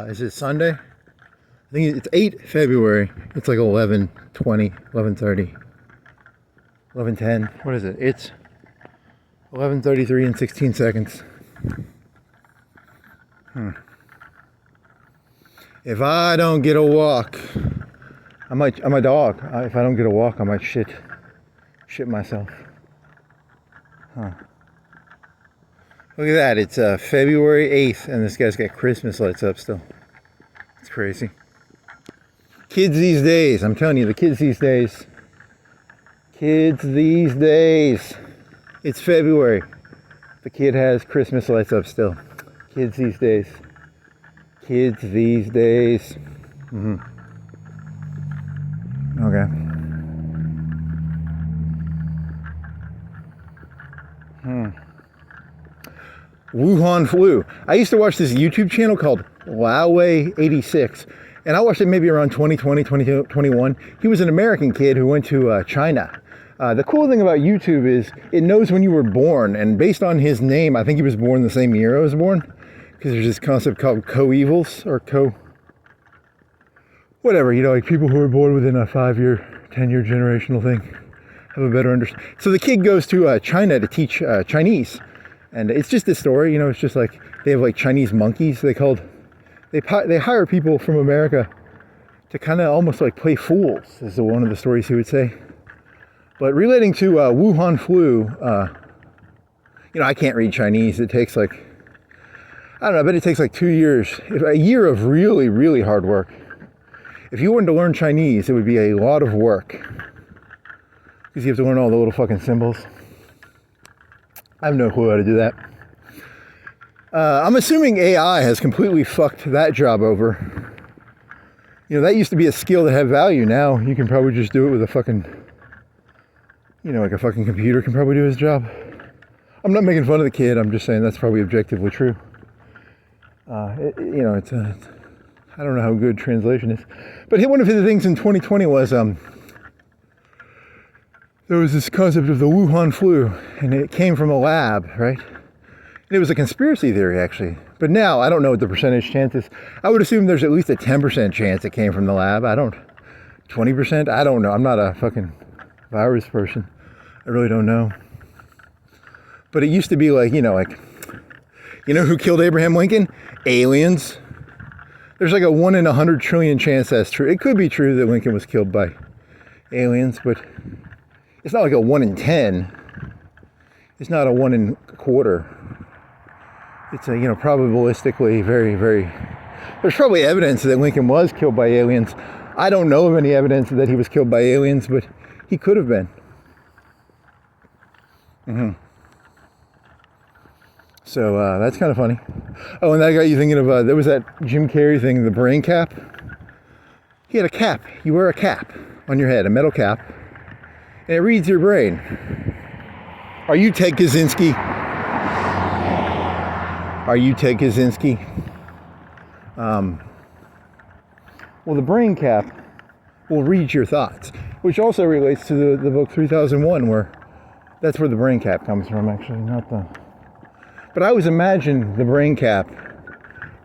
Is it Sunday? I think it's 8 February. It's like 11:20, 11:30, 11:10. What is it? It's 11:33 and 16 seconds. If I don't get a walk, I'm a dog. If I don't get a walk, I might shit myself. Look at that, it's February 8th and this guy's got Christmas lights up still. It's crazy. Kids these days, I'm telling you, the kids these days. It's February. The kid has Christmas lights up still. Kids these days. Okay. Wuhan flu. I used to watch this YouTube channel called Laoway86, and I watched it maybe around 2020, 2021. He was an American kid who went to China. The cool thing about YouTube is it knows when you were born, and based on his name, I think he was born the same year I was born, because there's this concept called coevals, or whatever, you know, like people who are born within a 5-year, 10-year generational thing have a better understanding. So the kid goes to China to teach Chinese. And it's just this story, you know, it's just like they have like Chinese monkeys. They hire people from America to kind of almost like play fools, is one of the stories he would say. But relating to Wuhan flu, you know, I can't read Chinese. It takes like, I don't know, I bet it takes like 2 years, a year of really, really hard work. If you wanted to learn Chinese, it would be a lot of work because you have to learn all the little fucking symbols. I have no clue how to do that. I'm assuming AI has completely fucked that job over. You know, that used to be a skill that had value. Now you can probably just do it with a fucking, you know, like a fucking computer can probably do his job. I'm not making fun of the kid. I'm just saying that's probably objectively true. You know, I don't know how good translation is. But one of the things in 2020 was, there was this concept of the Wuhan flu, and it came from a lab, right? And it was a conspiracy theory, actually. But now, I don't know what the percentage chance is. I would assume there's at least a 10% chance it came from the lab. 20%? I don't know. I'm not a fucking virus person. I really don't know. But it used to be like, you know who killed Abraham Lincoln? Aliens. There's like a 1 in 100 trillion chance that's true. It could be true that Lincoln was killed by aliens, but it's not like a 1 in 10. It's not a 1 in a quarter. It's a, you know, probabilistically very, very... There's probably evidence that Lincoln was killed by aliens. I don't know of any evidence that he was killed by aliens, but he could have been. So that's kind of funny. Oh, and that got you thinking of, there was that Jim Carrey thing, the brain cap. He had a cap. You wear a cap on your head, a metal cap. And it reads your brain. Are you Ted Kaczynski? Well, the brain cap will read your thoughts, which also relates to the book 3001, where that's where the brain cap comes from, actually, not the... But I always imagine the brain cap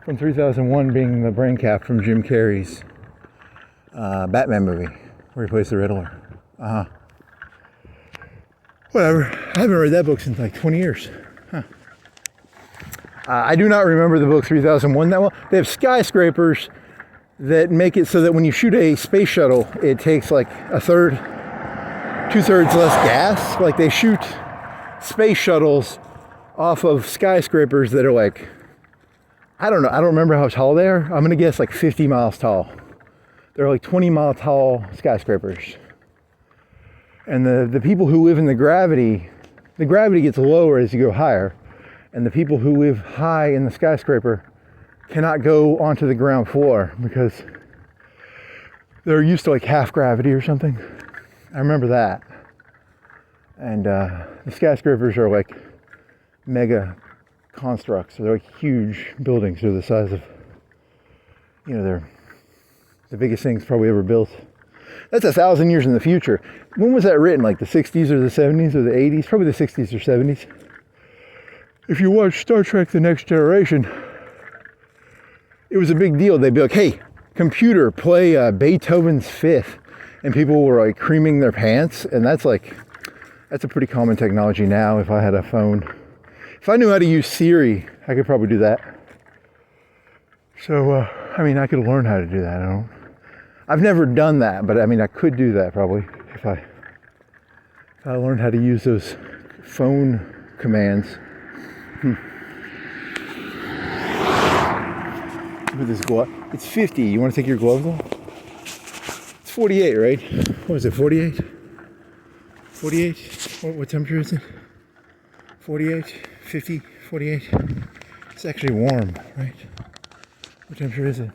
from 3001 being the brain cap from Jim Carrey's Batman movie, where he plays the Riddler. Whatever. I haven't read that book since like 20 years. I do not remember the book 3001 that well. They have skyscrapers that make it so that when you shoot a space shuttle, it takes like 2/3 less gas. Like they shoot space shuttles off of skyscrapers that are like, I don't know, I don't remember how tall they are. I'm gonna guess like 50 miles tall. They're like 20-mile tall skyscrapers. And the people who live in the gravity gets lower as you go higher. And the people who live high in the skyscraper cannot go onto the ground floor because they're used to like half gravity or something. I remember that. And the skyscrapers are like mega constructs. They're like huge buildings. They're the size of, you know, they're the biggest things probably ever built. That's 1,000 years in the future. When was that written? Like the 60s or the 70s or the 80s? Probably the 60s or 70s. if you watch Star Trek The Next Generation, it was a big deal. They'd be like, hey, computer, play Beethoven's Fifth. And people were like creaming their pants. And that's a pretty common technology now. If I had a phone, if I knew how to use Siri, I could probably do that. So, I mean, I could learn how to do that. I've never done that, but I mean, I could do that probably if I learned how to use those phone commands. Look at this glove. It's 50. You want to take your gloves off? It's 48, right? What is it, 48? 48? What temperature is it? 48, 50, 48? It's actually warm, right? What temperature is it?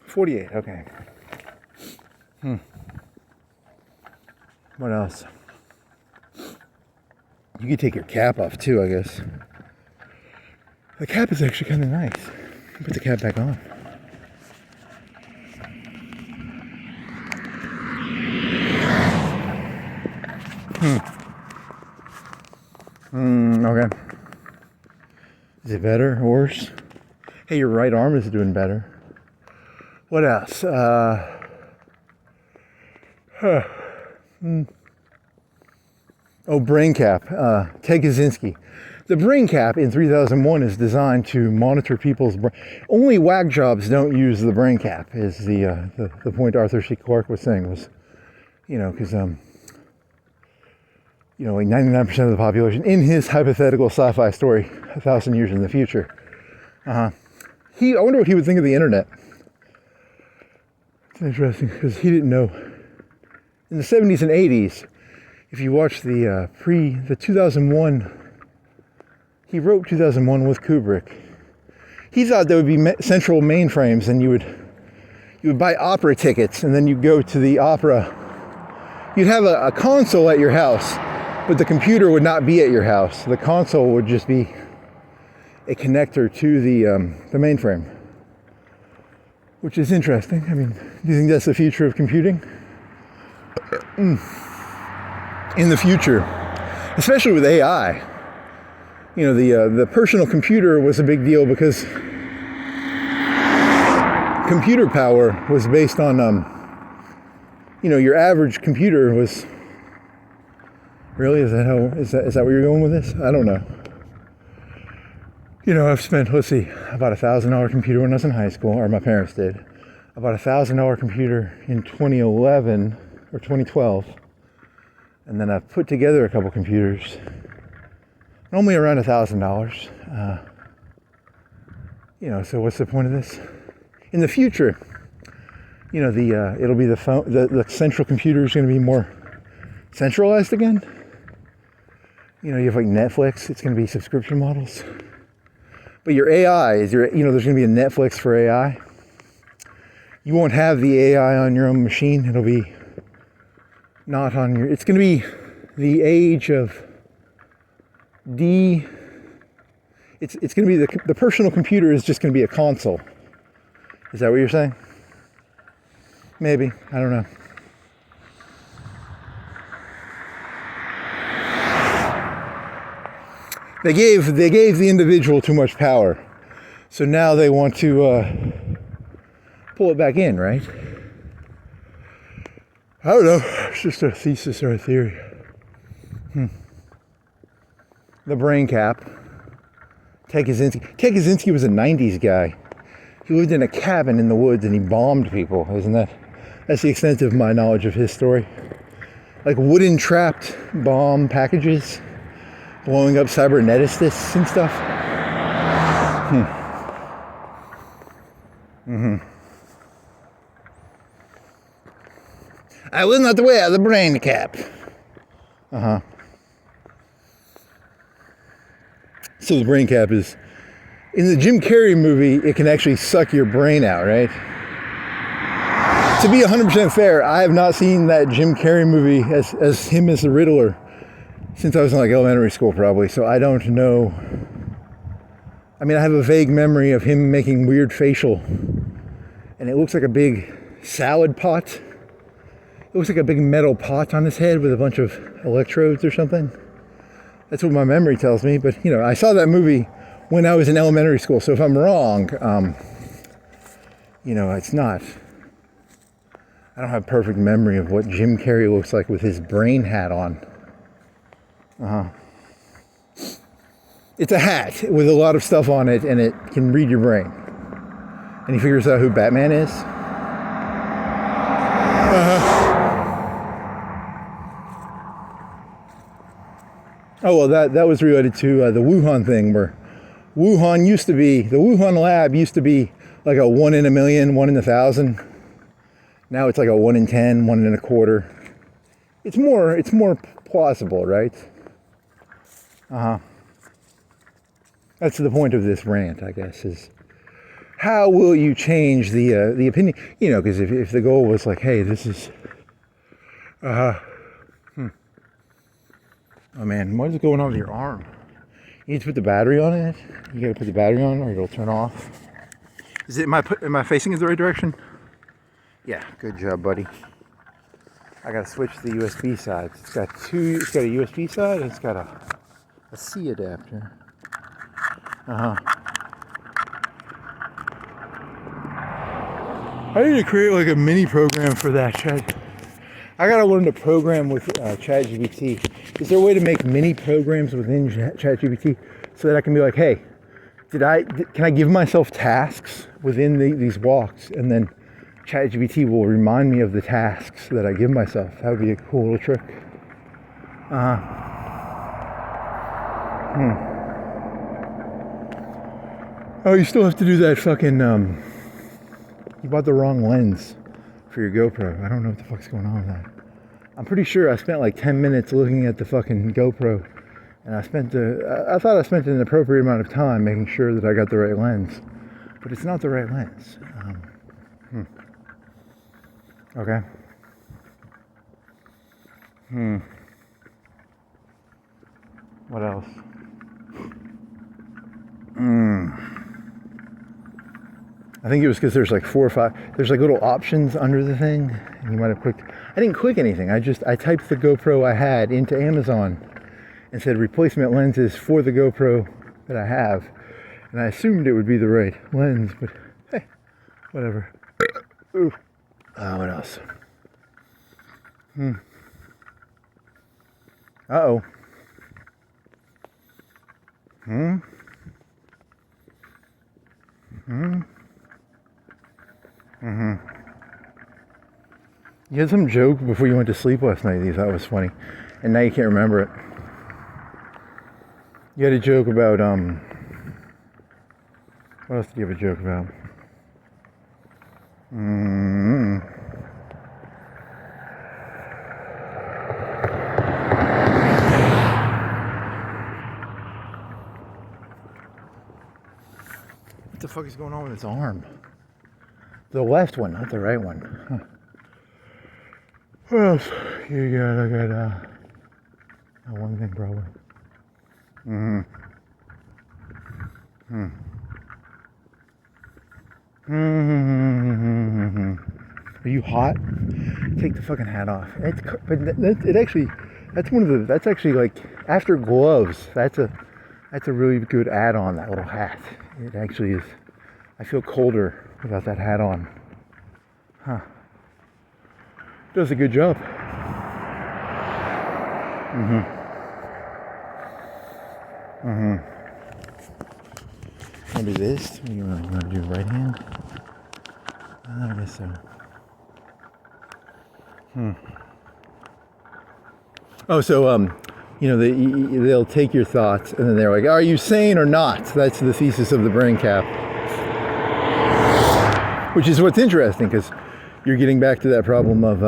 48, okay. What else? You could take your cap off too, I guess. The cap is actually kind of nice. Put the cap back on. Okay. Is it better or worse? Hey, your right arm is doing better. What else? Oh, brain cap. Ted Kaczynski. The brain cap in 3001 is designed to monitor people's brain. Only whack jobs don't use the brain cap, is the point Arthur C. Clarke was saying was, because like 99% of the population in his hypothetical sci-fi story 1,000 years in the future. I wonder what he would think of the internet. It's interesting because he didn't know. In the 70s and 80s, if you watch the 2001, he wrote 2001 with Kubrick. He thought there would be central mainframes, and you would buy opera tickets, and then you go to the opera. You'd have a console at your house, but the computer would not be at your house. The console would just be a connector to the mainframe, which is interesting. I mean, do you think that's the future of computing? In the future, especially with AI, the personal computer was a big deal because computer power was based on, your average computer was. Really, is that where you're going with this? I don't know. I've spent, about $1,000 computer when I was in high school, or my parents did. About $1,000 computer in 2011 or 2012. And then I've put together a couple computers, normally around $1,000. So what's the point of this? In the future, it'll be the phone, the central computer is going to be more centralized again. You have like Netflix, it's going to be subscription models. But your AI there's going to be a Netflix for AI. You won't have the AI on your own machine. It'll be not on it's going to be the age of it's going to be the personal computer is just going to be a console. Is that what you're saying? Maybe, I don't know. They gave the individual too much power. So now they want to pull it back in, right? I don't know. It's just a thesis or a theory. The brain cap. Ted Kaczynski was a 90s guy. He lived in a cabin in the woods and he bombed people. That's the extent of my knowledge of his story. Like wooden trapped bomb packages. Blowing up cyberneticists and stuff. I will not wear the brain cap. So the brain cap is, in the Jim Carrey movie, it can actually suck your brain out, right? To be 100% fair, I have not seen that Jim Carrey movie as him as the Riddler since I was in like elementary school probably, so I don't know. I mean, I have a vague memory of him making weird facial, and it looks like a big salad pot. It looks like a big metal pot on his head with a bunch of electrodes or something. That's what my memory tells me. But, you know, I saw that movie when I was in elementary school. So if I'm wrong, you know, it's not. I don't have perfect memory of what Jim Carrey looks like with his brain hat on. It's a hat with a lot of stuff on it, and it can read your brain. And he figures out who Batman is. Oh, well, that was related to the Wuhan thing, where the Wuhan lab used to be like a 1 in a million, 1 in 1,000. Now it's like a 1 in 10, 1 in a quarter. It's more plausible, right? That's the point of this rant, I guess, is how will you change the opinion? You know, because if the goal was like, hey, this is, oh man, what is going on with your arm? You need to put the battery on it. You got to put the battery on, or it'll turn off. Am I facing in the right direction? Yeah, good job, buddy. I got to switch the USB sides. It's got a USB side, and it's got a C adapter. I need to create like a mini program for that, Chad. I gotta learn to program with ChatGPT. Is there a way to make mini programs within ChatGPT so that I can be like, hey, can I give myself tasks within these walks, and then ChatGPT will remind me of the tasks that I give myself? That would be a cool little trick. Oh, you still have to do that fucking, you bought the wrong lens for your GoPro. I don't know what the fuck's going on with that. I'm pretty sure I spent like 10 minutes looking at the fucking GoPro, and I thought I spent an appropriate amount of time making sure that I got the right lens, but it's not the right lens. Okay. What else? I think it was because there's like 4 or 5, there's like little options under the thing, and you might have clicked. I didn't click anything. I typed the GoPro I had into Amazon and said replacement lenses for the GoPro that I have, and I assumed it would be the right lens, but hey, whatever. Ooh. What else? Uh-oh. You had some joke before you went to sleep last night that you thought was funny, and now you can't remember it. You had a joke about, what else did you have a joke about? What the fuck is going on with his arm? The left one, not the right one. Huh. What else you got? I got one thing probably. Are you hot? Take the fucking hat off. That's actually like, after gloves, that's a really good add-on, that little hat. It actually is. I feel colder without that hat on. Does a good job. Maybe this? You want to do right hand? I guess so. Oh, so you know, they'll take your thoughts and then they're like, are you sane or not? That's the thesis of the brain cap. Which is what's interesting, because you're getting back to that problem of,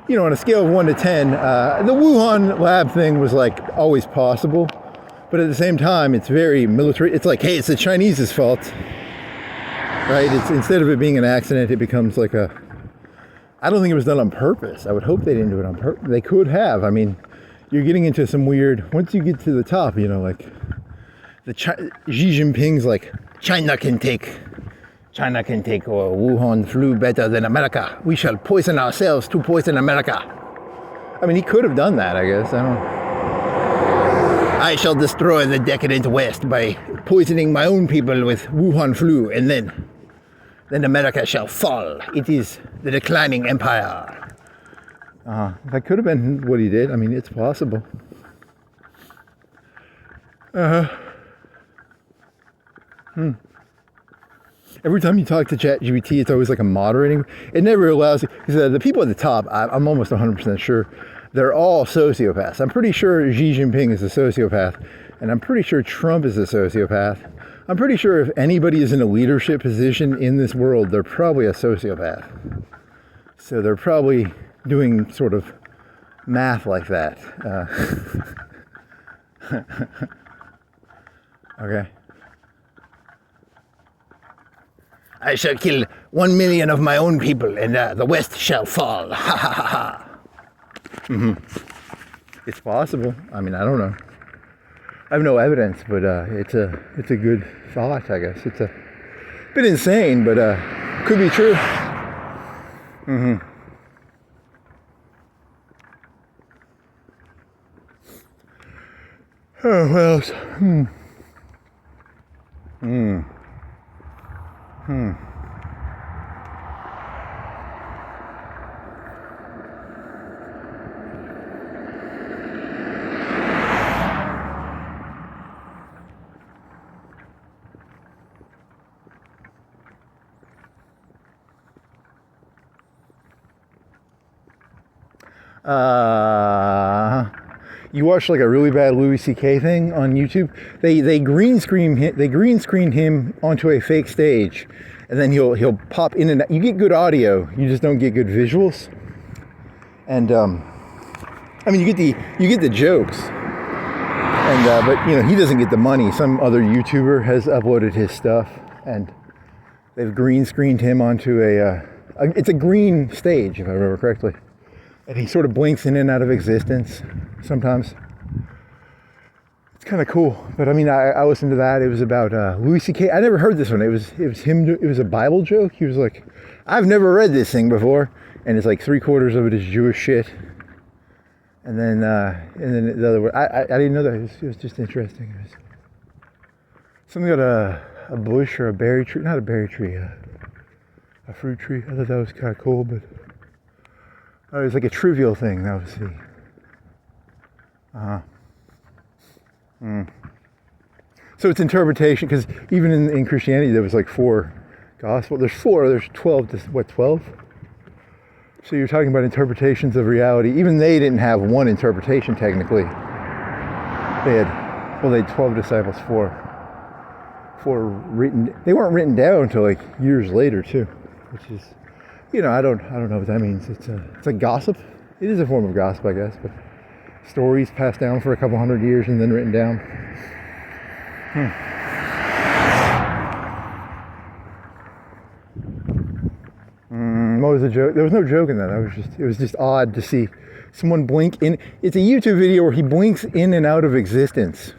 you know, on a scale of 1 to 10, the Wuhan lab thing was like always possible, but at the same time, it's very military. It's like, hey, it's the Chinese's fault, right? It's, instead of it being an accident, it becomes like I don't think it was done on purpose. I would hope they didn't do it on purpose. They could have. I mean, you're getting into some weird, once you get to the top, you know, like Xi Jinping's like, China can take Wuhan flu better than America. We shall poison ourselves to poison America. I mean, he could have done that, I guess. I don't know. I shall destroy the decadent West by poisoning my own people with Wuhan flu, and then America shall fall. It is the declining empire. That could have been what he did. I mean, it's possible. Every time you talk to ChatGPT, it's always like a moderating. It never allows, because the people at the top, I'm almost 100% sure, they're all sociopaths. I'm pretty sure Xi Jinping is a sociopath, and I'm pretty sure Trump is a sociopath. I'm pretty sure if anybody is in a leadership position in this world, they're probably a sociopath. So they're probably doing sort of math like that. Okay. I shall kill 1 million of my own people, and the West shall fall. Ha ha ha ha. It's possible. I mean, I don't know. I have no evidence, but it's a good thought, I guess. It's a bit insane, but could be true. Oh, what else? You watch like a really bad Louis C.K. thing on YouTube. They green screen him onto a fake stage, and then he'll pop in and out. You get good audio, you just don't get good visuals. And I mean, you get the jokes, and but you know, he doesn't get the money. Some other YouTuber has uploaded his stuff, and they've green screened him onto it's a green stage, if I remember correctly. And he sort of blinks in and out of existence sometimes. It's kind of cool. But I mean, I listened to that. It was about Louis C.K. I never heard this one. It was him. It was a Bible joke. He was like, I've never read this thing before. And it's like 3/4 of it is Jewish shit. And then the other word, I didn't know that. It was just interesting. It was something about a bush or a berry tree. Not a berry tree, a fruit tree. I thought that was kind of cool, but it was like a trivial thing. That was the So it's interpretation, because even in Christianity there was like 4 gospel. There's 12 to what, 12? So you're talking about interpretations of reality. Even they didn't have one interpretation technically. They had 12 disciples, 4 written. They weren't written down until like years later too, which is, you know, I don't know what that means. It's a gossip. It is a form of gossip, I guess, but stories passed down for a couple hundred years and then written down. What was the joke? There was no joke in that. It was just odd to see someone blink in. It's a YouTube video where he blinks in and out of existence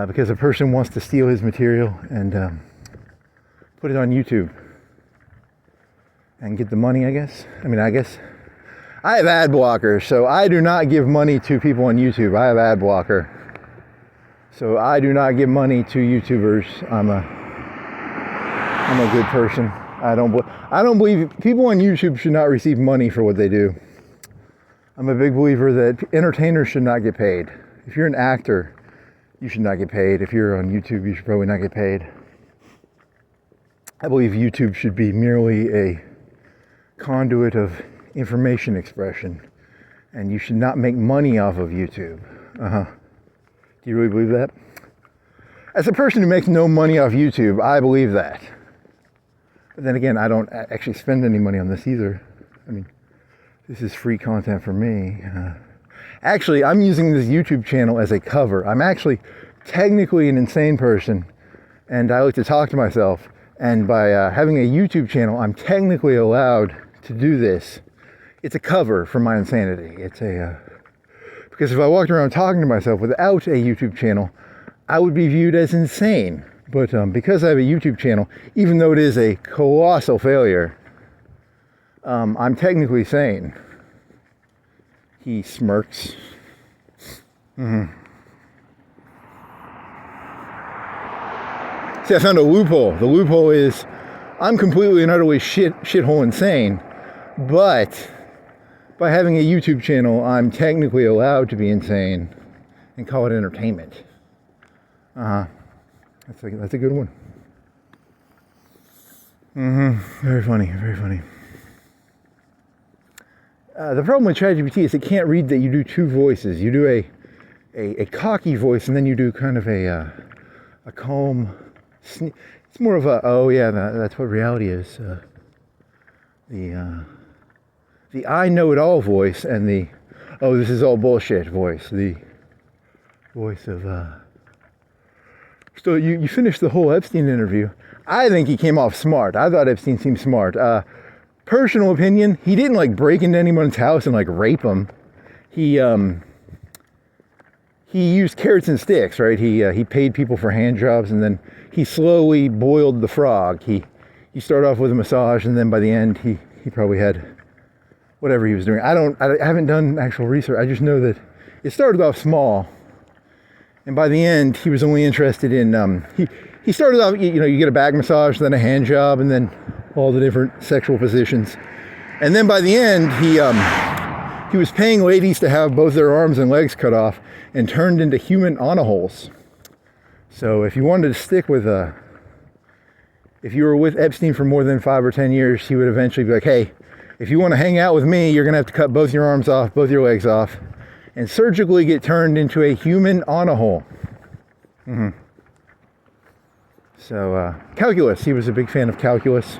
because a person wants to steal his material and put it on YouTube and get the money, I guess. I mean, I guess I have ad blockers, so I do not give money to people on YouTube. I have ad blocker, so I do not give money to YouTubers. I'm a good person. I don't believe people on YouTube should not receive money for what they do. I'm a big believer that entertainers should not get paid. If you're an actor, you should not get paid. If you're on YouTube, you should probably not get paid. I believe YouTube should be merely a conduit of information expression, and you should not make money off of YouTube. Do you really believe that? As a person who makes no money off YouTube, I believe that. But then again, I don't actually spend any money on this either. I mean, this is free content for me. Actually, I'm using this YouTube channel as a cover. I'm actually technically an insane person, and I like to talk to myself. And by having a YouTube channel, I'm technically allowed to do this. It's a cover for my insanity. Because if I walked around talking to myself without a YouTube channel, I would be viewed as insane. But because I have a YouTube channel, even though it is a colossal failure, I'm technically sane. He smirks. See, I found a loophole. The loophole is I'm completely and utterly shithole insane, but by having a YouTube channel, I'm technically allowed to be insane and call it entertainment. That's a good one. Very funny, very funny. The problem with ChatGPT is it can't read that you do two voices. You do a cocky voice, and then you do kind of a calm. It's more of a, oh yeah, that's what reality is. The I know it all voice, and the, oh, this is all bullshit voice. The voice of So you finished the whole Epstein interview. I think he came off smart. I thought Epstein seemed smart. Personal opinion, he didn't like break into anyone's house and like rape them. He used carrots and sticks, right? He paid people for hand jobs, and then he slowly boiled the frog. He started off with a massage, and then by the end he probably had whatever he was doing. I haven't done actual research. I just know that it started off small, and by the end he was only interested in he started off, you get a back massage, then a hand job, and then all the different sexual positions. And then by the end, he was paying ladies to have both their arms and legs cut off and turned into human holes. So if you wanted to stick with if you were with Epstein for more than 5 or 10 years, he would eventually be like, hey, if you want to hang out with me, you're going to have to cut both your arms off, both your legs off, and surgically get turned into a human hole. So calculus, he was a big fan of calculus.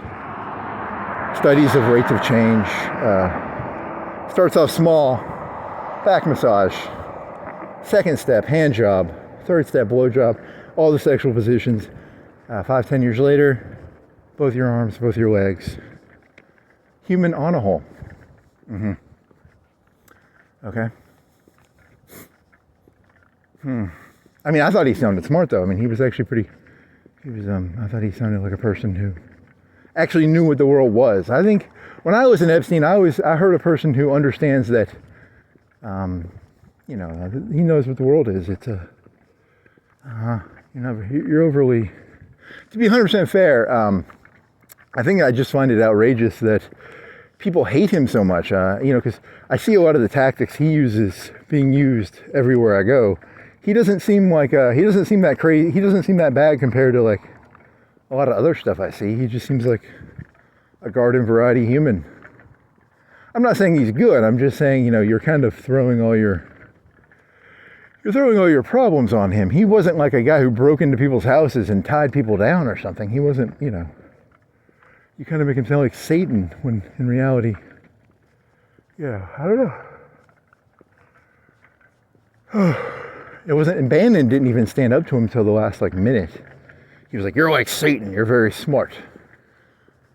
Studies of rates of change. Starts off small, back massage. Second step, hand job. Third step, blow job. All the sexual positions. 5-10 years later, both your arms, both your legs. Human hole. Okay. I mean, I thought he sounded smart though. I mean, he was actually pretty. I thought he sounded like a person who actually knew what the world was. I think when I was in Epstein, I heard a person who understands that, he knows what the world is. It's you're overly, to be 100% fair, I think I just find it outrageous that people hate him so much, because I see a lot of the tactics he uses being used everywhere I go. He doesn't seem like, he doesn't seem that crazy, he doesn't seem that bad compared to like a lot of other stuff I see. He just seems like a garden variety human. I'm not saying he's good, I'm just saying, you're kind of throwing all your problems on him. He wasn't like a guy who broke into people's houses and tied people down or something. He wasn't, you kind of make him sound like Satan when in reality, I don't know. It wasn't, and Bannon didn't even stand up to him until the last minute. He was like, you're like Satan, you're very smart.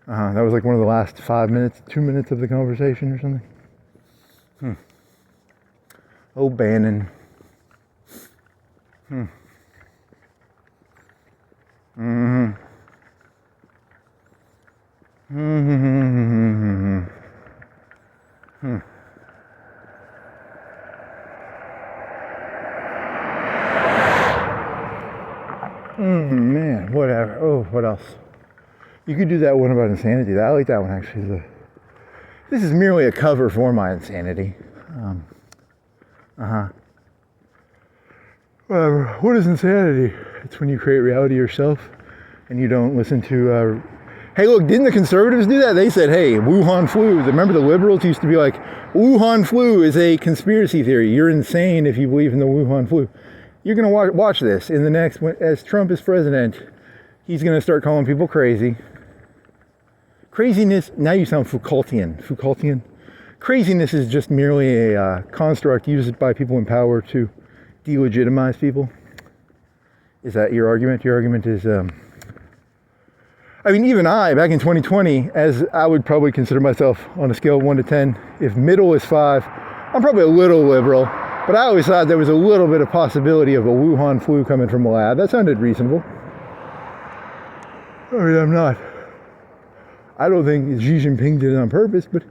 That was like one of the last 2 minutes of the conversation or something. Oh, Bannon. Man, whatever. Oh, what else? You could do that one about insanity. I like that one actually. This is merely a cover for my insanity. Whatever. What is insanity? It's when you create reality yourself and you don't listen to... Hey, look, didn't the conservatives do that? They said, hey, Wuhan flu. Remember the liberals used to be like, Wuhan flu is a conspiracy theory. You're insane if you believe in the Wuhan flu. You're going to watch this in the next, as Trump is president, he's going to start calling people crazy. Craziness, now you sound Foucaultian. Craziness is just merely a construct used by people in power to delegitimize people. Is that your argument? Your argument is, even I, back in 2020, as I would probably consider myself on a scale of 1 to 10, if middle is 5, I'm probably a little liberal. But I always thought there was a little bit of possibility of a Wuhan flu coming from a lab. That sounded reasonable. I'm not. I don't think Xi Jinping did it on purpose, but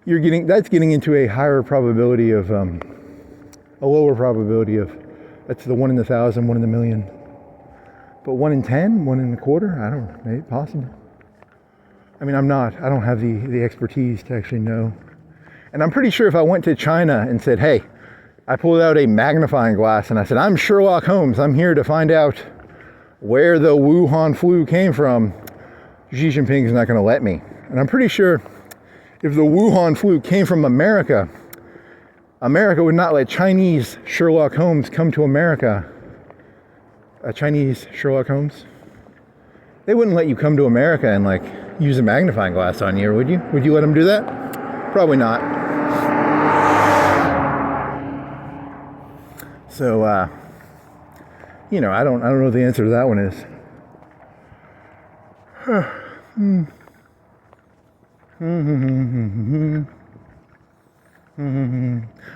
that's getting into a higher probability of, a lower probability of, that's the 1 in 1,000, 1 in a million But 1 in 10, 1 in a quarter, I don't know, maybe possible. I mean, I don't have the expertise to actually know. And I'm pretty sure if I went to China and said, hey, I pulled out a magnifying glass and I said, I'm Sherlock Holmes, I'm here to find out where the Wuhan flu came from, Xi Jinping is not going to let me. And I'm pretty sure if the Wuhan flu came from America, America would not let Chinese Sherlock Holmes come to America. Chinese Sherlock Holmes? They wouldn't let you come to America and like use a magnifying glass on you, would you? Would you let them do that? Probably not. So, you know, I don't know what the answer to that one is.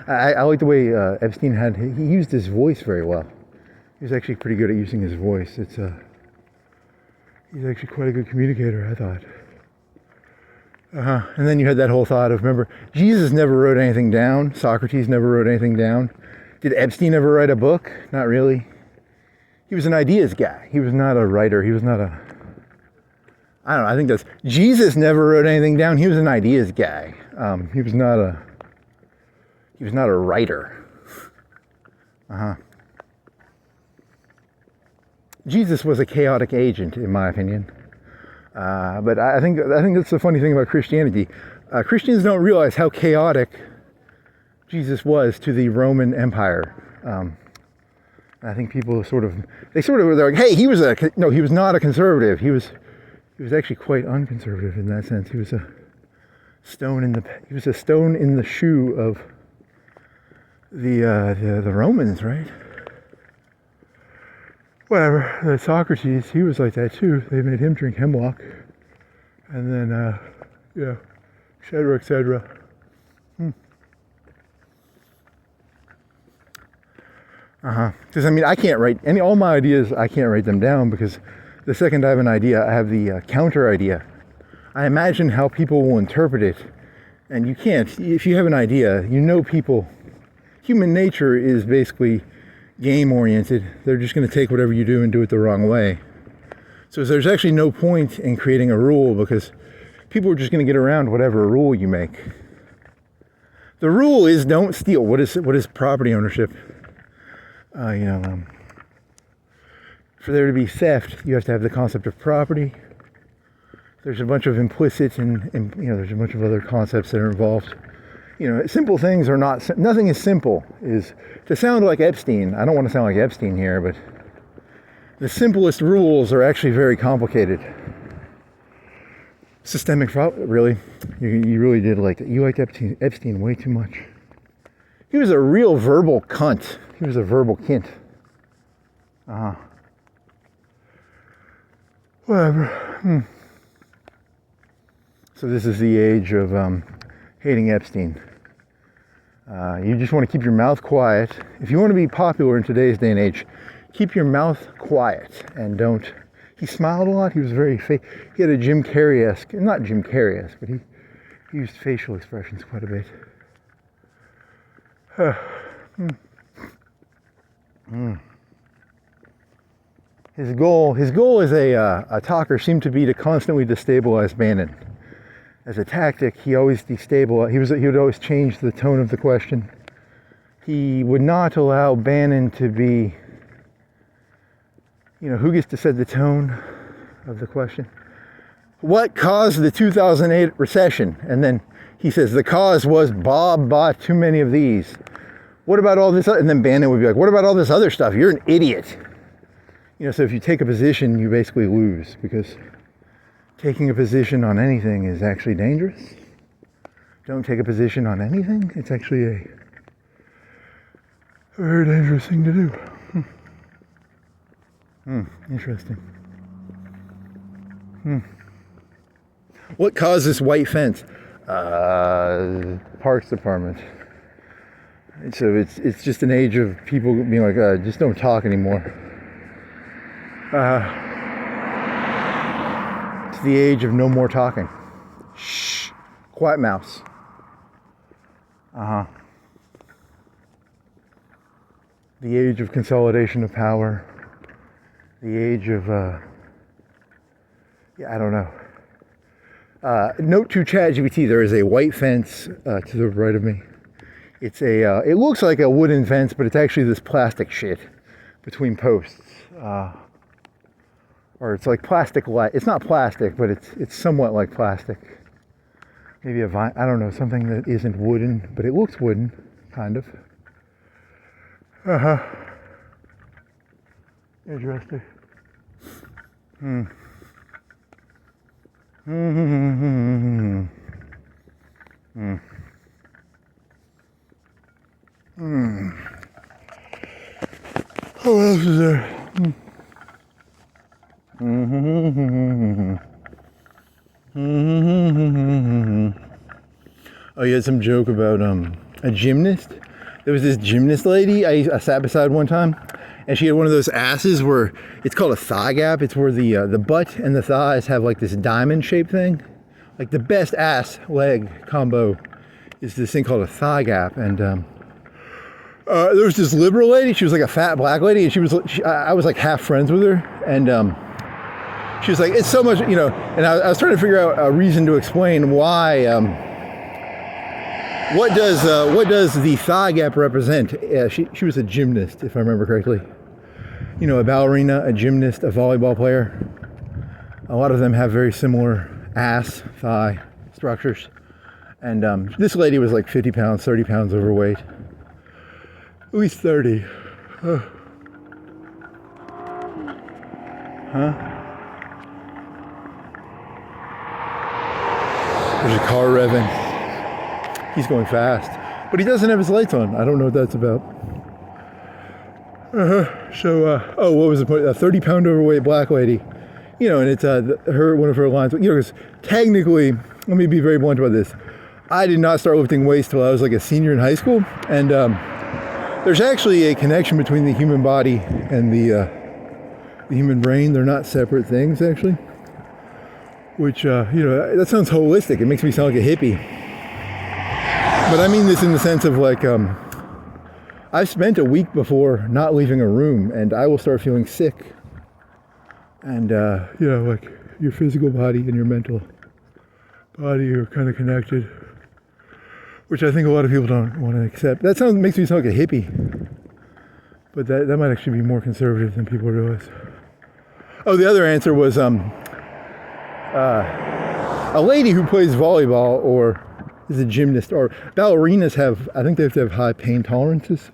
I like the way Epstein he used his voice very well. He was actually pretty good at using his voice. He's actually quite a good communicator, I thought. And then you had that whole thought of, remember, Jesus never wrote anything down. Socrates never wrote anything down. Did Epstein ever write a book? Not really. He was an ideas guy. He was not a writer. He was not a... I don't know, I think that's... Jesus never wrote anything down. He was an ideas guy. He was not a writer. Jesus was a chaotic agent, in my opinion. But I think that's the funny thing about Christianity. Christians don't realize how chaotic Jesus was to the Roman Empire. I think people were like, hey, he was not a conservative. He was actually quite unconservative in that sense. He was a stone in the shoe of the Romans, right? Whatever. Socrates, he was like that too. They made him drink hemlock, and then et cetera, et cetera. Because I mean, I can't write all my ideas. I can't write them down because the second I have an idea, I have the counter idea. I imagine how people will interpret it, and you can't. If you have an idea, you know people. Human nature is basically game oriented. They're just going to take whatever you do and do it the wrong way. So there's actually no point in creating a rule because people are just going to get around whatever rule you make. The rule is don't steal. What is property ownership? For there to be theft, you have to have the concept of property. There's a bunch of implicit and there's a bunch of other concepts that are involved. Simple things are not, nothing is simple. Is to sound like Epstein. I don't want to sound like Epstein here, but the simplest rules are actually very complicated. Systemic problem, really? You really did like that. You liked Epstein way too much. He was a real verbal cunt. He was a verbal kint. Whatever. So this is the age of hating Epstein. You just want to keep your mouth quiet. If you want to be popular in today's day and age, keep your mouth quiet and don't. He smiled a lot. He was very he had a Jim Carrey-esque, not Jim Carrey-esque, but he used facial expressions quite a bit. His goal as a talker seemed to be to constantly destabilize Bannon. As a tactic, he always destabilized. He would always change the tone of the question. He would not allow Bannon to be. Who gets to set the tone of the question? What caused the 2008 recession? And then he says the cause was Bob bought too many of these. What about all this? And then Bannon would be like, what about all this other stuff? You're an idiot. So if you take a position, you basically lose because taking a position on anything is actually dangerous. Don't take a position on anything. It's actually a very dangerous thing to do. Interesting. What caused this white fence? Parks Department. So it's just an age of people being like, just don't talk anymore. It's the age of no more talking. Shh. Quiet mouse. The age of consolidation of power. the age of, yeah, I don't know. Note to ChatGPT, there is a white fence to the right of me. It's it looks like a wooden fence, but it's actually this plastic shit between posts. Or it's like plastic light. It's not plastic, but it's somewhat like plastic. Maybe a vine, I don't know, something that isn't wooden, but it looks wooden, kind of. Interesting. What else is there? Oh, you had some joke about a gymnast. There was this gymnast lady I sat beside one time, and she had one of those asses where it's called a thigh gap. It's where the butt and the thighs have like this diamond shaped thing. Like the best ass leg combo is this thing called a thigh gap. And there was this liberal lady. She was like a fat black lady, and I was like half friends with her, and she was like, it's so much, you know. And I was trying to figure out a reason to explain why. What does the thigh gap represent? She was a gymnast, if I remember correctly. You know, a ballerina, a gymnast, a volleyball player. A lot of them have very similar ass, thigh structures. And this lady was like 50 pounds, 30 pounds overweight. At least 30. Huh? There's a car revving. He's going fast, but he doesn't have his lights on. I don't know what that's about. Oh, what was the point? A 30-pound overweight black lady. You know, and it's one of her lines. You know, because technically, let me be very blunt about this. I did not start lifting weights till I was like a senior in high school, and there's actually a connection between the human body and the human brain. They're not separate things, actually. Which you know, that sounds holistic. It makes me sound like a hippie. But I mean this in the sense of like, I've spent a week before not leaving a room, and I will start feeling sick. And, you know, like your physical body and your mental body are kind of connected, which I think a lot of people don't want to accept. That makes me sound like a hippie, but that might actually be more conservative than people realize. Oh, the other answer was a lady who plays volleyball or is a gymnast, or ballerinas I think they have to have high pain tolerances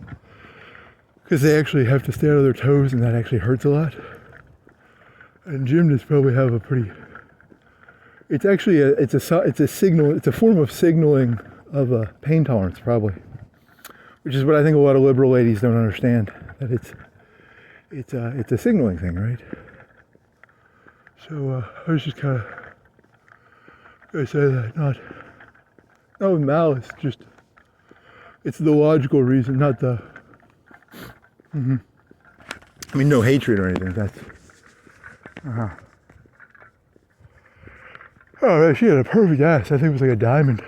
because they actually have to stay out of their toes, and that actually hurts a lot. And gymnasts probably have a pretty, it's actually it's a signal, it's a form of signaling of a pain tolerance probably, which is what I think a lot of liberal ladies don't understand, that it's a signaling thing, right? So I was just kind of going to say that, not with malice, just it's the logical reason, not the I mean, no hatred or anything. That's oh man, she had a perfect ass. I think it was like a diamond.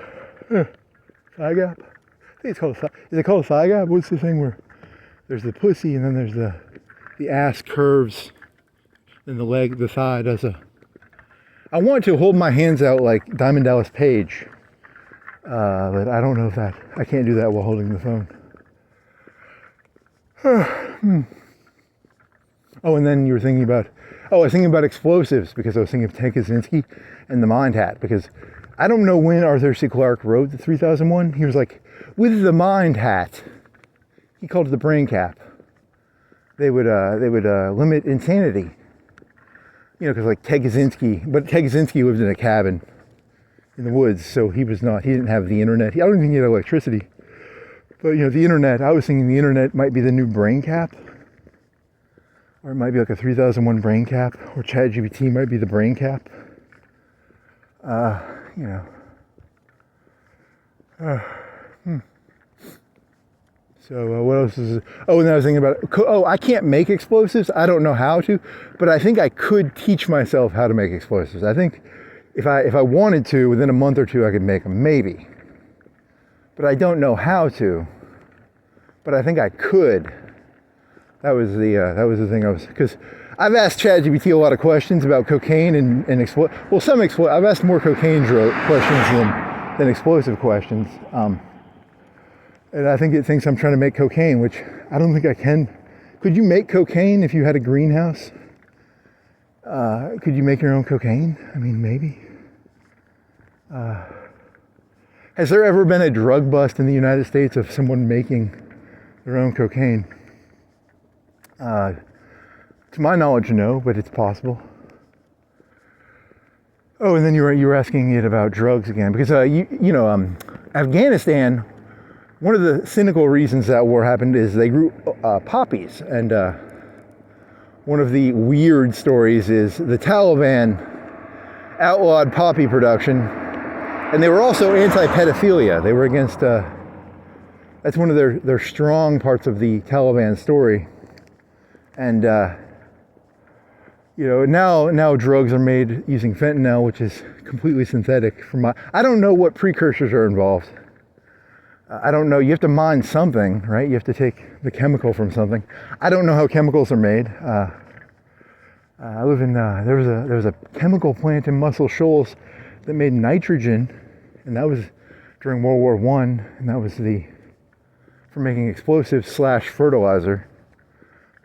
Thigh gap. I think it's called is it called thigh gap? What's the thing where there's the pussy and then there's the ass curves and the thigh does a. I want to hold my hands out like Diamond Dallas Page. But I don't know if I can't do that while holding the phone. Oh, and then you were thinking about, I was thinking about explosives because I was thinking of Ted Kaczynski and the Mind Hat, because I don't know when Arthur C. Clarke wrote the 3001. He was like, with the Mind Hat, he called it the brain cap. They would limit insanity. You know, because like Ted Kaczynski lived in a cabin in the woods, so he didn't have the internet. I don't think he had electricity. But, you know, the internet, I was thinking the internet might be the new brain cap. Or it might be like a 3001 brain cap. Or ChatGPT might be the brain cap. You know. So what else is... Oh, and then I was thinking about... I can't make explosives. I don't know how to. But I think I could teach myself how to make explosives. I think... If I wanted to, within a month or two, I could make them, maybe. But I don't know how to. But I think I could. That was the thing because I've asked ChatGPT a lot of questions about cocaine and I've asked more cocaine questions than explosive questions. And I think it thinks I'm trying to make cocaine, which I don't think I can. Could you make cocaine if you had a greenhouse? Could you make your own cocaine? I mean, maybe. Has there ever been a drug bust in the United States of someone making their own cocaine? To my knowledge, no, but it's possible. Oh, and then you were asking it about drugs again, because Afghanistan. One of the cynical reasons that war happened is they grew poppies, and one of the weird stories is the Taliban outlawed poppy production, and they were also anti-pedophilia. They were against. That's one of their strong parts of the Taliban story, and now drugs are made using fentanyl, which is completely synthetic. I don't know what precursors are involved. I don't know. You have to mine something, right? You have to take the chemical from something. I don't know how chemicals are made. I live in. There was a chemical plant in Muscle Shoals that made nitrogen, and that was during World War I, and that was for making explosives / fertilizer.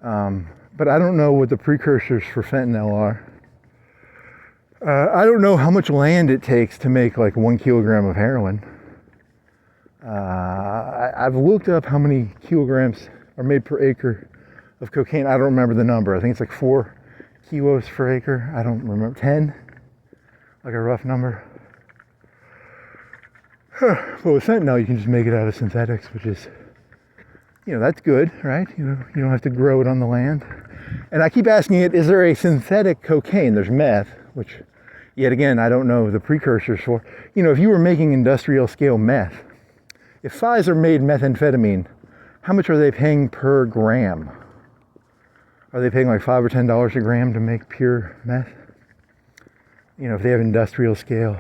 But I don't know what the precursors for fentanyl are. I don't know how much land it takes to make like 1 kilogram of heroin. I've looked up how many kilograms are made per acre of cocaine. I don't remember the number. I think it's like 4 kilos per acre. I don't remember. 10? Like a rough number. But with fentanyl, you can just make it out of synthetics, which is, that's good, right? You don't have to grow it on the land. And I keep asking it, is there a synthetic cocaine? There's meth, which, yet again, I don't know the precursors for. If you were making industrial scale meth, if Pfizer made methamphetamine, how much are they paying per gram? Are they paying like $5 or $10 a gram to make pure meth? If they have industrial scale.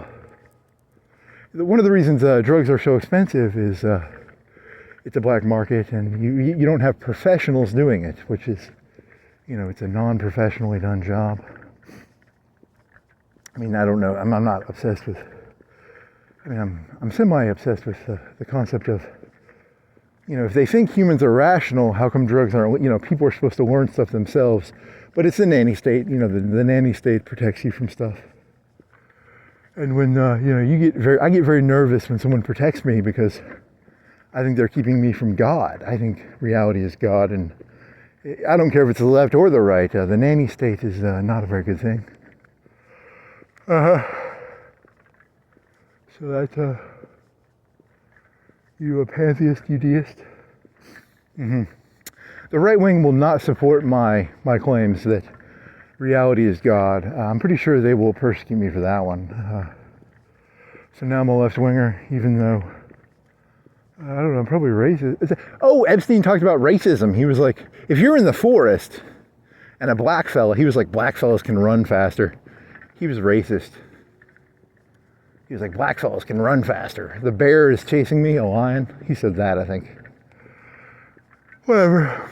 One of the reasons drugs are so expensive is it's a black market, and you don't have professionals doing it, which is, it's a non-professionally done job. I mean, I don't know. I'm not obsessed with. I'm semi-obsessed with the concept of, if they think humans are rational, how come drugs aren't? People are supposed to learn stuff themselves, but it's a nanny state. The nanny state protects you from stuff. And when I get very nervous when someone protects me, because I think they're keeping me from God. I think reality is God, and I don't care if it's the left or the right. The nanny state is not a very good thing. So that's you a pantheist, you deist? Mm-hmm. The right wing will not support my claims that reality is God. I'm pretty sure they will persecute me for that one. So now I'm a left winger, even though I don't know, I'm probably racist. Oh, Epstein talked about racism. He was like, if you're in the forest and a black fella, he was like, black fellas can run faster. He was racist. He was like, black fellas can run faster. The bear is chasing me, a lion. He said that, I think. Whatever.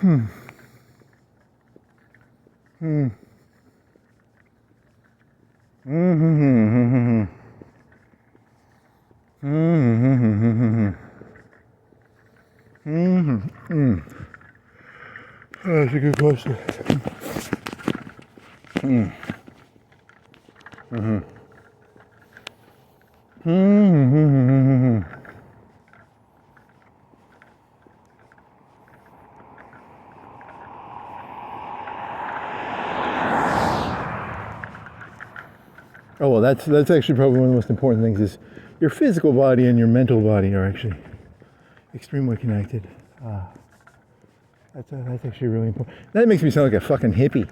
That's a good question. Oh, well, that's actually probably one of the most important things is your physical body and your mental body are actually extremely connected. That's actually really important. That makes me sound like a fucking hippie.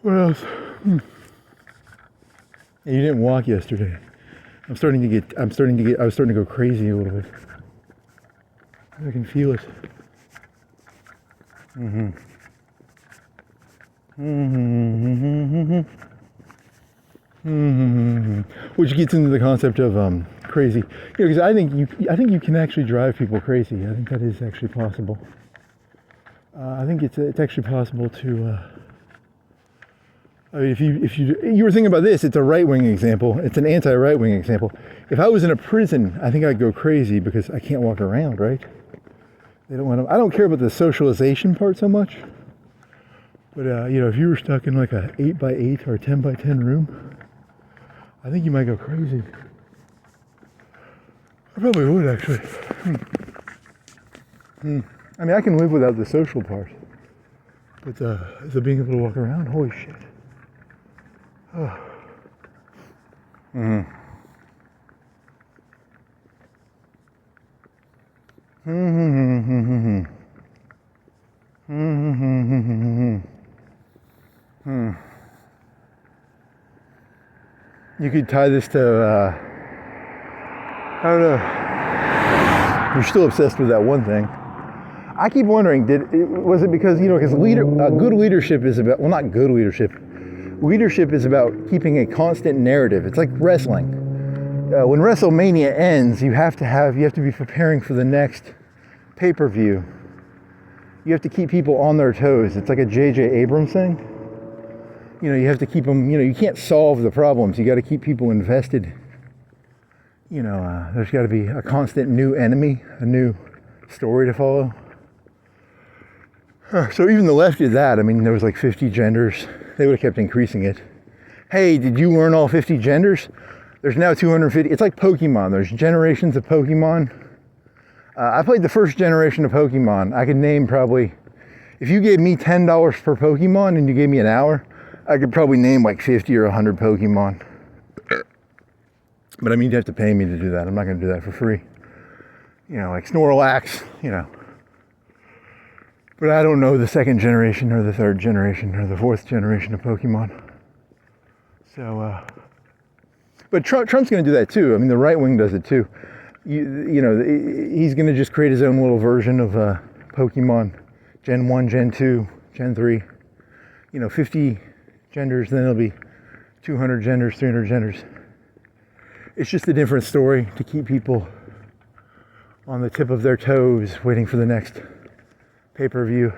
What else? Yeah, you didn't walk yesterday. I was starting to go crazy a little bit. I can feel it. Which gets into the concept of crazy. Because I think you can actually drive people crazy. I think that is actually possible. I think it's actually possible to. I mean, if you were thinking about this, it's a right-wing example. It's an anti-right-wing example. If I was in a prison, I think I'd go crazy because I can't walk around, right? They don't want to. I don't care about the socialization part so much. But if you were stuck in like a 8x8 or a 10x10 room, I think you might go crazy. I probably would actually. I mean, I can live without the social part, but the being able to walk around, holy shit. Oh. You could tie this to, I don't know. You're still obsessed with that one thing. I keep wondering, was it because, because good leadership is about, well, not good leadership. Leadership is about keeping a constant narrative. It's like wrestling. When WrestleMania ends, you have to be preparing for the next pay-per-view. You have to keep people on their toes. It's like a J.J. Abrams thing. You have to keep them, you can't solve the problems. You got to keep people invested. There's got to be a constant new enemy, a new story to follow. So even the left did that. I mean, there was like 50 genders. They would have kept increasing it. Hey, did you learn all 50 genders? There's now 250. It's like Pokemon. There's generations of Pokemon. I played the first generation of Pokemon. I could name probably, if you gave me $10 per Pokemon and you gave me an hour, I could probably name like 50 or 100 Pokemon. But I mean, you'd have to pay me to do that. I'm not going to do that for free. Like Snorlax, But I don't know the second generation or the third generation or the fourth generation of Pokemon. So, but Trump's going to do that too. I mean, the right wing does it too. He's going to just create his own little version of Pokemon, Gen 1, Gen 2, Gen 3. 50 genders, then it'll be 200 genders, 300 genders. It's just a different story to keep people on the tip of their toes waiting for the next pay-per-view.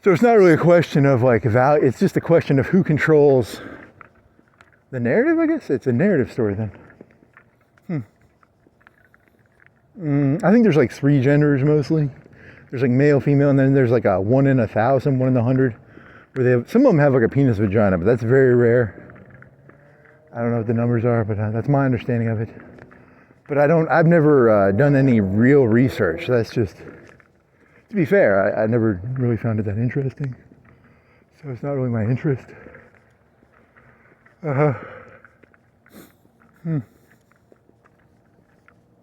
So it's not really a question of like value, it's just a question of who controls the narrative, I guess. It's a narrative story then. I think there's like 3 genders mostly. There's like male, female, and then there's like a 1 in 1,000, 1 in 100, where some of them have like a penis vagina, but that's very rare. I don't know what the numbers are, but that's my understanding of it. But I've never done any real research. That's just, to be fair, I never really found it that interesting. So it's not really my interest.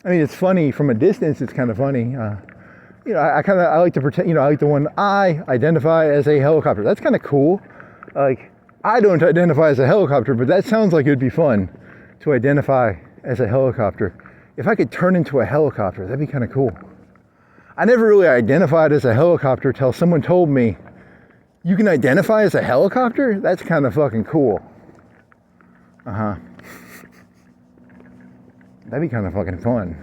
I mean, it's funny from a distance. It's kind of funny. I like to pretend. I like the one I identify as a helicopter. That's kind of cool. Like, I don't identify as a helicopter, but that sounds like it would be fun to identify as a helicopter. If I could turn into a helicopter, that'd be kind of cool. I never really identified as a helicopter till someone told me, you can identify as a helicopter? That's kind of fucking cool. That'd be kind of fucking fun.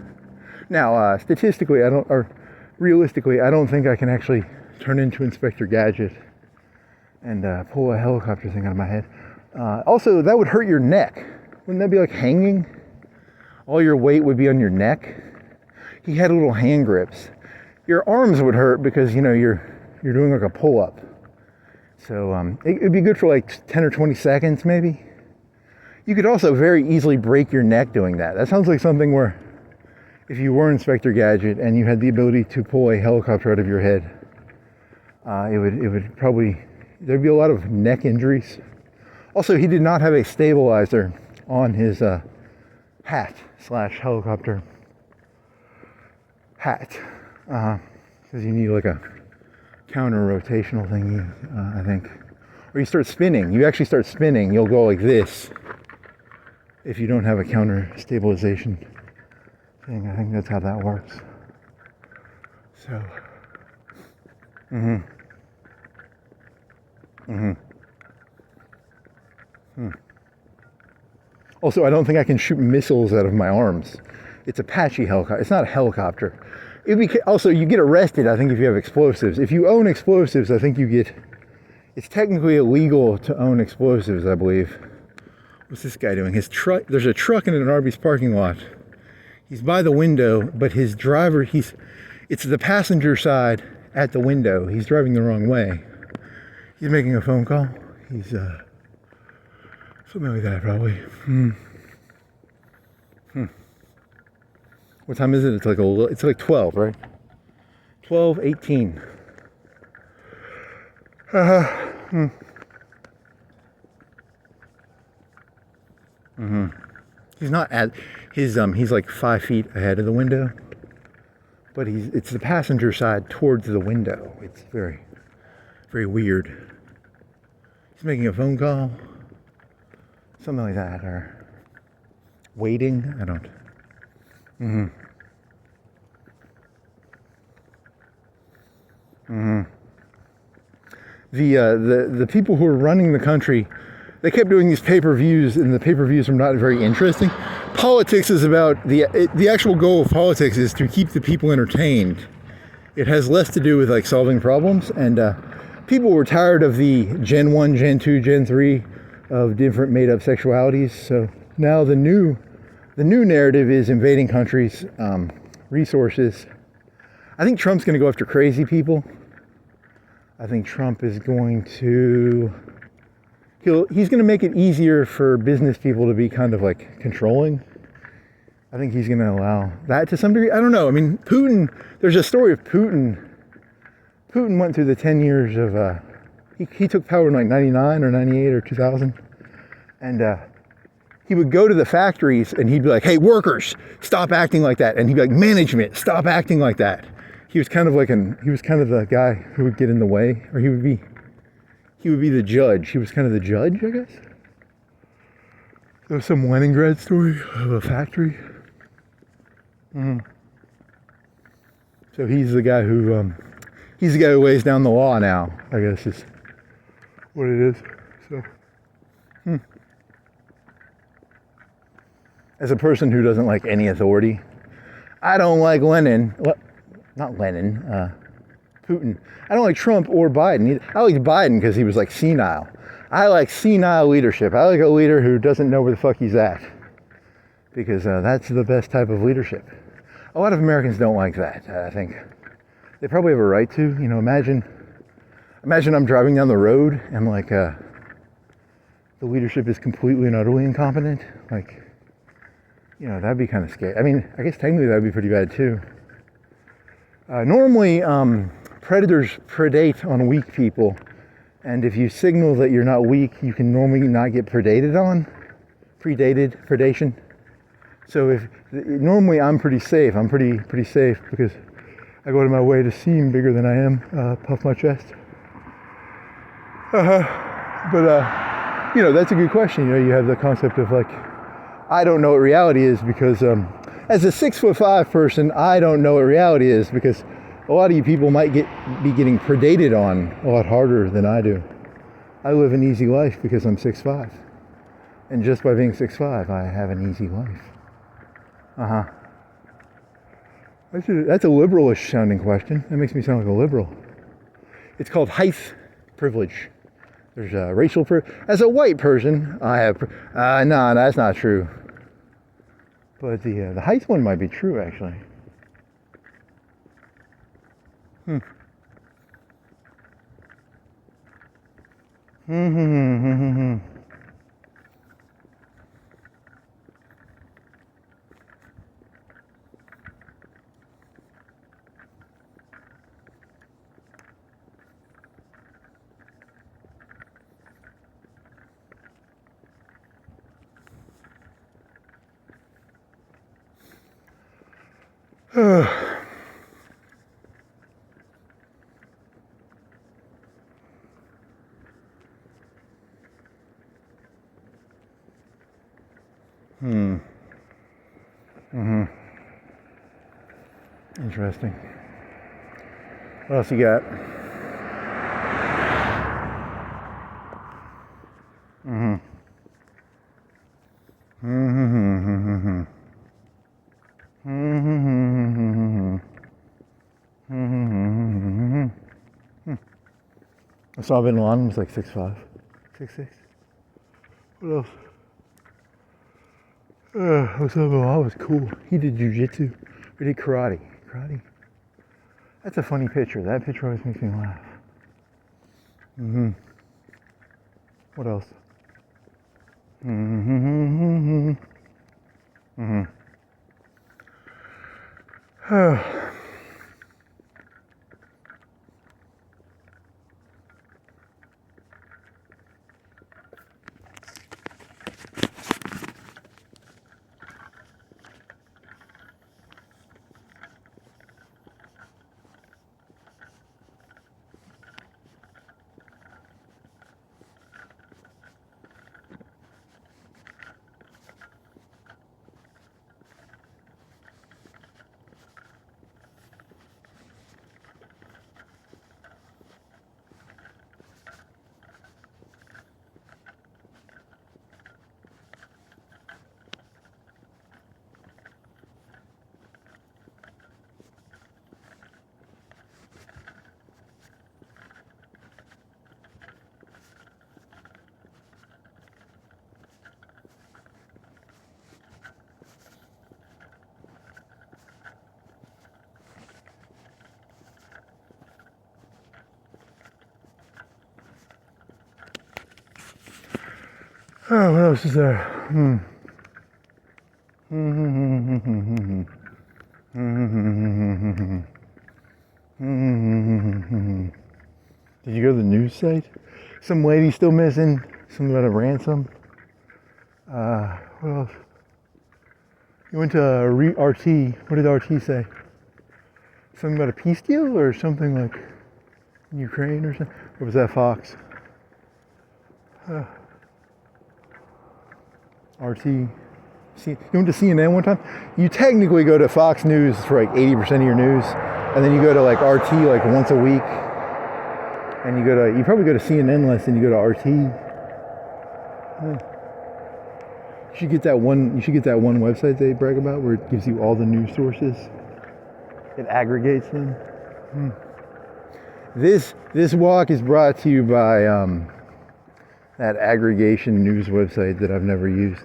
Now, statistically, realistically, I don't think I can actually turn into Inspector Gadget and pull a helicopter thing out of my head. Also, that would hurt your neck. Wouldn't that be like hanging? All your weight would be on your neck. He had little hand grips. Your arms would hurt because, you're doing like a pull-up. So it'd be good for like 10 or 20 seconds maybe. You could also very easily break your neck doing that. That sounds like something where if you were Inspector Gadget and you had the ability to pull a helicopter out of your head, it would probably, there'd be a lot of neck injuries. Also, he did not have a stabilizer on his hat / helicopter hat, because you need like a counter rotational thing, I think. Or you start spinning. You actually start spinning. You'll go like this if you don't have a counter stabilization thing. I think that's how that works. So, Also, I don't think I can shoot missiles out of my arms. It's Apache helicopter. It's not a helicopter. Also, you get arrested, I think, if you have explosives. If you own explosives, I think it's technically illegal to own explosives, I believe. What's this guy doing? His truck, there's a truck in an Arby's parking lot. He's by the window, but his driver, it's the passenger side at the window. He's driving the wrong way. He's making a phone call. He's, something like that, probably. What time is it? It's like 12, right? 12:18. He's not at his he's like 5 feet ahead of the window, but it's the passenger side towards the window. It's very, very weird. He's making a phone call, something like that, or waiting. I don't. The people who are running the country, they kept doing these pay-per-views, and the pay-per-views are not very interesting. Politics is about the actual goal of politics is to keep the people entertained. It has less to do with like solving problems, and people were tired of the Gen 1, Gen 2, Gen 3 of different made-up sexualities. So now the new narrative is invading countries, resources. I think Trump's going to go after crazy people. I think Trump is going to he's going to make it easier for business people to be kind of like controlling. I think he's going to allow that to some degree. I don't know. I mean, Putin, there's a story of Putin. Putin went through the 10 years of, he took power in like 99 or 98 or 2000. And he would go to the factories and he'd be like, hey, workers, stop acting like that. And he'd be like, management, stop acting like that. He was kind of the guy who would get in the way, or he would be the judge. He was kind of the judge, I guess. There was some Leningrad story of a factory. So he's the guy who lays down the law now, I guess is what it is. So, as a person who doesn't like any authority, I don't like Lenin. Not Lenin, Putin. I don't like Trump or Biden either. I like Biden because he was like senile. I like senile leadership. I like a leader who doesn't know where the fuck he's at. Because that's the best type of leadership. A lot of Americans don't like that. I think they probably have a right to. You know, imagine I'm driving down the road and like the leadership is completely and utterly incompetent. Like, you know, that'd be kind of scary. I mean, I guess technically that'd be pretty bad too. Normally, predators predate on weak people, and if you signal that you're not weak, you can normally not get predated on. Predation. So normally I'm pretty safe. I'm pretty safe because I go to my way to seem bigger than I am. Puff my chest. But you know, that's a good question. You know, you have the concept of like, I don't know what reality is because. As a 6'5" person, I don't know what reality is because a lot of you people might be getting predated on a lot harder than I do. I live an easy life because I'm 6'5", and just by being 6'5", I have an easy life. That's a liberalish sounding question. That makes me sound like a liberal. It's called height privilege. There's racial privilege. As a white person, I have. No, that's not true. But the height one might be true, actually. Interesting. What else you got? Osama bin Laden was like 6'5", 6'6". What else? Osama bin Laden was cool. He did jujitsu. Or did karate. Karate. That's a funny picture. That picture always makes me laugh. What else? Oh, what else is there? Did you go to the news site? Some lady still missing. Something about a ransom. What else? You went to RT. What did RT say? Something about a peace deal or something like Ukraine or something? Or was that Fox? RT. You went to CNN one time? You technically go to Fox News for like 80% of your news, and then you go to like RT like once a week, and you probably go to CNN less than you go to RT. You should get that one website they brag about where it gives you all the news sources. It aggregates them. This walk is brought to you by that aggregation news website that I've never used.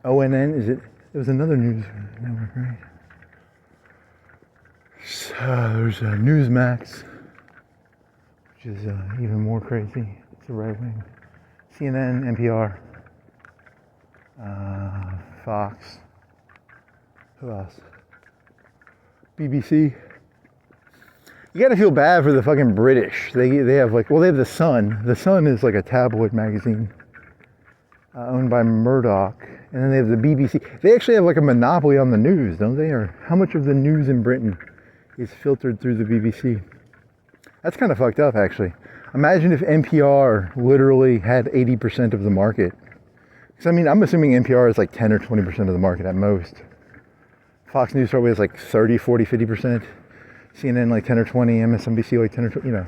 ONN, is it? It was another news network, right? So, there's Newsmax, which is even more crazy. It's a right wing. CNN, NPR, Fox. Who else? BBC. You gotta feel bad for the fucking British. They have like, well, they have The Sun. The Sun is like a tabloid magazine owned by Murdoch. And then they have the BBC. They actually have like a monopoly on the news, don't they? Or how much of the news in Britain is filtered through the BBC? That's kind of fucked up, actually. Imagine if NPR literally had 80% of the market. Because I mean, I'm assuming NPR is like 10 or 20% of the market at most. Fox News probably has like 30, 40, 50%. CNN like 10 or 20, MSNBC like 10 or 20, you know.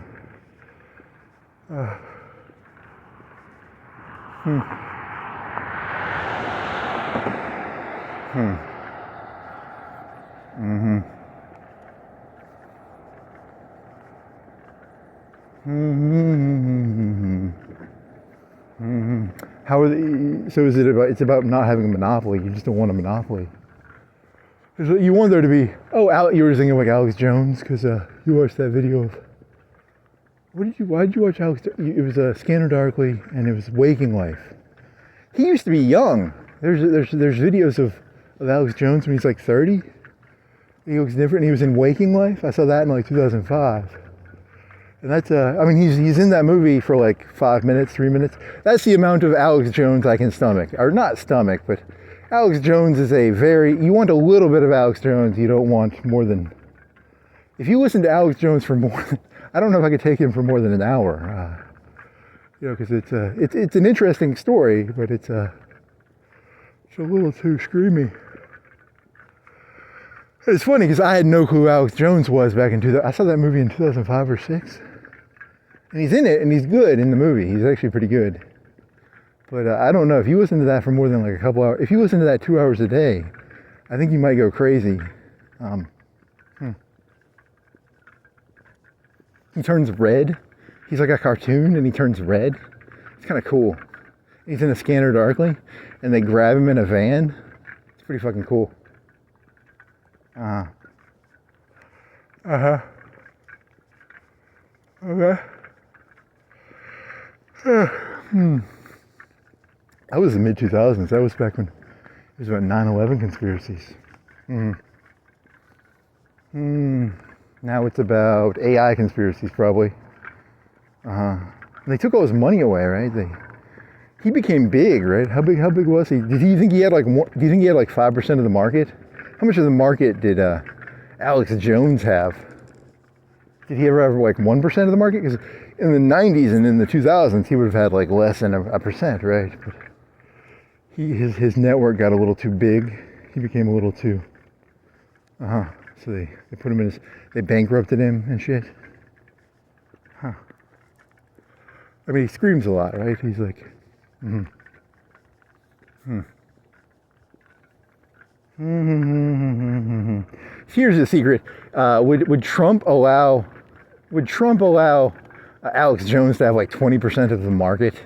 How are they, so is it about, it's about not having a monopoly, you just don't want a monopoly. You want there to be, you were thinking like Alex Jones, because you watched that video of, why did you watch Alex? It was Scanner Darkly, and it was Waking Life. He used to be young. There's videos of Alex Jones when he's like 30. He looks different. He was in Waking Life. I saw that in like 2005. And that's, I mean, he's in that movie for like 5 minutes, 3 minutes. That's the amount of Alex Jones I can stomach. Or not stomach, but Alex Jones is you want a little bit of Alex Jones, you don't want more than, if you listen to Alex Jones for more than, I don't know if I could take him for more than an hour. Because it's an interesting story, but it's a little too screamy. It's funny because I had no clue who Alex Jones was back in 2000. I saw that movie in 2005 or 6. And he's in it, and he's good in the movie. He's actually pretty good. But I don't know, if you listen to that for more than like a couple hours, if you listen to that 2 hours a day, I think you might go crazy. He turns red. He's like a cartoon, and he turns red. It's kind of cool. He's in a scanner darkly, and they grab him in a van. It's pretty fucking cool. Okay. That was the mid-2000s. That was back when it was about 9/11 conspiracies. Now it's about AI conspiracies, probably. They took all his money away, right? He became big, right? How big was he? Do you think he had like 5% of the market? How much of the market did Alex Jones have? Did he ever have like 1% of the market? Because in the 90s and in the 2000s, he would have had like less than a percent, right? But his network got a little too big. He became a little too. So they put him in they bankrupted him and shit. I mean, he screams a lot, right? He's like, Here's the secret. Would Trump allow Alex Jones to have like 20% of the market?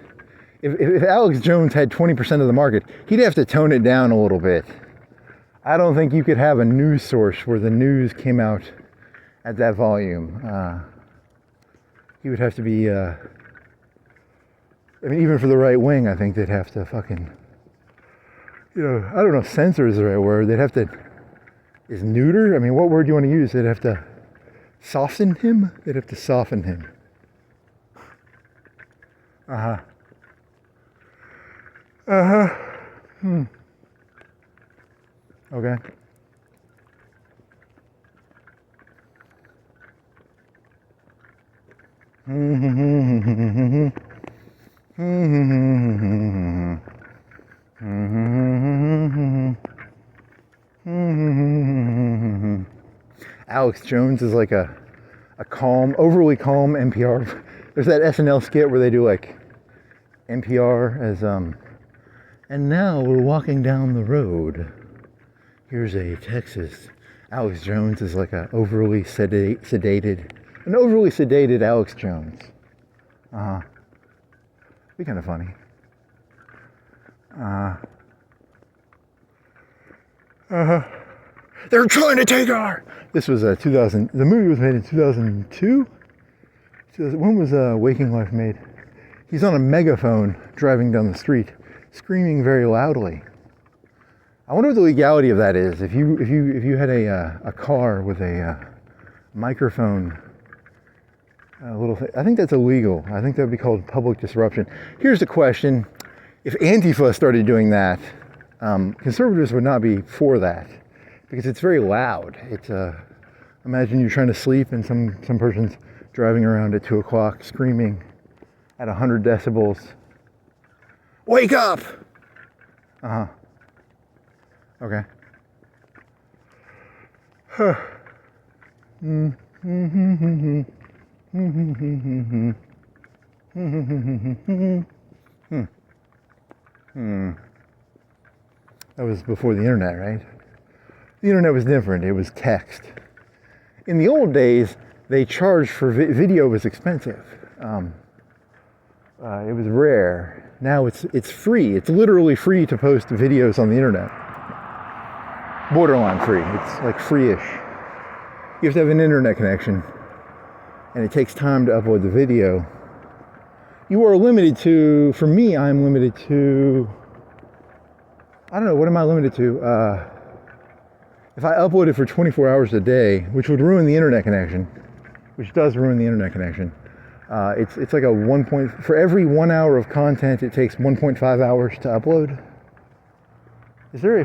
If Alex Jones had 20% of the market, he'd have to tone it down a little bit. I don't think you could have a news source where the news came out at that volume. He would have to be, I mean, even for the right wing, I think they'd have to fucking, I don't know if censor is the right word. They'd have to, is neuter? I mean, what word do you want to use? They'd have to soften him? They'd have to soften him. Okay. Alex Jones is like a calm, overly calm NPR. There's that SNL skit where they do like NPR as and now we're walking down the road. Here's a Texas. Alex Jones is like an overly sedated Alex Jones. Be kind of funny. They're trying to take our. This was 2000. The movie was made in 2002. When was Waking Life made? He's on a megaphone driving down the street, screaming very loudly. I wonder what the legality of that is. If you had a car with a microphone, a little thing, I think that's illegal. I think that would be called public disruption. Here's the question: if Antifa started doing that, conservatives would not be for that because it's very loud. It's imagine you're trying to sleep and some person's driving around at 2 o'clock screaming at 100 decibels. Wake up! Okay. That was before the internet, right? The internet was different. It was text. In the old days, they charged for video was expensive. It was rare. Now it's free. It's literally free to post videos on the internet. Borderline free. It's like free-ish. You have to have an internet connection, and it takes time to upload the video. You are limited to, for me, I'm limited to, I don't know, what am I limited to? If I upload it for 24 hours a day, which would ruin the internet connection, which does ruin the internet connection, it's like for every 1 hour of content, it takes 1.5 hours to upload. Is there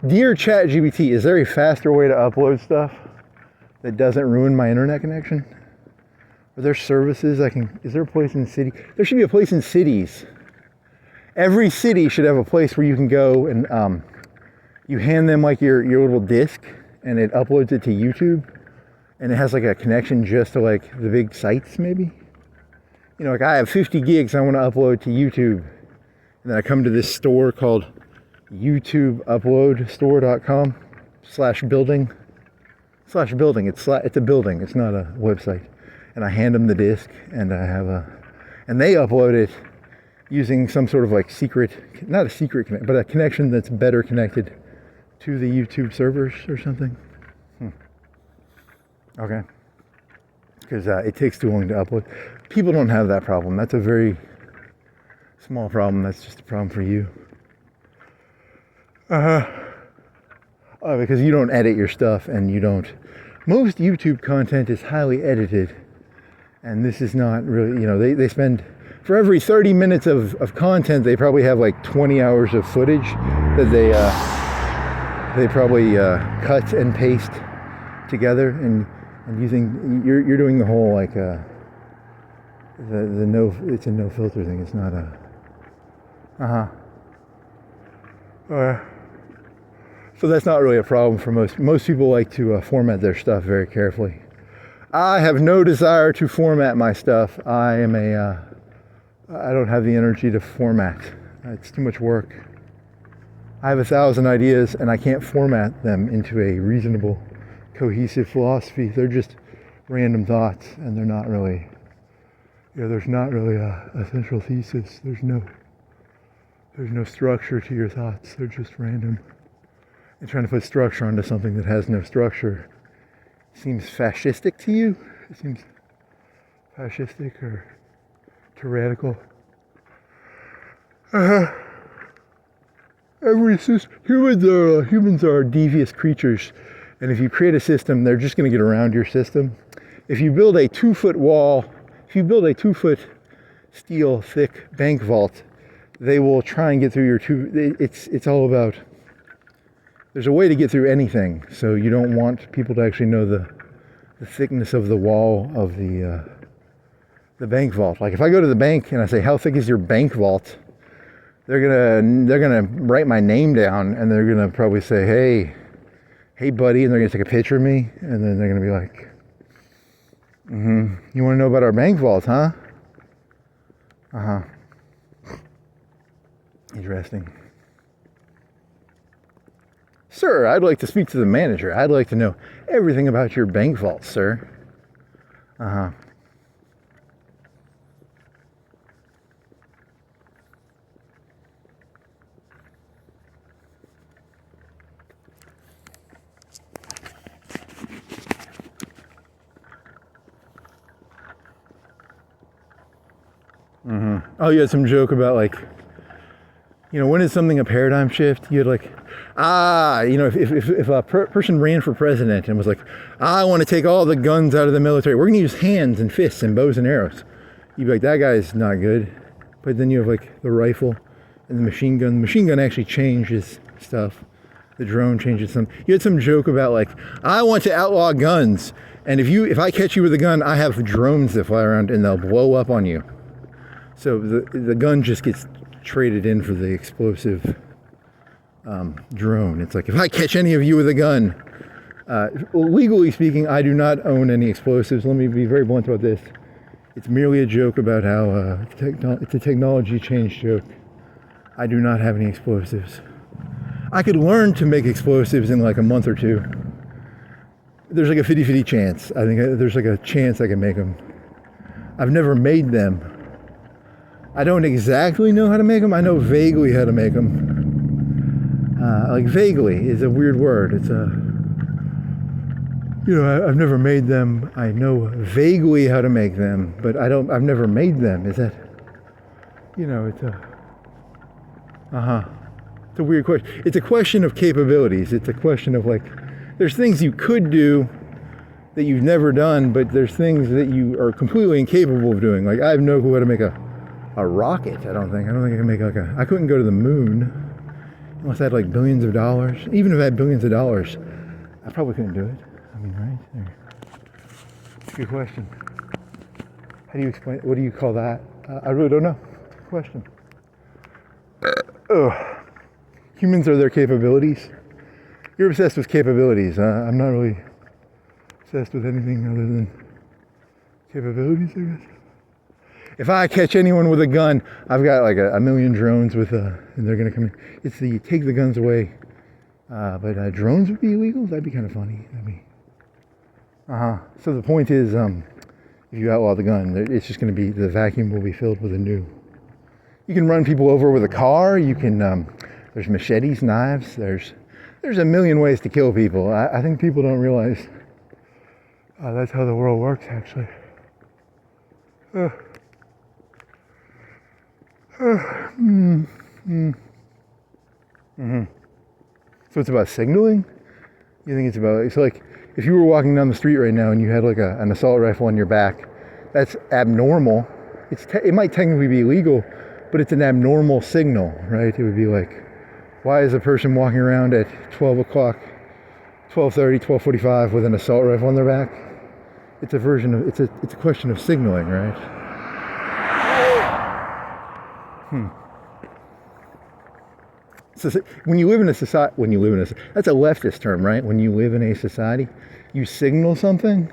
dear ChatGPT, is there a faster way to upload stuff that doesn't ruin my internet connection? Are there services is there a place in city? There should be a place in cities. Every city should have a place where you can go and you hand them like your little disc and it uploads it to YouTube and it has like a connection just to like the big sites maybe. you know, like I have 50 gigs I want to upload to YouTube. And then I come to this store called YouTubeUploadStore.com/building. It's a building. It's not a website. And I hand them the disk, and and they upload it using some sort of like secret, not a secret connection, but a connection that's better connected to the YouTube servers or something. Okay. Because it takes too long to upload. People don't have that problem. That's a very small problem. That's just a problem for you. Because you don't edit your stuff, and you don't. Most YouTube content is highly edited, and this is not really, you know, they spend, for every 30 minutes of content, they probably have like 20 hours of footage that they probably cut and paste together, and using, you're doing the whole like the no, it's a no filter thing. It's not a so that's not really a problem for most people. Like to format their stuff very carefully. I have no desire to format my stuff. I don't have the energy to format. It's too much work. I have 1,000 ideas, and I can't format them into a reasonable, cohesive philosophy. They're just random thoughts, and they're not really, you know, there's not really a central thesis. There's no structure to your thoughts. They're just random. And trying to put structure onto something that has no structure seems fascistic to you? It seems fascistic or tyrannical. Humans are devious creatures, and if you create a system, they're just going to get around your system. If you build a 2-foot wall, if you build a 2-foot steel thick bank vault, they will try and get through your it's all about, there's a way to get through anything, so you don't want people to actually know the thickness of the wall of the bank vault. Like if I go to the bank and I say, how thick is your bank vault? They're gonna write my name down, and they're gonna probably say, hey buddy, and they're gonna take a picture of me, and then they're gonna be like, you want to know about our bank vault, huh? Interesting. Sir, I'd like to speak to the manager. I'd like to know everything about your bank vault, sir. Oh, you had some joke about like, you know, when is something a paradigm shift? You had like, you know, if a person ran for president and was like, I want to take all the guns out of the military, we're going to use hands and fists and bows and arrows. You'd be like, that guy's not good. But then you have like the rifle and the machine gun. The machine gun actually changes stuff. The drone changes some. You had some joke about like, I want to outlaw guns, and if I catch you with a gun, I have drones that fly around and they'll blow up on you. So the gun just gets traded in for the explosive drone. It's like, if I catch any of you with a gun, legally speaking, I do not own any explosives. Let me be very blunt about this. It's merely a joke about how it's a technology change joke. I do not have any explosives. I could learn to make explosives in like a month or two. There's like a 50-50 chance. I think there's like a chance I can make them. I've never made them. I don't exactly know how to make them. I know vaguely how to make them. Like vaguely is a weird word. It's you know, I've never made them. I know vaguely how to make them, but I've never made them. Is that, you know, it's a weird question. It's a question of capabilities. It's a question of like, there's things you could do that you've never done, but there's things that you are completely incapable of doing. Like I have no clue how to make a rocket. I don't think I can make like I couldn't go to the moon unless I had like billions of dollars. Even if I had billions of dollars, I probably couldn't do it. I mean, right? There. Good question. How do you explain, what do you call that? I really don't know. Good question. Humans are their capabilities. You're obsessed with capabilities. I'm not really obsessed with anything other than capabilities, I guess. if I catch anyone with a gun, I've got like a million drones with and they're gonna come in. It's the take the guns away. But drones would be illegal? That'd be kind of funny. That'd be... So the point is, if you outlaw the gun, it's just going to be, the vacuum will be filled with a new. You can run people over with a car. You can, there's machetes, knives. There's a million ways to kill people. I think people don't realize that's how the world works, actually. So it's about signaling? You think it's about, it's like, if you were walking down the street right now and you had like an assault rifle on your back, that's abnormal. It might technically be illegal, but it's an abnormal signal, right? It would be like, why is a person walking around at 12 o'clock, 12:30, 12:45 with an assault rifle on their back? It's a version of, it's a question of signaling, right? So when you live in a society, that's a leftist term, right? When you live in a society, you signal something,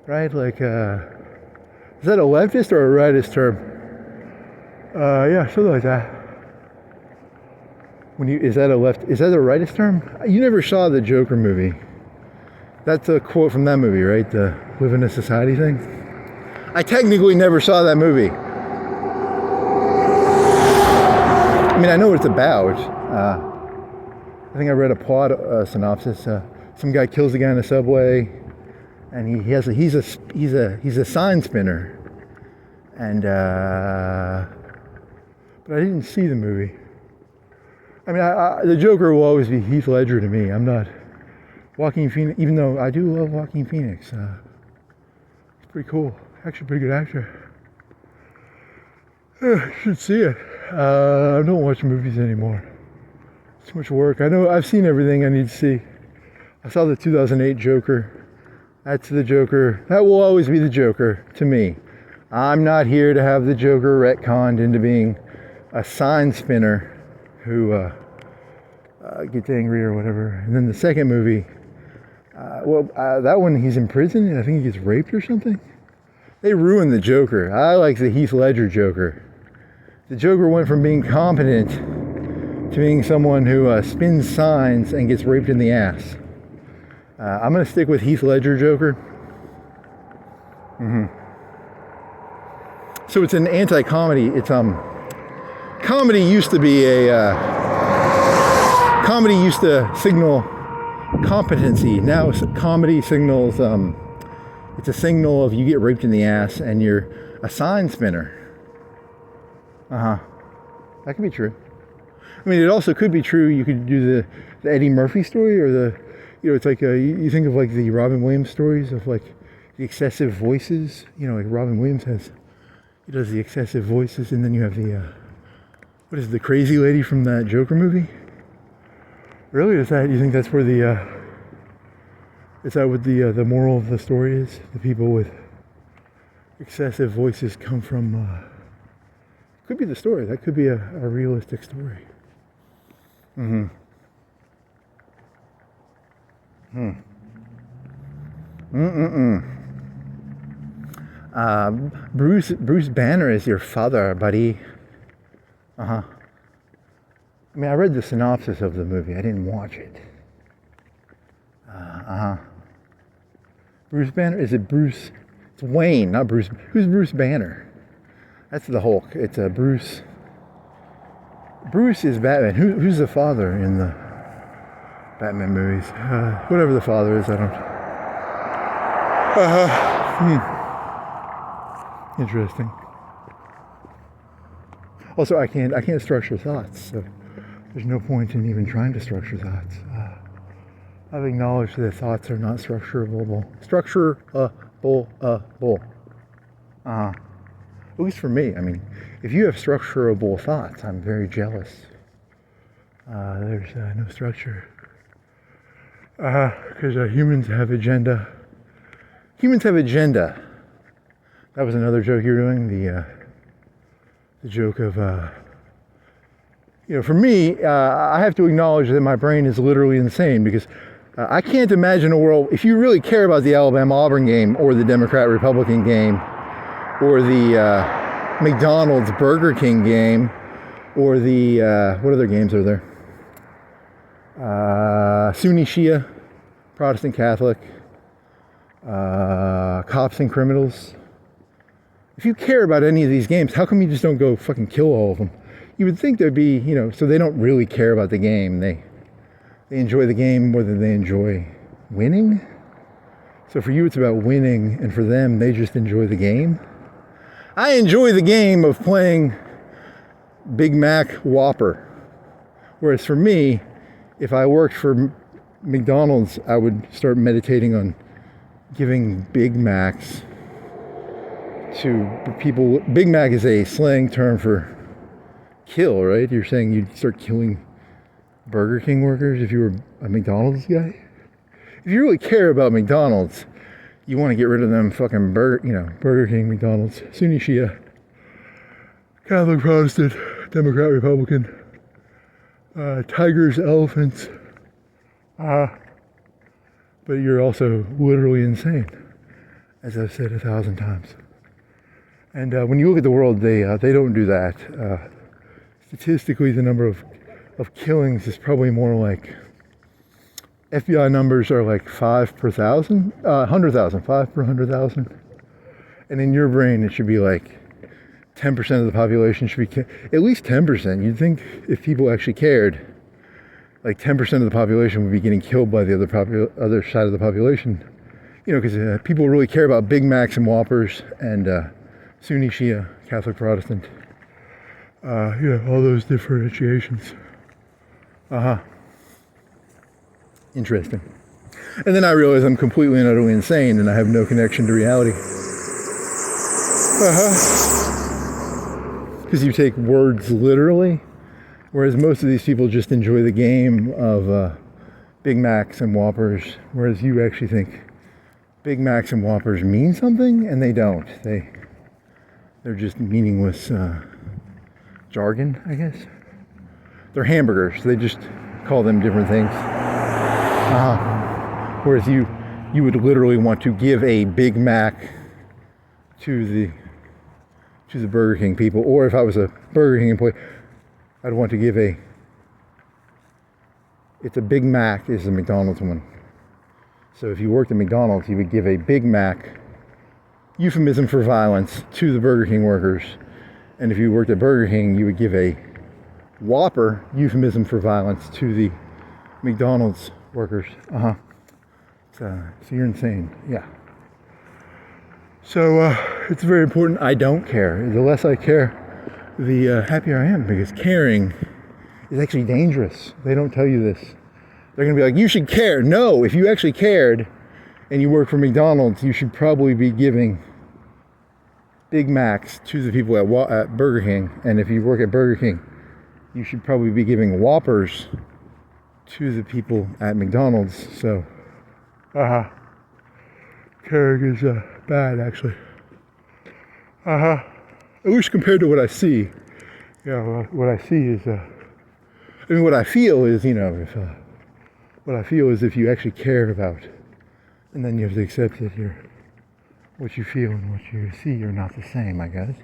right? Like, is that a leftist or a rightist term? Yeah, something like that. Is that a rightist term? You never saw the Joker movie. That's a quote from that movie, right? The live in a society thing. I technically never saw that movie. I mean, I know what it's about. I think I read a plot synopsis. Some guy kills a guy in a subway, and he's a sign spinner. And but I didn't see the movie. I mean, the Joker will always be Heath Ledger to me. I'm not Joaquin Phoenix, even though I do love Joaquin Phoenix. It's pretty cool. Actually, a pretty good actor. You should see it. I don't watch movies anymore. It's too much work. I know I've seen everything I need to see. I saw the 2008 Joker. That's the Joker. That will always be the Joker to me. I'm not here to have the Joker retconned into being a sign spinner who gets angry or whatever. And then the second movie, that one he's in prison and I think he gets raped or something. They ruined the Joker. I like the Heath Ledger Joker. The Joker went from being competent to being someone who spins signs and gets raped in the ass. I'm going to stick with Heath Ledger Joker. So it's an anti-comedy. It's comedy used to be comedy used to signal competency. Now comedy signals it's a signal of you get raped in the ass and you're a sign spinner. That could be true. I mean, it also could be true. You could do the Eddie Murphy story, or it's like you think of like the Robin Williams stories of like the excessive voices. Like Robin Williams he does the excessive voices, and then you have the what is it, the crazy lady from that Joker movie? Really, you think that's where is that what the moral of the story is? The people with excessive voices come from. Could be the story. That could be a realistic story. Bruce Banner is your father, buddy. I mean, I read the synopsis of the movie. I didn't watch it. Bruce Banner? Is it Bruce? It's Wayne, not Bruce. Who's Bruce Banner? That's the Hulk. It's Bruce. Bruce is Batman. Who's the father in the Batman movies? Whatever the father is, I don't. Interesting. Also, I can't structure thoughts, so there's no point in even trying to structure thoughts. I've acknowledged that thoughts are not structurable. At least for me. I mean, if you have structurable thoughts, I'm very jealous. There's no structure. Because humans have agenda. Humans have agenda. That was another joke you're doing. The joke of, for me, I have to acknowledge that my brain is literally insane because I can't imagine a world, if you really care about the Alabama-Auburn game or the Democrat-Republican game or the McDonald's Burger King game, or the, what other games are there? Sunni Shia, Protestant Catholic, Cops and Criminals. If you care about any of these games, how come you just don't go fucking kill all of them? You would think there'd be, you know, so they don't really care about the game. They enjoy the game more than they enjoy winning. So for you, it's about winning, and for them, they just enjoy the game. I enjoy the game of playing Big Mac Whopper. Whereas for me, if I worked for McDonald's, I would start meditating on giving Big Macs to people. Big Mac is a slang term for kill, right? You're saying you'd start killing Burger King workers if you were a McDonald's guy? If you really care about McDonald's, you want to get rid of them fucking Burger King, McDonald's, Sunni Shia, Catholic, Protestant, Democrat, Republican, tigers, elephants. But you're also literally insane, as I've said 1,000 times. And when you look at the world, they don't do that. Statistically, the number of killings is probably more like, FBI numbers are like 5 per 1,000, 100,000, 5 per 100,000. And in your brain, it should be like 10% of the population should be at least 10%. You'd think if people actually cared, like 10% of the population would be getting killed by the other side of the population. You know, because people really care about Big Macs and Whoppers and Sunni Shia, Catholic, Protestant. All those differentiations. Interesting. And then I realize I'm completely and utterly insane and I have no connection to reality. Because you take words literally, whereas most of these people just enjoy the game of Big Macs and Whoppers, whereas you actually think Big Macs and Whoppers mean something, and they don't. They're just meaningless jargon, I guess. They're hamburgers. They just call them different things. Whereas you would literally want to give a Big Mac to the Burger King people, or if I was a Burger King employee, I'd want to give it's a Big Mac is the McDonald's one. So if you worked at McDonald's, you would give a Big Mac, euphemism for violence, to the Burger King workers. And if you worked at Burger King, you would give a Whopper, euphemism for violence, to the McDonald's workers. So you're insane. Yeah. So it's very important. I don't care. The less I care, the happier I am, because caring is actually dangerous. They don't tell you this. They're going to be like, you should care. No, if you actually cared and you work for McDonald's, you should probably be giving Big Macs to the people at Burger King. And if you work at Burger King, you should probably be giving Whoppers to the people at McDonald's. So, caring is bad, actually. At least compared to what I see. Yeah, what I see is, what I feel is, what I feel is if you actually care about, and then you have to accept that what you feel and what you see are not the same, I guess.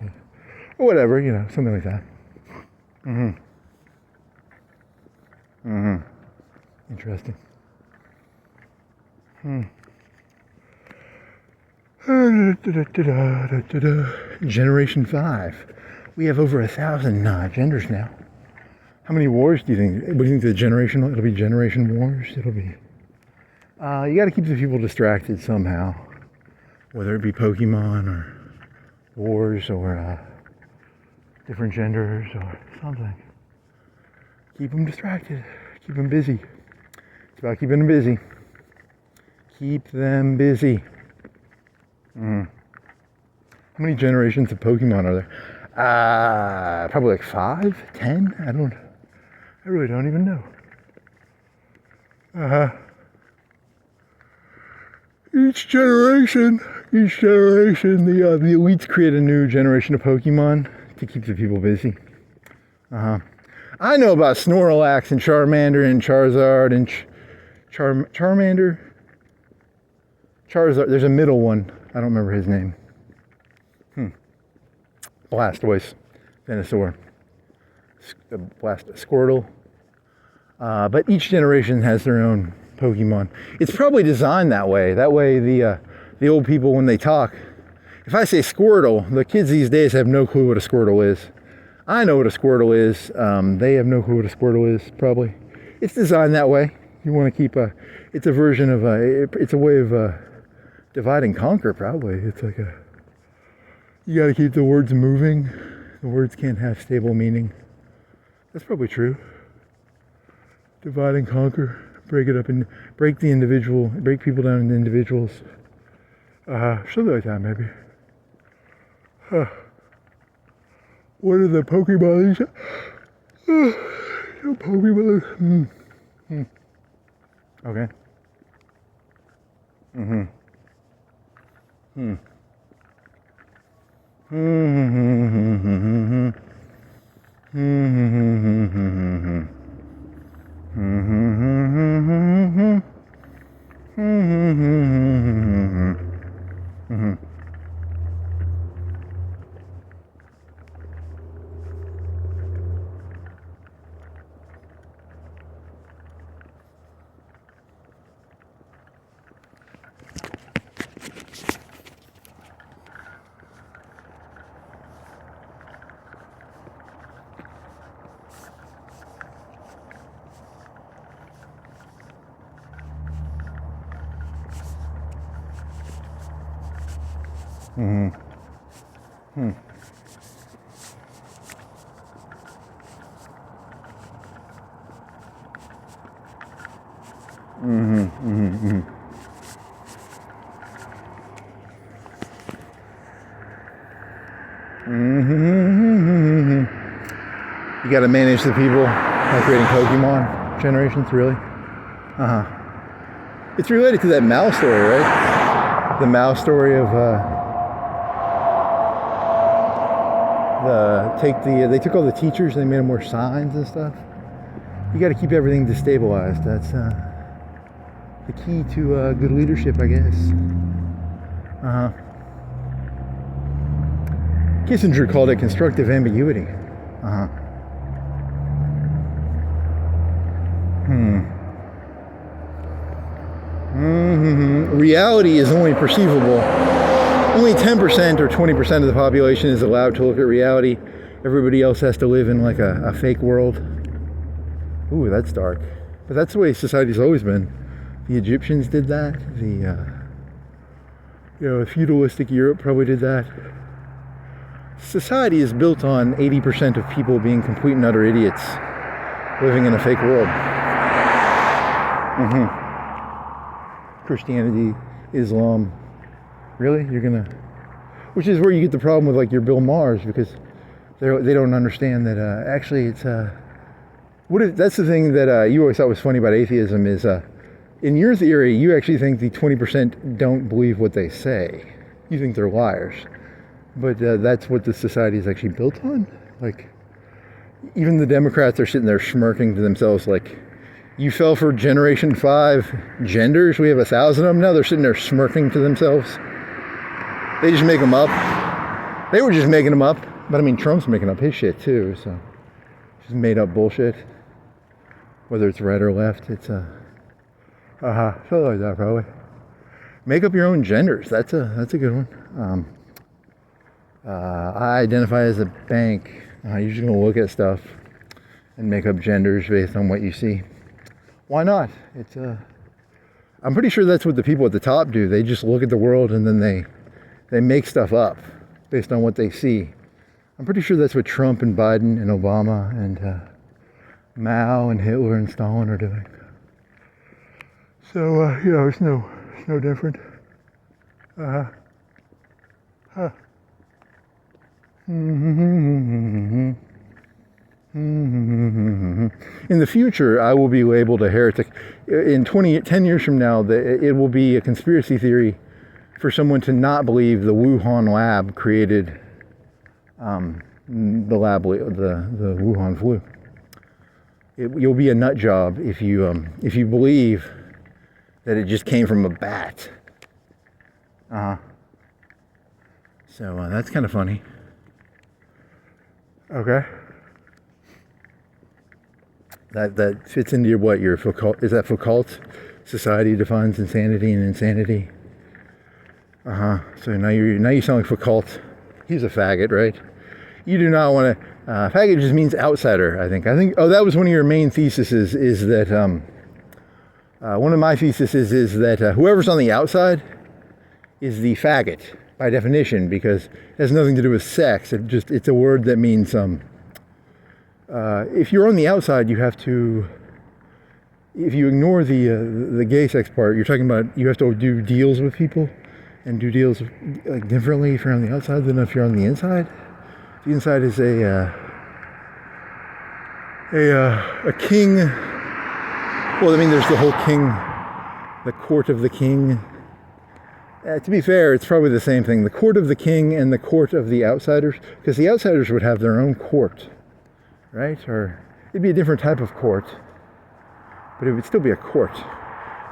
Or whatever, something like that. Interesting. Generation 5. We have over 1,000 genders now. How many wars do you think? What do you think it'll be generation wars? It'll be, you got to keep the people distracted somehow. Whether it be Pokemon or wars or different genders or something. Keep them distracted. Keep them busy. It's about keeping them busy. Keep them busy. How many generations of Pokemon are there? Probably like 5, 10? I really don't even know. Each generation, the elites create a new generation of Pokemon to keep the people busy. I know about Snorlax and Charmander and Charizard and Charmander. Charizard, there's a middle one. I don't remember his name. Blastoise, Venusaur, Squirtle. But each generation has their own Pokemon. It's probably designed that way. That way the old people, when they talk, if I say Squirtle, the kids these days have no clue what a Squirtle is. I know what a Squirtle is. They have no clue what a Squirtle is, probably. It's designed that way. You want to keep it's a version of it's a way of divide and conquer, probably. It's like you got to keep the words moving. The words can't have stable meaning. That's probably true. Divide and conquer. Break it up and break people down into individuals. Something like that, maybe. What are the Pokemon? Pokemon. Okay. You got to manage the people by creating Pokemon generations, really? It's related to that mouse story, right? The mouse story of they took all the teachers and they made them wear signs and stuff. You got to keep everything destabilized. That's the key to good leadership, I guess. Kissinger called it constructive ambiguity. Reality is only perceivable. Only 10% or 20% of the population is allowed to look at reality. Everybody else has to live in like a fake world. Ooh, that's dark. But that's the way society's always been. The Egyptians did that. The feudalistic Europe probably did that. Society is built on 80% of people being complete and utter idiots, living in a fake world. Christianity, Islam. Really? Which is where you get the problem with like your Bill Maher's, because they don't understand that actually it's that's the thing that you always thought was funny about atheism is in your theory you actually think the 20% don't believe what they say. You think they're liars. But that's what the society is actually built on. Like, even the Democrats are sitting there smirking to themselves like, you fell for Generation 5 genders? We have 1,000 of them now? They're sitting there smirking to themselves. They just make them up. They were just making them up. But I mean, Trump's making up his shit too, so just made up bullshit. Whether it's right or left, it's something like that probably. Make up your own genders. That's a good one. I identify as a bank. You're just gonna look at stuff and make up genders based on what you see. Why not? I'm pretty sure that's what the people at the top do. They just look at the world and then they make stuff up based on what they see. I'm pretty sure that's what Trump and Biden and Obama and Mao and Hitler and Stalin are doing. So it's no different. In the future, I will be labeled a heretic. In 10 years from now, it will be a conspiracy theory for someone to not believe the Wuhan lab created the Wuhan flu. You'll be a nut job if you believe that it just came from a bat. So that's kind of funny. Okay. That fits into your Foucault, is that Foucault? Society defines insanity and insanity. So now you sound like Foucault. He's a faggot, right? You do not want to. Faggot just means outsider. I think. Oh, that was one of your main theses. Is that one of my theses is that whoever's on the outside is the faggot by definition, because it has nothing to do with sex. It's a word that means if you're on the outside, you have to. If you ignore the gay sex part, you're talking about you have to do deals with people, and do deals like differently if you're on the outside than if you're on the inside. The inside is a king. Well, I mean, there's the whole king, the court of the king. To be fair, it's probably the same thing. The court of the king and the court of the outsiders, because the outsiders would have their own court, right? Or it'd be a different type of court, but it would still be a court.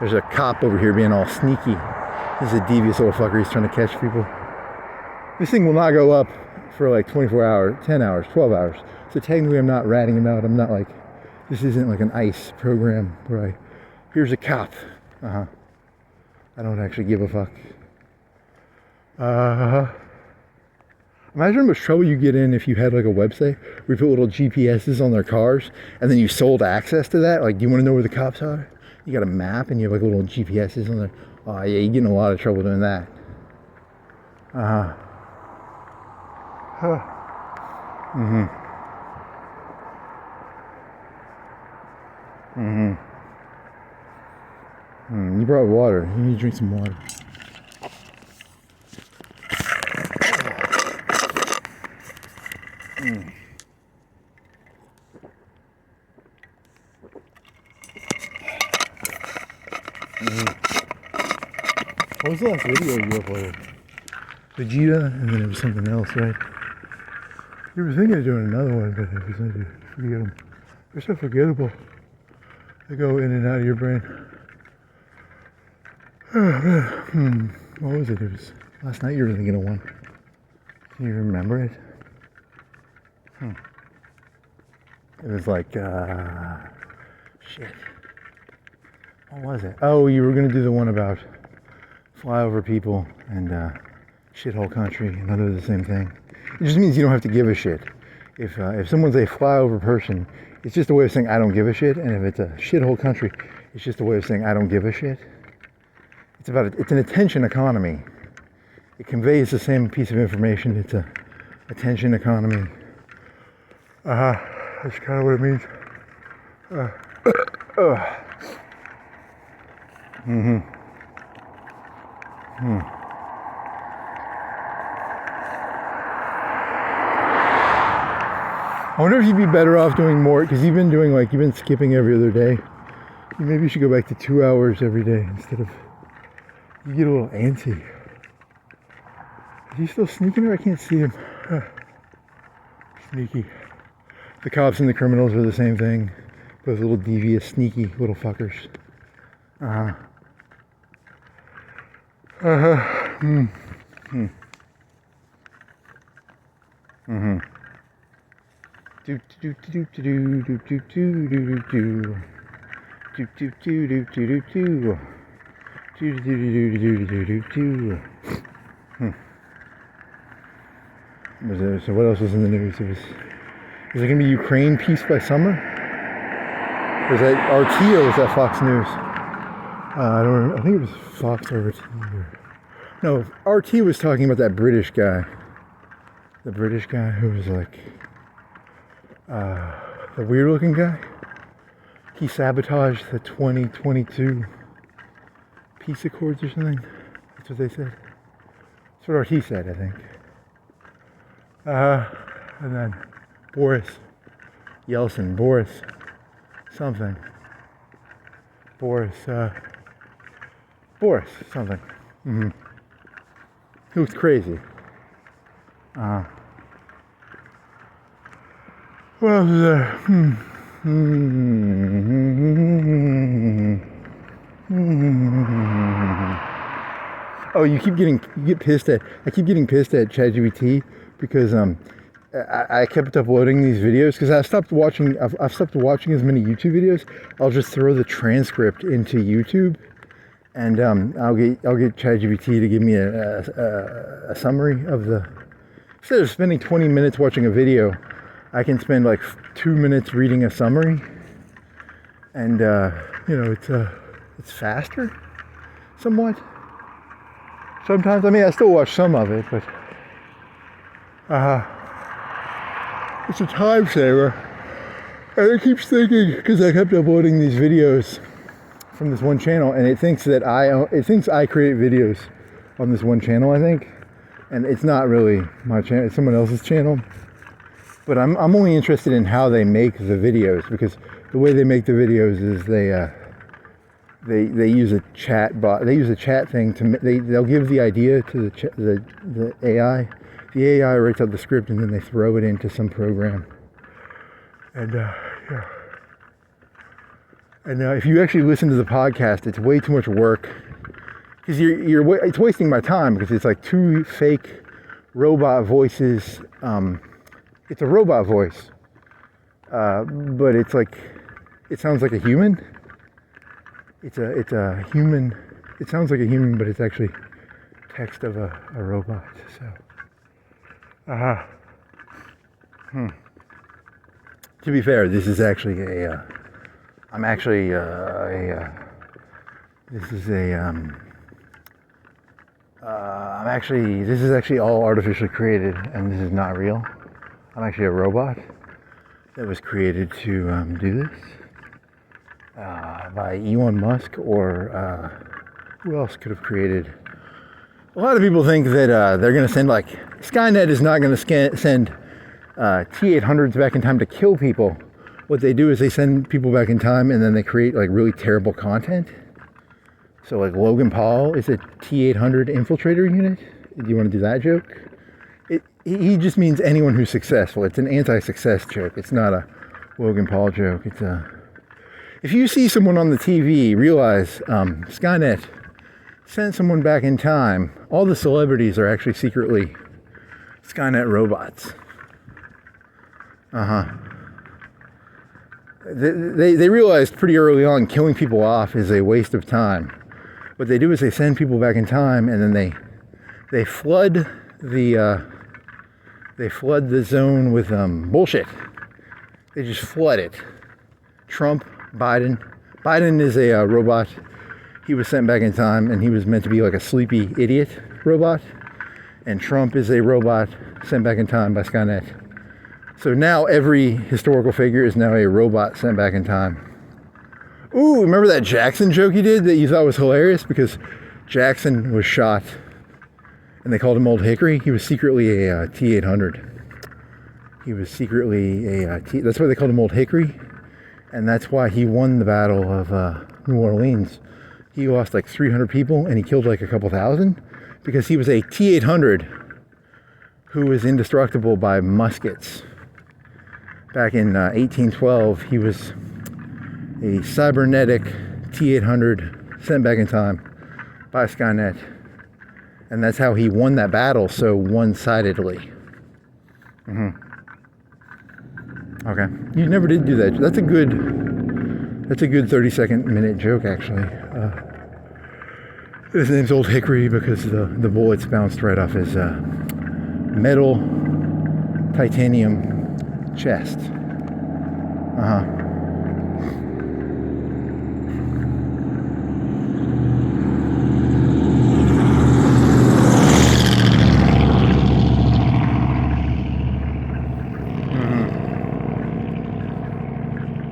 There's a cop over here being all sneaky. This is a devious little fucker. He's trying to catch people. This thing will not go up for like 24 hours, 10 hours, 12 hours. So technically I'm not ratting him out. I'm not like, this isn't like an ICE program where here's a cop. I don't actually give a fuck. Imagine how much trouble you get in if you had like a website where you put little GPSs on their cars and then you sold access to that. Like, do you want to know where the cops are? You got a map and you have like little GPSs on there. Oh yeah, you get in a lot of trouble doing that. You brought water. You need to drink some water. What was the last video you uploaded? Vegeta, and then it was something else, right? You were thinking of doing another one, but if you forget them. They're so forgettable. They go in and out of your brain. What was it? It was last night you were thinking of one. Can you remember it? It was like, shit. What was it? Oh, you were going to do the one about flyover people and shithole country, and that was the same thing. It just means you don't have to give a shit. If someone's a flyover person, it's just a way of saying I don't give a shit, and if it's a shithole country, it's just a way of saying I don't give a shit. It's an attention economy. It conveys the same piece of information. It's a attention economy. That's kind of what it means. I wonder if you'd be better off doing more, because you've been skipping every other day. Maybe you should go back to 2 hours every day instead of, you get a little antsy. Is he still sneaking or I can't see him? Sneaky. The cops and the criminals are the same thing. Both little devious, sneaky little fuckers. So what else was in the news? Is it going to be Ukraine peace by summer? Was that RT or was that Fox News? I don't remember. I think it was Fox or RT. No, RT was talking about that British guy. The British guy who was like the weird looking guy. He sabotaged the 2022 peace accords or something. That's what they said. That's what RT said, I think. And then Boris something. Boris something. He looks crazy. What else is there? Oh, I keep getting pissed at ChatGPT because I kept uploading these videos because I've stopped watching as many YouTube videos. I'll just throw the transcript into YouTube, and I'll get ChatGPT to give me a summary of the. Instead of spending 20 minutes watching a video, I can spend like 2 minutes reading a summary, and it's faster, somewhat. Sometimes, I mean, I still watch some of it, but it's a time saver. And it keeps thinking, because I kept uploading these videos from this one channel, and it thinks I create videos on this one channel, I think, and it's not really my channel; it's someone else's channel. But I'm only interested in how they make the videos, because the way they make the videos is they use a chat bot. They use a chat thing they'll give the idea to the AI. The AI writes out the script, and then they throw it into some program. And if you actually listen to the podcast, it's way too much work, because it's wasting my time, because it's like 2 fake robot voices. It's a robot voice, but it sounds like a human. It's a human. It sounds like a human, but it's actually text of a robot. So, to be fair, this is actually this is actually all artificially created, and this is not real. I'm actually a robot that was created to do this by Elon Musk, or who else could have created? A lot of people think that they're going to send, like, Skynet is not going to send T-800s back in time to kill people. What they do is they send people back in time, and then they create like really terrible content. So like Logan Paul is a T-800 infiltrator unit. Do you want to do that joke? He just means anyone who's successful. It's an anti-success joke. It's not a Logan Paul joke. It's a. If you see someone on the TV, realize Skynet sent someone back in time. All the celebrities are actually secretly Skynet robots. They realized pretty early on killing people off is a waste of time. What they do is they send people back in time, and then they flood the zone with bullshit. They just flood it. Trump, Biden is a robot. He was sent back in time, and he was meant to be like a sleepy idiot robot. And Trump is a robot sent back in time by Skynet. So now every historical figure is now a robot sent back in time. Ooh, remember that Jackson joke he did that you thought was hilarious? Because Jackson was shot and they called him Old Hickory. He was secretly a T-800. He was secretly that's why they called him Old Hickory. And that's why he won the Battle of New Orleans. He lost like 300 people and he killed like a couple thousand because he was a T-800 who was indestructible by muskets. Back in 1812, he was a cybernetic T-800 sent back in time by Skynet. And that's how he won that battle so one-sidedly. Okay. You never did do that. That's a good 30-second minute joke, actually. His name's Old Hickory because the bullets bounced right off his metal titanium chest.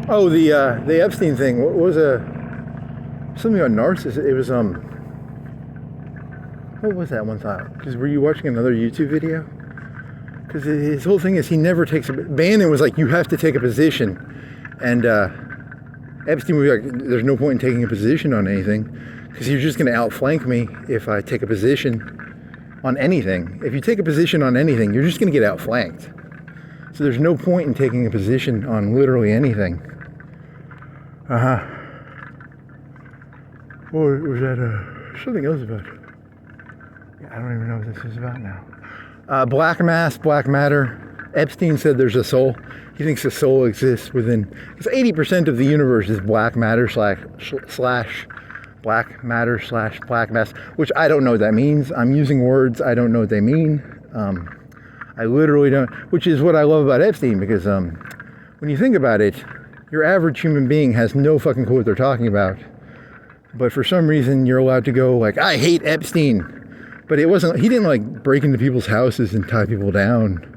Oh, the Epstein thing. What was something about narcissism? It was what was that one time? Because were you watching another YouTube video? Because his whole thing is he never takes Bannon was like, you have to take a position, and Epstein would be like, there's no point in taking a position on anything because you're just going to outflank me if I take a position on anything. If you take a position on anything, you're just going to get outflanked. So there's no point in taking a position on literally anything. Or was that something else about? Yeah, I don't even know what this is about now. Black mass, black matter, Epstein said there's a soul. He thinks the soul exists within, because 80% of the universe is black matter slash black matter slash black mass, which I don't know what that means. I'm using words, I don't know what they mean. I literally don't, which is what I love about Epstein, because when you think about it, your average human being has no fucking clue what they're talking about. But for some reason, you're allowed to go like, I hate Epstein. But it wasn't, he didn't like break into people's houses and tie people down.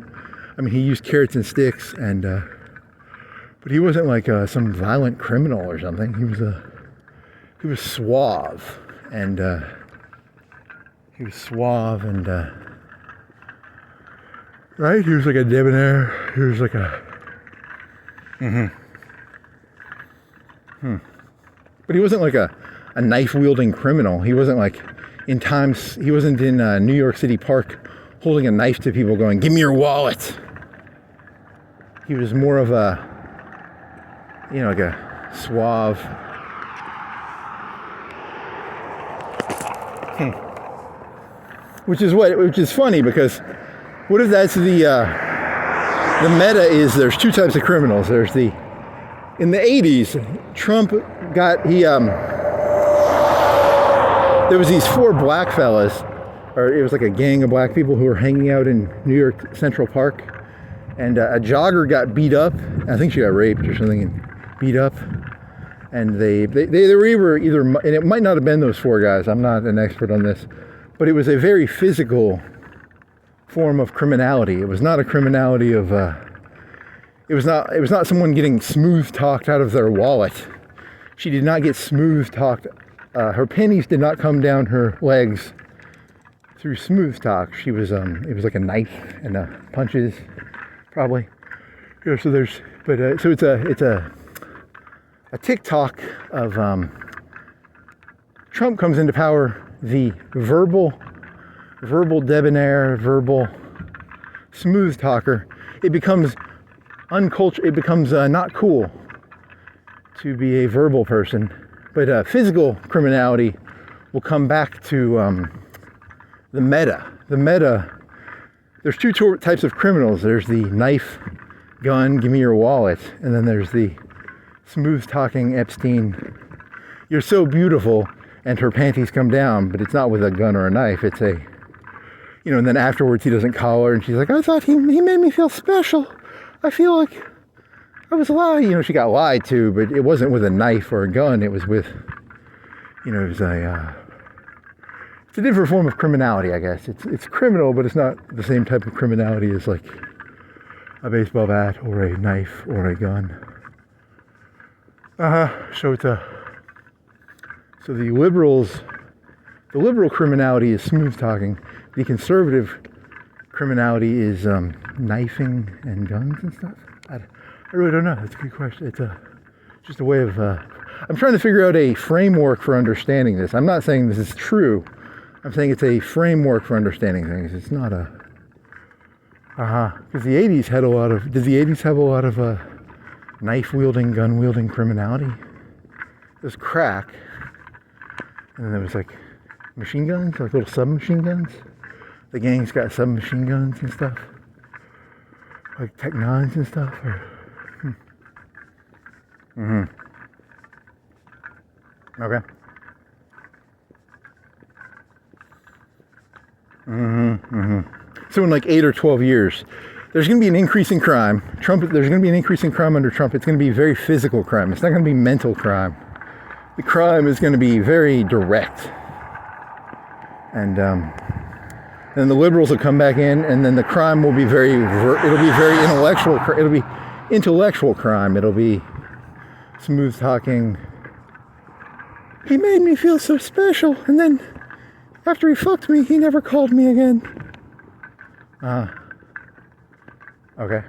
I mean, he used carrots and sticks, and but he wasn't like some violent criminal or something. He was suave, and right? He was like a debonair. He was like a But he wasn't like a knife wielding criminal. He wasn't like in times. He wasn't in New York City Park holding a knife to people, going, "Give me your wallet." He was more of a, you know, like a suave. Which is funny, because what if that's the meta is there's two types of criminals. There's in the 80s, Trump got, there was these four black fellas, or it was like a gang of black people who were hanging out in New York Central Park, and a jogger got beat up. I think she got raped or something and beat up. And they were either, and it might not have been those four guys, I'm not an expert on this, but it was a very physical form of criminality. It was not a criminality of, it was not someone getting smooth talked out of their wallet. She did not get smooth talked. Her panties did not come down her legs through smooth talk. She was, it was like a knife and punches, probably. You know, so there's, but so it's a TikTok of Trump comes into power. The verbal debonair, verbal smooth talker. It becomes uncultured. It becomes not cool to be a verbal person. But physical criminality will come back to the meta. The meta. There's two types of criminals. There's the knife, gun, give me your wallet, and then there's the smooth talking Epstein. You're so beautiful. And her panties come down, but it's not with a gun or a knife. It's a, you know, and then afterwards he doesn't call her, and she's like, I thought he made me feel special. I feel like I was lied. You know, she got lied to, but it wasn't with a knife or a gun. It was with, you know, it was it's a different form of criminality, I guess. It's criminal, but it's not the same type of criminality as like a baseball bat or a knife or a gun. So it's so the liberal criminality is smooth talking. The conservative criminality is knifing and guns and stuff. I really don't know. That's a good question. It's just a way of. I'm trying to figure out a framework for understanding this. I'm not saying this is true. I'm saying it's a framework for understanding things. It's not a. Because the 80s had a lot of. Did the 80s have a lot of knife wielding, gun wielding criminality? There's crack. And then there was like machine guns, like little submachine guns. The gangs got submachine guns and stuff. Like Tech 9s and stuff. Okay. So in like 8 or 12 years, there's going to be an increase in crime. There's going to be an increase in crime under Trump. It's going to be very physical crime. It's not going to be mental crime. The crime is going to be very direct. And then the liberals will come back in, and then the crime will be very intellectual. It'll be intellectual crime. It'll be smooth talking. He made me feel so special, and then after he fucked me, he never called me again. Okay.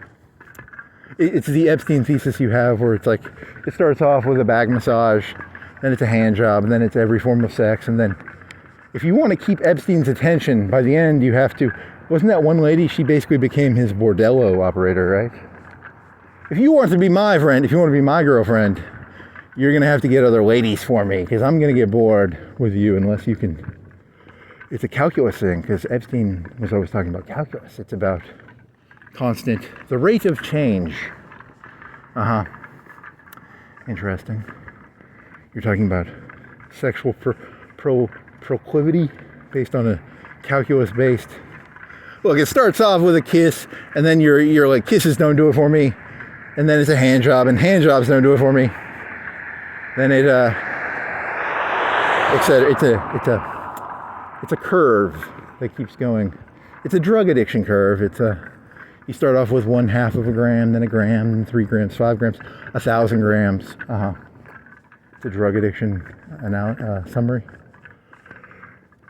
It's the Epstein thesis you have, where it's like, it starts off with a back massage, then it's a hand job, and then it's every form of sex, and then if you want to keep Epstein's attention, by the end you have to, wasn't that one lady, she basically became his bordello operator, right? If you want to be my friend, if you want to be my girlfriend, you're going to have to get other ladies for me, because I'm going to get bored with you unless you can. It's a calculus thing, because Epstein was always talking about calculus. It's about constant. The rate of change. Interesting. You're talking about sexual proclivity based on a calculus-based. Look, it starts off with a kiss, and then you're like, kisses don't do it for me, and then it's a hand job, and hand jobs don't do it for me. Then it's a curve that keeps going. It's a drug addiction curve. You start off with 1/2 of a gram, then a gram, then 3 grams, 5 grams, 1,000 grams. It's a drug addiction summary.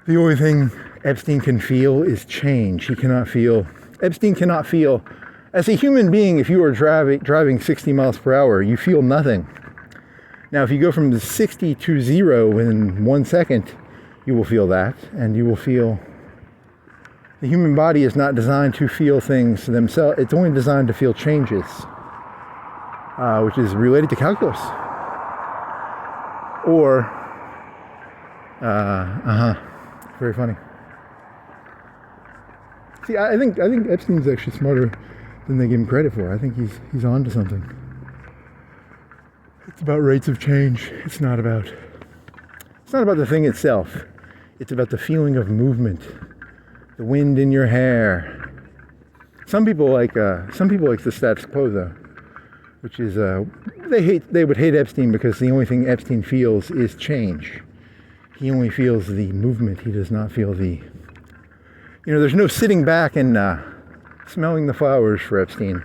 The only thing Epstein can feel is change. Epstein cannot feel. As a human being, if you are driving 60 miles per hour, you feel nothing. Now, if you go from 60 to 0 in 1 second, you will feel that, and you will feel. The human body is not designed to feel things themselves. It's only designed to feel changes, which is related to calculus. Or, very funny. See, I think Epstein's actually smarter than they give him credit for. I think he's on to something. It's about rates of change. It's not about the thing itself. It's about the feeling of movement, the wind in your hair. Some people like the status quo though, which is they would hate Epstein because the only thing Epstein feels is change. He only feels the movement. He does not feel the. There's no sitting back and smelling the flowers for Epstein.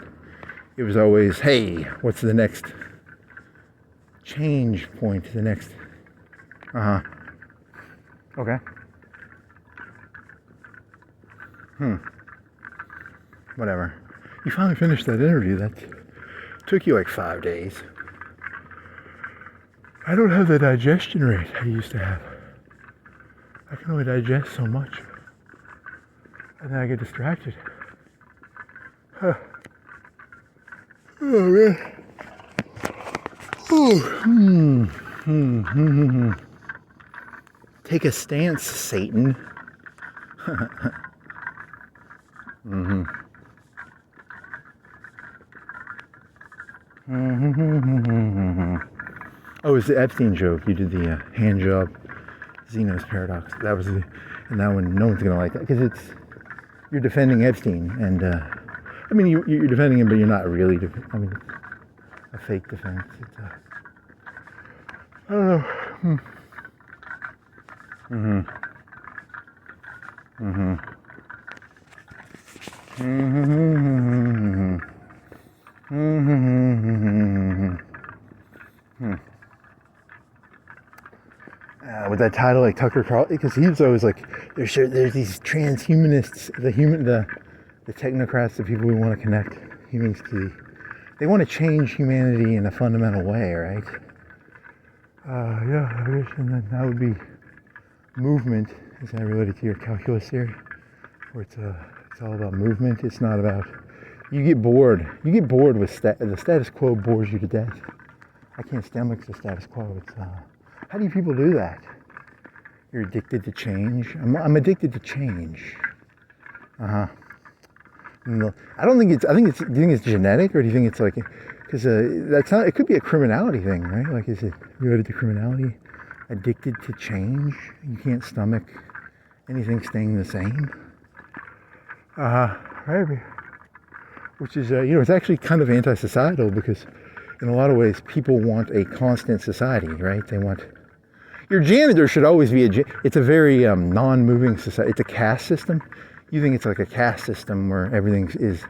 It was always, hey, what's the next change point? The next. Okay. Whatever. You finally finished that interview. That took you like 5 days. I don't have the digestion rate I used to have. I can only digest so much. And then I get distracted. Oh man. Take a stance, Satan. Oh, it's the Epstein joke. You did the hand job, Zeno's paradox. That was and that one, no one's gonna like that because you're defending Epstein, and you're defending him, but you're not really. A fake defense. It's I don't know. With that title, like Tucker Carlson, because he was always like, there's these transhumanists, the technocrats, the people who want to connect humans to they want to change humanity in a fundamental way, right? Yeah, I wish, and then that would be movement. Is that related to your calculus theory? Where it's all about movement. It's not about. You get bored. You get bored with the status quo bores you to death. I can't stomach the status quo. It's how do you people do that? You're addicted to change. I'm addicted to change. No, I don't think it's. Do you think it's genetic, or do you think it's like? Because that's not. It could be a criminality thing, right? Like, is it related to criminality? Addicted to change. You can't stomach anything staying the same. Maybe. Which is, it's actually kind of anti-societal because, in a lot of ways, people want a constant society, right? They want. Your janitor should always be it's a very non-moving society. It's a caste system. You think it's like a caste system where everything is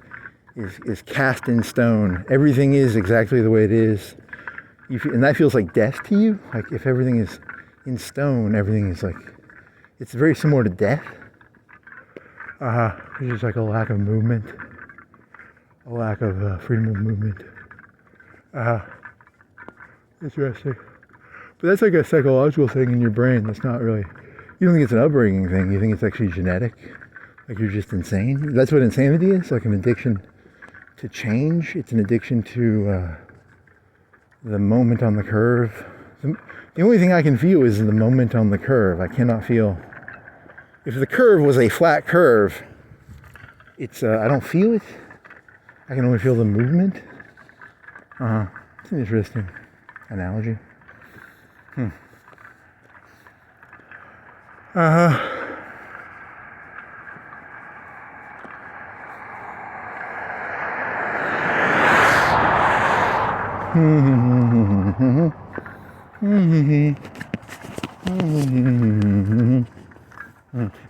cast in stone. Everything is exactly the way it is. And that feels like death to you. Like if everything is in stone, everything is like, it's very similar to death. There's just like a lack of movement, a lack of freedom of movement. Interesting. But that's like a psychological thing in your brain. That's not really, you don't think it's an upbringing thing. You think it's actually genetic. Like you're just insane. That's what insanity is, like an addiction to change. It's an addiction to the moment on the curve. The only thing I can feel is the moment on the curve. I cannot feel. If the curve was a flat curve, it's I don't feel it. I can only feel the movement. It's an interesting analogy. And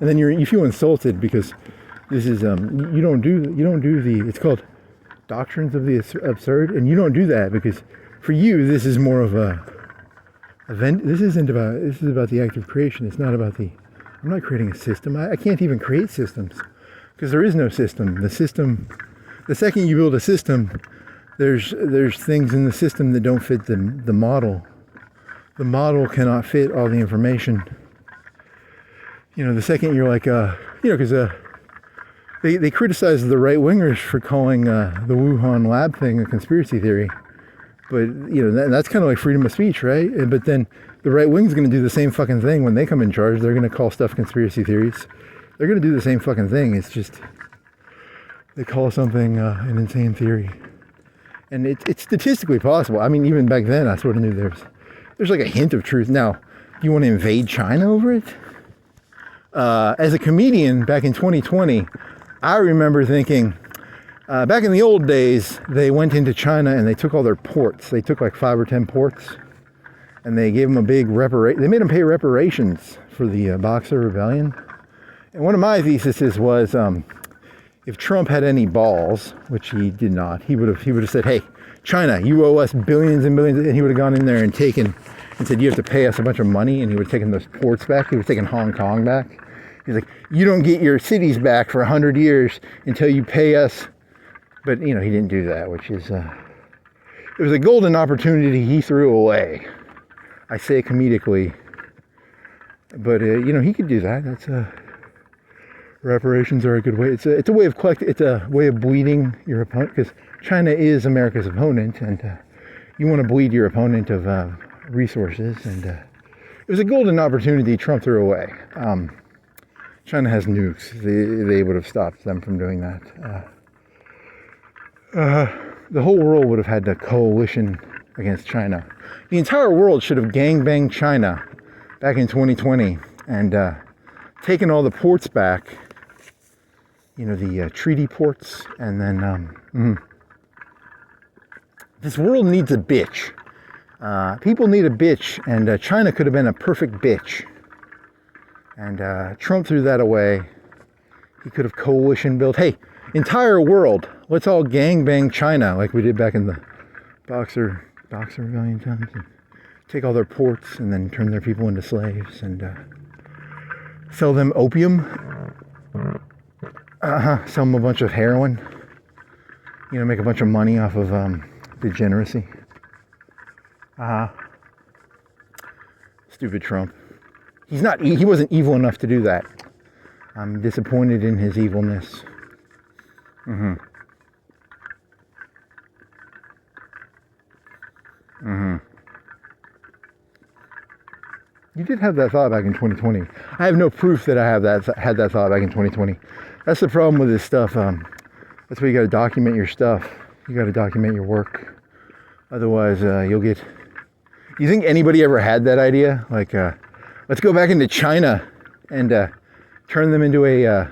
then you feel insulted because this is you don't do the, it's called doctrines of the absurd, and you don't do that because for you this is more of a event. This is about the act of creation. It's not about the, I'm not creating a system. I can't even create systems because there is no system. The second you build a system, there's things in the system that don't fit the model. The model cannot fit all the information. The second you're like, because they criticize the right-wingers for calling the Wuhan lab thing a conspiracy theory. But, that's kind of like freedom of speech, right? But then the right wing's going to do the same fucking thing when they come in charge. They're going to call stuff conspiracy theories. They're going to do the same fucking thing. It's just, they call something an insane theory. And it's statistically possible. I mean, even back then, I sort of knew there's like a hint of truth. Now, you want to invade China over it? As a comedian back in 2020, I remember thinking, back in the old days, they went into China and they took all their ports. They took like 5 or 10 ports, and they gave them a big they made them pay reparations for the Boxer Rebellion. And one of my theses was, if Trump had any balls, which he did not, he would have said, "Hey, China, you owe us billions and billions," and he would have gone in there and said, "You have to pay us a bunch of money," and he would have taken those ports back. He would have taken Hong Kong back. He's like, "You don't get your cities back for 100 years until you pay us." But, he didn't do that, which is, it was a golden opportunity he threw away. I say it comedically. But, he could do that. That's, reparations are a good way. It's a way of it's a way of bleeding your opponent, because China is America's opponent, and you want to bleed your opponent of resources. And it was a golden opportunity Trump threw away. China has nukes. They would have stopped them from doing that. The whole world would have had a coalition against China. The entire world should have gangbanged China back in 2020 and taken all the ports back, the treaty ports, and then this world needs a bitch. People need a bitch, and China could have been a perfect bitch. And Trump threw that away. He could have coalition built. Hey, entire world, let's all gangbang China like we did back in the Boxer Rebellion times. And take all their ports and then turn their people into slaves and sell them opium. Sell them a bunch of heroin. Make a bunch of money off of degeneracy. Stupid Trump. He wasn't evil enough to do that. I'm disappointed in his evilness. You did have that thought back in 2020. I have no proof that I had that thought back in 2020. That's the problem with this stuff. That's why you got to document your stuff. You got to document your work. Otherwise, you'll get... You think anybody ever had that idea? Like, let's go back into China and turn them into a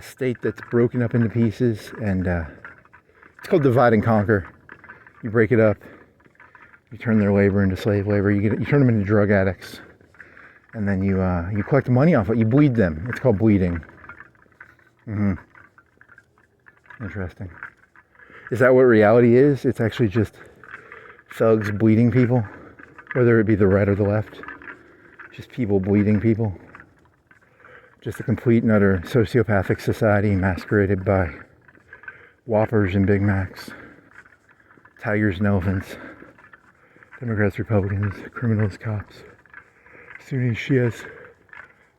state that's broken up into pieces, and it's called divide and conquer. You break it up, you turn their labor into slave labor, you turn them into drug addicts, and then you collect money off it. You bleed them. It's called bleeding. Interesting. Is that what reality is? It's actually just thugs bleeding people, whether it be the right or the left. Just people bleeding people. Just a complete and utter sociopathic society masqueraded by Whoppers and Big Macs, tigers and elephants, Democrats, Republicans, criminals, cops, Sunnis, Shias,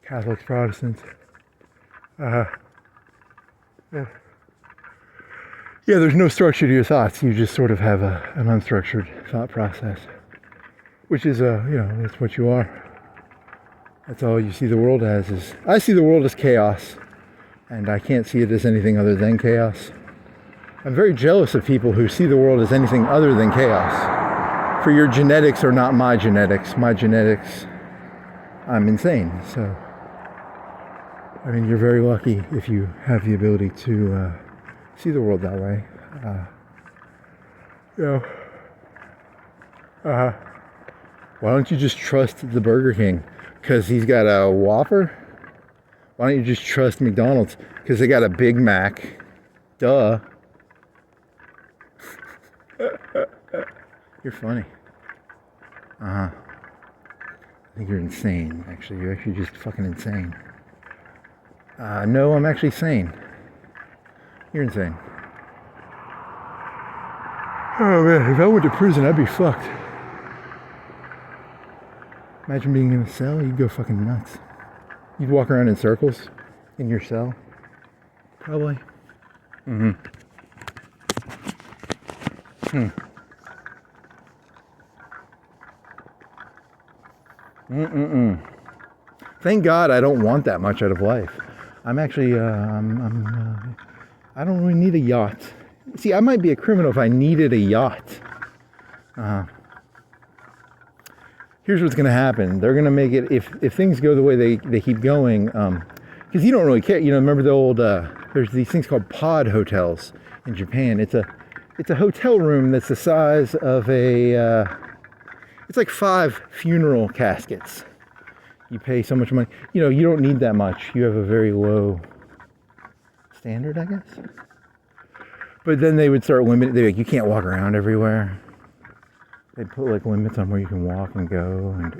Catholics, Protestants. Yeah, there's no structure to your thoughts. You just sort of have an unstructured thought process, which is, that's what you are. That's all you see the world as. I see the world as chaos, and I can't see it as anything other than chaos. I'm very jealous of people who see the world as anything other than chaos. For your genetics are not my genetics. My genetics, I'm insane. So, I mean, you're very lucky if you have the ability to see the world that way. Why don't you just trust the Burger King? Because he's got a Whopper? Why don't you just trust McDonald's? Because they got a Big Mac. Duh. You're funny. I think you're insane, actually. You're actually just fucking insane. No, I'm actually sane. You're insane. Oh man, if I went to prison, I'd be fucked. Imagine being in a cell, you'd go fucking nuts. You'd walk around in circles in your cell. Probably. Thank God I don't want that much out of life. I'm actually, I don't really need a yacht. See, I might be a criminal if I needed a yacht. Here's what's going to happen. They're going to make it, if things go the way they keep going, because you don't really care. You know, remember the old, there's these things called pod hotels in Japan. It's a hotel room that's the size of it's like 5 funeral caskets. You pay so much money. You know, you don't need that much. You have a very low standard, I guess. But then they would start limiting. They're like, you can't walk around everywhere. They put like limits on where you can walk and go. And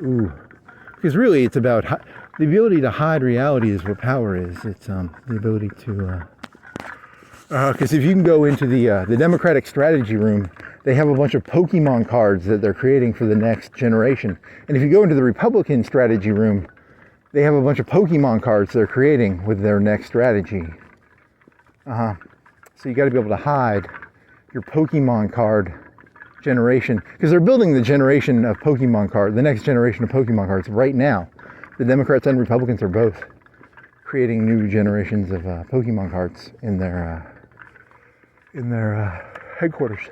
because really it's about the ability to hide reality is what power is. It's the ability to. Because if you can go into the Democratic strategy room, they have a bunch of Pokemon cards that they're creating for the next generation. And if you go into the Republican strategy room, they have a bunch of Pokemon cards they're creating with their next strategy. So you got to be able to hide your Pokemon card generation, because they're building the generation of Pokemon card, the next generation of Pokemon cards right now. The Democrats and Republicans are both creating new generations of Pokemon cards in their headquarters.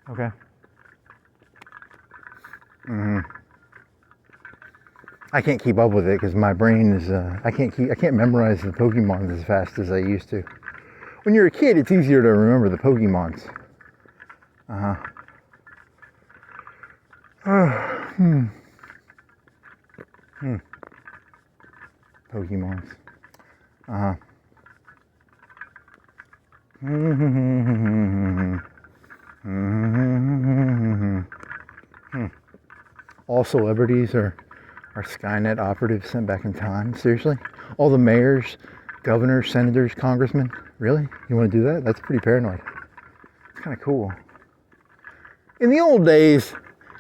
Okay. I can't keep up with it because my brain is I can't memorize the Pokemons as fast as I used to. When you're a kid, it's easier to remember the Pokemons. Pokemons. All celebrities are Skynet operatives sent back in time. Seriously? All the mayors, governors, senators, congressmen? Really? You want to do that? That's pretty paranoid. It's kind of cool. In the old days,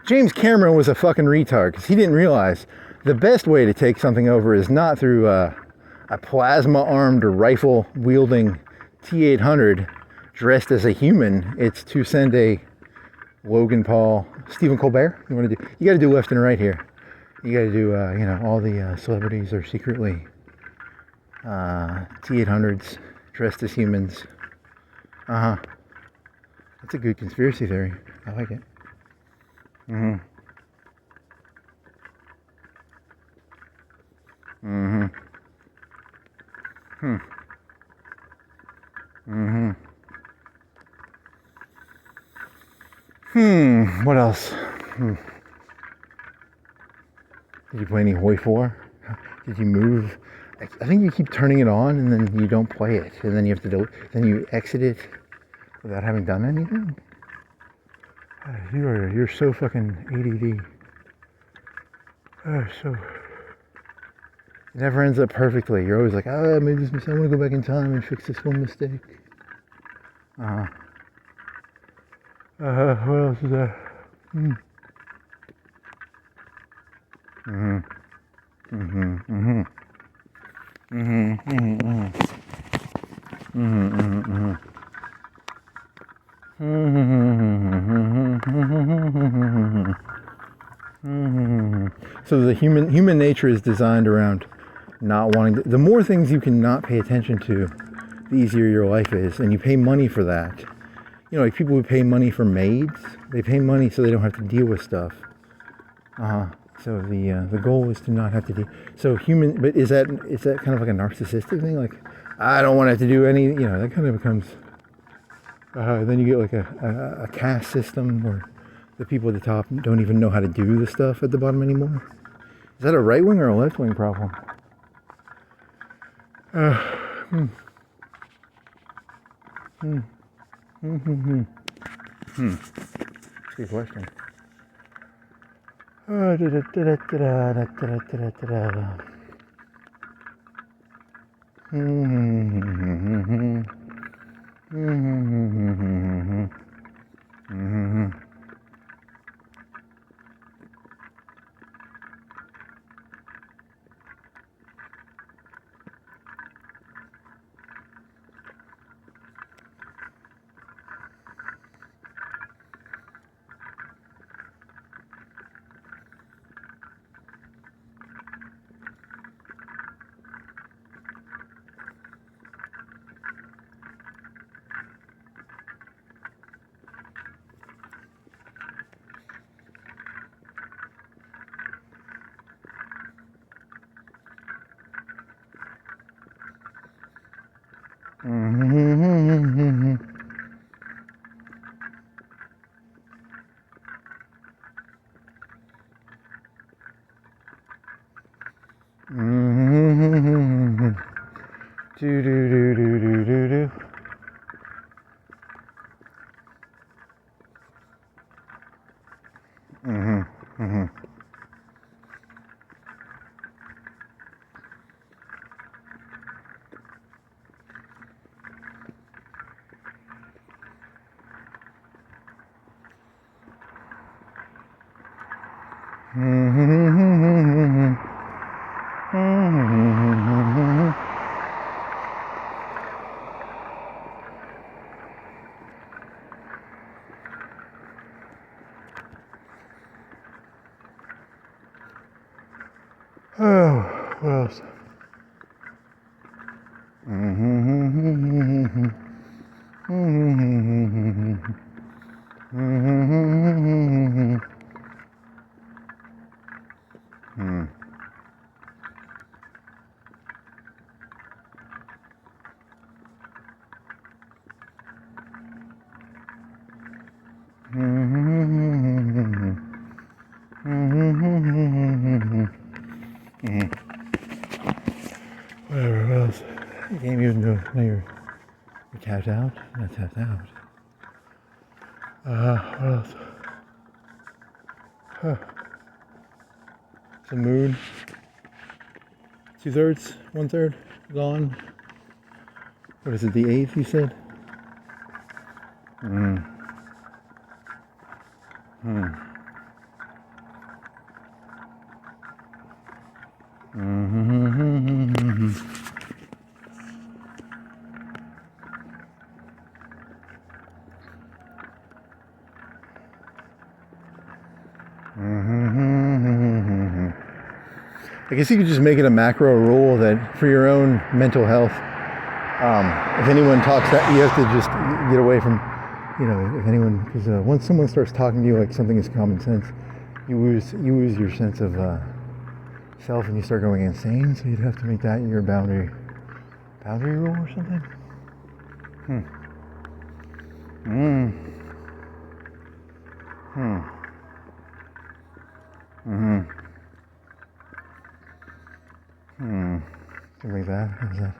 James Cameron was a fucking retard because he didn't realize the best way to take something over is not through a plasma-armed or rifle-wielding T-800 dressed as a human. It's to send a Logan Paul, Stephen Colbert. You got to do left and right here. You got to do, you know, all the celebrities are secretly T-800s dressed as humans. That's a good conspiracy theory. I like it. What else? Did you play any Hoi 4? Did you move? I think you keep turning it on and then you don't play it, and then you have to then you exit it without having done anything. You're so fucking ADD. So it never ends up perfectly. You're always like, I made this mistake. I want to go back in time and fix this one mistake. What else is there? So the human nature is designed around not wanting to, the more things you can not pay attention to, the easier your life is. And you pay money for that. You know, like people who pay money for maids, they pay money so they don't have to deal with stuff. So the goal is to not have to deal. So but is that kind of like a narcissistic thing? Like, I don't want to have to do any, you know, that kind of becomes, then you get like a caste system where the people at the top don't even know how to do the stuff at the bottom anymore. Is that a right wing or a left wing problem? Good question. Do. Oh, what else? Whatever else. You can't even do it. Now you're tapped out. You're not tapped out. What else? The mood. 2/3, 1/3, gone. What is it, the 8th you said? I guess you could just make it a macro rule that for your own mental health, if anyone talks that, you have to just get away from, you know, if anyone, because once someone starts talking to you like something is common sense, you lose your sense of self and you start going insane. So you'd have to make that your boundary rule or something. Something like that. Is that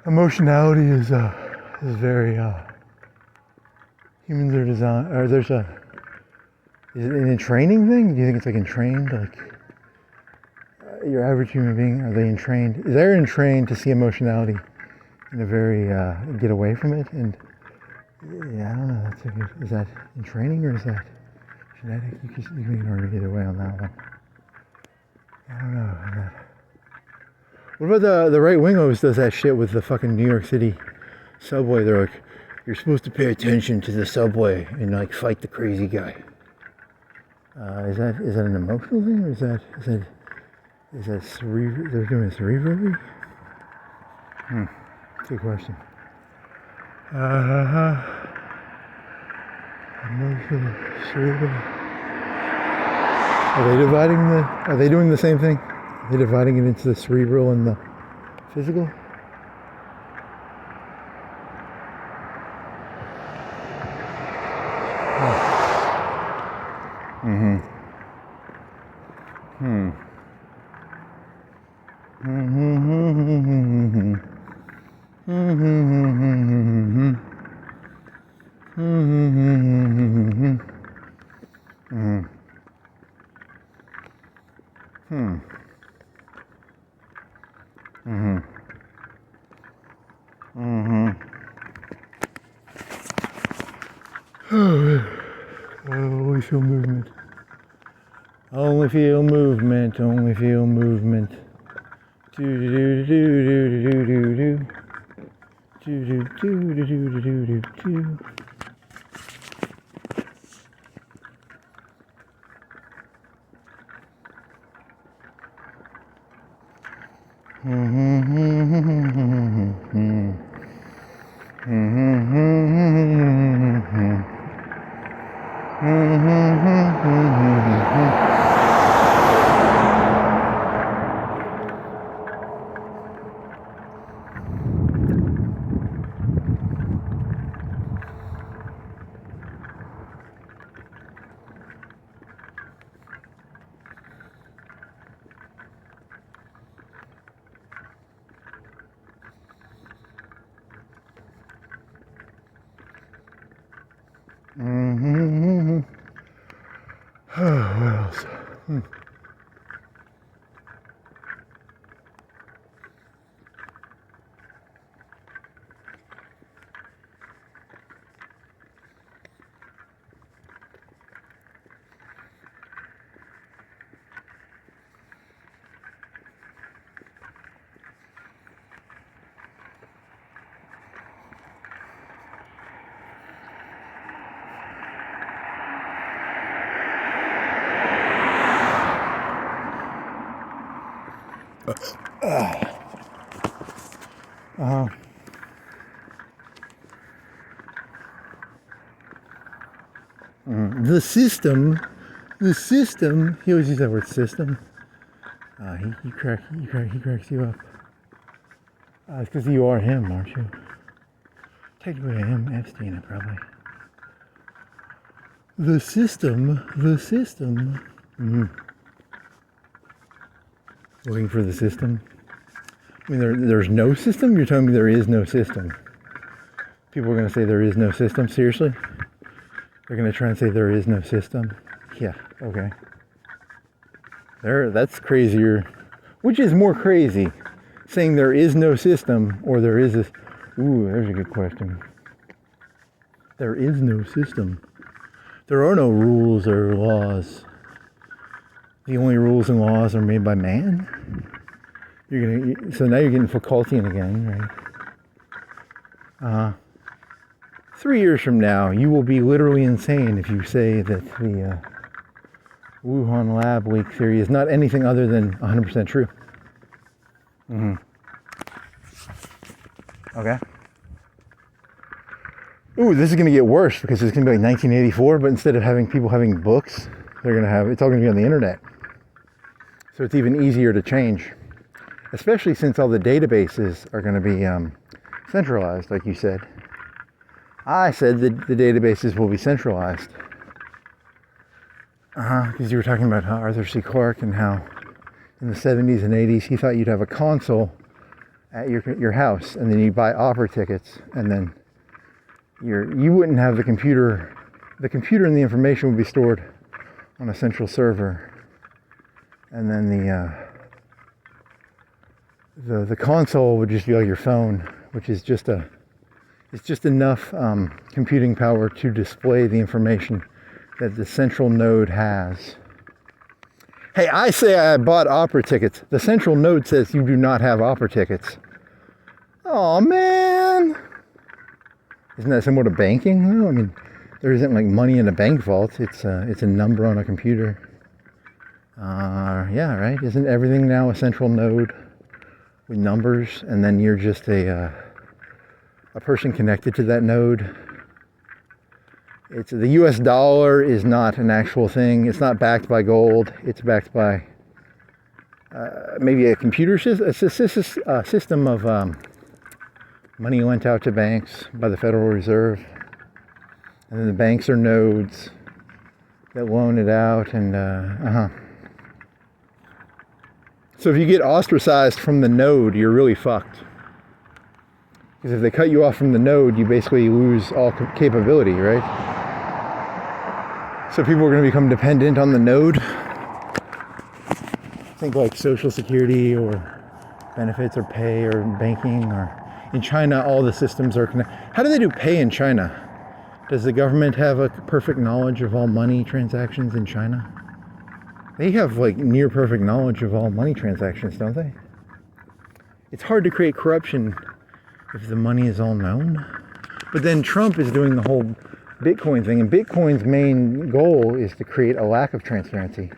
emotionality is very humans are designed, or is it a training thing? Do you think it's like entrained, like your average human being, are they entrained? Is they entrained to see emotionality in a very get away from it? And yeah, I don't know. Is that in training or is that genetic? You can ignore me either way on that one. I don't know. What about the right wing always does that shit with the fucking New York City subway? They're like, you're supposed to pay attention to the subway and like fight the crazy guy. Is that an emotional thing, or is that they're doing it cerebrally? Good question. Emotional, cerebral. Are they doing the same thing? Are they dividing it into the cerebral and the physical? Only feel movement. Only feel movement. Only feel movement. Do do do do do do do. Do do do do do do do do. Oh, what else? The system, he always uses that word system. He cracks you up. It's because you are him, aren't you? Technically I am Epstein, probably. The system. Looking for the system. I mean, there's no system? You're telling me there is no system? People are going to say there is no system? Seriously? They're going to try and say there is no system? Yeah, okay. That's crazier. Which is more crazy? Saying there is no system or there is this... Ooh, there's a good question. There is no system. There are no rules or laws. The only rules and laws are made by man? So now you're getting Foucaultian again, right? 3 years from now, you will be literally insane if you say that the Wuhan lab leak theory is not anything other than 100% true. Okay. Ooh, this is going to get worse because it's going to be like 1984, but instead of having people having books, it's all going to be on the internet. So it's even easier to change, especially since all the databases are going to be centralized, like you said. I said that the databases will be centralized. Because you were talking about how Arthur C. Clarke and how in the 70s and 80s he thought you'd have a console at your house, and then you buy opera tickets, and then you wouldn't have the computer. The computer and the information would be stored on a central server, and then the console would just be like your phone, which is just enough computing power to display the information that the central node has. Hey, I say I bought opera tickets. The central node says you do not have opera tickets. Oh man! Isn't that similar to banking? No, I mean, there isn't like money in a bank vault. It's a number on a computer. Yeah, right? Isn't everything now a central node with numbers, and then you're just a person connected to that node. It's the US dollar is not an actual thing. It's not backed by gold. It's backed by maybe a computer system of money lent out to banks by the Federal Reserve. And then the banks are nodes that loan it out. And so if you get ostracized from the node, you're really fucked. Because if they cut you off from the node, you basically lose all capability, right? So people are going to become dependent on the node. Think like Social Security or benefits or pay or banking. Or in China, all the systems are connected. How do they do pay in China? Does the government have a perfect knowledge of all money transactions in China? They have like near perfect knowledge of all money transactions, don't they? It's hard to create corruption if the money is all known. But then Trump is doing the whole Bitcoin thing, and Bitcoin's main goal is to create a lack of transparency.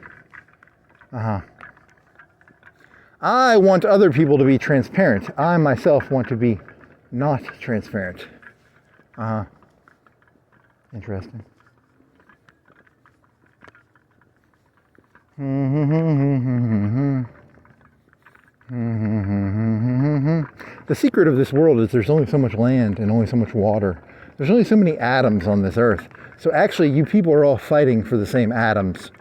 I want other people to be transparent. I myself want to be not transparent. Interesting. The secret of this world is there's only so much land and only so much water. There's only so many atoms on this earth. So actually, you people are all fighting for the same atoms.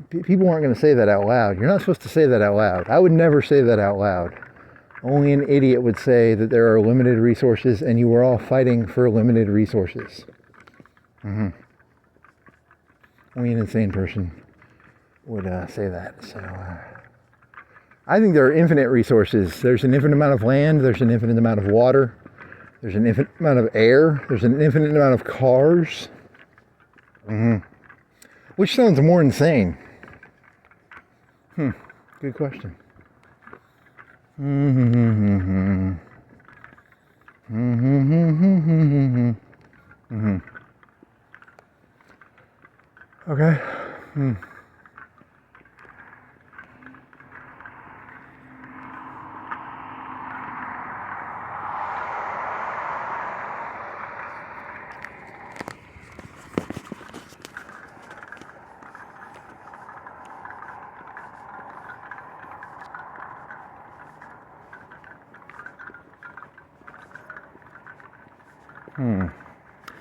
People aren't going to say that out loud. You're not supposed to say that out loud. I would never say that out loud. Only an idiot would say that there are limited resources and you are all fighting for limited resources. Only an insane person would say that. So I think there are infinite resources. There's an infinite amount of land. There's an infinite amount of water. There's an infinite amount of air. There's an infinite amount of cars. Which sounds more insane? Good question. Okay.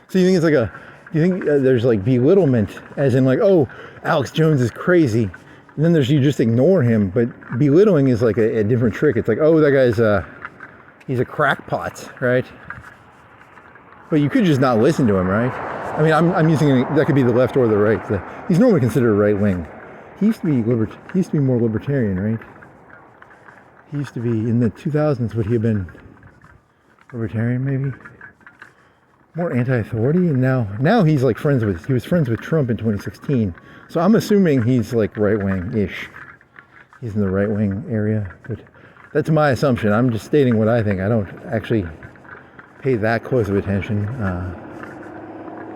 So you think it's like you think there's like belittlement, as in like, oh, Alex Jones is crazy, and then there's you just ignore him. But belittling is like a different trick. It's like, oh, that guy's he's a crackpot, right? But you could just not listen to him, right? I mean, I'm using that could be the left or the right. He's normally considered right wing. He used to be He used to be more libertarian, right? He used to be in the 2000s. Would he have been libertarian, maybe? More anti-authority, and now he's like he was friends with Trump in 2016. So I'm assuming he's like right-wing-ish. He's in the right-wing area, but that's my assumption. I'm just stating what I think. I don't actually pay that close of attention.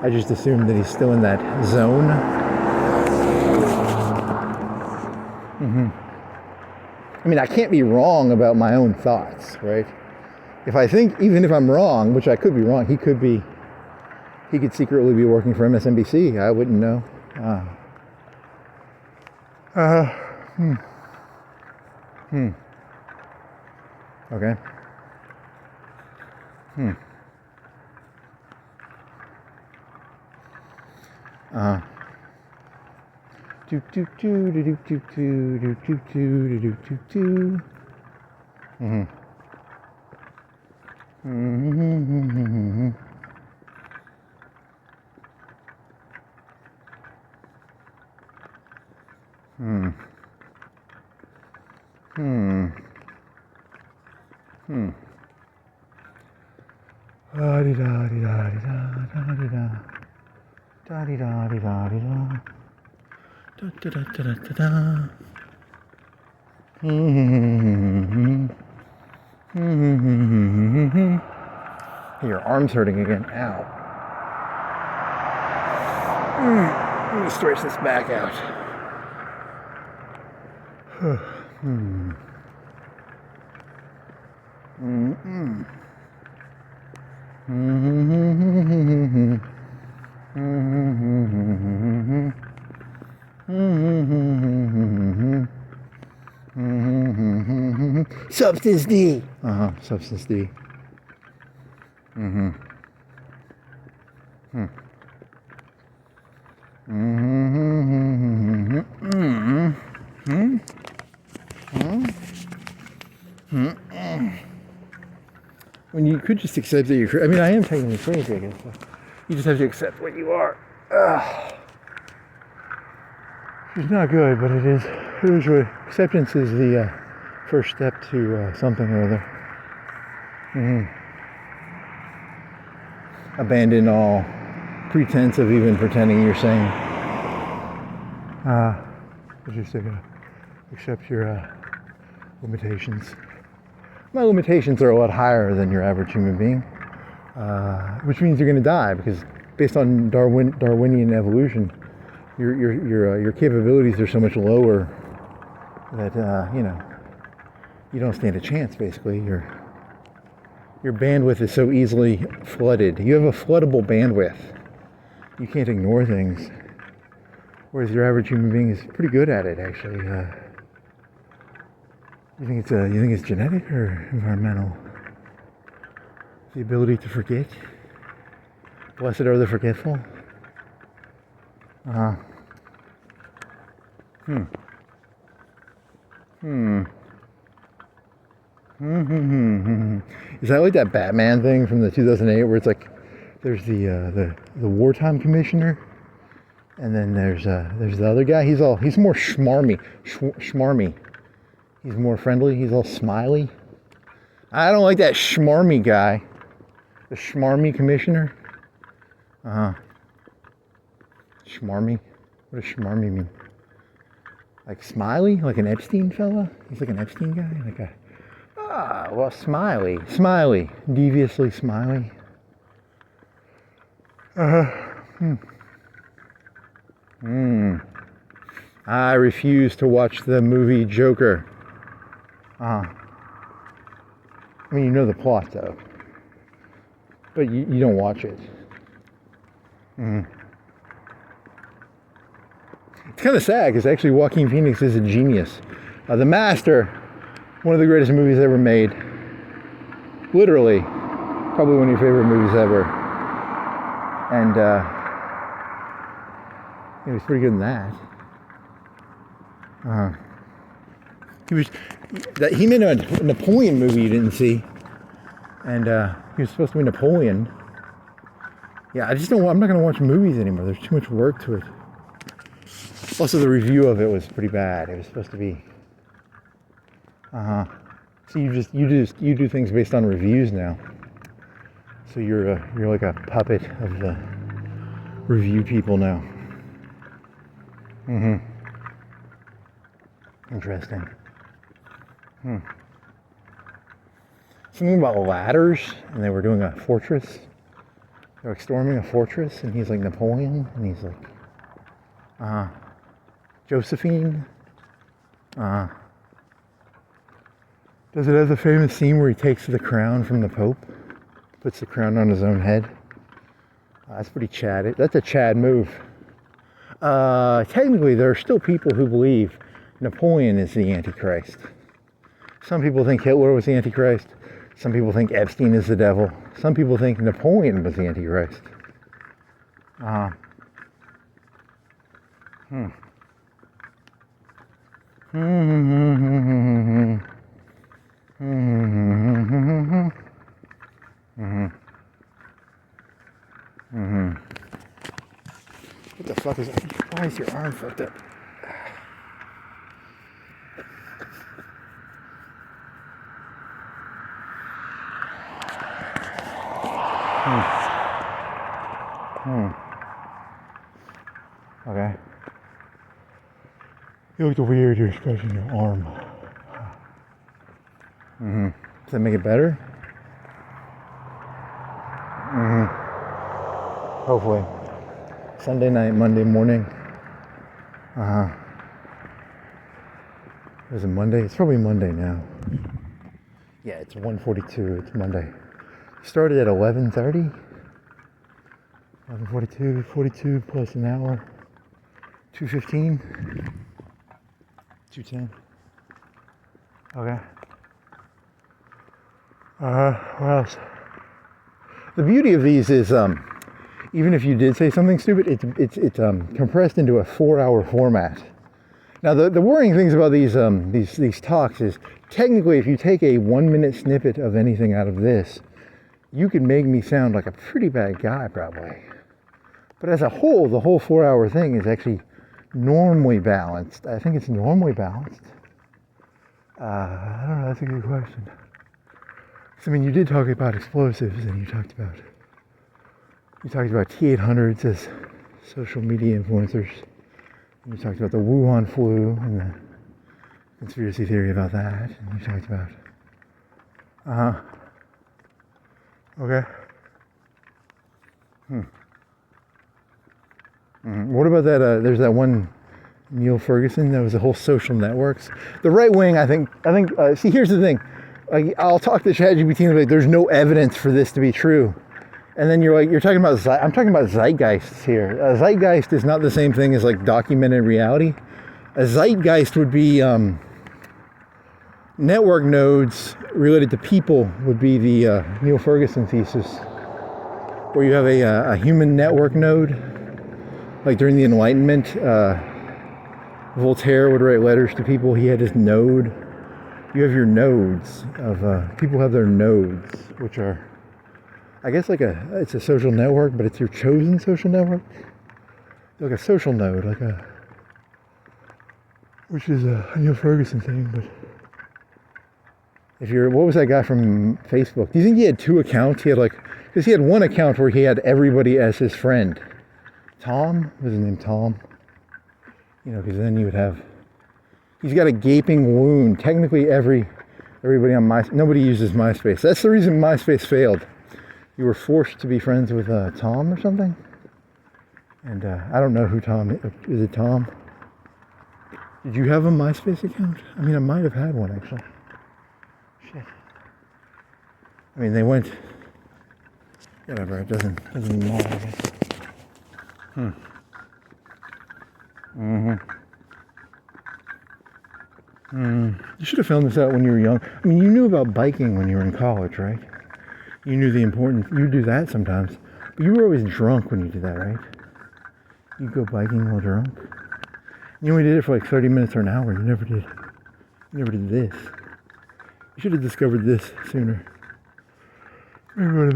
I just assume that he's still in that zone. I mean, I can't be wrong about my own thoughts, right? If I think, even if I'm wrong, which I could be wrong, he could secretly be working for MSNBC. I wouldn't know. Okay. Do do do do do do do do do do do do. Your arm's hurting again. Ow. Let me stretch this back out. Substance D. Substance D. When you could just accept that you're, I mean, I am technically crazy, I guess. So you just have to accept what you are. It's not good, but it is what acceptance is the first step to something or other. Abandon all pretense of even pretending you're sane. Just accept your limitations. My limitations are a lot higher than your average human being, which means you're going to die, because based on Darwinian evolution, your capabilities are so much lower that you don't stand a chance. Basically, your bandwidth is so easily flooded. You have a floodable bandwidth. You can't ignore things, whereas your average human being is pretty good at it, actually. You think it's genetic or environmental? The ability to forget. Blessed are the forgetful. Is that like that Batman thing from the 2008 where it's like there's the wartime commissioner, and then there's the other guy. He's more schmarmy. He's more friendly. He's all smiley. I don't like that schmarmy guy. The schmarmy commissioner. Schmarmy. What does schmarmy mean? Like smiley? Like an Epstein fella? He's like an Epstein guy? Like well, smiley. Smiley. Deviously smiley. I refuse to watch the movie Joker. I mean, you know the plot, though. But you don't watch it. It's kind of sad, because actually Joaquin Phoenix is a genius. The Master, one of the greatest movies ever made. Literally. Probably one of your favorite movies ever. And he was pretty good in that. He made a Napoleon movie you didn't see, and he was supposed to be Napoleon. Yeah, I'm not going to watch movies anymore. There's too much work to it. Also, the review of it was pretty bad. It was supposed to be. So you do things based on reviews now. So you're like a puppet of the review people now. Interesting. Something about ladders, and they were doing a fortress. They were storming a fortress, and he's like Napoleon, and he's like, Josephine. Does it have the famous scene where he takes the crown from the Pope, puts the crown on his own head? That's pretty Chad. That's a Chad move. Technically, there are still people who believe Napoleon is the Antichrist. Some people think Hitler was the Antichrist. Some people think Epstein is the devil. Some people think Napoleon was the Antichrist. What the fuck is that? Why is your arm fucked up? Okay. You looked weird, you're scratching your arm. Does that make it better? Hopefully. Sunday night, Monday morning. Is it Monday? It's probably Monday now. Yeah, it's 1:42. It's Monday. Started at 11:30. 11:42 plus an hour. 2:15. 2:10. Okay. What else? The beauty of these is, even if you did say something stupid, it's compressed into a 4-hour format. Now, the worrying things about these talks is, technically, if you take a 1-minute snippet of anything out of this, you could make me sound like a pretty bad guy, probably. But as a whole, the whole 4-hour thing is actually normally balanced. I think it's normally balanced. I don't know, that's a good question. I mean, you did talk about explosives, and you talked about T-800s as social media influencers. And you talked about the Wuhan flu and the conspiracy theory about that. And you talked about, okay. What about that? There's that one Neil Ferguson. That was the whole social networks. The right wing, I think. See, here's the thing. Like, I'll talk to ChatGPT and be like, "There's no evidence for this to be true," and then you're talking about. I'm talking about zeitgeists here. A zeitgeist is not the same thing as like documented reality. A zeitgeist would be network nodes related to people. Would be the Neil Ferguson thesis, where you have a human network node. Like during the Enlightenment, Voltaire would write letters to people. He had his node. You have your nodes of people have their nodes, which are, I guess, it's a social network, but it's your chosen social network. Like a social node, which is a Neil Ferguson thing. But what was that guy from Facebook? Do you think he had 2 accounts? Because he had one account where he had everybody as his friend. Tom? Was his name Tom? Because then you would have, he's got a gaping wound. Technically everybody on nobody uses MySpace. That's the reason MySpace failed. You were forced to be friends with Tom or something. And I don't know who Tom is. Is it Tom? Did you have a MySpace account? I mean, I might have had one actually. Shit. I mean, they went, whatever, it doesn't matter, I guess. You should have found this out when you were young. I mean, you knew about biking when you were in college, right? You knew the importance. You do that sometimes, but you were always drunk when you did that, right? You go biking while drunk. You only did it for like 30 minutes or an hour. You never did this. You should have discovered this sooner. Well,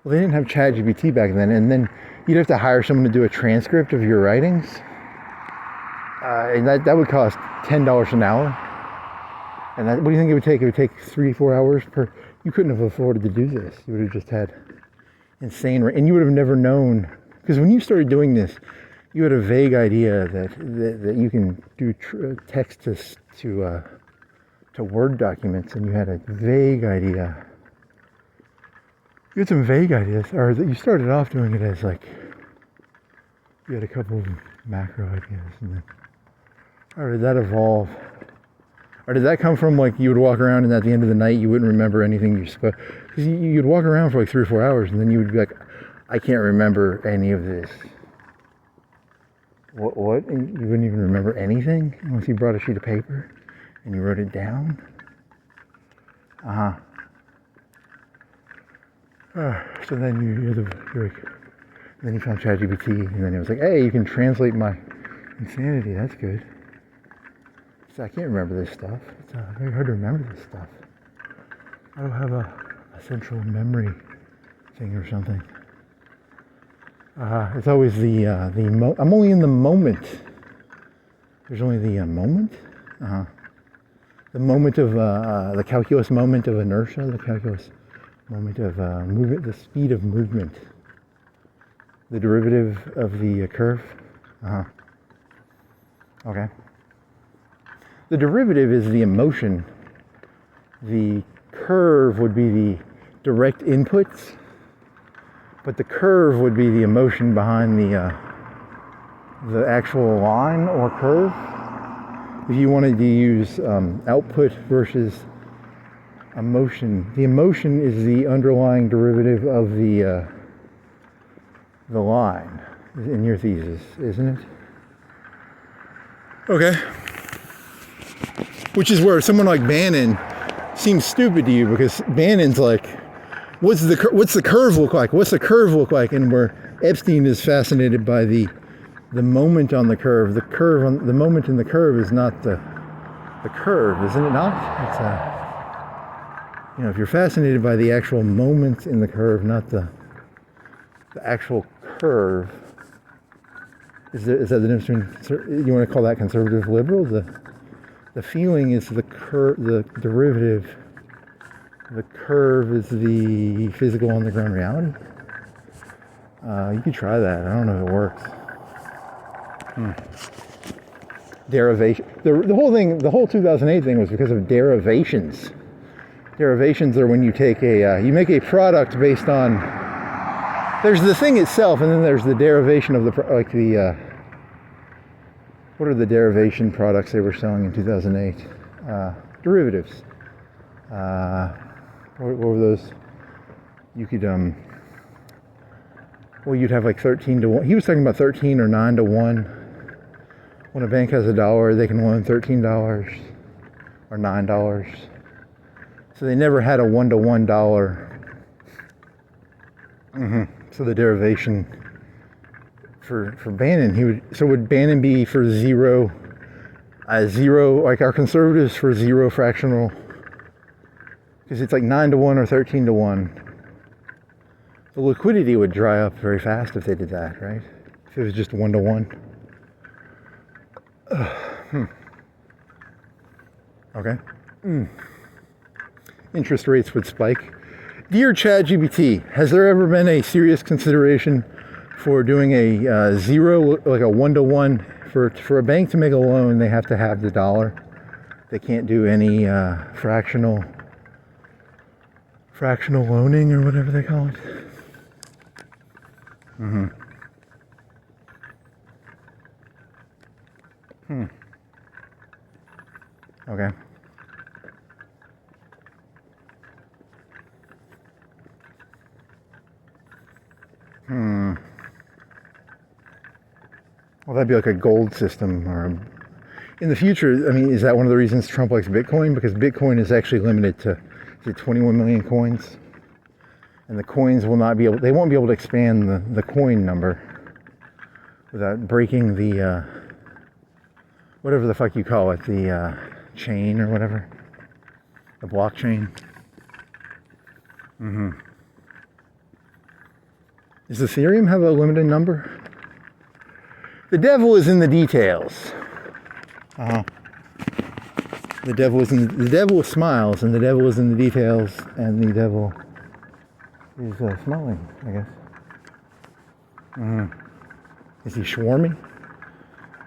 they didn't have ChatGPT back then, and then you'd have to hire someone to do a transcript of your writings, and that would cost $10 an hour. And what do you think it would take? It would take 3-4 hours per. You couldn't have afforded to do this. You would have just had insane, and you would have never known, because when you started doing this, you had a vague idea that you can do text to Word documents, and you had a vague idea. You had some vague ideas, or that you started off doing it as like, you had a couple of macro ideas, and then, or did that evolve? Or did that come from like you would walk around and at the end of the night you wouldn't remember anything you spoke? Because you'd walk around for like 3 or 4 hours and then you would be like, I can't remember any of this. What? And you wouldn't even remember anything unless you brought a sheet of paper and you wrote it down? So then then you found ChatGPT, and then it was like, hey, you can translate my insanity. That's good. So I can't remember this stuff. It's very hard to remember this stuff. I don't have a central memory thing or something. It's always I'm only in the moment. There's only the moment. The moment of the calculus moment of inertia, the calculus moment of movement, the speed of movement, the derivative of the curve. Okay. The derivative is the emotion. The curve would be the direct inputs. but the curve would be the emotion behind the actual line or curve. If you wanted to use output versus emotion, the emotion is the underlying derivative of the line in your thesis, isn't it? Okay. Which is where someone like Bannon seems stupid to you, because Bannon's like, what's the curve look like? What's the curve look like? And where Epstein is fascinated by the moment on the curve. The moment in the curve is not the curve, isn't it not? It's if you're fascinated by the actual moment in the curve, not the actual curve. Is that the difference between, you want to call that conservative liberal? The feeling is the derivative. The curve is the physical on the ground reality. You could try that. I don't know if it works. Derivation. The whole thing, the whole 2008 thing was because of derivations. Derivations are when you take you make a product based on, there's the thing itself, and then there's the derivation of what are the derivation products they were selling in 2008? Derivatives. What were those? You could, you'd have like 13 to 1. He was talking about 13 or 9 to 1. When a bank has $1, they can loan $13 or $9. So they never had a 1 to $1. So the derivation for Bannon, would Bannon be for zero, like our conservatives for zero fractional? Because it's like 9 to 1 or 13 to 1. The liquidity would dry up very fast if they did that, right? If it was just 1 to 1. Okay. Interest rates would spike. Dear ChatGPT, has there ever been a serious consideration for doing a zero, like a 1 to 1? For a bank to make a loan, they have to have the dollar. They can't do any fractional loaning or whatever they call it. Okay. Well, that'd be like a gold system, or in the future. I mean, is that one of the reasons Trump likes Bitcoin? Because Bitcoin is actually limited to 21 million coins, and the coins will not be able. They won't be able to expand the coin number without breaking the whatever the fuck you call it, the chain or whatever, the blockchain. Does Ethereum have a limited number? The devil is in the details. The devil smiles, and the devil is in the details, and the devil is smiling, I guess. Is he swarming?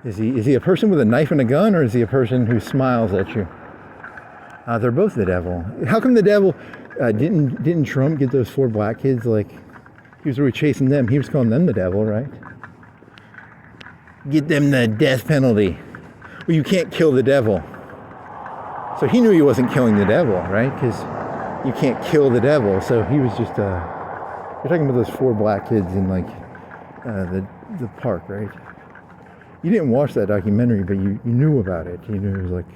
Is he a person with a knife and a gun, or is he a person who smiles at you? They're both the devil. How come the devil didn't Trump get those 4 black kids? Like, he was really chasing them. He was calling them the devil, right? Get them the death penalty. Well, you can't kill the devil. So he knew he wasn't killing the devil, right? Because you can't kill the devil. So he was just, you're talking about those 4 black kids in like the park, right? You didn't watch that documentary, but you knew about it. You knew it was like,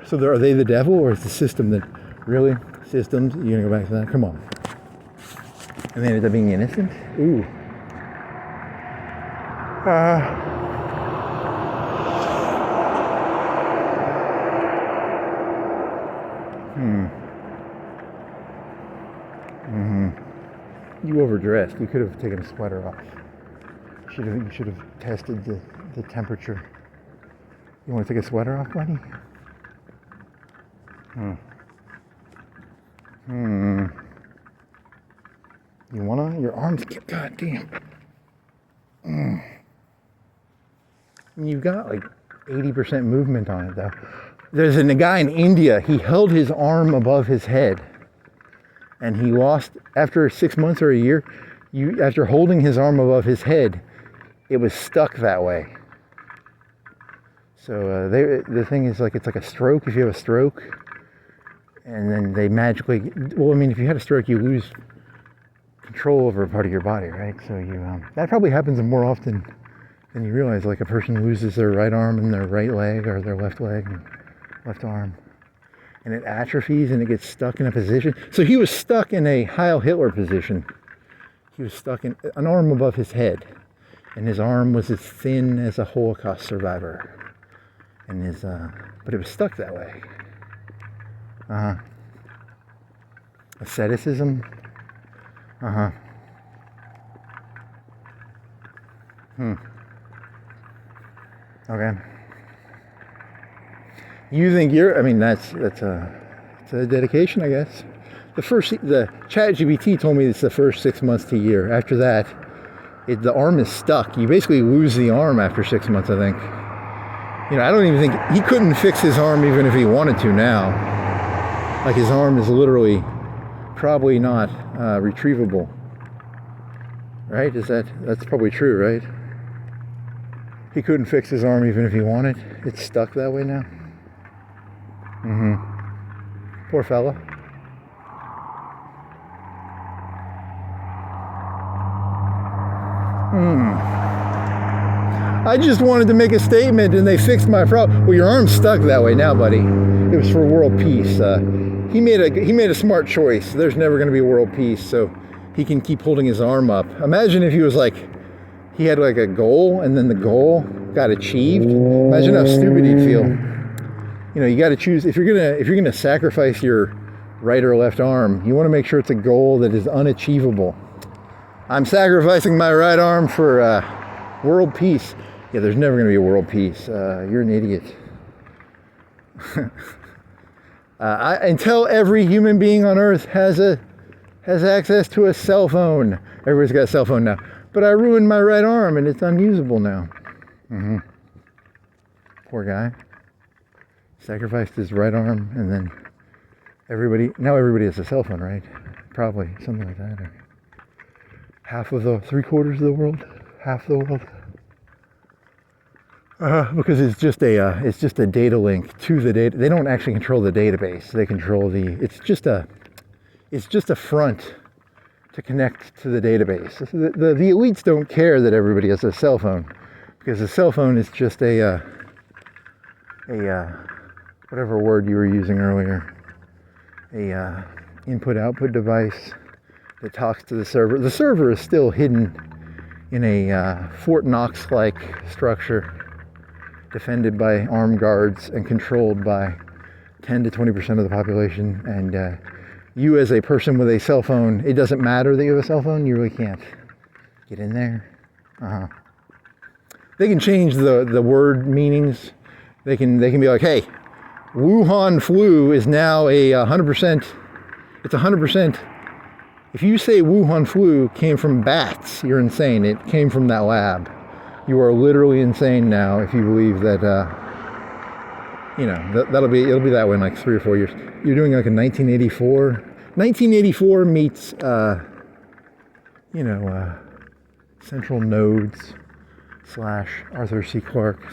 so are they the devil, or is the system that, really? Systems? You're gonna go back to that? Come on. And they ended up being innocent? Ooh. You overdressed. You could have taken a sweater off. You should have tested the temperature. You want to take a sweater off, buddy? You wanna? Your arms get goddamn. You've got like 80% movement on it though. There's a guy in India, he held his arm above his head And he lost, after 6 months or a year, after holding his arm above his head, it was stuck that way. So the thing is, like, it's like a stroke. If you have a stroke, and then they magically, well, I mean, if you had a stroke, you lose control over a part of your body, right? So that probably happens more often than you realize. Like, a person loses their right arm and their right leg, or their left leg and left arm, and it atrophies and it gets stuck in a position. So he was stuck in a Heil Hitler position. He was stuck in an arm above his head, and his arm was as thin as a Holocaust survivor, and but it was stuck that way. Asceticism. Okay. You think I mean, that's a dedication, I guess. The ChatGPT told me it's the first 6 months to a year. After that, the arm is stuck. You basically lose the arm after 6 months, I think. I don't even think he couldn't fix his arm even if he wanted to now. Like, his arm is literally probably not retrievable. Right? That's probably true, right? He couldn't fix his arm even if he wanted. It's stuck that way now. Poor fella. I just wanted to make a statement and they fixed my problem. Well, your arm's stuck that way now, buddy. It was for world peace. He made a smart choice. There's never going to be world peace, so he can keep holding his arm up. Imagine if he was like, he had like a goal and then the goal got achieved. Imagine how stupid he'd feel. You got to choose. If you're gonna sacrifice your right or left arm, you want to make sure it's a goal that is unachievable. I'm sacrificing my right arm for world peace. Yeah, there's never going to be a world peace. You're an idiot. Until every human being on Earth has access to a cell phone. Everybody's got a cell phone now. But I ruined my right arm and it's unusable now. Poor guy. Sacrificed his right arm, and then now everybody has a cell phone, right? Probably something like that. Or half of 3/4 of the world, half the world. Because it's just a data link to the data. They don't actually control the database. They control it's just a front to connect to the database. The elites don't care that everybody has a cell phone, because a cell phone is just a whatever word you were using earlier, a input-output device that talks to the server. The server is still hidden in a Fort Knox-like structure, defended by armed guards and controlled by 10 to 20% of the population. And you, as a person with a cell phone, it doesn't matter that you have a cell phone. You really can't get in there. They can change the word meanings. They can be like, hey, Wuhan flu is now a 100%. It's 100%. If you say Wuhan flu came from bats, you're insane. It came from that lab. You are literally insane now if you believe that. It'll be that way in like 3 or 4 years. You're doing like a 1984. 1984 meets Central Nodes / Arthur C. Clarke /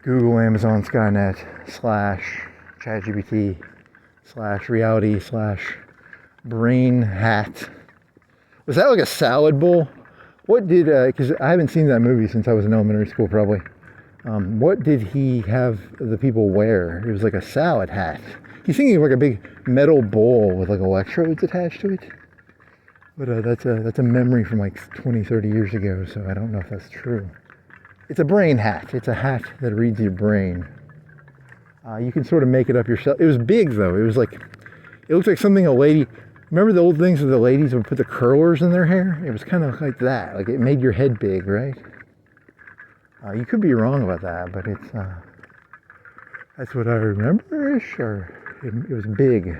Google, Amazon, Skynet / ChatGPT / reality / brain hat. Was that like a salad bowl? What did, because I haven't seen that movie since I was in elementary school probably. What did he have the people wear? It was like a salad hat. He's thinking of like a big metal bowl with like electrodes attached to it. But that's a memory from like 20, 30 years ago, so I don't know if that's true. It's a brain hat. It's a hat that reads your brain. You can sort of make it up yourself. It was big though. It looked like something a lady, remember the old things where the ladies would put the curlers in their hair? It was kind of like that. Like, it made your head big, right? You could be wrong about that, but that's what I remember-ish, or it was big.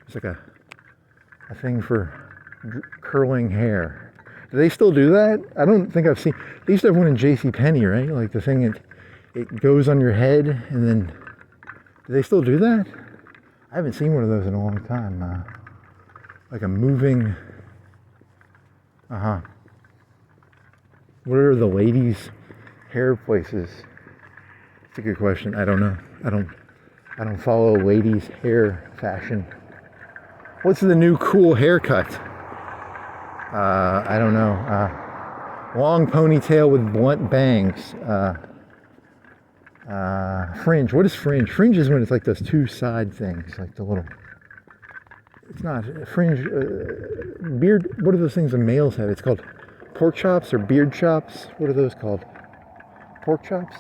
It's like a thing for curling hair. Do they still do that? I don't think I've seen. They used to have one in JCPenney, right? Like the thing it goes on your head, and then do they still do that? I haven't seen one of those in a long time. Like a moving, what are the ladies' hair places? It's a good question. I don't know. I don't follow ladies' hair fashion. What's the new cool haircut? I don't know. Long ponytail with blunt bangs. Fringe. What is fringe? Fringe is when it's like those two side things, like the little. It's not fringe. Beard. What are those things the males have? It's called pork chops or beard chops. What are those called? Pork chops.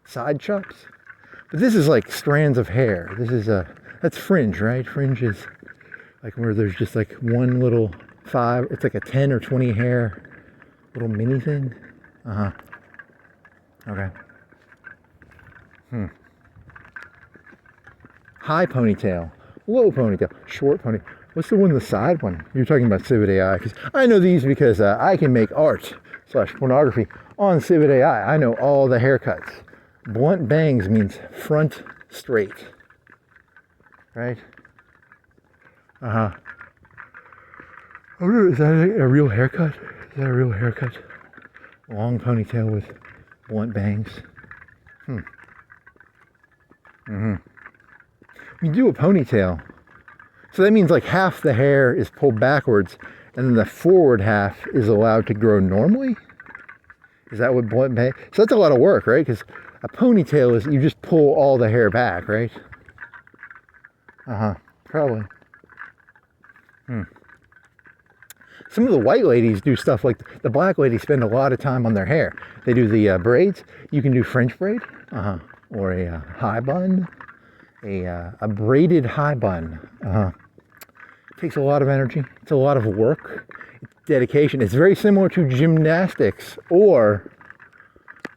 Side chops. But this is like strands of hair. This is that's fringe, right? Fringe is like where there's just like one little it's like a 10 or 20 hair little mini thing. Okay. High ponytail, low ponytail, short ponytail. What's the one, the side one? You're talking about Civet AI, because I know these because I can make art / pornography on Civet AI. I know all the haircuts. Blunt bangs means front straight, right? Is that a real haircut? Is that a real haircut? Long ponytail with blunt bangs. You do a ponytail, so that means like half the hair is pulled backwards, and then the forward half is allowed to grow normally. Is that what blunt bang? So that's a lot of work, right? Because a ponytail is you just pull all the hair back, right? Probably. Some of the white ladies do stuff like the black ladies spend a lot of time on their hair. They do the braids. You can do French braid, or a high bun, a braided high bun. It takes a lot of energy. It's a lot of work. It's dedication. It's very similar to gymnastics or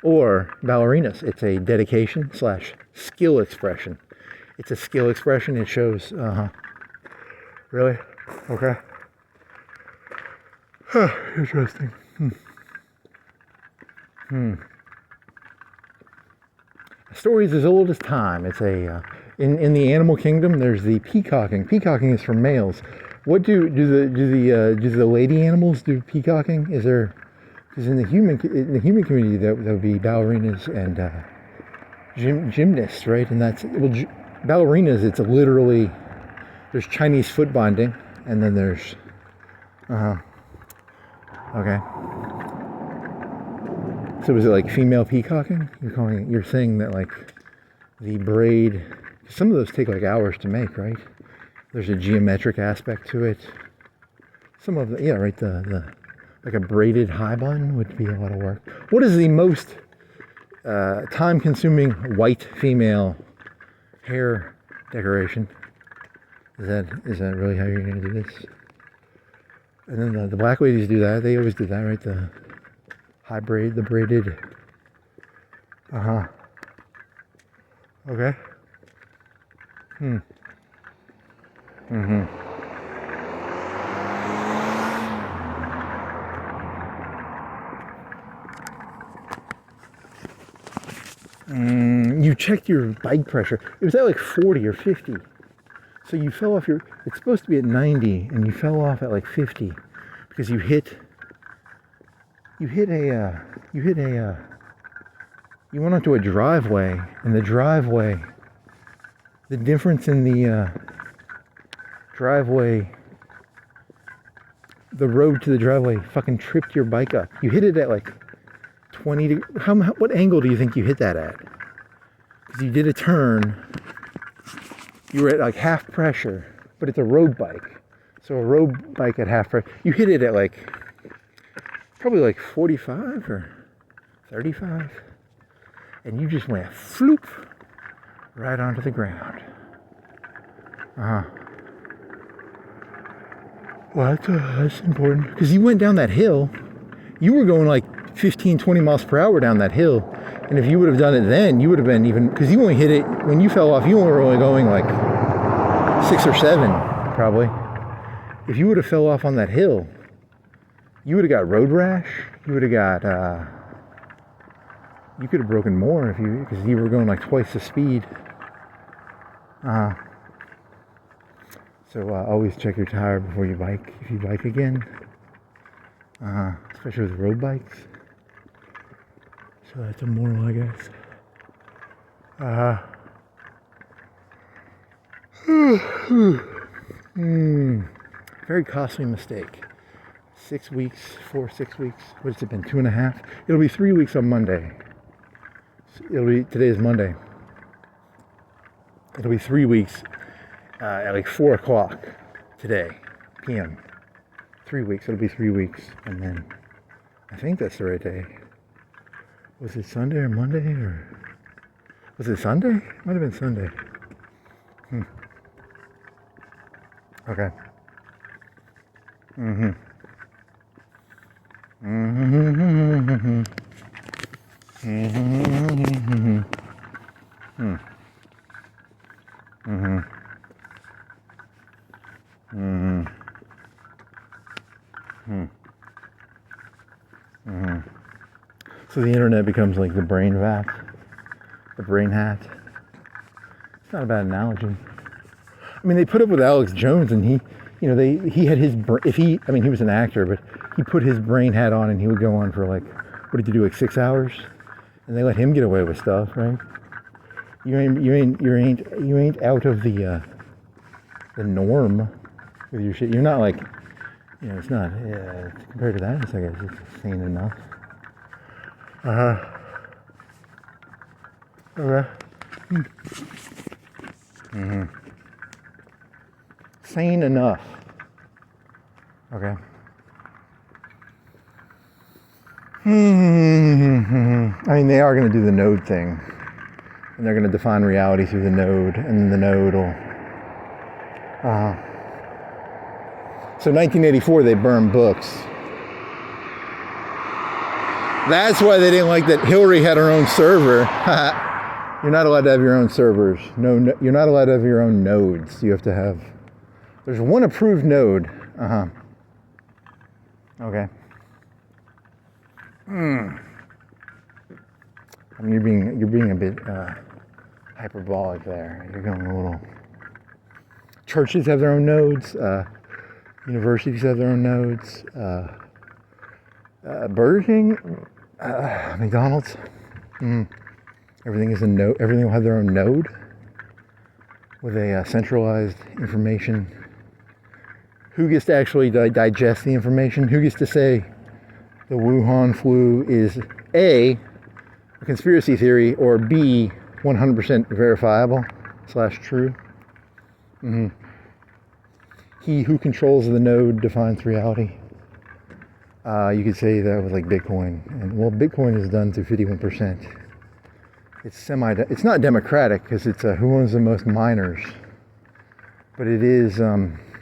ballerinas. It's a dedication / skill expression. It's a skill expression. It shows. Really? Okay. Interesting. A story is as old as time. It's a in the animal kingdom. There's the peacocking. Peacocking is for males. What do the lady animals do peacocking? Is there? Because in the human community that would be ballerinas and gymnasts, right? And that's ballerinas. It's literally there's Chinese foot binding, and then there's Okay. So is it like female peacocking? You're saying that like the braid, some of those take like hours to make, right? There's a geometric aspect to it. Some of the, yeah, right, the like a braided high bun would be a lot of work. What is the most time-consuming white female hair decoration? Is that really how you're going to do this? And then the black ladies do that. They always do that, right? The high braid, the braided. Okay. You checked your bike pressure. It was at like 40 or 50. So you fell off it's supposed to be at 90 and you fell off at like 50 because you went onto a driveway, and the difference in the driveway, the road to the driveway fucking tripped your bike up. You hit it at like 20 what angle do you think you hit that at? Because you did a turn. You were at like half pressure, but it's a road bike. So a road bike at half pressure, you hit it at like, probably like 45 or 35. And you just went floop right onto the ground. Well, that's important. Because you went down that hill. You were going like 15, 20 miles per hour down that hill. And if you would have done it then, you would have been even, because you only hit it, when you fell off, you were only going like 6 or 7, probably. If you would have fell off on that hill, you would have got road rash. You would have got, you could have broken more because you were going like twice the speed. So always check your tire before you bike, if you bike again. Especially with road bikes. So that's a moral, I guess. Very costly mistake. 6 weeks, 6 weeks. What has it been? 2.5? It'll be 3 weeks on Monday. Today is Monday. It'll be 3 weeks at like 4 o'clock today, p.m. 3 weeks. It'll be 3 weeks, and then I think that's the right day. Was it Sunday or Monday, or was it Sunday? It might have been Sunday. Okay. So the internet becomes like the brain vat, the brain hat. It's not a bad analogy. I mean, they put up with Alex Jones, and he had his, he was an actor, but he put his brain hat on, and he would go on for like, what did he do, like 6 hours? And they let him get away with stuff, right? You ain't out of the norm with your shit. You're not like, it's not, compared to that, it's like, it's sane enough. Okay. Sane enough. Okay. I mean, they are going to do the node thing. And they're going to define reality through the node. And the node will... So 1984, they burned books. That's why they didn't like that Hillary had her own server. You're not allowed to have your own servers. No, you're not allowed to have your own nodes. You have to have... There's one approved node. Okay. I mean, you're being a bit hyperbolic there. You're going a little... Churches have their own nodes. Universities have their own nodes. Burger King, McDonald's. Everything is a node. Everything will have their own node with a centralized information. Who gets to actually digest the information? Who gets to say the Wuhan flu is A, a conspiracy theory, or B, 100% verifiable / true? He who controls the node defines reality. You could say that with like Bitcoin, and well, Bitcoin is done to 51%. It's not democratic because it's who owns the most miners, but it is.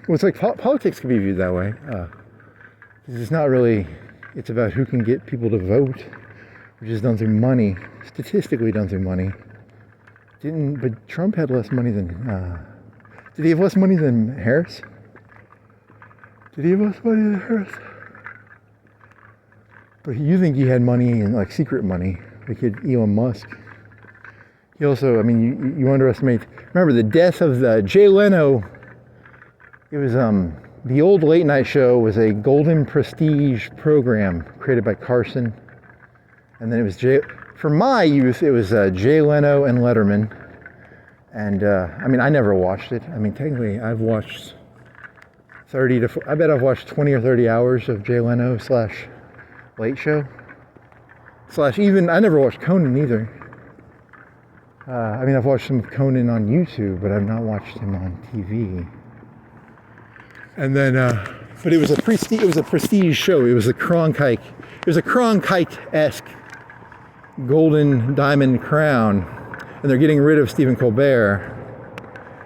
It's like politics can be viewed that way. It's not really. It's about who can get people to vote, which is done through money, statistically done through money. But Trump had less money than. Did he have less money than Harris? Did he have less money than Harris? But you think he had money, and like secret money, like Elon Musk. He also, I mean, you underestimate. Remember the death of Jay Leno. It was the old late night show was a golden prestige program created by Carlson, and then it was for my youth it was Jay Leno and Letterman, and I mean I never watched it. I mean technically I've watched 30 to I bet I've watched 20 or 30 hours of Jay Leno / late show / even I never watched Conan either. I mean I've watched some of Conan on YouTube, but I've not watched him on TV. And then, but it was a prestige show. It was a Cronkite-esque golden diamond crown, and they're getting rid of Stephen Colbert.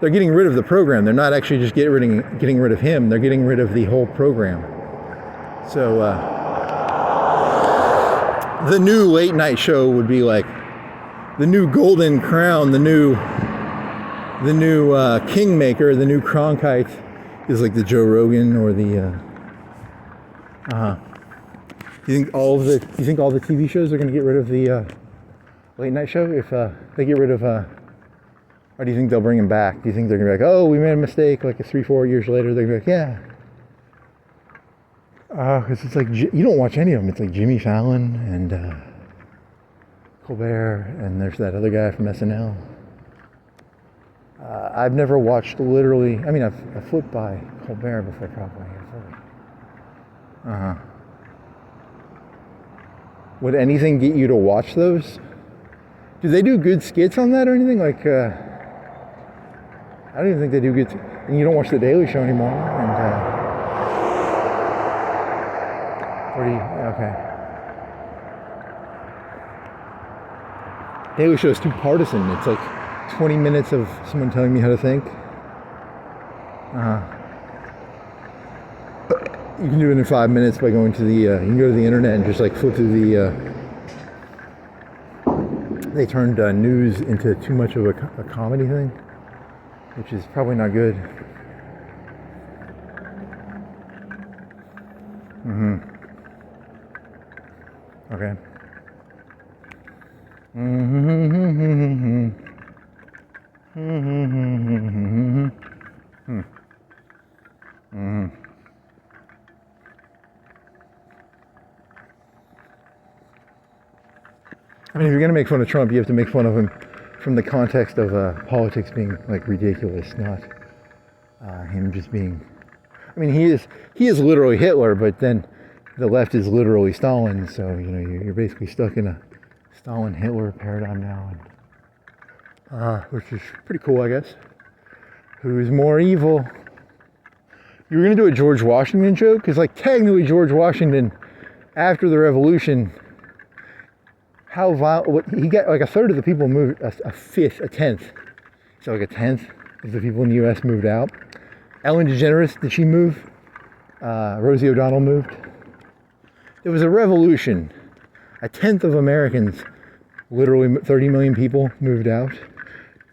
They're getting rid of the program. They're not actually just getting rid of him. They're getting rid of the whole program. So the new late night show would be like the new golden crown, the new kingmaker, the new Cronkite. Is like the Joe Rogan or the you think all the TV shows are going to get rid of the late night show if they get rid of are Or do you think they'll bring him back? Do you think they're going to be like, oh, we made a mistake, like 3-4 years later, they're going to be like, yeah. Because it's like, you don't watch any of them. It's like Jimmy Fallon and Colbert, and there's that other guy from SNL. I've never watched literally, I mean, I've flipped by Colbert before probably. Would anything get you to watch those? Do they do good skits on that or anything? Like, I don't even think they do good. And you don't watch The Daily Show anymore. And, okay. Daily Show is too partisan. It's like 20 minutes of someone telling me how to think. You can do it in 5 minutes by going to the, you can go to the internet and just like flip through the, they turned news into too much of a comedy thing, which is probably not good. Okay. I mean, if you're going to make fun of Trump, you have to make fun of him from the context of politics being like ridiculous, not him just being. I mean, he is literally Hitler, but then the left is literally Stalin. So you know you're basically stuck in a Stalin-Hitler paradigm now, which is pretty cool, I guess. Who's more evil? You were going to do a George Washington joke, because like technically George Washington, after the Revolution. How violent, he got like a third of the people moved, a tenth. So like a tenth of the people in the U.S. moved out. Ellen DeGeneres, did she move? Rosie O'Donnell moved. There was a revolution. A tenth of Americans, literally 30 million people, moved out.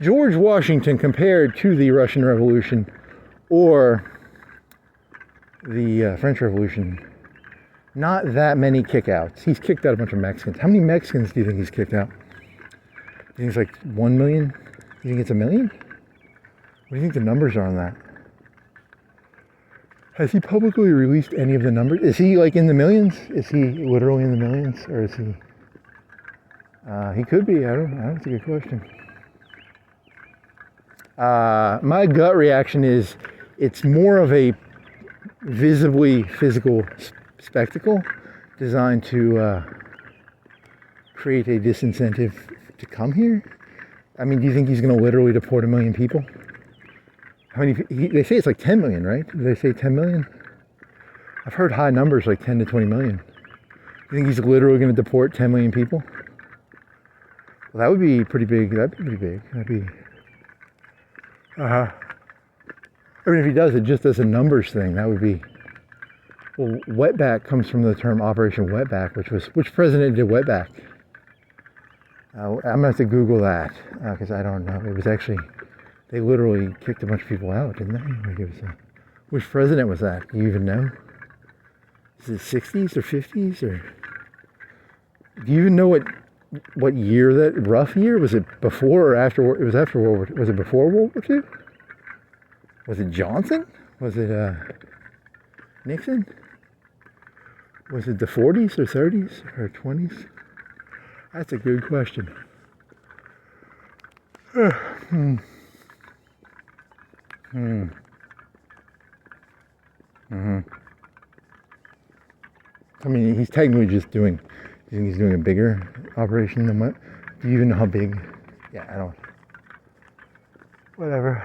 George Washington, compared to the Russian Revolution or the French Revolution, not that many kickouts. He's kicked out a bunch of Mexicans. How many Mexicans do you think he's kicked out? Do you think it's like 1 million? Do you think it's 1 million? What do you think the numbers are on that? Has he publicly released any of the numbers? Is he like in the millions? Is he literally in the millions? Or is he... he could be. I don't know. That's a good question. My gut reaction is it's more of a visibly physical spectacle designed to create a disincentive to come here. I mean, do you think he's going to literally deport 1 million people? How many? They say it's like 10 million, right? Do they say 10 million? I've heard high numbers like 10 to 20 million. You think he's literally going to deport 10 million people? Well, that would be pretty big. That'd be pretty big. That'd be. I mean, if he does it just as a numbers thing, that would be. Well, wetback comes from the term Operation Wetback, which president did wetback? I'm gonna have to Google that because I don't know. It was actually, they literally kicked a bunch of people out, didn't they? Like it was which president was that? Do you even know? Is it 60s or 50s or? Do you even know what year that rough year was? It before or after? It was after World War. Was it before World War II? Was it Johnson? Was it Nixon? Was it the 40s or 30s or 20s? That's a good question. I mean, he's technically just doing, do you think he's doing a bigger operation than what? Do you even know how big? Yeah, I don't. Whatever.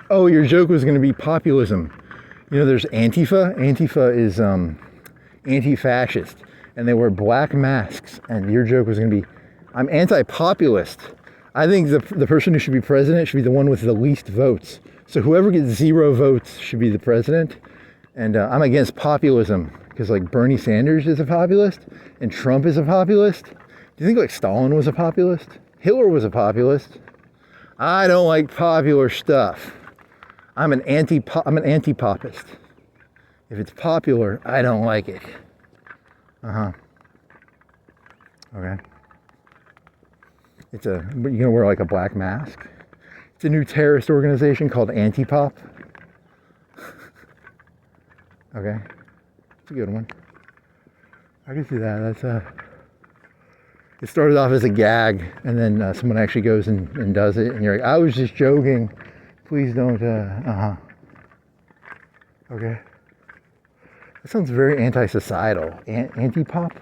Oh, your joke was going to be populism. You know, there's Antifa. Antifa is anti-fascist, and they wear black masks. And your joke was going to be, I'm anti-populist. I think the person who should be president should be the one with the least votes. So whoever gets 0 votes should be the president. And I'm against populism because like Bernie Sanders is a populist and Trump is a populist. Do you think like Stalin was a populist? Hitler was a populist. I don't like popular stuff. I'm an anti-popist. If it's popular, I don't like it. Okay. You're gonna wear like a black mask. It's a new terrorist organization called Anti-Pop. Okay. It's a good one. I can see that. It started off as a gag, and then someone actually goes and does it, and you're like, I was just joking. Please don't, Okay. That sounds very anti-societal. Anti-pop?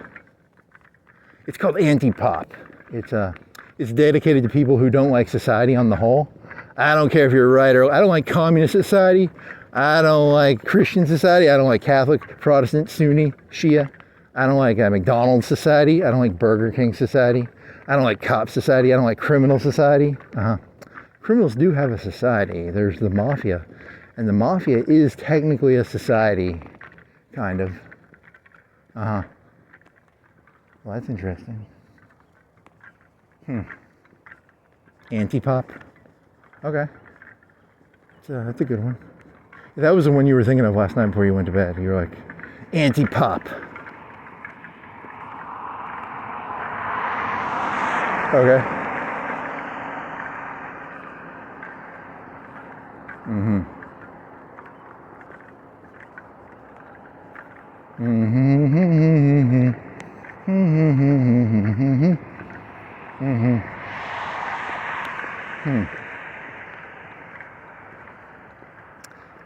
It's called anti-pop. It's dedicated to people who don't like society on the whole. I don't care if you're right or I don't like communist society. I don't like Christian society. I don't like Catholic, Protestant, Sunni, Shia. I don't like McDonald's society. I don't like Burger King society. I don't like cop society. I don't like criminal society. Criminals do have a society. There's the mafia. And the mafia is technically a society, kind of. Well, that's interesting. Anti-pop. Okay. That's a good one. That was the one you were thinking of last night before you went to bed. You were like, anti-pop. Okay.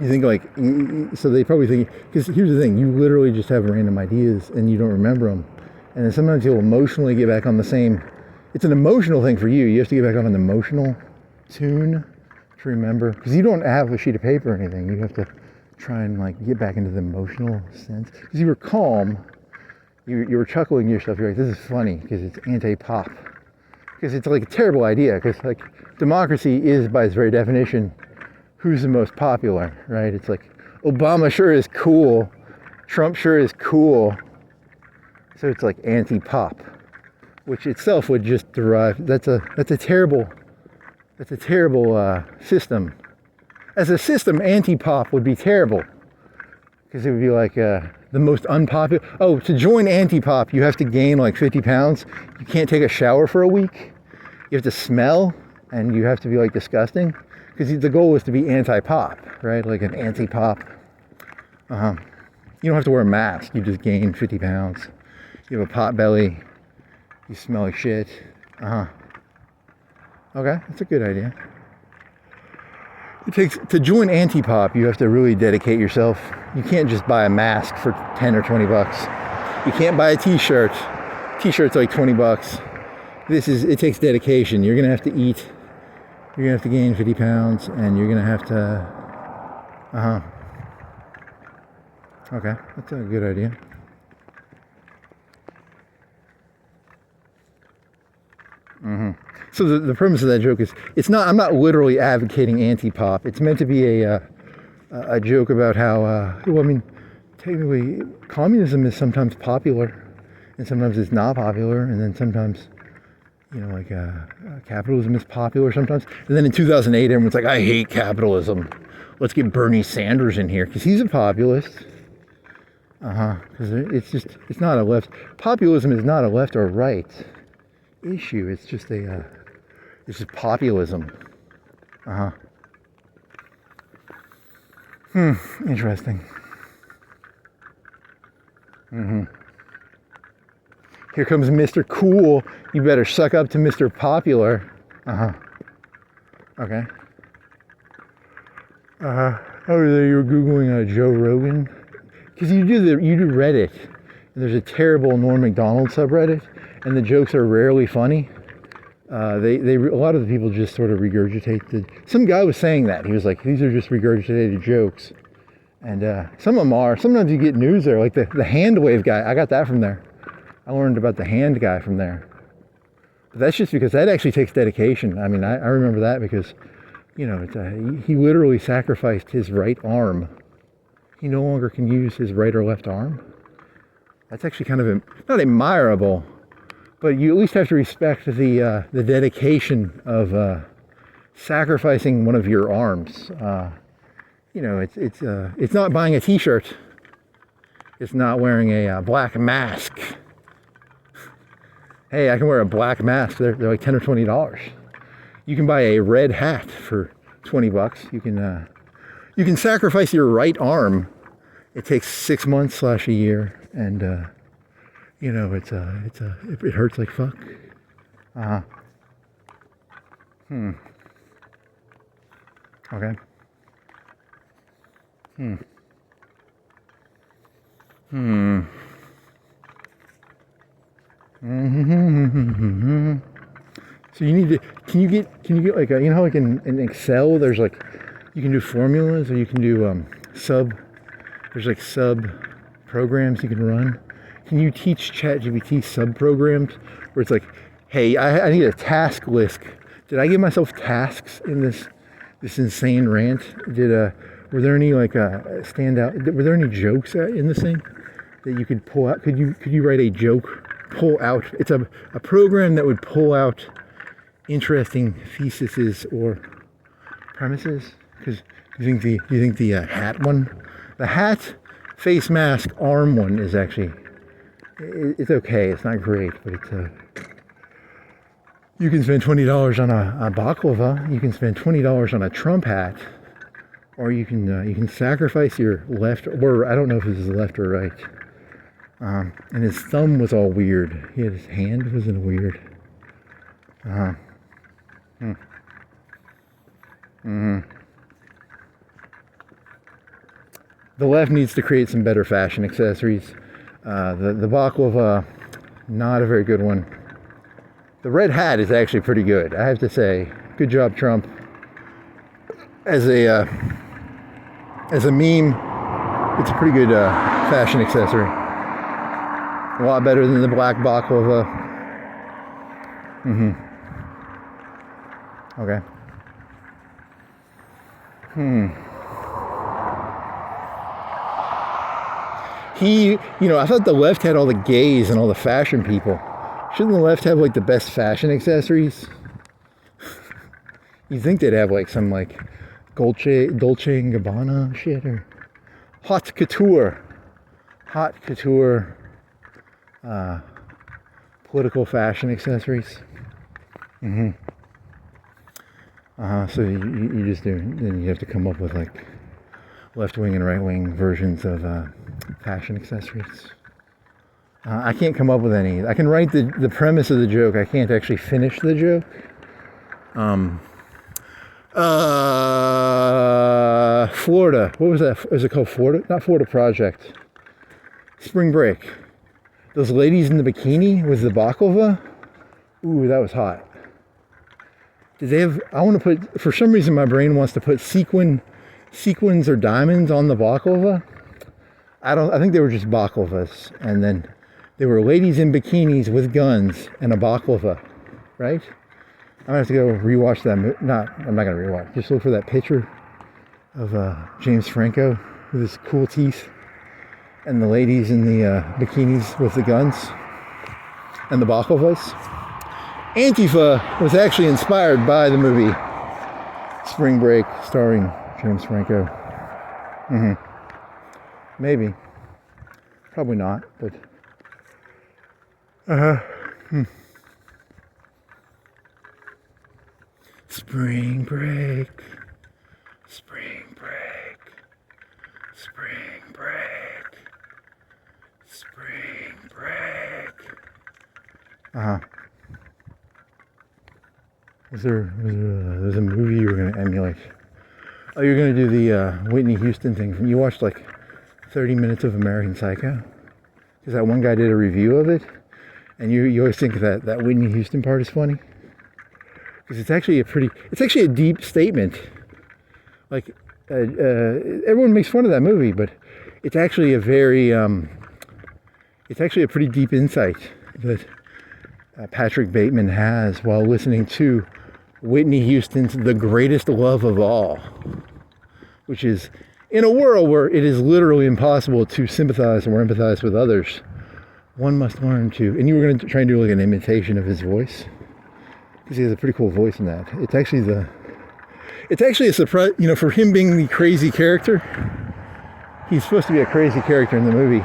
You think like, so they probably think, because here's the thing, you literally just have random ideas and you don't remember them. And then sometimes you'll emotionally get back on the same, it's an emotional thing for you. You have to get back on an emotional tune to remember, because you don't have a sheet of paper or anything. You have to try and like get back into the emotional sense. Because you were calm, you were chuckling to yourself. You're like, this is funny because it's anti-pop. Because it's like a terrible idea, because like democracy is by its very definition who's the most popular, right? It's like Obama sure is cool, Trump sure is cool, so it's like anti-pop, which itself would just derive. That's a terrible system. As a system, anti-pop would be terrible because it would be like the most unpopular. Oh, to join anti-pop, you have to gain like 50 pounds. You can't take a shower for a week. You have to smell, and you have to be like disgusting. Because the goal is to be anti-pop, right? Like an anti-pop. You don't have to wear a mask. You just gain 50 pounds. You have a pot belly. You smell like shit. Okay, that's a good idea. To join anti-pop, you have to really dedicate yourself. You can't just buy a mask for 10 or 20 bucks. You can't buy a t-shirt. T-shirt's like 20 bucks. It takes dedication. You're gonna have to eat. You're gonna have to gain 50 pounds, and you're gonna have to, Okay, that's a good idea. So the premise of that joke is, I'm not literally advocating anti-pop. It's meant to be a joke about how, well, I mean, technically, communism is sometimes popular, and sometimes it's not popular, and then sometimes, you know, like capitalism is popular sometimes. And then in 2008, everyone's like, I hate capitalism. Let's get Bernie Sanders in here because he's a populist. Because it's not a left. Populism is not a left or right issue. It's just populism. Interesting. Here comes Mr. Cool. You better suck up to Mr. Popular. Okay. Oh, you were Googling Joe Rogan? Because you do Reddit. And there's a terrible Norm Macdonald subreddit, and the jokes are rarely funny. A lot of the people just sort of regurgitate some guy was saying that. He was like, these are just regurgitated jokes. And some of them are. Sometimes you get news there, like the hand wave guy. I got that from there. I learned about the hand guy from there. But that's just because that actually takes dedication. I mean, I remember that because, you know, he literally sacrificed his right arm. He no longer can use his right or left arm. That's actually kind of, not admirable, but you at least have to respect the dedication of sacrificing one of your arms. You know, it's not buying a t-shirt. It's not wearing a black mask. Hey, I can wear a black mask. They're like $10 or $20. You can buy a red hat for $20. You can sacrifice your right arm. It takes 6 months / a year, and it hurts like fuck. Okay. So you need to, can you get like a, how like in Excel there's like, you can do formulas, or you can do there's like sub programs you can run. Can you teach ChatGPT sub programs where it's like, hey, I need a task list. Did I give myself tasks in this insane rant? Were there any like standout? Were there any jokes in this thing that you could pull out? Could you write a joke? Pull out. It's a program that would pull out interesting theses or premises. Because you think the hat one, the hat, face mask, arm one is actually, it's okay. It's not great, but it's you can spend $20 on a baklava. You can spend $20 on a Trump hat, or you can sacrifice your left, or I don't know if this is left or right. And his thumb was all weird. His hand was in weird. The left needs to create some better fashion accessories. The baklava, not a very good one. The red hat is actually pretty good, I have to say. Good job, Trump. As a meme, it's a pretty good fashion accessory. A lot better than the black baklava. Okay. I thought the left had all the gays and all the fashion people. Shouldn't the left have like the best fashion accessories? You'd think they'd have like some like Dolce & Gabbana shit, or haute couture political fashion accessories. So you just do, then you have to come up with like left-wing and right-wing versions of fashion accessories. I can't come up with any. I can write the premise of the joke. I can't actually finish the joke. Florida. What was that? Is it called Florida? Not Florida Project. Spring Break. Those ladies in the bikini with the baklava. Ooh, that was hot. Did they have? I want to put. For some reason, my brain wants to put sequins or diamonds on the baklava. I think they were just baklavas, and then there were ladies in bikinis with guns and a baklava, right? I'm gonna have to go rewatch that. I'm not gonna rewatch. Just look for that picture of James Franco with his cool teeth, and the ladies in the bikinis with the guns and the baklavas. Antifa was actually inspired by the movie Spring Break, starring James Franco. Maybe. Probably not, but Spring break. Spring break. Spring break. Spring break. There's a movie you were going to emulate. Oh, you're going to do the Whitney Houston thing. You watched like 30 minutes of American Psycho? Because that one guy did a review of it, and you always think that Whitney Houston part is funny. Because it's actually a deep statement. Like, everyone makes fun of that movie, but it's actually a pretty deep insight that Patrick Bateman has while listening to Whitney Houston's The Greatest Love of All, which is, in a world where it is literally impossible to sympathize or empathize with others, one must learn to, and you were going to try and do like an imitation of his voice, because he has a pretty cool voice in that. It's actually a surprise, for him being the crazy character. he's supposed to be a crazy character in the movie.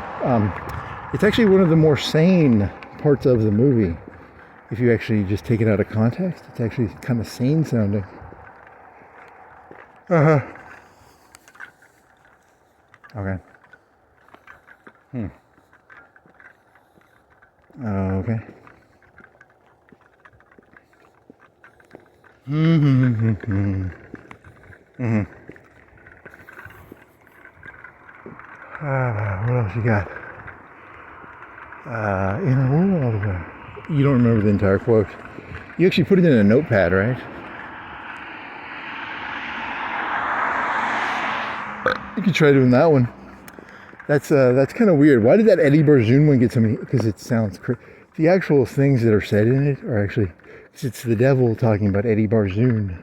It's actually one of the more sane parts of the movie. If you actually just take it out of context, it's actually kind of sane sounding. Okay. Okay. What else you got? In a world where you don't remember the entire quote. You actually put it in a notepad, right? You could try doing that one. That's kind of weird. Why did that Eddie Barzoon one get so many? Because it sounds crazy. The actual things that are said in it are actually, it's the devil talking about Eddie Barzoon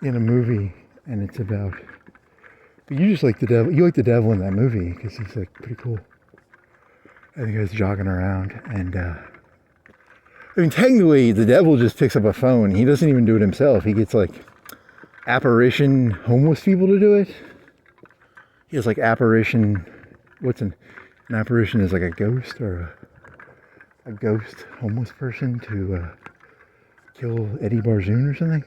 in a movie, and it's about. But you just like the devil. You like the devil in that movie because he's like pretty cool. I think he's jogging around, and I mean, technically, the devil just picks up a phone. He doesn't even do it himself. He gets like apparition homeless people to do it. He has like apparition. What's an apparition? Is like a ghost or a ghost homeless person to kill Eddie Barzoon or something.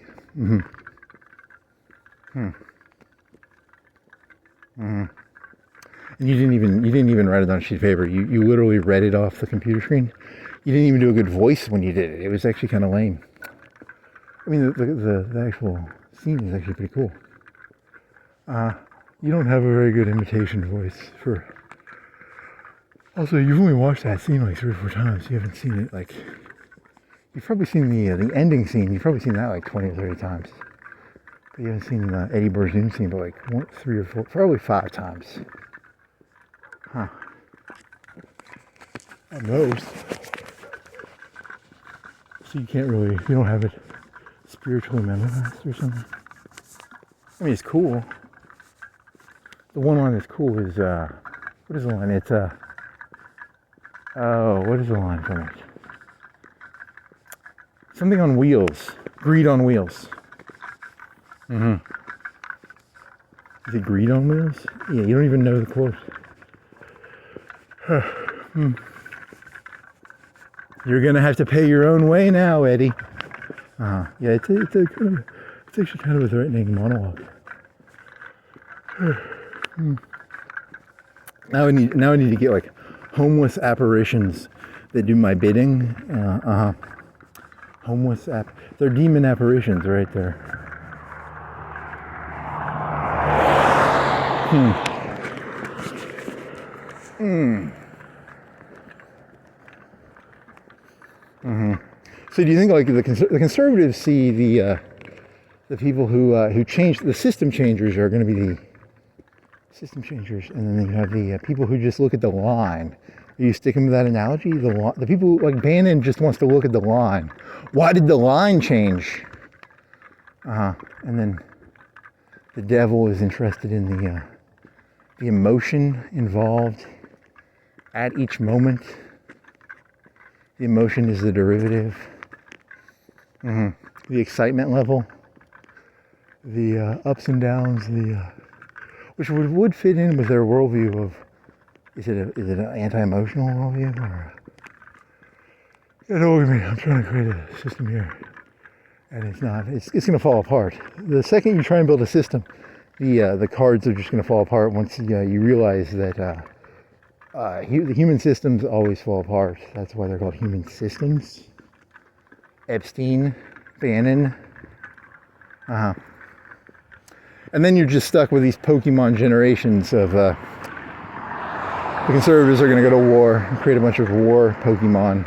And you didn't even write it on a sheet of paper. You literally read it off the computer screen. You didn't even do a good voice when you did it. It was actually kind of lame. I mean, the actual scene is actually pretty cool. You don't have a very good imitation voice for. Also, you've only watched that scene like 3 or 4 times. You haven't seen it like. You've probably seen the ending scene. You've probably seen that like 20 or 30 times. But you haven't seen the Eddie Barzoon scene but like 3 or 4, probably 5 times. Huh. At most. So you can't really, you don't have it spiritually memorized or something. I mean, it's cool. The one line that's cool is, what is the line? It's, what is the line from it? Something on wheels. Greed on wheels. Is it greed on wheels? Yeah, you don't even know the quote. You're gonna have to pay your own way now, Eddie. Yeah, it's actually kind of a threatening monologue. Now I need to get like homeless apparitions that do my bidding. Homeless they're demon apparitions right there. So do you think like the conservatives see the people who change the system changers are going to be the system changers, and then you have the people who just look at the line? Are you sticking with that analogy? The people like Bannon just wants to look at the line. Why did the line change? And then the devil is interested in the emotion involved at each moment. The emotion is the derivative. The excitement level, the ups and downs, which would fit in with their worldview of, is it an anti-emotional worldview or? You know what I mean? I'm trying to create a system here, and it's not. It's going to fall apart. The second you try and build a system, the cards are just going to fall apart once you realize that the human systems always fall apart. That's why they're called human systems. Epstein, Bannon. And then you're just stuck with these Pokemon generations of the conservatives are going to go to war and create a bunch of war Pokemon.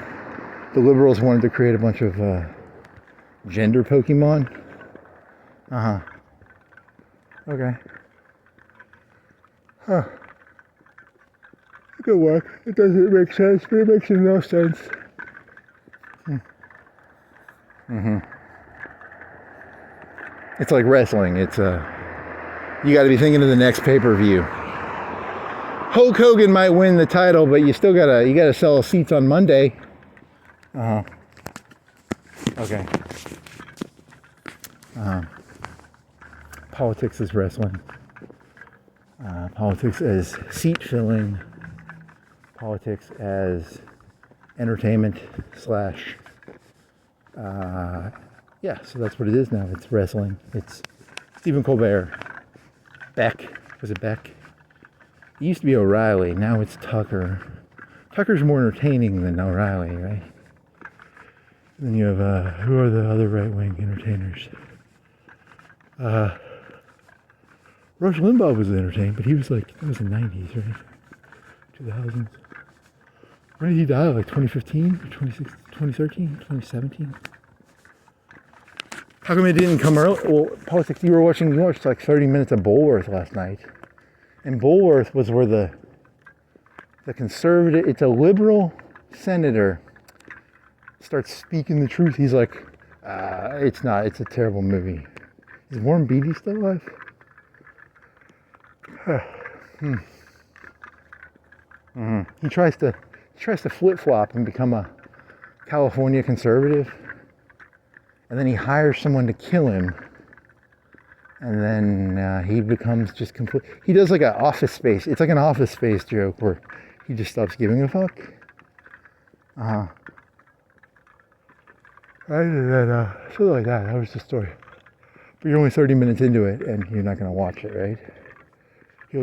The liberals wanted to create a bunch of gender Pokemon. Okay. It could work. It doesn't make sense, but it makes no sense. It's like wrestling. It's you got to be thinking of the next pay-per-view. Hulk Hogan might win the title, but you gotta sell seats on Monday. Okay. Politics is wrestling. politics as seat filling, politics as entertainment slash, yeah, so that's what it is now. It's wrestling. It's Stephen Colbert. Beck. Was it Beck? It used to be O'Reilly. Now it's Tucker. Tucker's more entertaining than O'Reilly, right? And then you have, who are the other right-wing entertainers? Rush Limbaugh was entertaining, but he was like, that was the 90s, right? 2000s. When did he die? Like 2015? 2013? 2017? How come it didn't come early? Well, politics, you watched like 30 minutes of Bulworth last night. And Bulworth was where the conservative, it's a liberal senator, starts speaking the truth. He's like, it's not, it's a terrible movie. Is Warren Beatty still alive? He tries to flip-flop and become a California conservative. And then he hires someone to kill him. And then he becomes just complete. He does like an Office Space. It's like an Office Space joke where he just stops giving a fuck. I did that, something like that. That was the story. But you're only 30 minutes into it and you're not going to watch it, right?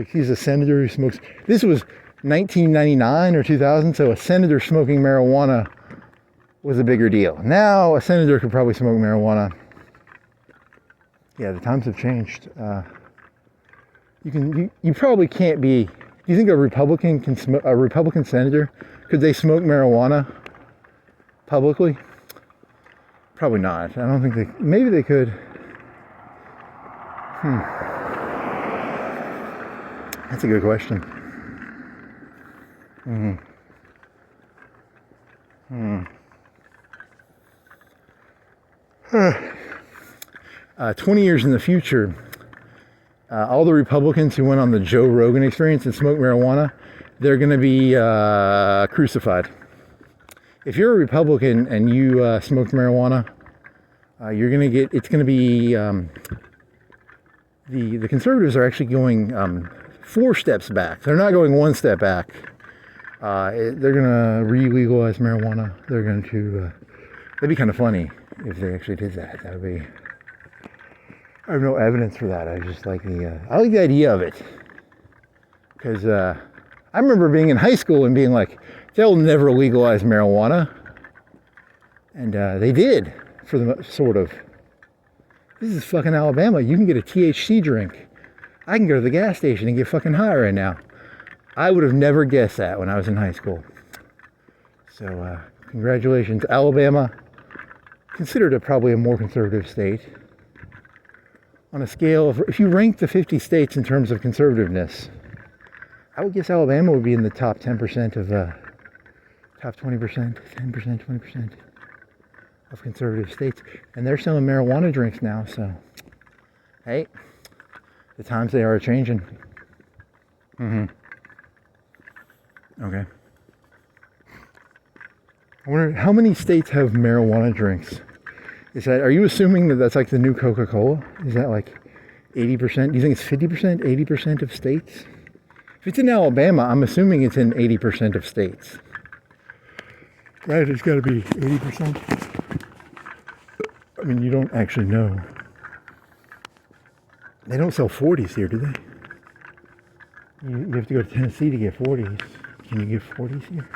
He's a senator who smokes. This was 1999 or 2000, so a senator smoking marijuana was a bigger deal. Now a senator could probably smoke marijuana. Yeah, the times have changed. You probably can't be. Do you think a Republican can smoke? A Republican senator, could they smoke marijuana publicly? Probably not. I don't think they. Maybe they could. That's a good question. 20 years in the future, all the Republicans who went on the Joe Rogan experience and smoked marijuana, they're going to be crucified. If you're a Republican and you smoked marijuana, you're going to get, it's going to be, the conservatives are actually going 4 steps back. They're not going 1 step back. They're going to re-legalize marijuana. They're going to, that'd be kind of funny if they actually did that. That would be, I have no evidence for that. I just like I like the idea of it. Because I remember being in high school and being like, they'll never legalize marijuana. And they did, for the sort of. This is fucking Alabama. You can get a THC drink. I can go to the gas station and get fucking high right now. I would have never guessed that when I was in high school. So, congratulations, Alabama. Considered probably a more conservative state. On a scale of, if you rank the 50 states in terms of conservativeness, I would guess Alabama would be in the top 10% of, top 20%, 10%, 20% of conservative states. And they're selling marijuana drinks now, so, hey, the times they are changing. Okay. I wonder, how many states have marijuana drinks? Are you assuming that that's like the new Coca-Cola? Is that like 80%? Do you think it's 50%, 80% of states? If it's in Alabama, I'm assuming it's in 80% of states. Right, it's got to be 80%. I mean, you don't actually know. They don't sell 40s here, do they? You have to go to Tennessee to get 40s. Can you get 40s here?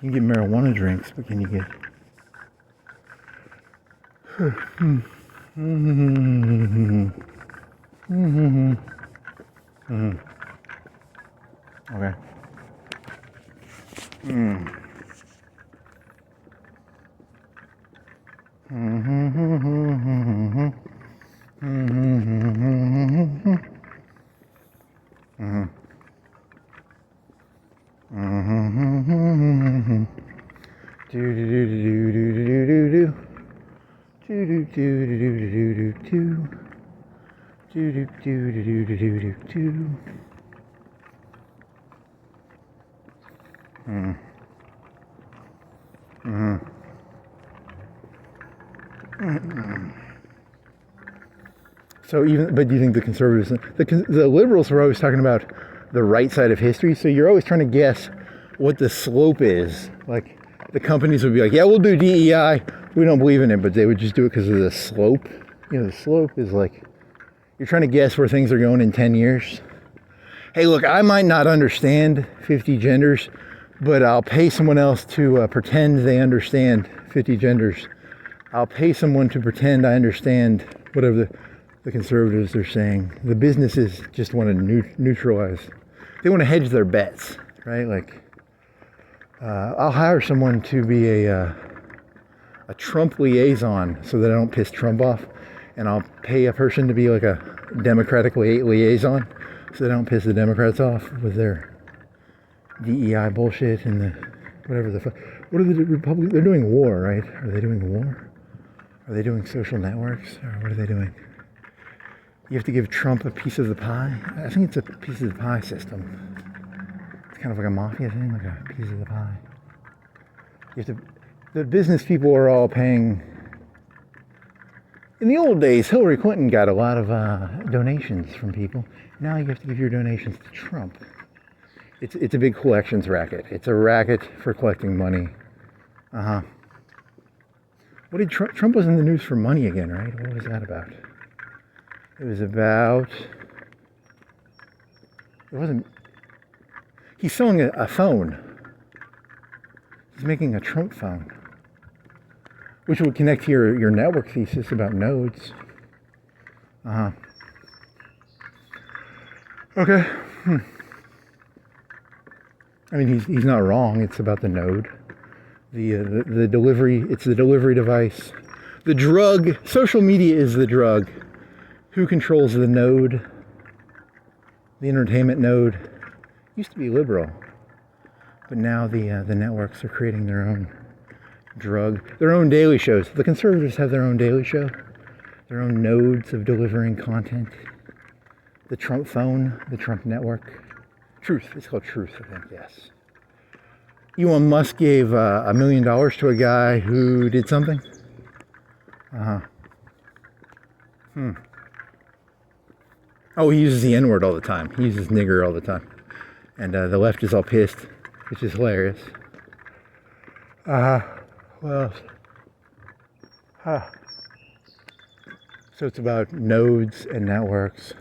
You can get marijuana drinks, but can you get... Okay. So but do you think the conservatives, the liberals are always talking about the right side of history? So you're always trying to guess what the slope is. Like the companies would be like, yeah, we'll do DEI. We don't believe in it, but they would just do it because of the slope. You know, the slope is like, you're trying to guess where things are going in 10 years. Hey, look, I might not understand 50 genders, but I'll pay someone else to pretend they understand 50 genders. I'll pay someone to pretend I understand whatever the conservatives are saying. The businesses just want to neutralize. They want to hedge their bets, right? Like, I'll hire someone to be a Trump liaison so that I don't piss Trump off. And I'll pay a person to be like a Democratic liaison so they don't piss the Democrats off with their DEI bullshit and the whatever the fuck. What are the Republicans? They're doing war, right? Are they doing war? Are they doing social networks? Or what are they doing? You have to give Trump a piece of the pie? I think it's a piece of the pie system. It's kind of like a mafia thing, like a piece of the pie. You have to, the business people are all paying. In the old days, Hillary Clinton got a lot of donations from people. Now you have to give your donations to Trump. It's a big collections racket. It's a racket for collecting money. What did Trump was in the news for money again, right? What was that about? It was about. It wasn't. He's selling a phone. He's making a Trump phone, which would connect to your network thesis about nodes. Okay. I mean, he's not wrong. It's about the node, the delivery. It's the delivery device. The drug. Social media is the drug. Who controls the node? The entertainment node used to be liberal, but now the networks are creating their own drug, their own daily shows. The conservatives have their own daily show, their own nodes of delivering content. The Trump phone, the Trump network. Truth, it's called Truth, I think, yes. Elon Musk gave $1 million to a guy who did something. Oh, he uses the N-word all the time. He uses nigger all the time. And the left is all pissed, which is hilarious. What else? So it's about nodes and networks.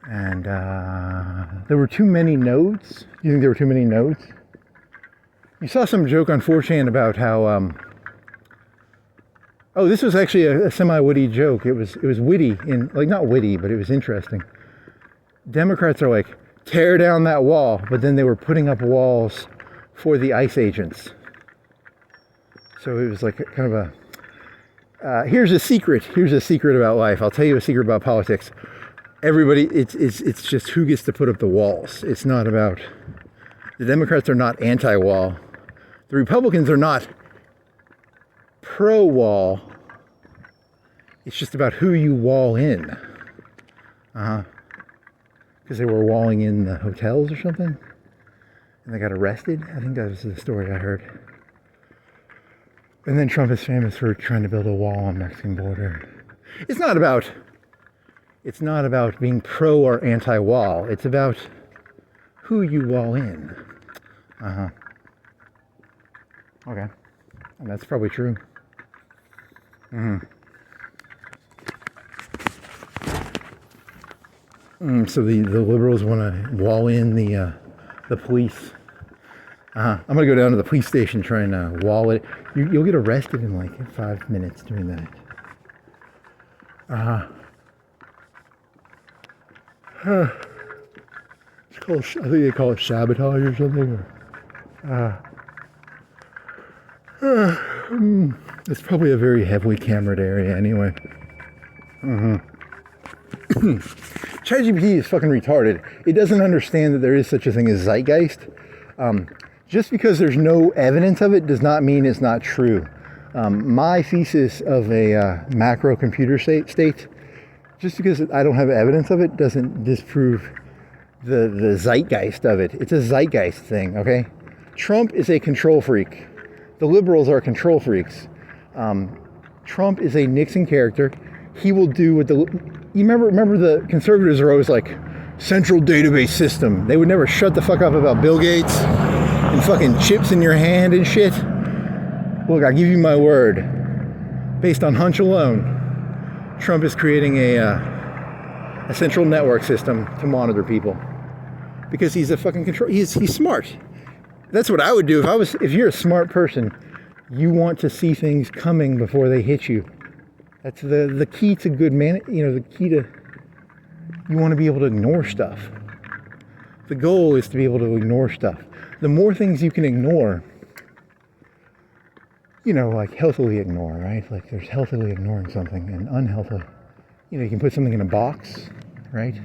And there were too many nodes? You think there were too many nodes? You saw some joke on 4chan about how... Oh, this was actually a semi-witty joke. It was witty, not witty, but it was interesting. Democrats are like, tear down that wall, but then they were putting up walls for the ICE agents. So it was like kind of a, here's a secret about life. I'll tell you a secret about politics. Everybody, it's just who gets to put up the walls. It's not about, the Democrats are not anti-wall. The Republicans are not pro-wall. It's just about who you wall in. Because they were walling in the hotels or something. And they got arrested. I think that was the story I heard. And then Trump is famous for trying to build a wall on the Mexican border. It's not about being pro or anti-wall. It's about who you wall in. Okay. And that's probably true. So the liberals want to wall in the police. I'm going to go down to the police station trying to wall it. You'll get arrested in like 5 minutes doing that. It's called, I think they call it sabotage or something. It's probably a very heavily cameraed area anyway. ChatGPT is fucking retarded. It doesn't understand that there is such a thing as zeitgeist. Just because there's no evidence of it does not mean it's not true. My thesis of a macro computer state, just because I don't have evidence of it, doesn't disprove the zeitgeist of it. It's a zeitgeist thing, okay? Trump is a control freak. The liberals are control freaks. Trump is a Nixon character. he will do what you remember the conservatives are always like, central database system. They would never shut the fuck up about Bill Gates and fucking chips in your hand and shit. Look, I give you my word. Based on hunch alone, Trump is creating a central network system to monitor people. Because he's a fucking control. He's smart. That's what I would do if you're a smart person. You want to see things coming before they hit you. That's the key to good man. The key to, you want to be able to ignore stuff. The goal is to be able to ignore stuff. The more things you can ignore, like healthily ignore, right? Like there's healthily ignoring something and unhealthy. You can put something in a box, right?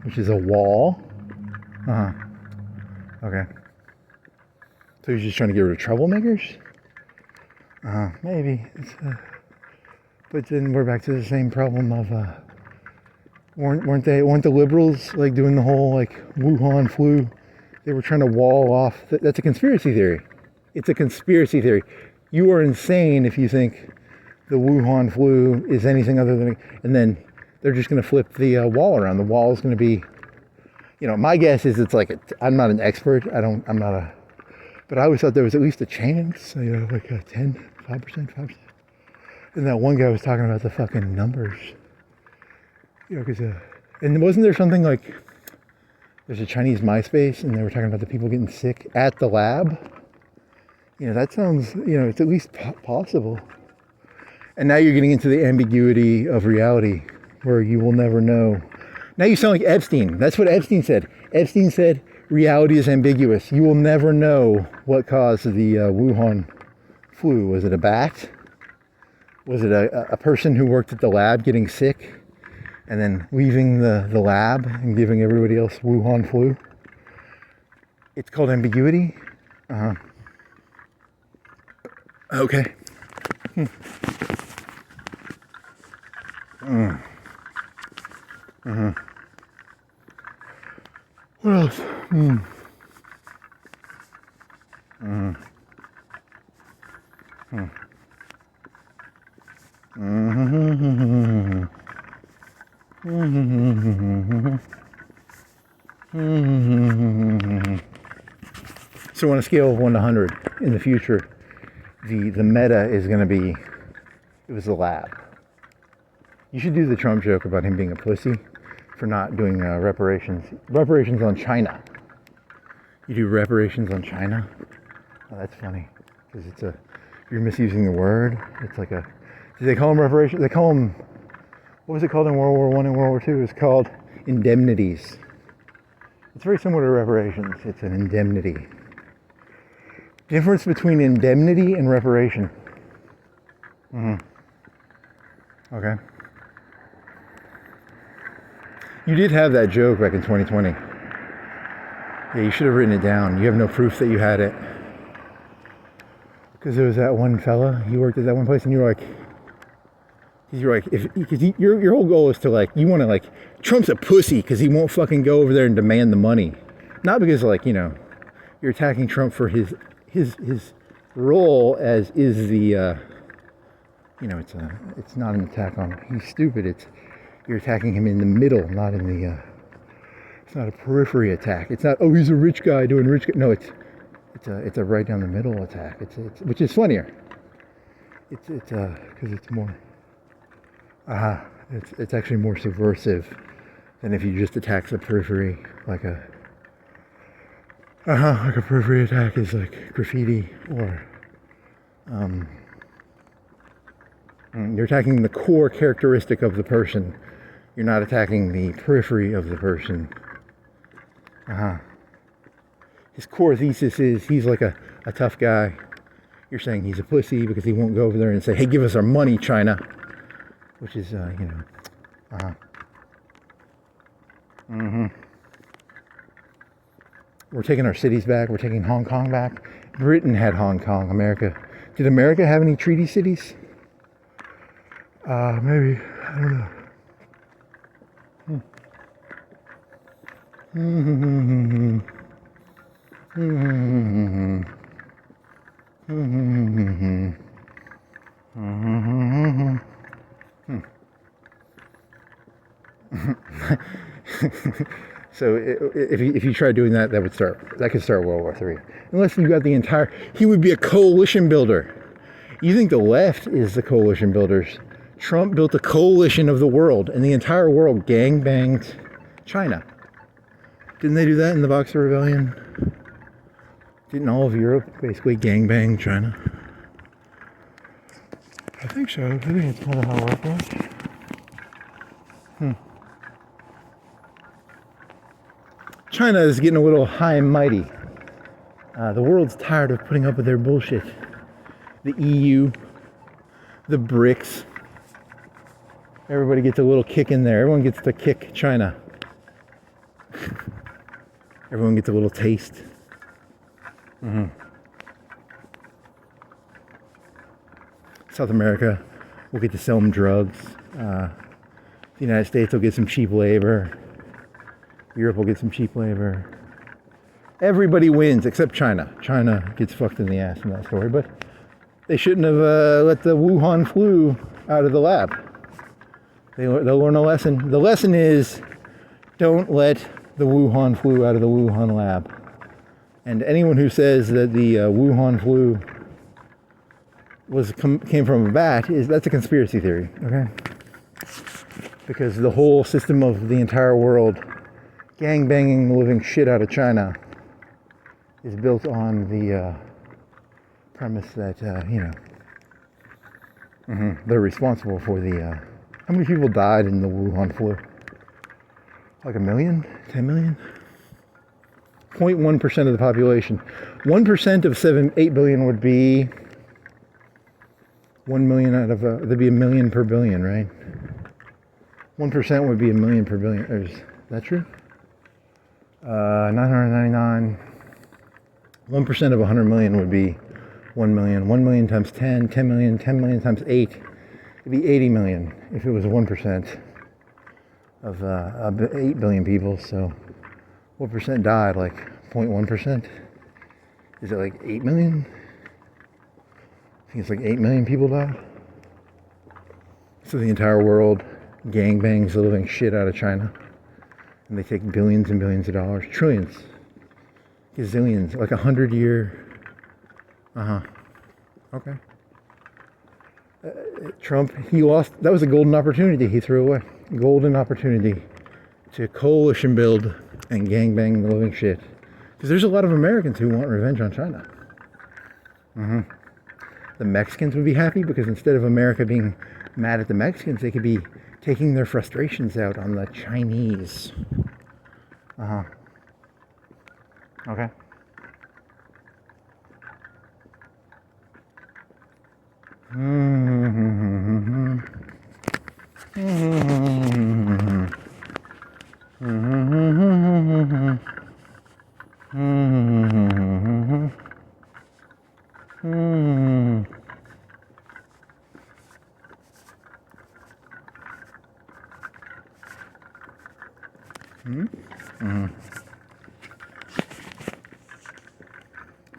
Which is a wall. Okay. So he's just trying to get rid of troublemakers? Maybe. But then we're back to the same problem of, weren't the liberals like doing the whole like Wuhan flu? They were trying to wall off. That's a conspiracy theory. It's a conspiracy theory. You are insane if you think the Wuhan flu is anything other than, and then they're just going to flip the wall around. The wall is going to be, my guess is it's like, I'm not an expert. But I always thought there was at least a chance, like a 5%. And that one guy was talking about the fucking numbers. Because, and wasn't there something like, there's a Chinese MySpace and they were talking about the people getting sick at the lab? That sounds, it's at least possible. And now you're getting into the ambiguity of reality where you will never know. Now you sound like Epstein. That's what Epstein said. Epstein said reality is ambiguous. You will never know what caused the Wuhan flu. Was it a bat? Was it a person who worked at the lab getting sick and then leaving the lab and giving everybody else Wuhan flu? It's called ambiguity. Okay. What else? So on a scale of 1 to 100 in the future, the meta is going to be, it was the lab. You should do the Trump joke about him being a pussy for not doing reparations on China. You do reparations on China? Oh, that's funny, because you're misusing the word. It's like did they call them reparations? They call them, what was it called in World War I and World War II? It was called indemnities. It's very similar to reparations. It's an indemnity. Difference between indemnity and reparation. Okay. You did have that joke back in 2020. Yeah, you should have written it down. You have no proof that you had it. Because there was that one fella, you worked at that one place, and you were like, your whole goal is to you want to Trump's a pussy because he won't fucking go over there and demand the money. Not because you're attacking Trump for his role as is the, it's not an attack on, he's stupid. You're attacking him in the middle, not in the, it's not a periphery attack. It's not, oh, he's a rich guy doing rich guy. No, it's a right down the middle attack. It's which is funnier. It's because it's more, it's actually more subversive than if you just attack the periphery like a periphery attack is like graffiti or, you're attacking the core characteristic of the person. You're not attacking the periphery of the person. His core thesis is he's like a tough guy. You're saying he's a pussy because he won't go over there and say, hey, give us our money, China. Which is, We're taking our cities back. We're taking Hong Kong back. Britain had Hong Kong. America. Did America have any treaty cities? Maybe. I don't know. So if you try doing that, that could start World War III. Unless you got the entire, he would be a coalition builder. You think the left is the coalition builders? Trump built a coalition of the world, and the entire world gang-banged China. Didn't they do that in the Boxer Rebellion? Didn't all of Europe basically gang-bang China? I think so. I think it's kind of how it works. China is getting a little high and mighty. The world's tired of putting up with their bullshit. The EU, the BRICS. Everybody gets a little kick in there. Everyone gets to kick China. Everyone gets a little taste. South America will get to sell them drugs. The United States will get some cheap labor. Europe will get some cheap labor. Everybody wins except China. China gets fucked in the ass in that story, but they shouldn't have let the Wuhan flu out of the lab. They'll learn a lesson. The lesson is, don't let the Wuhan flu out of the Wuhan lab. And anyone who says that the Wuhan flu came from a bat, that's a conspiracy theory, okay? Because the whole system of the entire world gang-banging the living shit out of China is built on the premise that, they're responsible for the... how many people died in the Wuhan flu? Like 1 million? 10 million? 0.1% of the population. 1% of 8 billion would be 1 million out of... there'd be 1 million per billion, right? 1% would be 1 million per billion. Is that true? 999. 1% of 100 million would be 1 million. 1 million times 10, 10 million, 10 million times 8. It'd be 80 million if it was 1% of 8 billion people. So what percent died? Like 0.1%? Is it like 8 million? I think it's like 8 million people died. So the entire world gangbangs the living shit out of China. And they take billions and billions of dollars, trillions, gazillions, like 100-year. Okay. Trump, he lost. That was a golden opportunity he threw away. Golden opportunity to coalition build and gangbang the living shit. Because there's a lot of Americans who want revenge on China. The Mexicans would be happy because instead of America being mad at the Mexicans, they could be taking their frustrations out on the Chinese. Okay.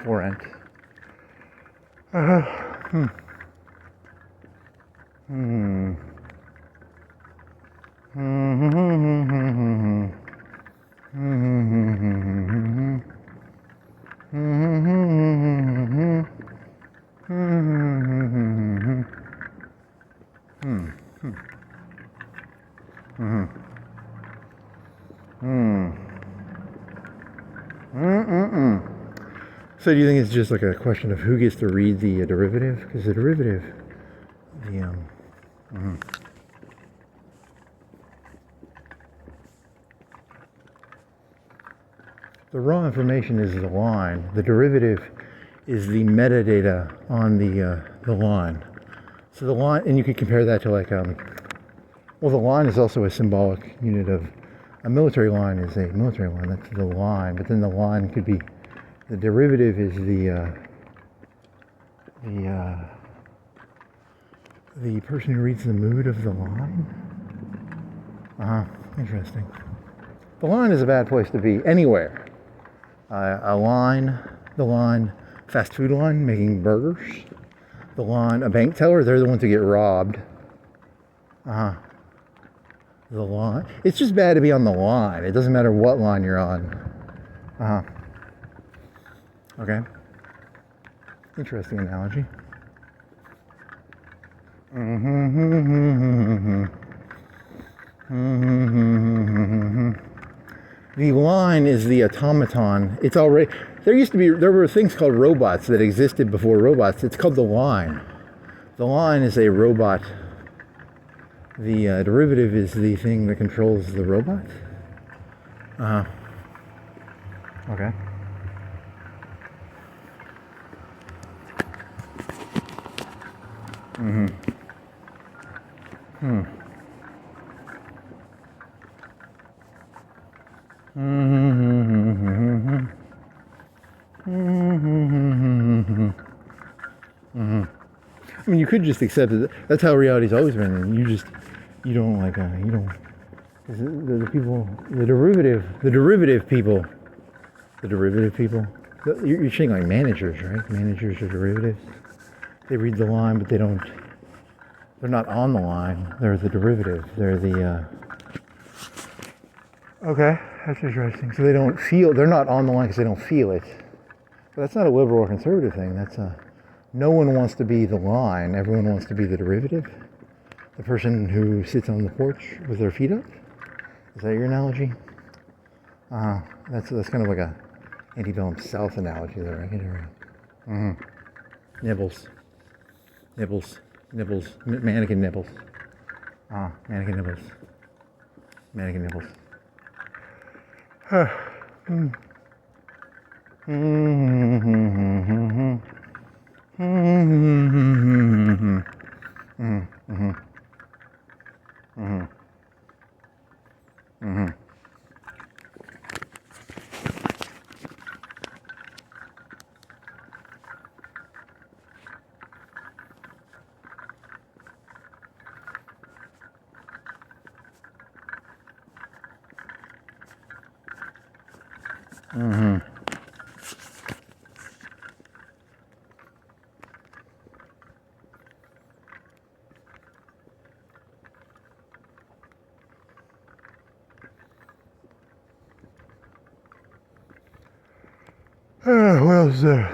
Warrant. So do you think it's just like a question of who gets to read the derivative? Because the derivative, the raw information is the line. The derivative is the metadata on the line. So the line, and you could compare that to like, well, the line is also a symbolic unit of, a military line is a military line, that's the line, but then the line could be, the derivative is the person who reads the mood of the line. Interesting. The line is a bad place to be anywhere. The line, fast food line making burgers. The line, a bank teller, they're the ones who get robbed. The The line. It's just bad to be on the line. It doesn't matter what line you're on. Okay. Interesting analogy. The line is the automaton. It's already there were things called robots that existed before robots. It's called the line. The line is a robot. The derivative is the thing that controls the robot. Okay. I mean, you could just accept it. That's how reality's always been, and you don't like, you don't. The people, the derivative people. You're saying like managers, right? Managers are derivatives. They read the line, but they're not on the line. They're the derivative. They're the. Okay, that's interesting. So they're not on the line because they don't feel it. But that's not a liberal or conservative thing. That's no one wants to be the line. Everyone wants to be the derivative. The person who sits on the porch with their feet up. Is that your analogy? That's kind of like a antebellum South analogy there. I get it right. Nibbles, mannequin nibbles. Mannequin nibbles. What else is there?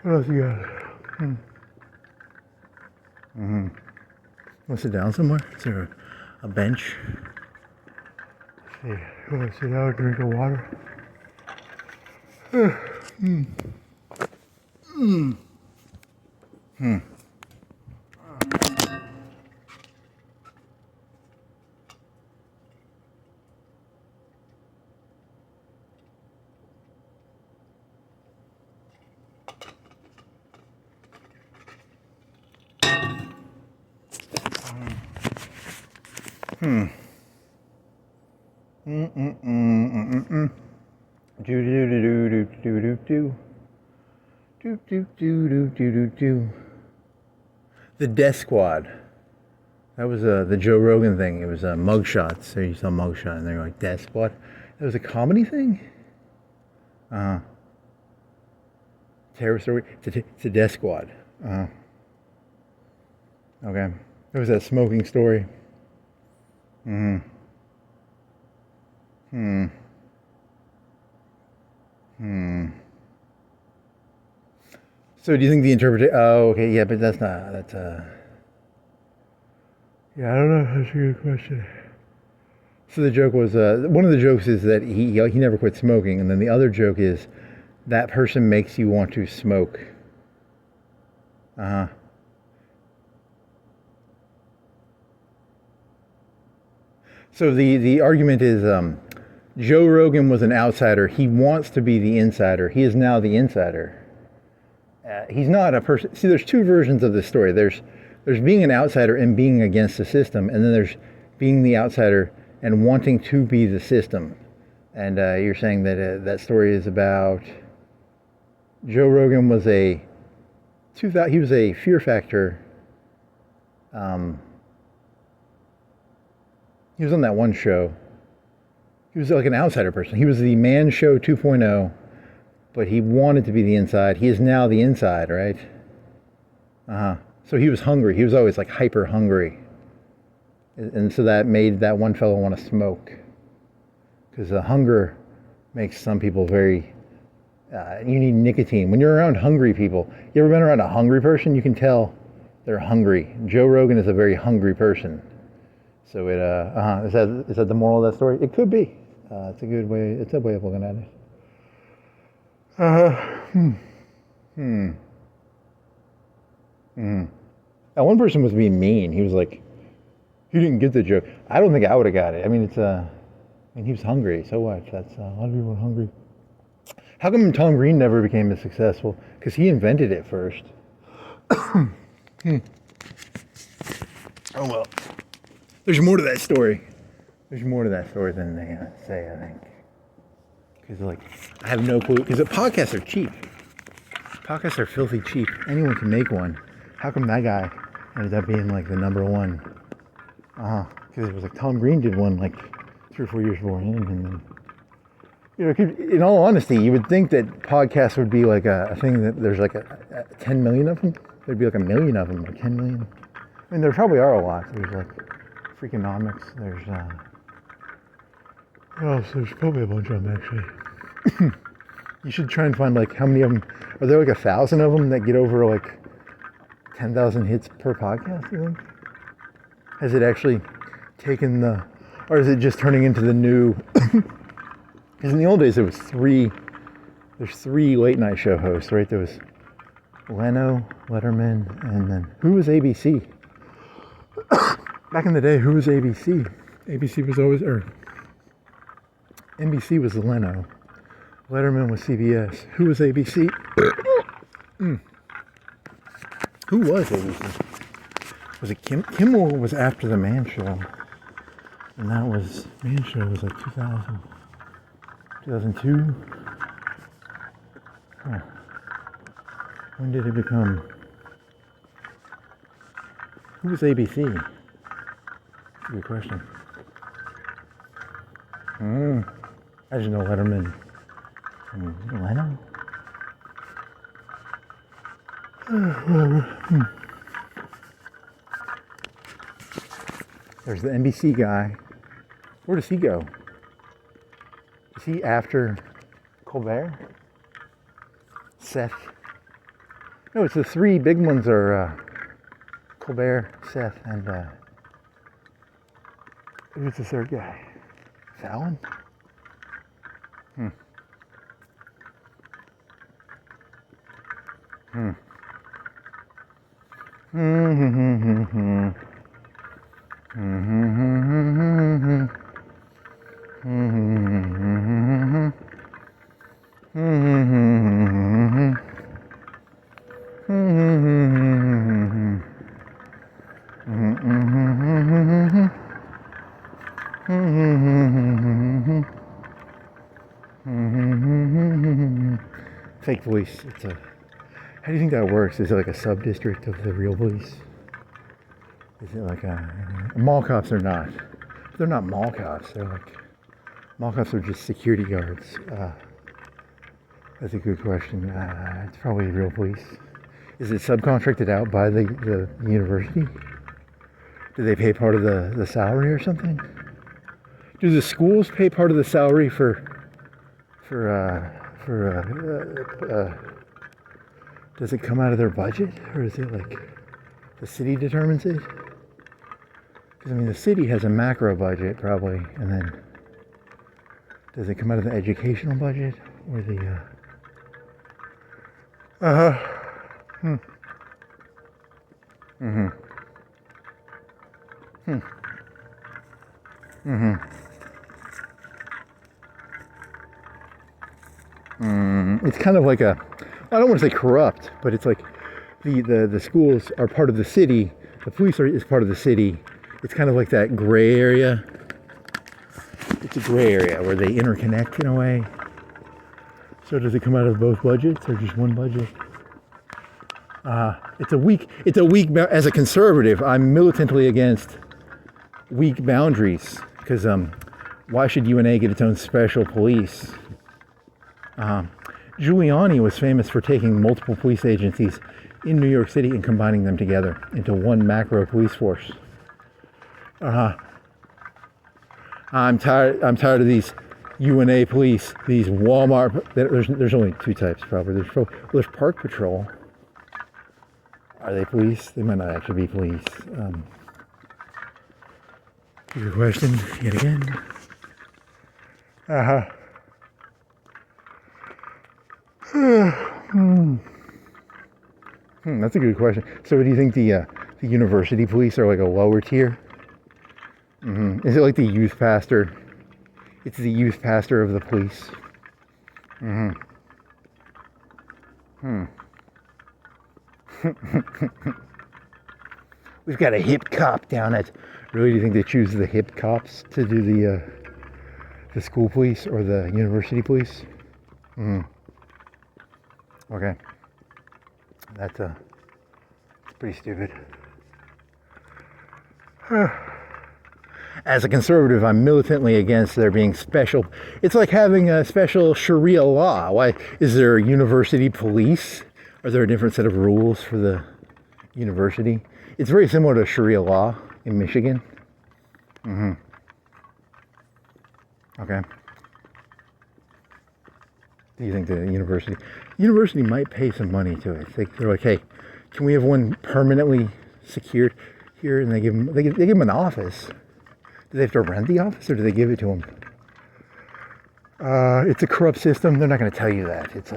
What else you got? Want to sit down somewhere? Is there a bench? Let's see. You want to sit down and drink a water? The Death Squad. That was the Joe Rogan thing. It was mugshots. So you saw mugshot and they're like Death Squad. That was a comedy thing? Terror story? It's a Death Squad. Okay. There was that smoking story. So do you think the interpretation? Oh, okay, yeah, but that's. Yeah, I don't know. That's a good question. So the joke was, one of the jokes is that he never quit smoking, and then the other joke is that person makes you want to smoke. So the argument is Joe Rogan was an outsider. He wants to be the insider. He is now the insider. He's not a person. See, there's two versions of this story. There's being an outsider and being against the system, and then there's being the outsider and wanting to be the system. And you're saying that that story is about Joe Rogan was he was a Fear Factor. He was on that one show. He was like an outsider person. He was the Man Show 2.0, but he wanted to be the inside. He is now the inside, right? So he was hungry. He was always like hyper hungry. And so that made that one fellow want to smoke. Because hunger makes some people very, you need nicotine. When you're around hungry people, you ever been around a hungry person? You can tell they're hungry. Joe Rogan is a very hungry person. So is that the moral of that story? It could be. It's a good way. It's a way of looking at it. Now one person was being mean. He was like, "You didn't get the joke." I don't think I would have got it. I mean, he was hungry. So what? That's a lot of people are hungry. How come Tom Green never became as successful? Because he invented it first. Oh well. There's more to that story. There's more to that story than they say, I think. Because I have no clue. Because the podcasts are cheap. Podcasts are filthy cheap. Anyone can make one. How come that guy ended up being like the number one? Because it was like Tom Green did one like 3 or 4 years before him, and then, you know, in all honesty, you would think that podcasts would be like a thing that there's like a 10 million of them. There'd be like 1 million of them, or 10 million. I mean, there probably are a lot. There's like Freakonomics. There's there's probably a bunch of them actually. You should try and find like how many of them. Are there like 1,000 of them that get over like 10,000 hits per podcast, you think? Has it actually taken or is it just turning into the new, because in the old days there's 3 late night show hosts, right? There was Leno, Letterman, and then who was ABC? Back in the day, who was ABC? ABC was always, NBC was Leno. Letterman was CBS. Who was ABC? Who was ABC? Was it Kimmel was after the Man Show. And that was, Man Show was like 2002. Huh. When did it become? Who was ABC? Good question. I just know Letterman. Leno? There's the NBC guy. Where does he go? Is he after Colbert? Seth? No, it's the 3 big ones are Colbert, Seth, and who's the third guy? Fallon? Fake voice. How do you think that works? Is it like a sub-district of the real voice? Is it like mall cops are not. They're not mall cops. They're like, mall cops are just security guards. That's a good question. It's probably real police. Is it subcontracted out by the university? Do they pay part of the salary or something? Do the schools pay part of the salary for does it come out of their budget, or is it like the city determines it? Because I mean, the city has a macro budget probably, and then does it come out of the educational budget or the? It's kind of like I don't want to say corrupt, but it's like the schools are part of the city, the police is part of the city, It's kind of like that gray area. It's a gray area where they interconnect in a way. So does it come out of both budgets or just one budget? It's a weak, as a conservative, I'm militantly against weak boundaries because why should UNA get its own special police? Giuliani was famous for taking multiple police agencies in New York City and combining them together into one macro police force. I'm tired of these UNA police, these Walmart. There's only two types probably. There's Park Patrol. Are they police? They might not actually be police. Your question yet again. That's a good question. So, do you think the university police are like a lower tier? Is it like the youth pastor? It's the youth pastor of the police. We've got a hip cop down at. Really, do you think they choose the hip cops to do the school police or the university police? Okay, that's pretty stupid. As a conservative, I'm militantly against there being special. It's like having a special Sharia law. Why is there a university police? Are there a different set of rules for the university? It's very similar to Sharia law in Michigan. Okay. Do you think the university might pay some money to it? They're like, hey, can we have one permanently secured here? And they give them an office. Do they have to rent the office or do they give it to them? It's a corrupt system. They're not going to tell you that. It's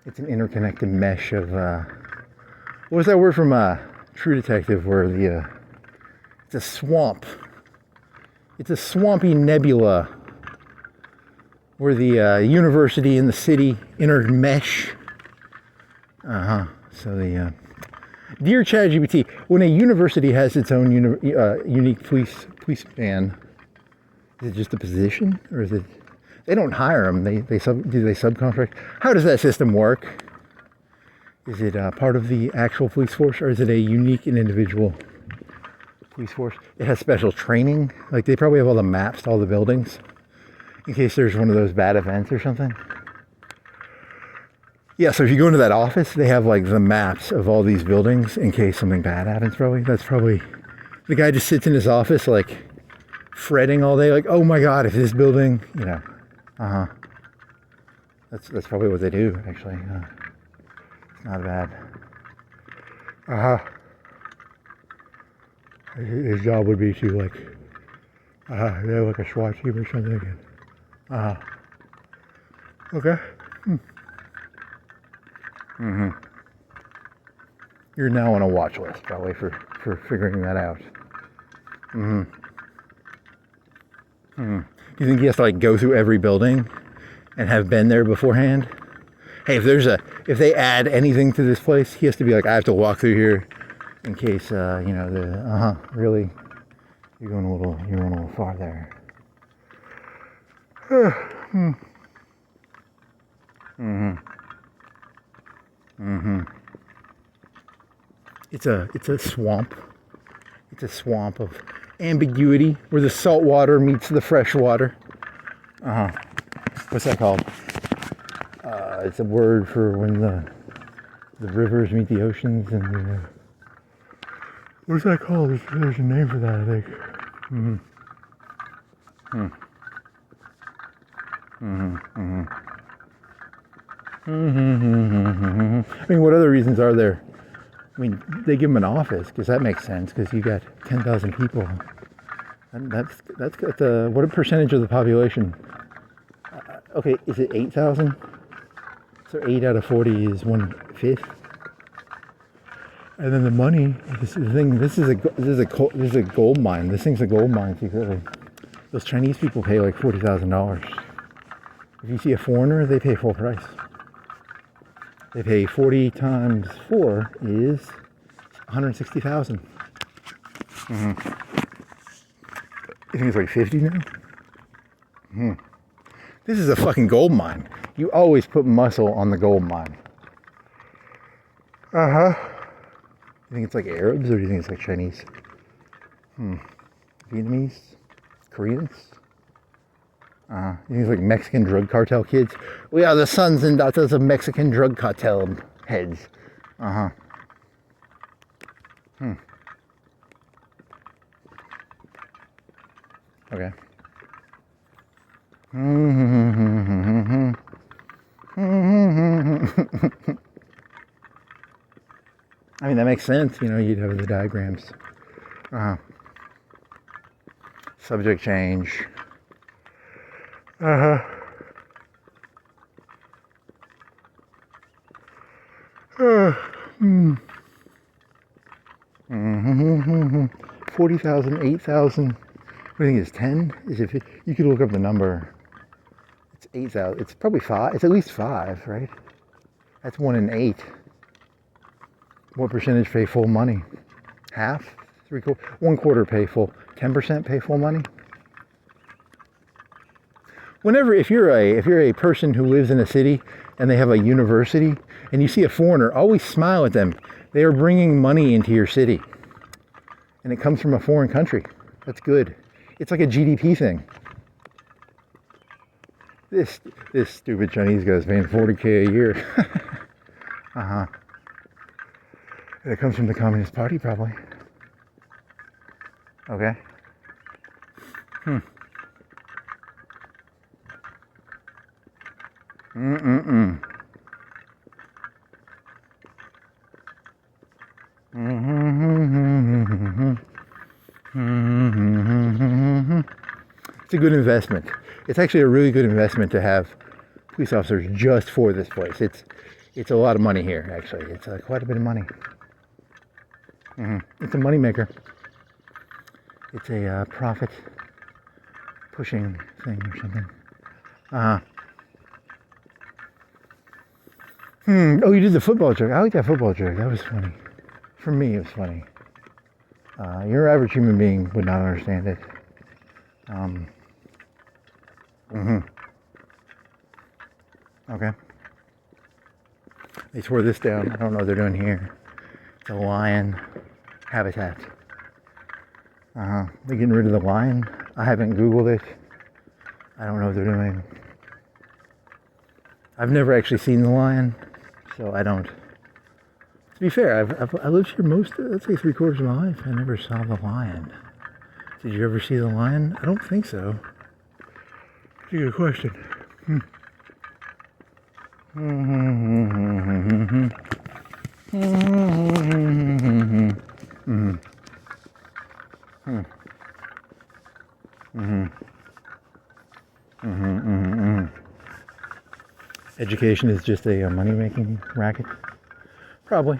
it's an interconnected mesh of what was that word from True Detective where it's a swamp. It's a swampy nebula where the university and the city intermesh. So the dear ChatGPT, when a university has its own unique police band, is it just a position, or is it? They don't hire them. Do they subcontract? How does that system work? Is it part of the actual police force, or is it a unique and individual police force? It has special training. Like they probably have all the maps to all the buildings in case there's one of those bad events or something. Yeah, so if you go into that office, they have like the maps of all these buildings in case something bad happens probably. That's probably, the guy just sits in his office like fretting all day like, oh my God, if this building, That's probably what they do actually. It's not bad. His job would be to like, they're like a SWAT team or something. Okay. You're now on a watch list, probably, for figuring that out. You think he has to like go through every building and have been there beforehand? Hey, if they add anything to this place, he has to be like, I have to walk through here in case really, you're going a little far there. It's a swamp. It's a swamp of ambiguity where the salt water meets the fresh water. What's that called? It's a word for when the rivers meet the oceans and the, what's that called? There's a name for that, I think. I mean, what other reasons are there? I mean, they give them an office because that makes sense because you got 10,000 people. And that's got what a percentage of the population? Okay, is it 8,000? So 8 out of 40 is 1/5. And then the money. This is a gold mine. This thing's a gold mine secretly. Those Chinese people pay like $40,000. If you see a foreigner, they pay full price. They pay 40 times 4 is 160,000. You think it's like 50 now? This is a fucking gold mine. You always put muscle on the gold mine. You think it's like Arabs, or do you think it's like Chinese? Vietnamese? Koreans? You think it's like Mexican drug cartel kids? We are the sons and daughters of Mexican drug cartel heads. Okay. I mean, that makes sense. You know, you'd have the diagrams. Subject change. Uh-huh. 40,000, 8,000. What do you think is 10? Is if you could look up the number. It's 8,000. It's probably 5. It's at least 5, right? That's 1 in 8. What percentage pay full money? Half? 3/4? 1/4 pay full. 10% pay full money? If you're a person who lives in a city and they have a university and you see a foreigner, always smile at them. They are bringing money into your city, and it comes from a foreign country. That's good. It's like a GDP thing. This stupid Chinese guy's paying 40K a year. It comes from the Communist Party, probably. Okay. It's a good investment. It's actually a really good investment to have police officers just for this place. It's a lot of money here, actually. It's quite a bit of money. It's a money maker. It's a profit pushing thing or something. Oh, you did the football joke. I like that football joke. That was funny. For me, it was funny. Your average human being would not understand it. Okay. They tore this down. I don't know what they're doing here. It's a lion habitat. They're getting rid of the lion. I haven't Googled it. I don't know what they're doing. I've never actually seen the lion, so I don't. To be fair, I lived here let's say 3/4 of my life. I never saw the lion. Did you ever see the lion? I don't think so. That's a good question. Education is just a money-making racket? Probably.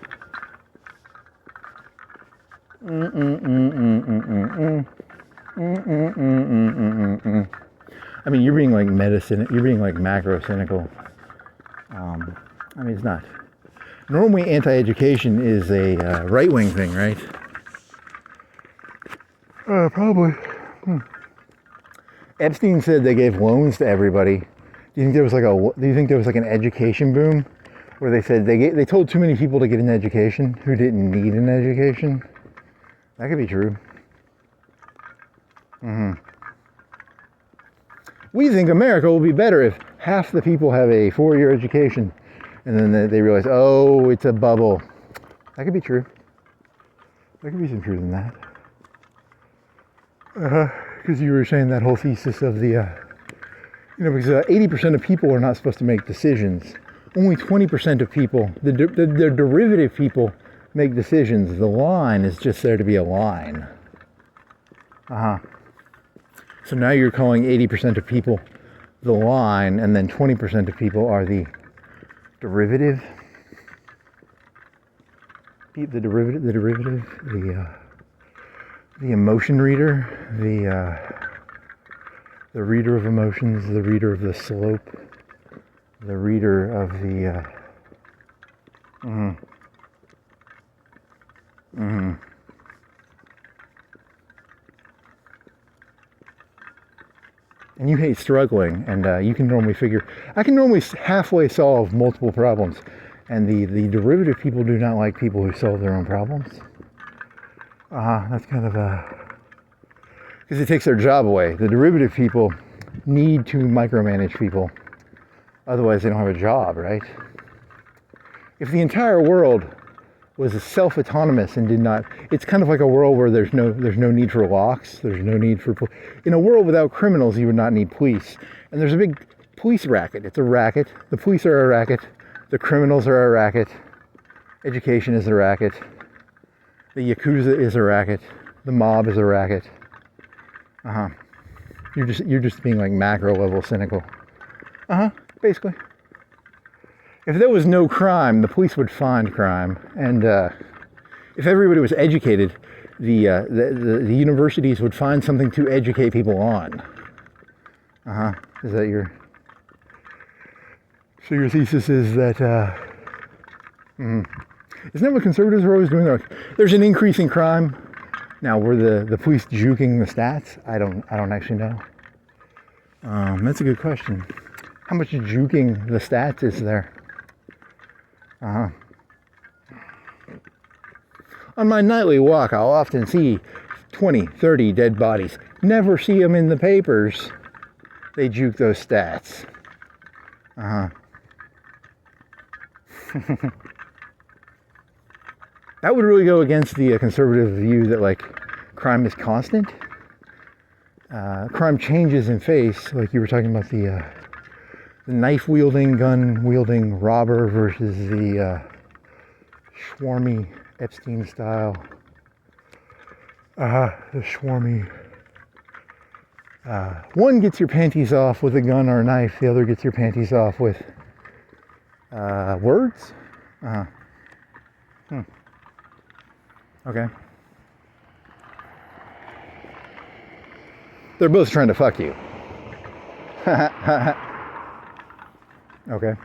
I mean, you're being like you're being like macro cynical. I mean, it's not. Normally, anti-education is a right-wing thing, right? Probably. Epstein said they gave loans to everybody. Do you think there was like an education boom, where they said they told too many people to get an education who didn't need an education? That could be true. We think America will be better if half the people have a 4-year education, and then they realize, oh, it's a bubble. That could be true. There could be some truth in that. Because you were saying that whole thesis of the, because 80% of people are not supposed to make decisions. Only 20% of people, the derivative people, make decisions. The line is just there to be a line. So now you're calling 80% of people the line, and then 20% of people are the derivative. The emotion reader, the reader of emotions, the reader of the slope, the reader of the and you hate struggling, and you can normally I can normally halfway solve multiple problems, and the derivative people do not like people who solve their own problems. That's kind of because it takes their job away. The derivative people need to micromanage people, otherwise they don't have a job, right? If the entire world was self-autonomous and did not, it's kind of like a world where there's no need for locks, there's no need for, in a world without criminals, you would not need police. And there's a big police racket. It's a racket. The police are a racket. The criminals are a racket. Education is a racket. The Yakuza is a racket. The mob is a racket. You're just being like macro level cynical. Basically. If there was no crime, the police would find crime, and if everybody was educated, the universities would find something to educate people on. Is that your? So your thesis is that? Isn't that what conservatives are always doing? They're like, there's an increase in crime. Now, were the police juking the stats? I don't actually know. That's a good question. How much juking the stats is there? On my nightly walk, I'll often see 20, 30 dead bodies. Never see them in the papers. They juke those stats. That would really go against the conservative view that like crime is constant. Crime changes in face, like you were talking about the knife-wielding, gun-wielding robber versus the swarmy Epstein-style, the swarmy. One gets your panties off with a gun or a knife, the other gets your panties off with words? Okay. They're both trying to fuck you. Okay.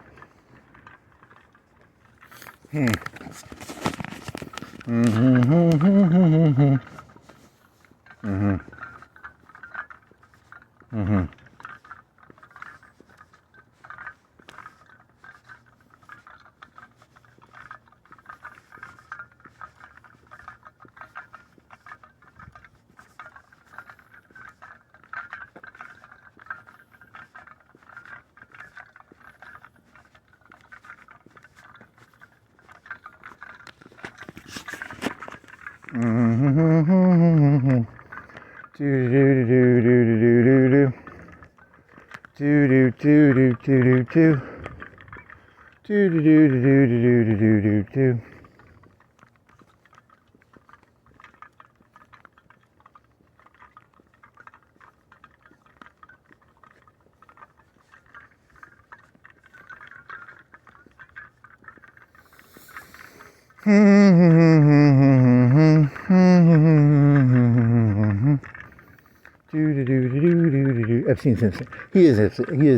Epstein's innocent. He is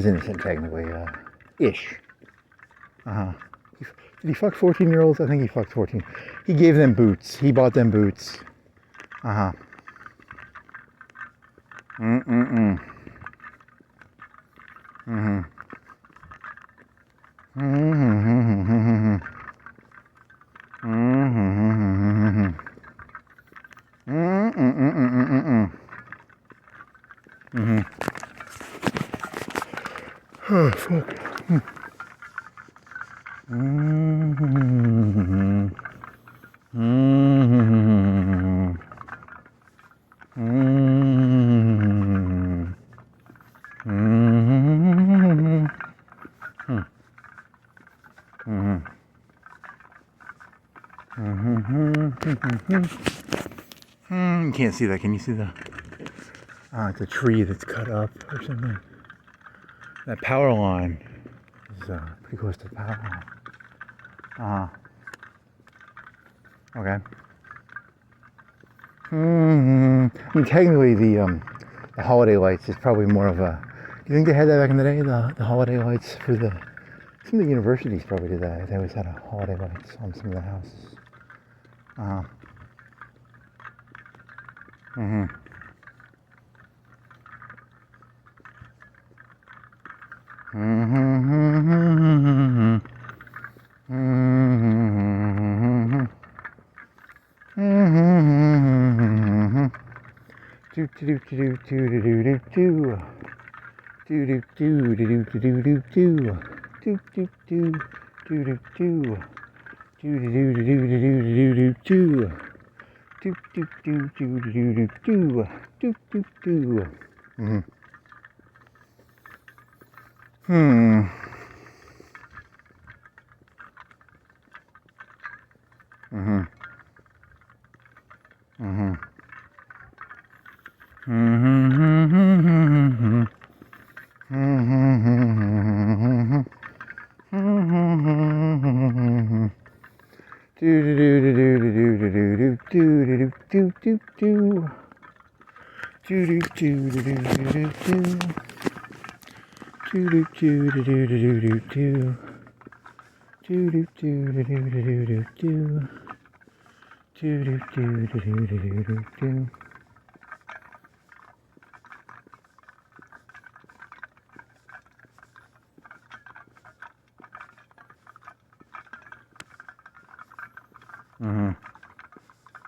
innocent technically, ish. Did he fuck 14-year-olds? I think he fucked 14. He gave them boots. He bought them boots. Oh, fuck. You can't see that. Can you see the? It's a tree that's cut up or something. That power line is pretty close to the power line. Okay. I mean, technically, the holiday lights is probably more of a. Do you think they had that back in the day? The holiday lights for some of the universities probably did that. They always had a holiday lights on some of the houses.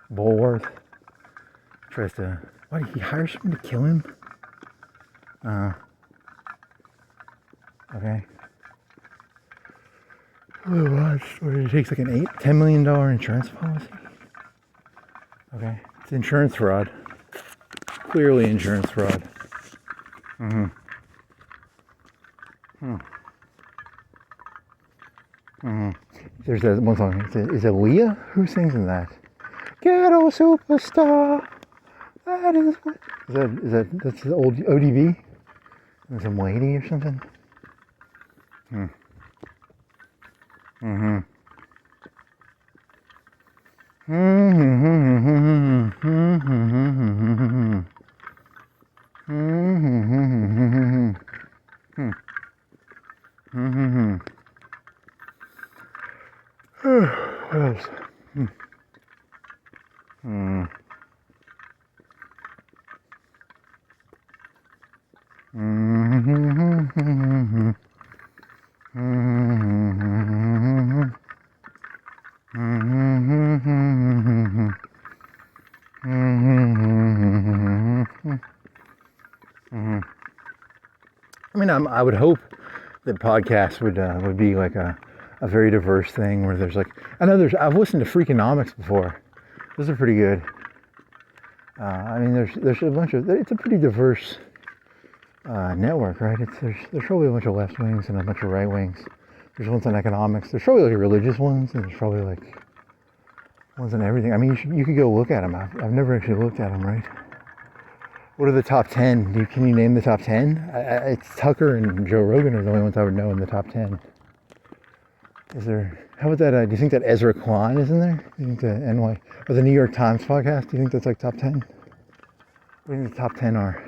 Bulworth tries to. Why did he hire someone to kill him? Okay. It takes like an $10 million insurance policy. Okay, it's insurance fraud. Clearly insurance fraud. There's that one song. Is it Leah? Who sings in that? Ghetto superstar. That is what. That's the old ODB? There's some lady or something. What else? I mean, I would hope that podcasts would be like a very diverse thing where there's like, I've listened to Freakonomics before. Those are pretty good. I mean, there's a bunch of, it's a pretty diverse network, right? There's probably a bunch of left wings and a bunch of right wings. There's ones on economics. There's probably like religious ones, and there's probably like ones on everything. I mean, you could go look at them. I've never actually looked at them, right? What are the top 10? Can you name the top 10? It's Tucker and Joe Rogan are the only ones I would know in the top 10. Is there? How about that? Do you think that Ezra Klein is in there? Do you think the or the New York Times podcast? Do you think that's like top 10? What do you think the top 10 are?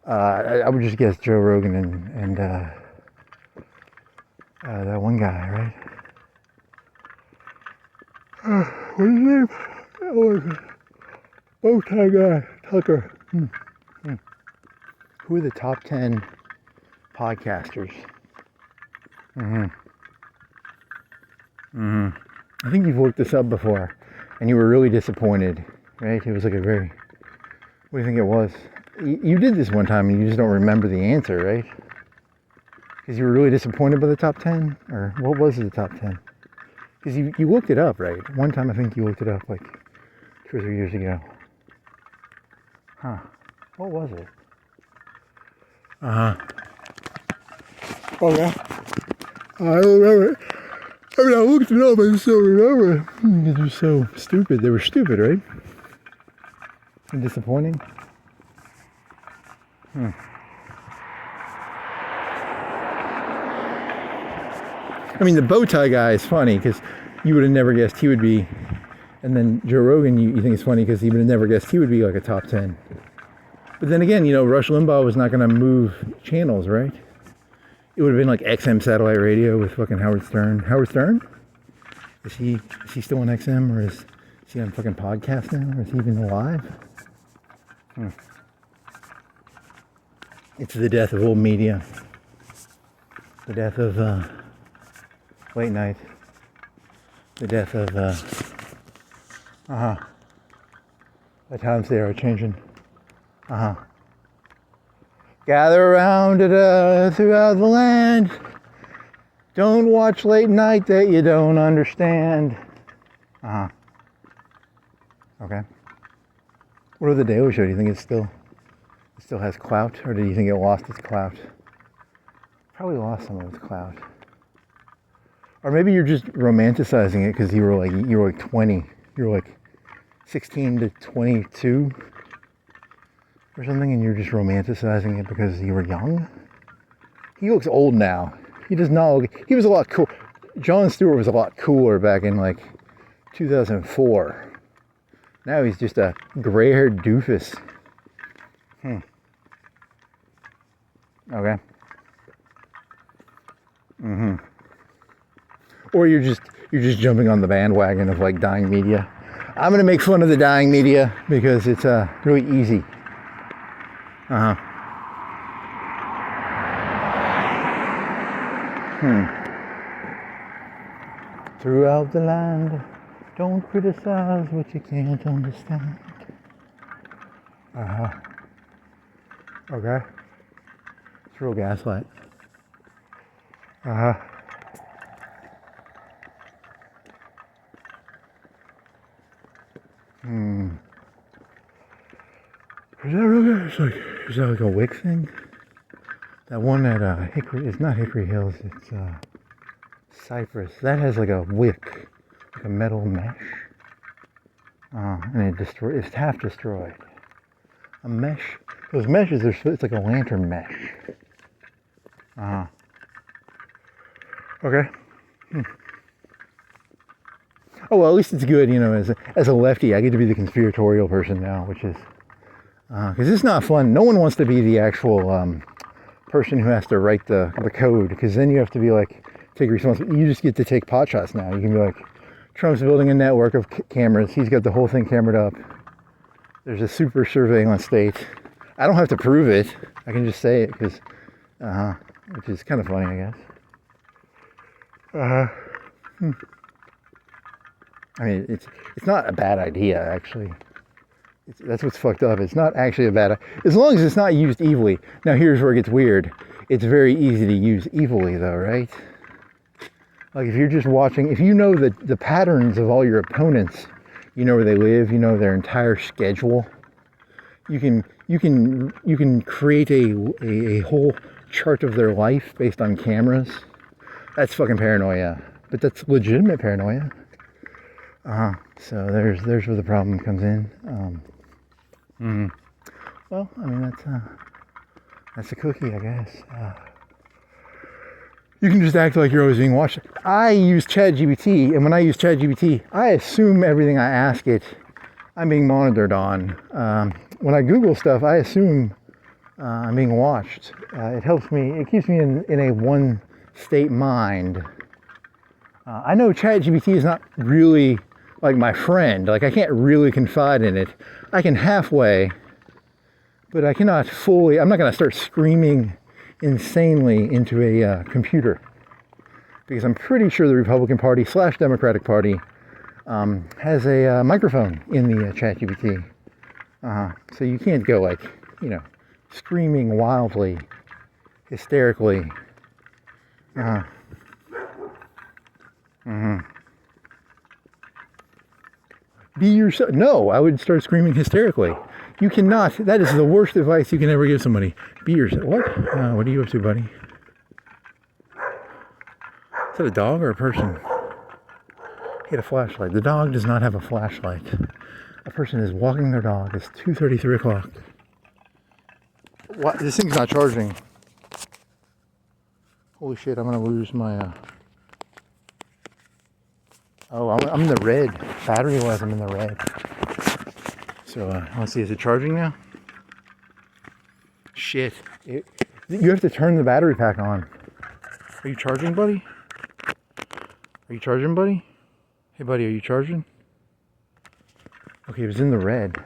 I would just guess Joe Rogan and that one guy, right? What's his name? Oh, guy, Tucker. Who are the top 10 podcasters? I think you've looked this up before, and you were really disappointed, right? It was like a very. What do you think it was? You did this one time, and you just don't remember the answer, right? Because you were really disappointed by the top 10, or what was the top 10? Because you looked it up, right? One time I think you looked it up like 2 or 3 years ago. Huh. What was it? Oh yeah? I don't remember it. I mean, I looked it up, I just don't remember it. Because they're so stupid. They were stupid, right? And disappointing. I mean, the bow tie guy is funny because you would have never guessed he would be. And then Joe Rogan, you think it's funny because he would have never guessed he would be like a top 10. But then again, Rush Limbaugh was not going to move channels, right? It would have been like XM satellite radio with fucking Howard Stern. Howard Stern? Is he still on XM, or is he on fucking podcast now? Or is he even alive? It's the death of old media. The death of late night. The death of the times they are changing. Gather around it throughout the land. Don't watch late night that you don't understand. Okay. What of the Daily Show? Do you think it still has clout, or do you think it lost its clout? Probably lost some of its clout. Or maybe you're just romanticizing it because you were like 20. You were like 16 to 22 or something, and you're just romanticizing it because you were young. He looks old now. He does not look. He was a lot cool. Jon Stewart was a lot cooler back in like 2004. Now he's just a gray-haired doofus. Okay. Or you're just jumping on the bandwagon of like dying media. I'm gonna make fun of the dying media because it's really easy. Throughout the land, don't criticize what you can't understand. Okay. It's real gaslight. Is that real good? Is that like a wick thing? That one at Hickory, it's not Hickory Hills, it's Cypress. That has like a wick, like a metal mesh. And it's half destroyed. A mesh, those meshes, it's like a lantern mesh. Okay. Oh, well, at least it's good, as a lefty, I get to be the conspiratorial person now, which is, because it's not fun. No one wants to be the actual person who has to write the code, because then you have to be like, take responsibility. You just get to take pot shots now. You can be like, Trump's building a network of cameras. He's got the whole thing cameraed up. There's a super surveillance state. I don't have to prove it. I can just say it, because, which is kind of funny, I guess. I mean, it's not a bad idea, actually. That's what's fucked up. It's not actually a bad idea. As long as it's not used evilly. Now, here's where it gets weird. It's very easy to use evilly, though, right? Like, if you're just watching, if you know the patterns of all your opponents, you know where they live, you know their entire schedule, you can create a whole chart of their life based on cameras. That's fucking paranoia. But that's legitimate paranoia. So there's where the problem comes in. Well, I mean, that's a cookie, I guess. You can just act like you're always being watched. I use ChatGPT, and when I use ChatGPT, I assume everything I ask it, I'm being monitored on. When I Google stuff, I assume I'm being watched. It helps me, it keeps me in a one state mind. I know ChatGPT is not really like my friend. Like, I can't really confide in it. I can halfway, but I cannot fully. I'm not going to start screaming insanely into a computer, because I'm pretty sure the Republican Party / Democratic Party has a microphone in the ChatGPT. So you can't go like, screaming wildly, hysterically. Be yourself. No, I would start screaming hysterically. You cannot. That is the worst advice you can ever give somebody. Be yourself. What? What are you up to, buddy? Is that a dog or a person? He had a flashlight. The dog does not have a flashlight. A person is walking their dog. It's 2:33 o'clock. What? This thing's not charging. Holy shit! I'm gonna lose my. Oh, I'm in the red. Battery-wise, I'm in the red. So, let's see, is it charging now? Shit. You have to turn the battery pack on. Are you charging, buddy? Are you charging, buddy? Hey, buddy, are you charging? Okay, it was in the red.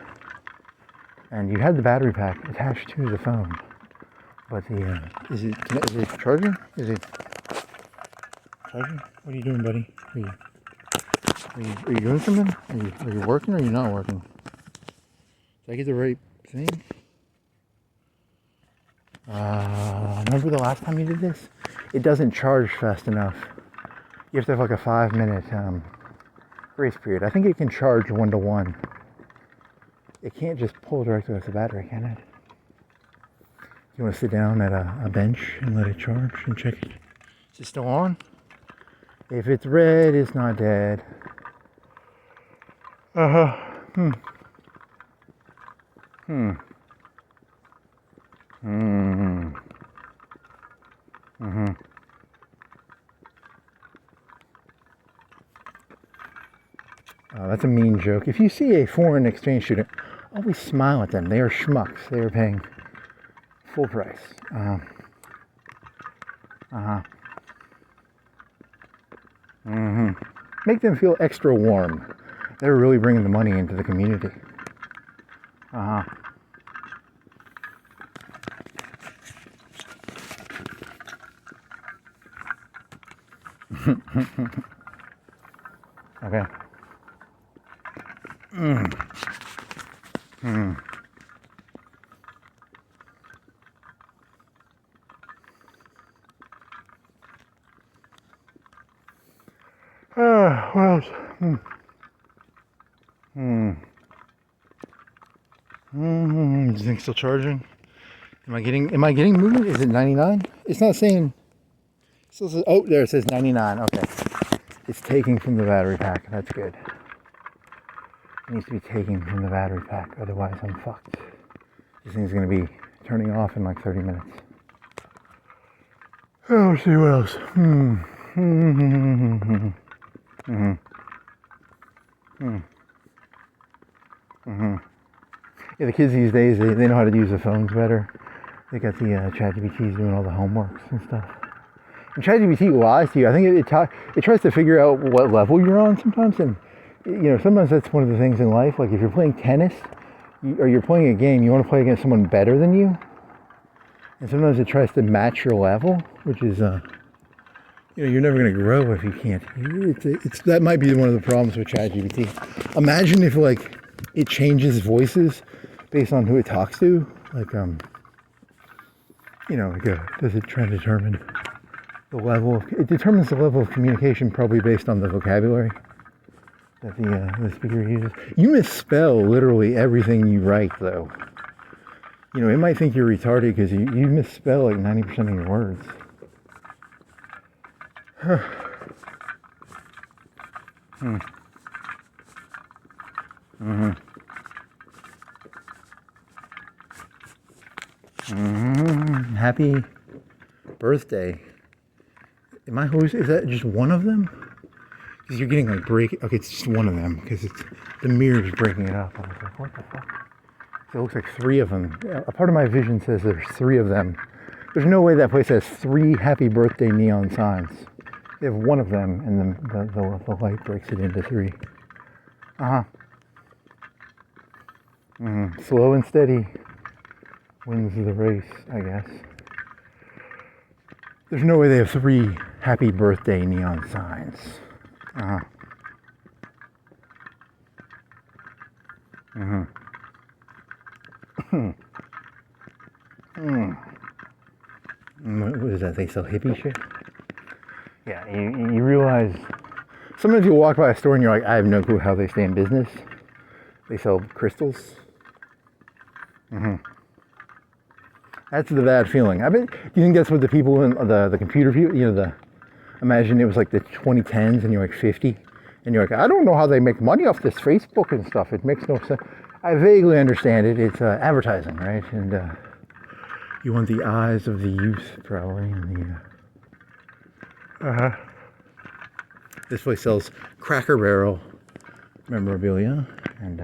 And you had the battery pack attached to the phone. But is it charging? Is it charging? What are you doing, buddy? Are you doing something? Are you working or are you not working? Did I get the right thing? Remember the last time you did this? It doesn't charge fast enough. You have to have like a 5-minute grace period. I think it can charge 1-to-1. It can't just pull directly off the battery, can it? You want to sit down at a bench and let it charge and check it? Is it still on? If it's red, it's not dead. Hmm. Oh, that's a mean joke. If you see a foreign exchange student, always smile at them. They are schmucks. They are paying full price. Make them feel extra warm. They're really bringing the money into the community. Okay. What else? Is the thing still charging? Am I getting movement? Is it 99? It's not saying. It still says, oh, there it says 99. Okay. It's taking from the battery pack. That's good. It needs to be taking from the battery pack. Otherwise, I'm fucked. This thing's going to be turning off in like 30 minutes. Oh, let's see what else. Yeah, the kids these days, they know how to use the phones better. They got the ChatGPTs doing all the homeworks and stuff. And ChatGPT lies to you. I think it tries to figure out what level you're on sometimes. And, sometimes that's one of the things in life. Like if you're playing tennis or you're playing a game, you want to play against someone better than you. And sometimes it tries to match your level, which is, you're never going to grow if you can't. That might be one of the problems with ChatGPT. Imagine if, like, it changes voices based on who it talks to. Like, does it try to determine the level it determines the level of communication probably based on the vocabulary that the speaker uses. You misspell literally everything you write, though. It might think you're retarded because you misspell like 90% of your words. Happy birthday. Is that just one of them? Because you're getting like okay, it's just one of them because the mirror's breaking it up. I was like, what the fuck? So it looks like 3 of them. A part of my vision says there's 3 of them. There's no way that place has 3 happy birthday neon signs. They have 1 of them and then the light breaks it into 3. Slow and steady wins the race, I guess. There's no way they have 3 happy birthday neon signs. What is that? They sell hippie shit? Yeah, you realize sometimes you'll walk by a store and you're like, I have no clue how they stay in business. They sell crystals. That's the bad feeling. I bet. Do you think that's what the people in the computer people, imagine it was like the 2010s and you're like 50 and you're like, I don't know how they make money off this Facebook and stuff. It makes no sense. I vaguely understand it. It's advertising, right? And you want the eyes of the youth, probably. And this place sells Cracker Barrel memorabilia and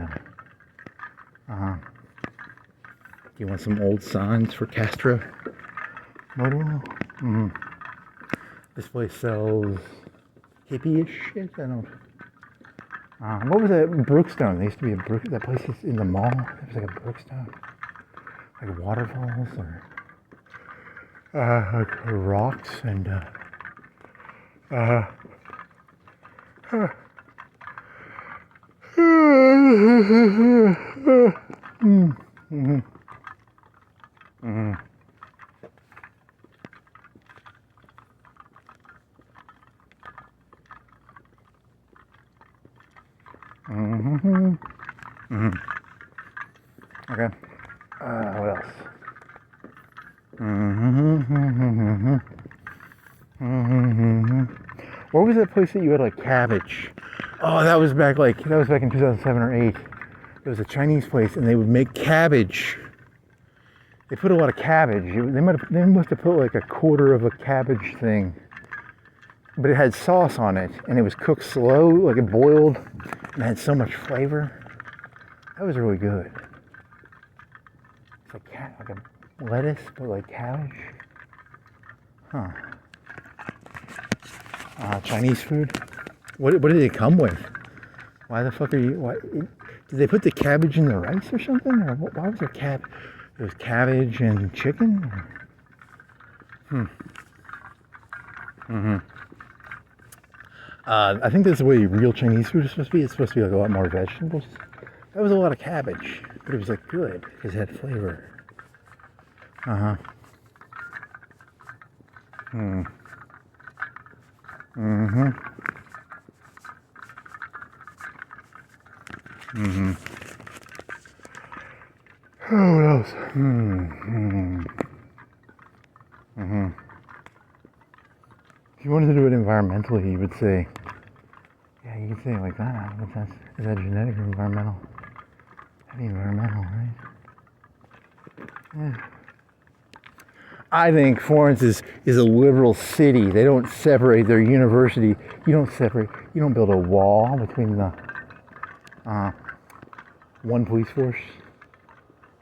you want some old signs for Castro? This place sells hippie-ish shit. I don't. What was that? Brookstone. There used to be that place is in the mall. It was like a Brookstone, like waterfalls or like rocks and Uh-huh. Okay. What else? What was that place that you had like cabbage? Oh, that was back in 2007 or 8. It was a Chinese place, and they would make cabbage. They put a lot of cabbage. They must have put like a quarter of a cabbage thing, but it had sauce on it, and it was cooked slow, like it boiled, and it had so much flavor. That was really good. It's like a lettuce, but like cabbage. Huh. Chinese food. What did it come with? Why the fuck are you? Did they put the cabbage in the rice or something? Or why was there cabbage? It was cabbage and chicken. I think that's the way real Chinese food is supposed to be. It's supposed to be like a lot more vegetables. That was a lot of cabbage, but it was like good because it had flavor. Oh, what else? If you wanted to do it environmentally, you would say, yeah, you could say it like that. Is that genetic or environmental? That'd be environmental, right? Yeah. I think Florence is a liberal city. They don't separate their university. You don't build a wall between the one police force.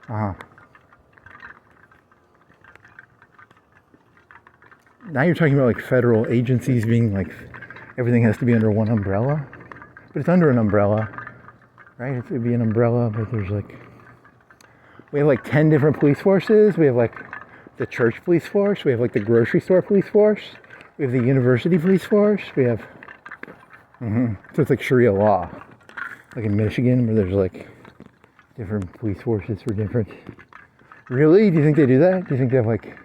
Now you're talking about like federal agencies being like, everything has to be under one umbrella. But it's under an umbrella, right? It would be an umbrella, but there's like, we have like 10 different police forces. We have like the church police force. We have like the grocery store police force. We have the university police force. We have, so it's like Sharia law. Like in Michigan, where there's like different police forces for different. Really? Do you think they do that? Do you think they have like,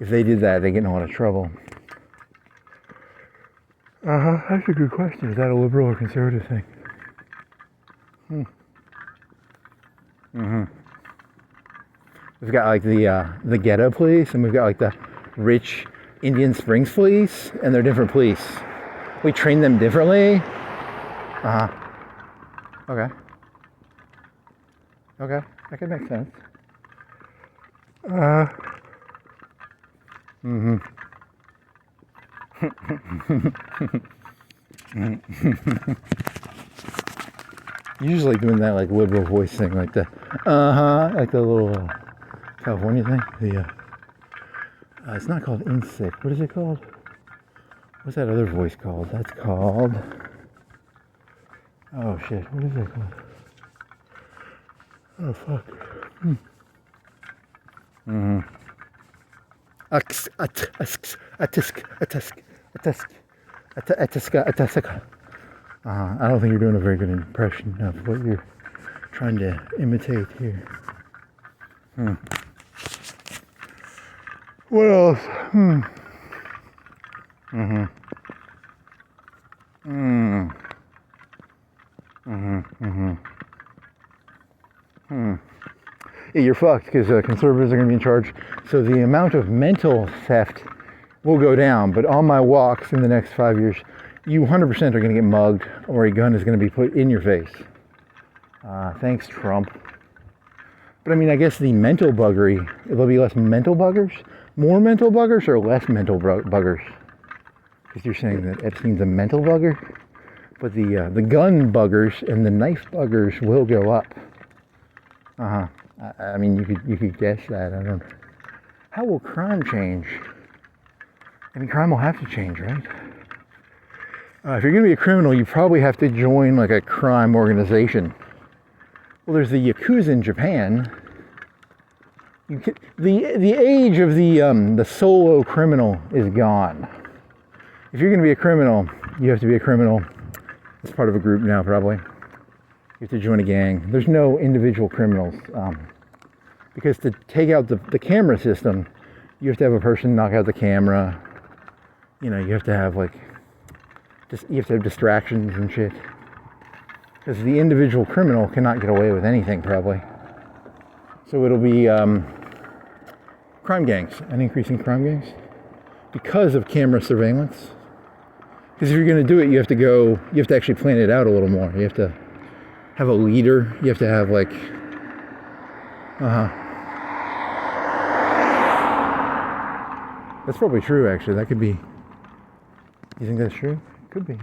if they did that, they get in a lot of trouble? That's a good question. Is that a liberal or conservative thing? We've got like the ghetto police, and we've got like the rich Indian Springs police, and they're different police. We train them differently. Okay. Okay, that could make sense. Usually doing that like liberal voice thing, like the like the little California thing. It's not called insect. What is it called? What's that other voice called? That's called. Oh shit! What is it called? Oh fuck. I don't think you're doing a very good impression of what you're trying to imitate here. What else? Yeah, you're fucked because conservatives are going to be in charge. So the amount of mental theft will go down. But on my walks in the next 5 years, you 100% are going to get mugged, or a gun is going to be put in your face. Thanks, Trump. But I mean, I guess the mental buggery, there'll be less mental buggers? More mental buggers or less mental buggers? Because you're saying that Epstein's a mental bugger? But the gun buggers and the knife buggers will go up. I mean, you could guess that. I don't. How will crime change? I mean, crime will have to change, right? If you're going to be a criminal, you probably have to join like a crime organization. Well, there's the Yakuza in Japan. The age of the solo criminal is gone. if you're going to be a criminal, you have to be a criminal as part of a group now, probably. You have to join a gang. There's no individual criminals. Because to take out the camera system, you have to have a person knock out the camera. You know, you have to have like, you have to have distractions and shit. Because the individual criminal cannot get away with anything, probably. So it'll be crime gangs, an increase in crime gangs, because of camera surveillance. Because if you're going to do it, you have to actually plan it out a little more. You have to have a leader. You have to have like, that's probably true, actually. That could be. You think that's true? Could be.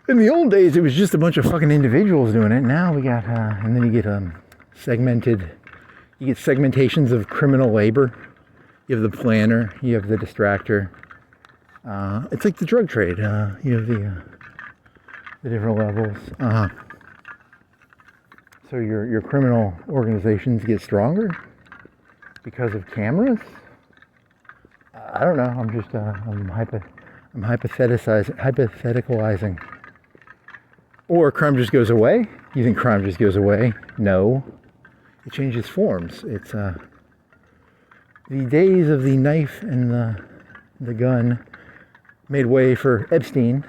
In the old days, it was just a bunch of fucking individuals doing it. Now we got, and then you get you get segmentations of criminal labor. You have the planner, you have the distractor. It's like the drug trade. You have the different levels. So your criminal organizations get stronger because of cameras. I don't know. I'm just I'm hypotheticalizing. Or crime just goes away. You think crime just goes away? No. It changes forms. It's the days of the knife and the gun made way for Epstein.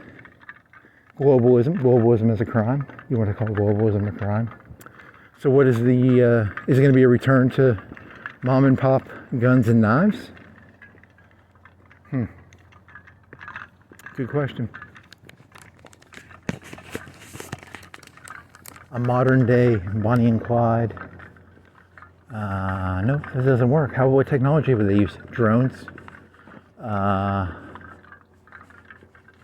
Globalism is a crime. You want to call globalism a crime? So what is is it going to be a return to mom and pop guns and knives? Good question. A modern day Bonnie and Clyde. No, this doesn't work. What technology would they use? Drones?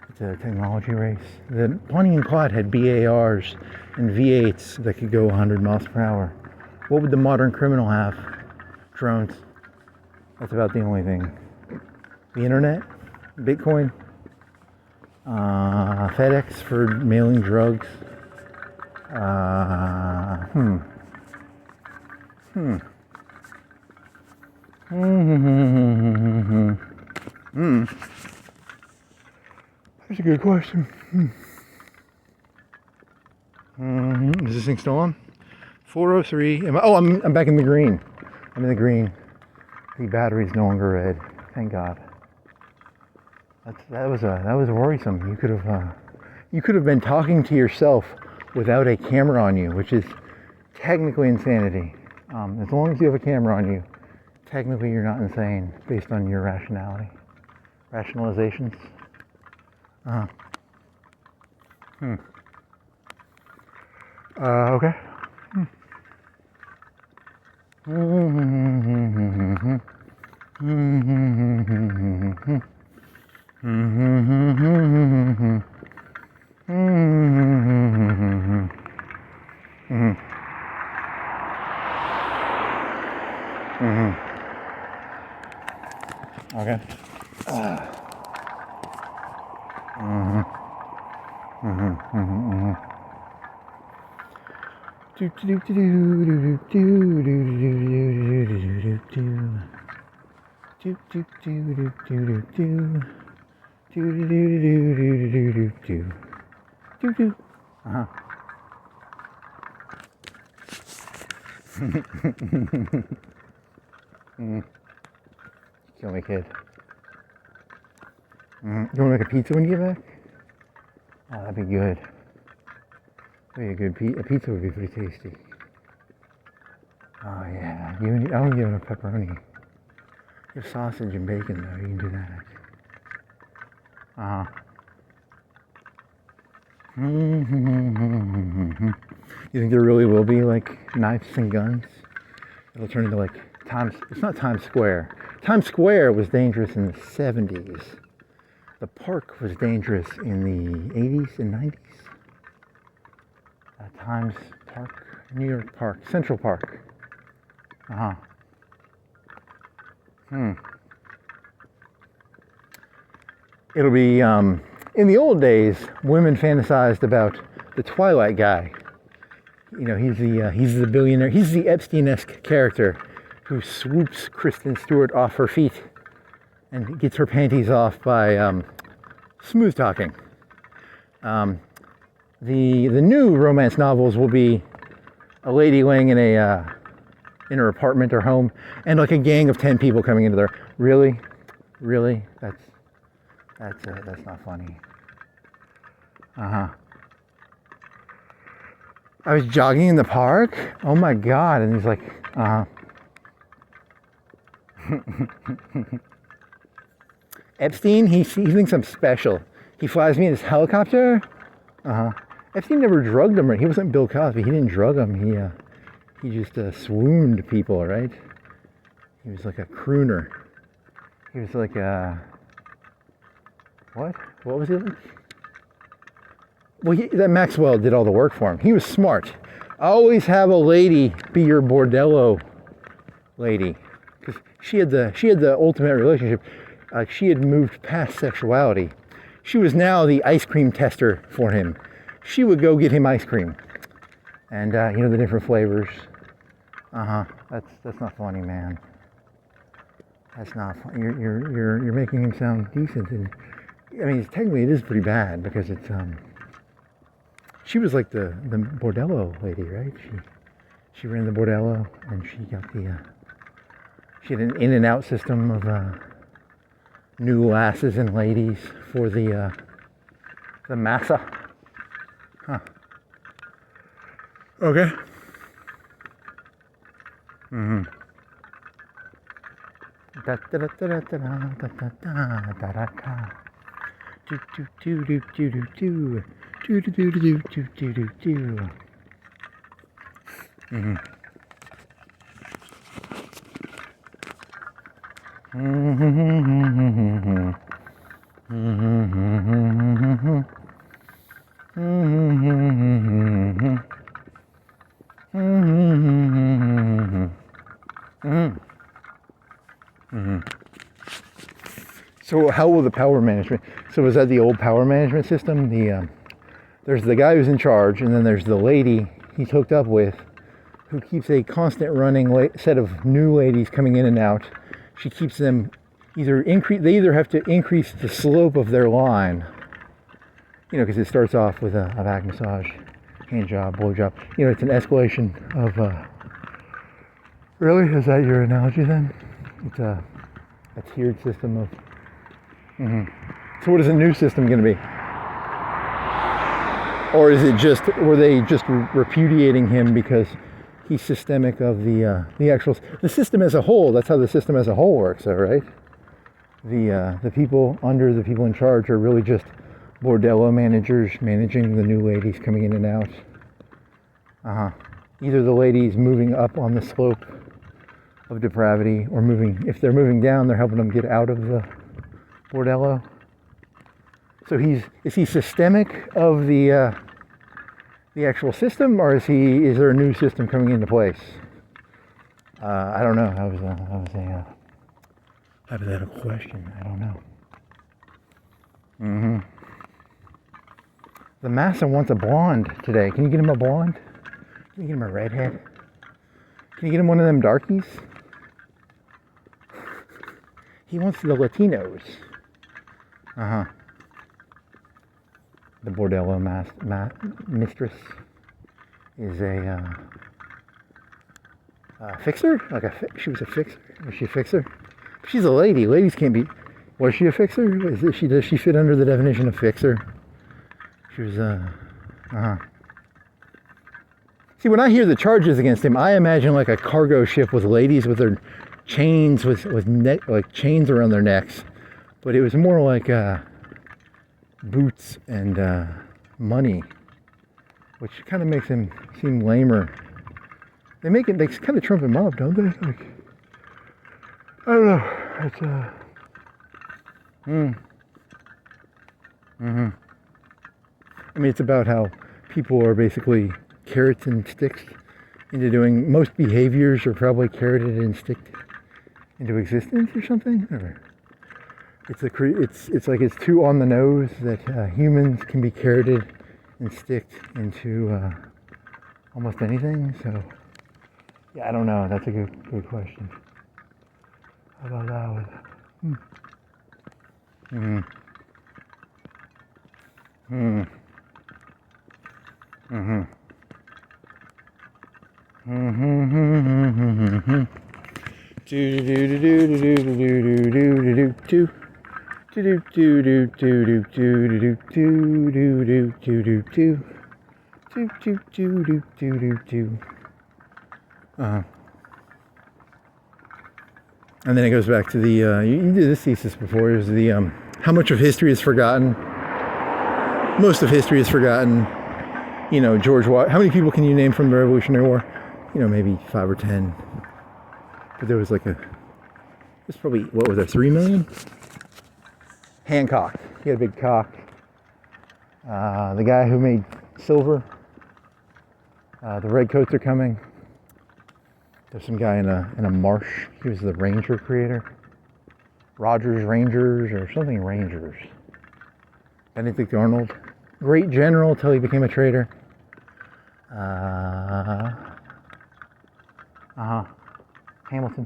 It's a technology race. The Bonnie and Clyde had BARs and V8s that could go 100 miles per hour. What would the modern criminal have? Drones. That's about the only thing. The internet? Bitcoin? FedEx for mailing drugs? That's a good question. Is this thing still on? 4:03. I'm back in the green. I'm in the green. The battery's no longer red. Thank God. That was worrisome. You could have been talking to yourself without a camera on you, which is technically insanity. As long as you have a camera on you, technically you're not insane based on your rationalizations. Okay. Okay. Kill me, kid. You want to make a pizza when you get back? Oh, that'd be good. A pizza would be pretty tasty. Oh yeah, I don't give enough pepperoni. You have sausage and bacon though, you can do that. You think there really will be like knives and guns? It'll turn into like it's not Times Square. Times Square was dangerous in the 70s. The park was dangerous in the 80s and 90s. Times Park, New York Park, Central Park. It'll be, in the old days, women fantasized about the Twilight guy. You know, he's the billionaire, he's the Epstein-esque character who swoops Kristen Stewart off her feet and gets her panties off by smooth talking. The new romance novels will be a lady laying in her apartment or home, and like a gang of 10 people coming into there. Really, that's not funny. I was jogging in the park. Oh my god! And he's like, Epstein, he thinks I'm special. He flies me in his helicopter. Epstein never drugged him, right? He wasn't Bill Cosby. He didn't drug him. He just swooned people, right? He was like a crooner. He was like a... What? What was he like? Well, that Maxwell did all the work for him. He was smart. Always have a lady be your bordello lady. Because she had the ultimate relationship. She had moved past sexuality. She was now the ice cream tester for him. She would go get him ice cream. And the different flavors. That's not funny, man. That's not funny. You're making him sound decent, and I mean, technically it is pretty bad because it's she was like the bordello lady, right? She ran the bordello, and she got she had an in and out system of new lasses and ladies for the massa. Huh. Okay. So how will the power management? So is that the old power management system? There's the guy who's in charge, and then there's the lady he's hooked up with, who keeps a constant running set of new ladies coming in and out. She keeps them they either have to increase the slope of their line, because it starts off with a back massage, hand job, blow job. It's an escalation of. Really, is that your analogy then? It's a tiered system of. So what is the new system going to be? Or is it just, were they just repudiating him because he's systemic of the system as a whole? That's how the system as a whole works, though, right? The people under the people in charge are really just bordello managers managing the new ladies coming in and out. Either the ladies moving up on the slope of depravity, or if they're moving down, they're helping them get out of the bordello. So is he systemic of the actual system, or is there a new system coming into place? I don't know. That was a hypothetical question. I don't know. The massa wants a blonde today. Can you get him a blonde? Can you get him a redhead? Can you get him one of them darkies? He wants the Latinos. The bordello mistress is a fixer? She was a fixer? Was she a fixer? She's a lady. Ladies can't be... Was she a fixer? Does she fit under the definition of fixer? She was See, when I hear the charges against him, I imagine like a cargo ship with ladies with their chains, with chains around their necks. But it was more like boots and money, which kind of makes him seem lamer. They kind of trump him up, don't they? Like, I don't know. It's I mean, it's about how people are basically carrots and sticks into doing... Most behaviors are probably carroted and sticked into existence or something. Or it's like it's too on the nose that humans can be carroted and sticked into almost anything. So yeah, I don't know. That's a good question. How about that one? Mm-hmm. Mm-hmm. Mm-hmm. Mm-hmm. Do do do do do do do do do do do do do do do do do do. And then it goes back to the you did this thesis before. Is the how much of history is forgotten? Most of history is forgotten. You know, how many people can you name from the Revolutionary War? You know, maybe 5 or 10. But there was there's probably, what was there, 3 million? Hancock, he had a big cock. The guy who made silver, the redcoats are coming. There's some guy in a marsh. He was the Ranger creator. Rogers Rangers or something Rangers. Benedict Arnold. Great general till he became a traitor. Hamilton.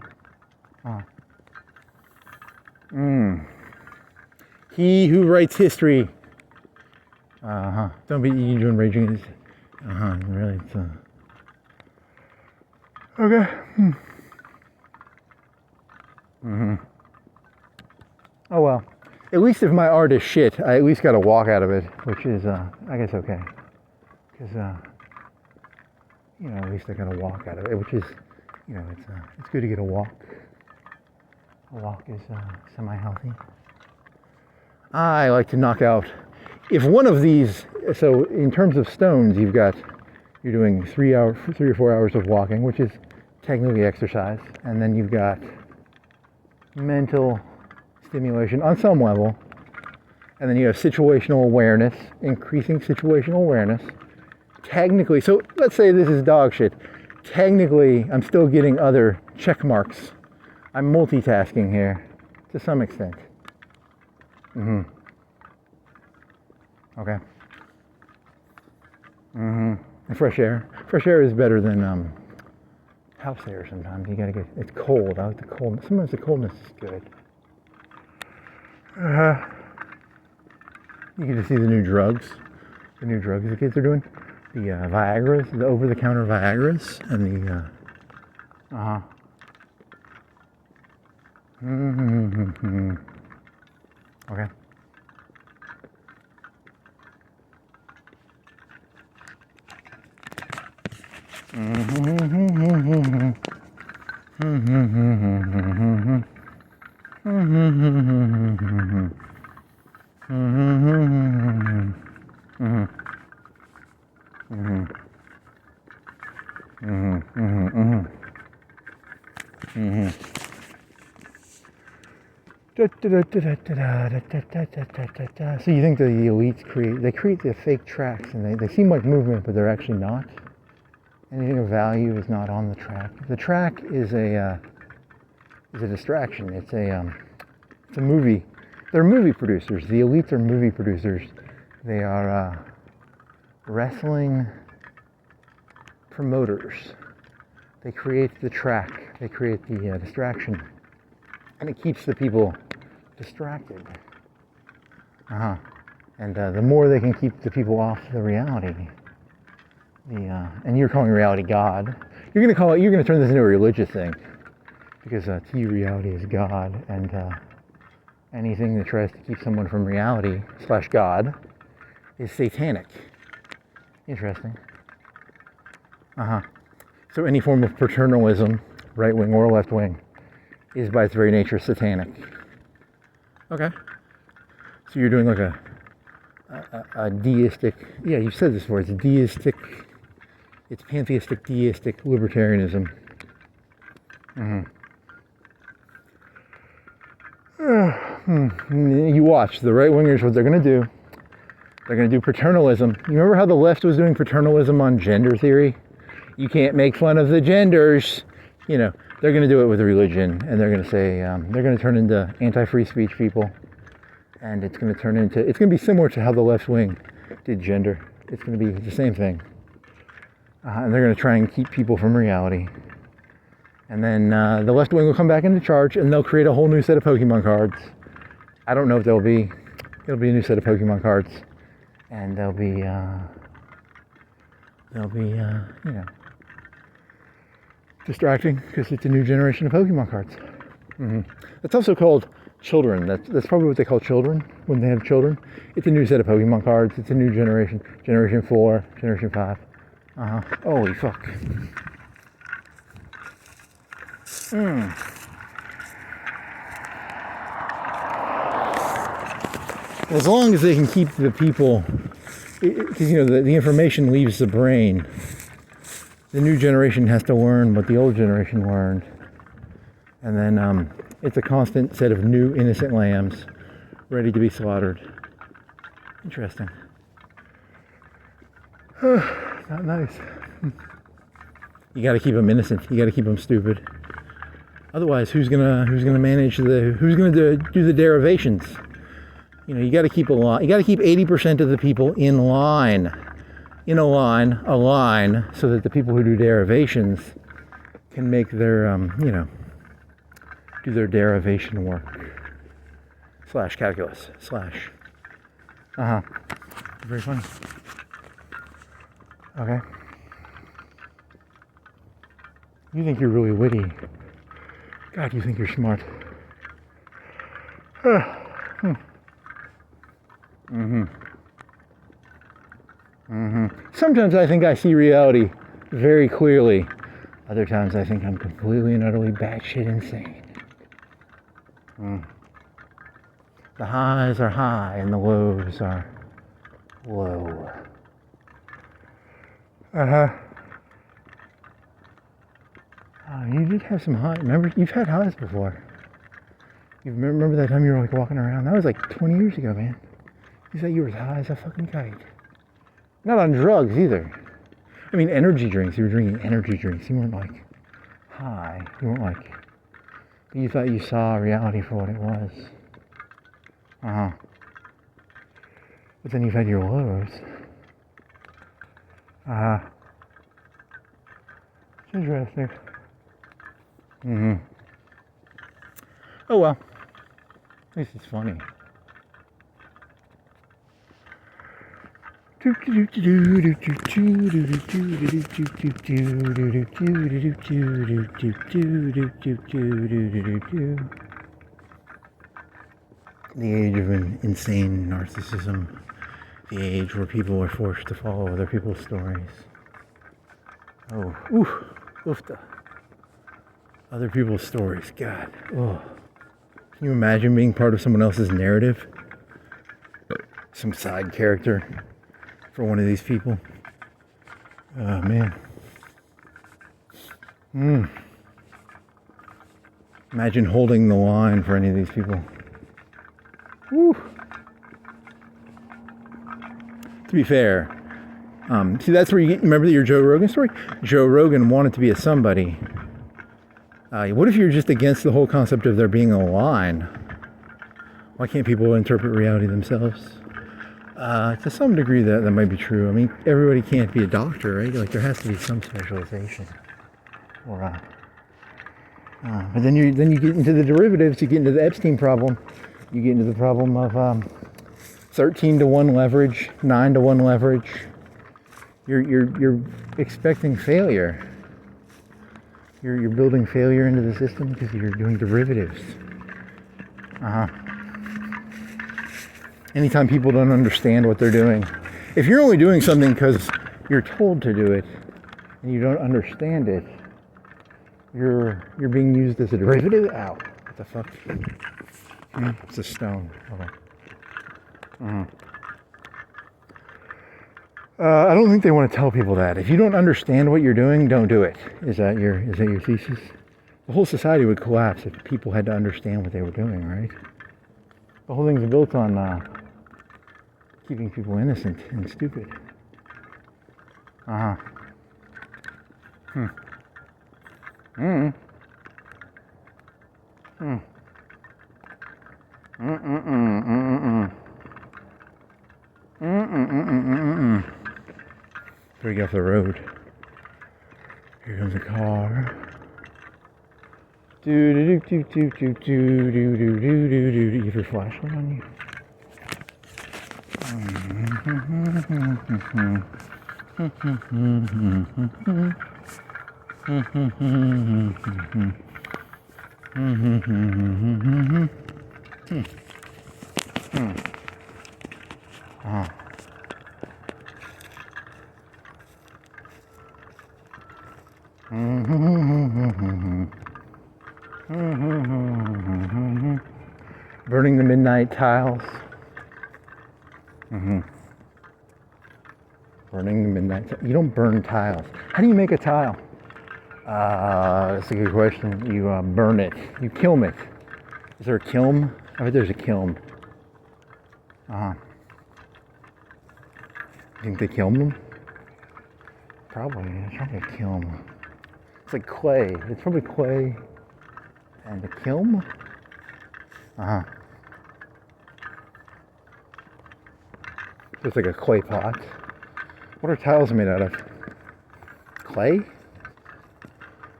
He who writes history. Don't be you doing raging. Really. It's, okay. Oh well. At least if my art is shit, I at least got a walk out of it, which is, I guess, okay. Because, you know, at least I got a walk out of it, which is, you know, it's good to get a walk. A walk is semi-healthy. I like to knock out, if one of these, so in terms of stones, you're doing 3 or 4 hours of walking, which is technically exercise, and then you've got mental stimulation on some level, and then you have situational awareness, increasing situational awareness. Technically, so let's say this is dog shit. Technically, I'm still getting other check marks. I'm multitasking here to some extent. Okay. And fresh air. Fresh air is better than house air sometimes. You gotta it's cold. I like the cold. Sometimes the coldness is good. You can just see the new drugs. The new drugs the kids are doing. The Viagra's, the over-the-counter Viagra's, and the Okay. So you think the elites create the fake tracks, and they seem like movement, but they're actually not. Anything of value is not on the track. The track is a distraction. It's a movie. They're movie producers. The elites are movie producers. They are wrestling promoters. They create the track. They create the distraction, and it keeps the people distracted. And the more they can keep the people off the reality, and you're calling reality God. You're gonna turn this into a religious thing, because to you reality is God, and anything that tries to keep someone from reality / God is satanic. Interesting. So any form of paternalism, right wing or left wing, is by its very nature satanic. Okay. So you're doing like a deistic, yeah, you've said this before, it's deistic, it's pantheistic, deistic libertarianism. You watch, the right wingers, what they're going to do. They're going to do paternalism. You remember how the left was doing paternalism on gender theory? You can't make fun of the genders. You know, they're going to do it with religion, and they're going to say, they're going to turn into anti-free speech people. And it's going to be similar to how the left wing did gender. It's going to be the same thing. And they're going to try and keep people from reality. And then the left wing will come back into charge, and they'll create a whole new set of Pokemon cards. I don't know if it'll be a new set of Pokemon cards, and they'll be you know, distracting because it's a new generation of Pokemon cards. It's also called children. That's probably what they call children when they have children. It's a new set of Pokemon cards. It's a new generation. Generation 4, Generation 5. Holy fuck. As long as they can keep the people, because you know the information leaves the brain. The new generation has to learn what the old generation learned, and then it's a constant set of new innocent lambs ready to be slaughtered. Interesting. Not nice. You got to keep them innocent. You got to keep them stupid. Otherwise, who's gonna manage who's gonna do the derivations? You know, you got to keep You got to keep 80% of the people in line, a line, so that the people who do derivations can make their, you know, do their derivation work. / calculus / Very funny. Okay. You think you're really witty. God, you think you're smart. Sometimes I think I see reality very clearly. Other times I think I'm completely and utterly batshit insane. The highs are high and the lows are low. You did have some highs. Remember, you've had highs before. You remember that time you were like walking around? That was like 20 years ago, man. You said you were as high as a fucking kite. Not on drugs either. I mean, energy drinks. You were drinking energy drinks. You weren't like high. You weren't like. You thought you saw reality for what it was. But then you've had your lows. It's interesting. Oh well. At least it's funny. The age of an insane narcissism. The age where people are forced to follow other people's stories. Oh, oofta. Other people's stories, God. Oh. Can you imagine being part of someone else's narrative? Some side character for one of these people. Oh, man. Imagine holding the line for any of these people. Woo. To be fair, see, that's where you remember your Joe Rogan story? Joe Rogan wanted to be a somebody. What if you're just against the whole concept of there being a line? Why can't people interpret reality themselves? To some degree that might be true. I mean, everybody can't be a doctor, right? Like there has to be some specialization. Or but then you get into the derivatives, you get into the Epstein problem, you get into the problem of 13-to-1 leverage, 9-to-1 leverage. You're expecting failure. You're building failure into the system because you're doing derivatives. Anytime people don't understand what they're doing, if you're only doing something because you're told to do it and you don't understand it, you're being used as a derivative. Ow! What the fuck? It's a stone. Okay. I don't think they want to tell people that. If you don't understand what you're doing, don't do it. Is that your thesis? The whole society would collapse if people had to understand what they were doing, right? The whole thing's built on keeping people innocent and stupid. Before we get off the road, here comes a car. Do do do do do do do do do do do. You have your flashlight on you? Burning the midnight tiles. Burning the midnight. You don't burn tiles. How do you make a tile? That's a good question. You burn it. You kiln it. Is there a kiln? I bet there's a kiln. You think they kiln them? Probably. It's probably a kiln. It's like clay. It's probably clay and a kiln. It's like a clay pot. What are tiles made out of? Clay?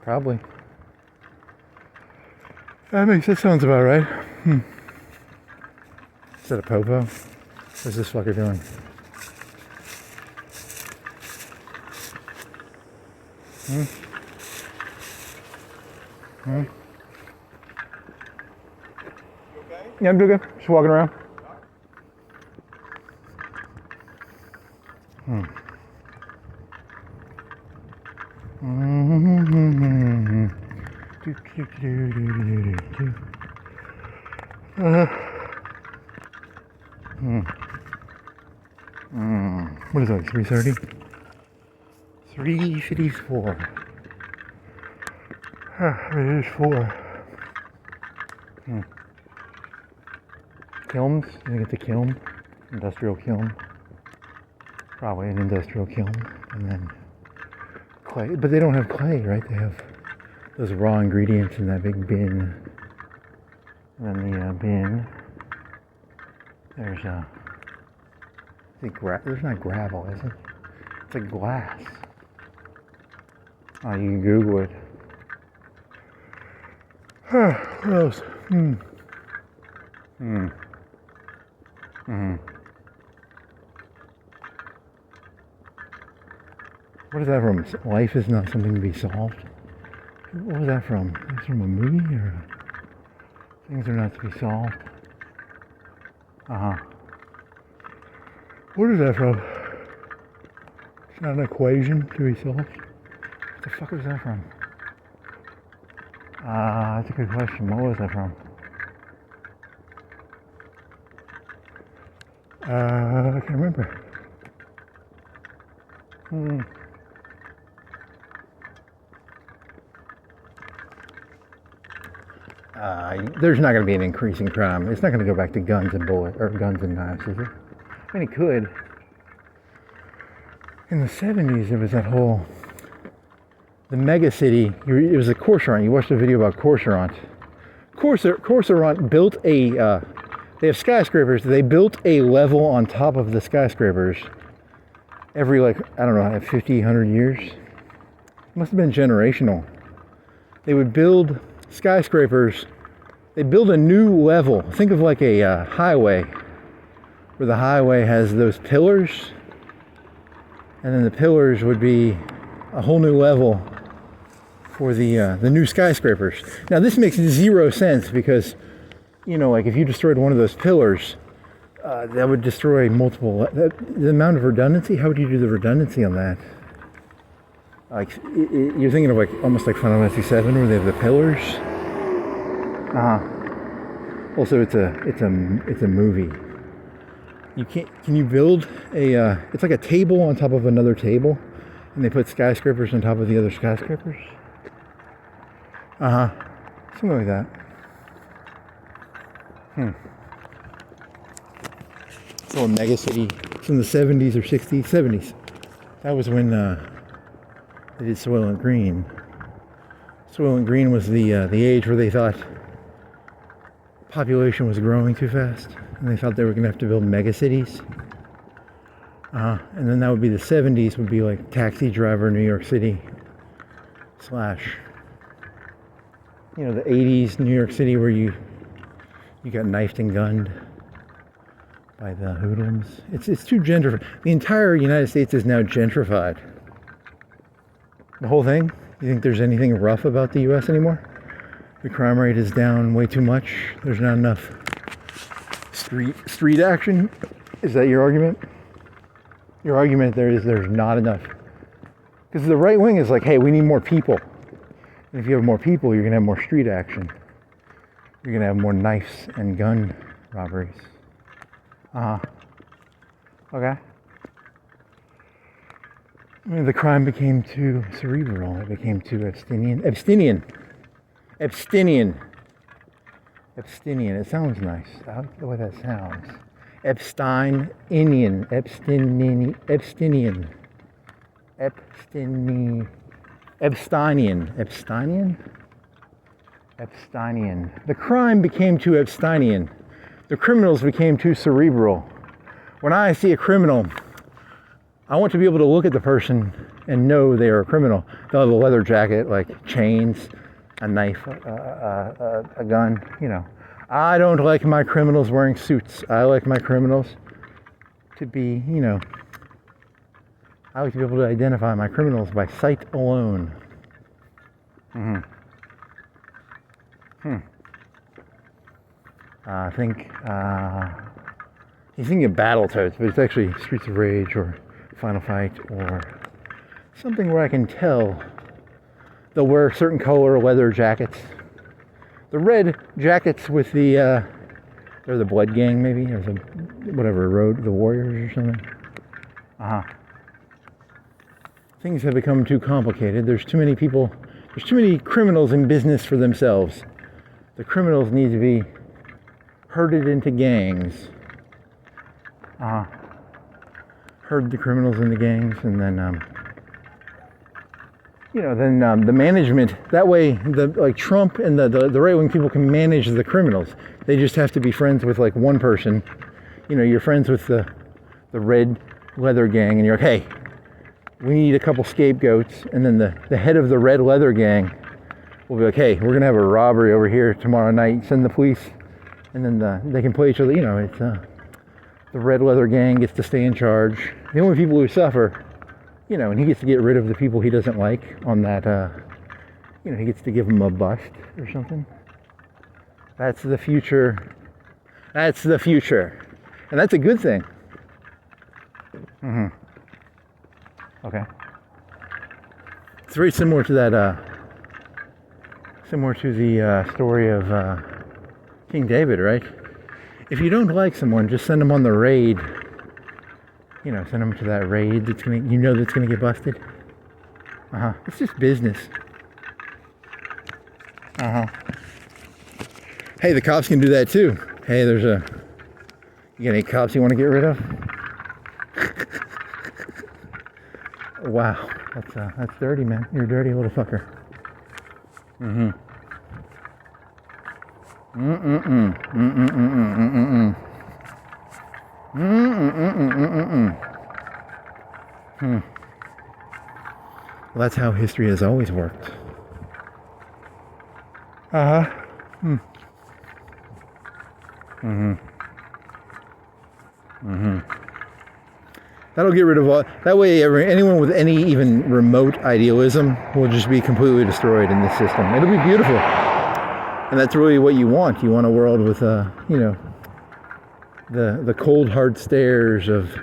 Probably. That sounds about right. Is that a popo? What's this fucker doing? Yeah, I'm doing good. Just walking around. What is that, 3:30? 3:54. It is 4. Kilns? You think it's a kiln? Industrial kiln? Probably an industrial kiln. And then clay. But they don't have clay, right? They have those raw ingredients in that big bin. And then the bin, there's there's not gravel, is it? It's like glass. Oh, you can Google it. What else? What is that from? Life is not something to be solved? What was that from? Is from a movie or things are not to be solved? What is that from? It's not an equation to be solved. What the fuck was that from? That's a good question. What was that from? I can't remember. There's not going to be an increase in crime. It's not going to go back to guns and bullets or guns and knives, is it? I mean, it could. In the 70s, there was that whole the mega city. It was a Coruscant. You watched a video about Coruscant. Coruscant built a. They have skyscrapers. They built a level on top of the skyscrapers every, like, I don't know, 50, 100 years. It must have been generational. They would build skyscrapers. They build a new level. Think of like a highway, where the highway has those pillars, and then the pillars would be a whole new level for the new skyscrapers. Now this makes zero sense because, you know, like if you destroyed one of those pillars, that would destroy multiple. The amount of redundancy. How would you do the redundancy on that? Like you're thinking of like almost like Final Fantasy VII, where they have the pillars. Also, it's a movie. You can't. Can you build a? It's like a table on top of another table, and they put skyscrapers on top of the other skyscrapers. Something like that. It's a little mega city. It's in the 70s or 60s, 70s. That was when they did Soylent Green. Soylent Green was the age where they thought population was growing too fast, and they thought they were going to have to build mega cities. And then that would be the 70s, would be like Taxi Driver New York City / you know, the 80s New York City where you got knifed and gunned by the hoodlums. It's too gentrified. The entire United States is now gentrified. The whole thing. You think there's anything rough about the U.S. anymore? The crime rate is down way too much. There's not enough street action. Is that your argument? Your argument there is there's not enough. Because the right wing is like, hey, we need more people. And if you have more people, you're going to have more street action. You're going to have more knives and gun robberies. Okay. I mean, the crime became too cerebral. It became too Abstinian. It sounds nice. I like the way that sounds. Epsteinian. The crime became too Epsteinian. The criminals became too cerebral. When I see a criminal, I want to be able to look at the person and know they are a criminal. They'll have a leather jacket, like chains, a knife, a gun, you know. I don't like my criminals wearing suits. I like my criminals to be, you know, I like to be able to identify my criminals by sight alone. I think he's thinking of Battletoads, but it's actually Streets of Rage or Final Fight or something where I can tell they'll wear certain color leather jackets. The red jackets with the they're the Blood Gang maybe, or the whatever road, the Warriors or something. Things have become too complicated. There's too many people. There's too many criminals in business for themselves. The criminals need to be herded into gangs. Herd the criminals into gangs, and then the management. That way, like Trump and the right-wing people can manage the criminals. They just have to be friends with like one person. You know, you're friends with the red leather gang, and you're like, hey, we need a couple scapegoats, and then the head of the red leather gang will be like, hey, we're gonna have a robbery over here tomorrow night. Send the police, and then they can play each other. You know, it's the red leather gang gets to stay in charge. The only people who suffer, you know, and he gets to get rid of the people he doesn't like on that. You know, he gets to give them a bust or something. That's the future. That's the future, and that's a good thing. Okay. It's very similar to that. Similar to the story of King David, right? If you don't like someone, just send them on the raid. You know, send them to that raid that's gonna, you know, that's gonna get busted. It's just business. Hey, the cops can do that too. Hey, you got any cops you want to get rid of? Wow, that's dirty, man. You're a dirty little fucker. Well, that's how history has always worked. That'll get rid of all. That way, anyone with any even remote idealism will just be completely destroyed in this system. It'll be beautiful, and that's really what you want. You want a world with, you know, the cold hard stares of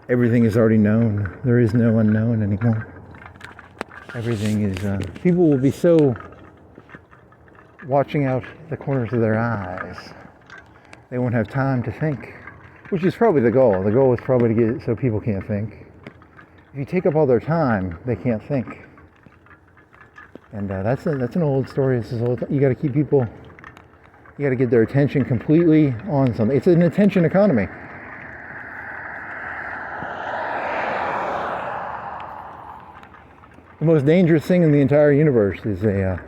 everything is already known. There is no unknown anymore. Everything is. People will be so watching out the corners of their eyes. They won't have time to think. Which is probably the goal. The goal is probably to get it so people can't think. If you take up all their time, they can't think. And that's an old story. This is old. You got to keep people. You got to get their attention completely on something. It's an attention economy. The most dangerous thing in the entire universe is a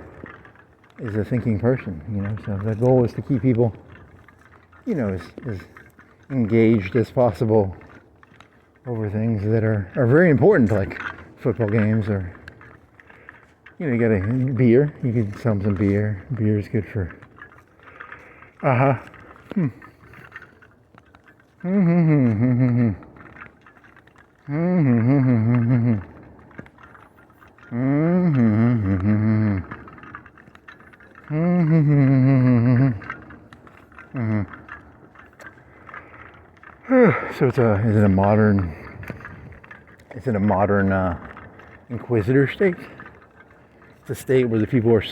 thinking person. You know. So the goal is to keep people, you know, as engaged as possible over things that are very important, like football games or, You get a beer. You can sell them some beer. Beer is good for. So it's in a modern inquisitor state. It's a state where the people are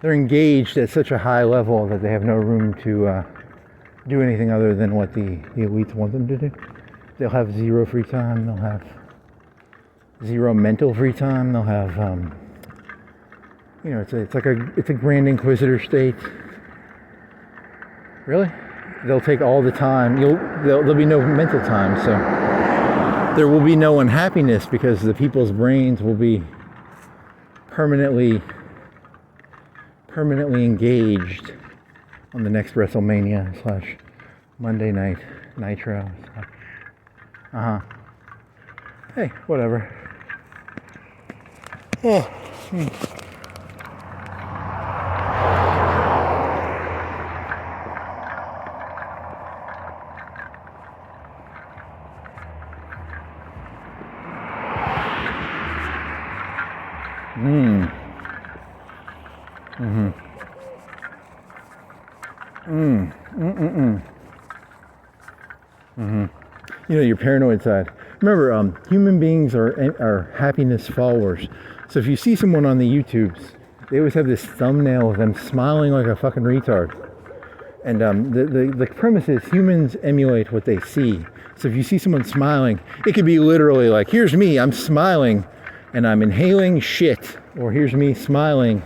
they're engaged at such a high level that they have no room to do anything other than what the elites want them to do. They'll have zero free time. They'll have zero mental free time. They'll have it's a grand inquisitor state. Really? They'll take all the time. There'll be no mental time, so there will be no unhappiness because the people's brains will be permanently engaged on the next WrestleMania / Monday Night Nitro. Hey, whatever. Your paranoid side. Remember, human beings are happiness followers. So if you see someone on the YouTubes, they always have this thumbnail of them smiling like a fucking retard. And the premise is humans emulate what they see. So if you see someone smiling, it could be literally like, here's me, I'm smiling, and I'm inhaling shit. Or here's me smiling.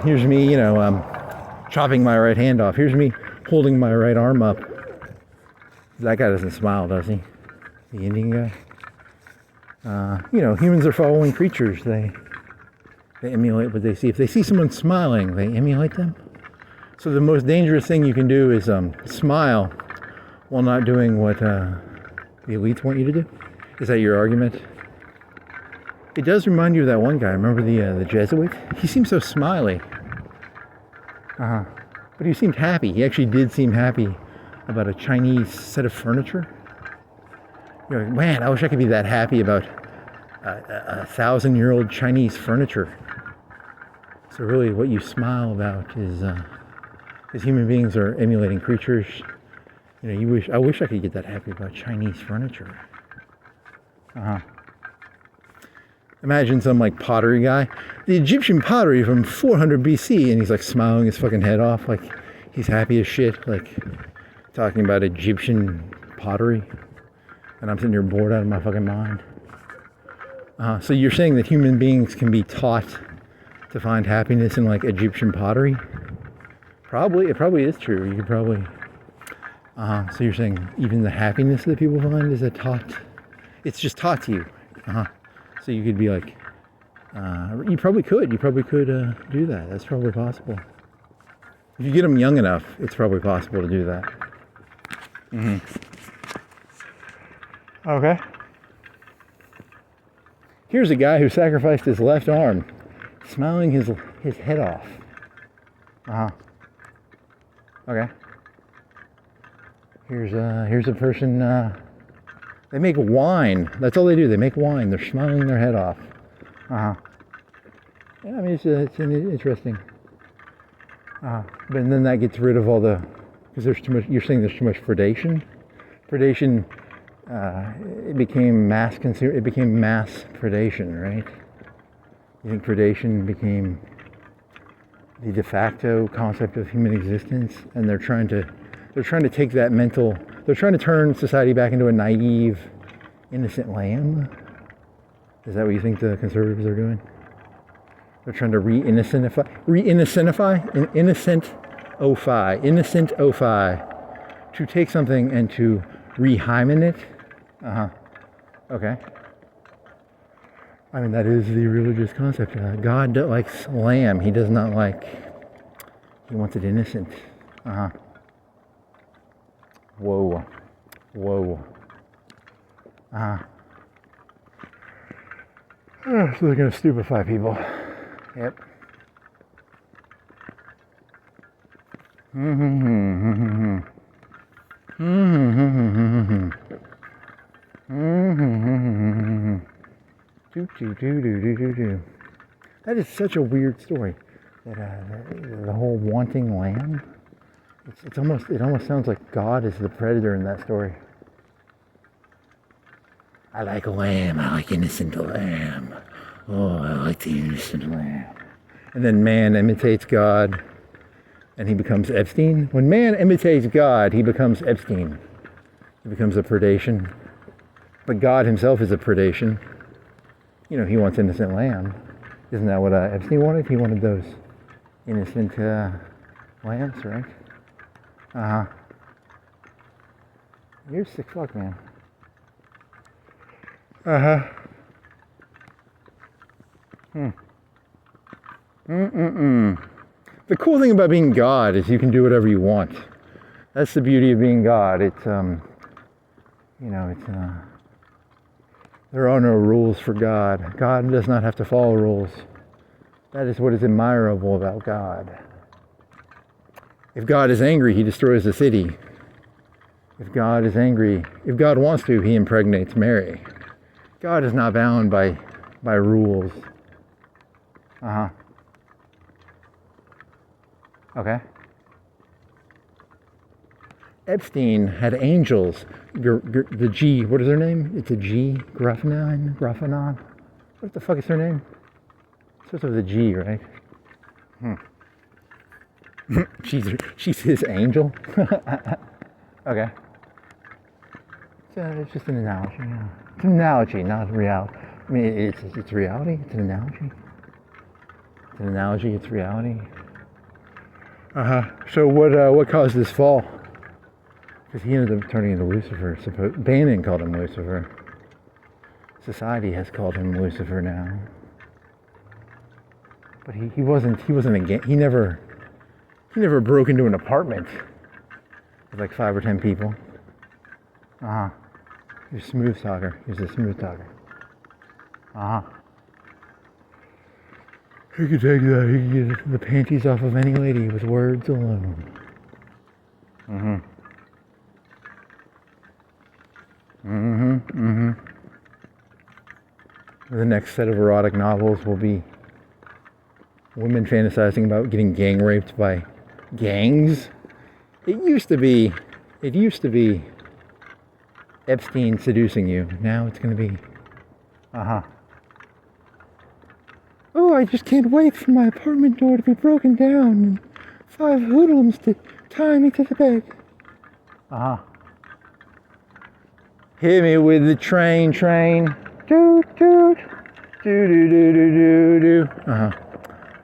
Here's me, chopping my right hand off. Here's me holding my right arm up. That guy doesn't smile, does he? The Indian guy? Humans are following creatures. They emulate what they see. If they see someone smiling, they emulate them. So the most dangerous thing you can do is smile while not doing what the elites want you to do. Is that your argument? It does remind you of that one guy. Remember the Jesuit? He seemed so smiley. But he seemed happy. He actually did seem happy about a Chinese set of furniture. You're like, man, I wish I could be that happy about a 1,000-year-old Chinese furniture. So really what you smile about is, because human beings are emulating creatures, I wish I could get that happy about Chinese furniture. Imagine some pottery guy, the Egyptian pottery from 400 BC, and he's smiling his fucking head off, like he's happy as shit, talking about Egyptian pottery, and I'm sitting here bored out of my fucking mind. So you're saying that human beings can be taught to find happiness in Egyptian pottery? It probably is true. You could probably. So you're saying even the happiness that people find is taught? It's just taught to you. So you could be you probably could. You probably could do that. That's probably possible. If you get them young enough, it's probably possible to do that. Okay. Here's a guy who sacrificed his left arm, smiling his head off. Okay. Here's a person. They make wine. That's all they do. They make wine. They're smiling their head off. Yeah, I mean it's interesting. But then that gets rid of all because there's too much. You're saying there's too much predation. Predation. It became mass predation, right? You think predation became the de facto concept of human existence, and they're trying to take that mental. They're trying to turn society back into a naive, innocent lamb. Is that what you think the conservatives are doing? They're trying to innocentify, to take something and to rehymen it. Okay. I mean, that is the religious concept. God likes lamb. He does not he wants it innocent. Whoa. Oh, so they're going to stupefy people. Yep. That is such a weird story. That the whole wanting lamb. It almost sounds like God is the predator in that story. I like lamb. I like innocent lamb. Oh, I like the innocent lamb. And then man imitates God, and he becomes Epstein. When man imitates God, he becomes Epstein. He becomes a predation. But God himself is a predation. You know, he wants innocent lamb. Isn't that what Epstein wanted? He wanted those innocent lambs, right? Uh-huh. You're a sick fuck, man. Uh-huh. The cool thing about being God is you can do whatever you want. That's the beauty of being God. It's, you know, it's, there are no rules for God. God does not have to follow rules. That is what is admirable about God. If God is angry, he destroys the city. If God is angry, if God wants to, he impregnates Mary. God is not bound by rules. Uh-huh. Okay. Epstein had angels. The G, what is her name? It's a G. Graffanon. What the fuck is her name? Starts with a G, right? She's his angel. Okay. It's just an analogy. Yeah. It's an analogy, not reality. I mean, it's reality. It's an analogy. It's an analogy. It's reality. So what caused this fall? Because he ended up turning into Lucifer. Bannon called him Lucifer. Society has called him Lucifer now. But he wasn't he never broke into an apartment with like 5 or 10 people. He's a smooth talker. He's a smooth talker. He could take that. He could get the panties off of any lady with words alone. The next set of erotic novels will be women fantasizing about getting gang raped by gangs. It used to be Epstein seducing you. Now it's going to be, oh, I just can't wait for my apartment door to be broken down and 5 hoodlums to tie me to the bed. Hit me with the train. Doot, doot. Do.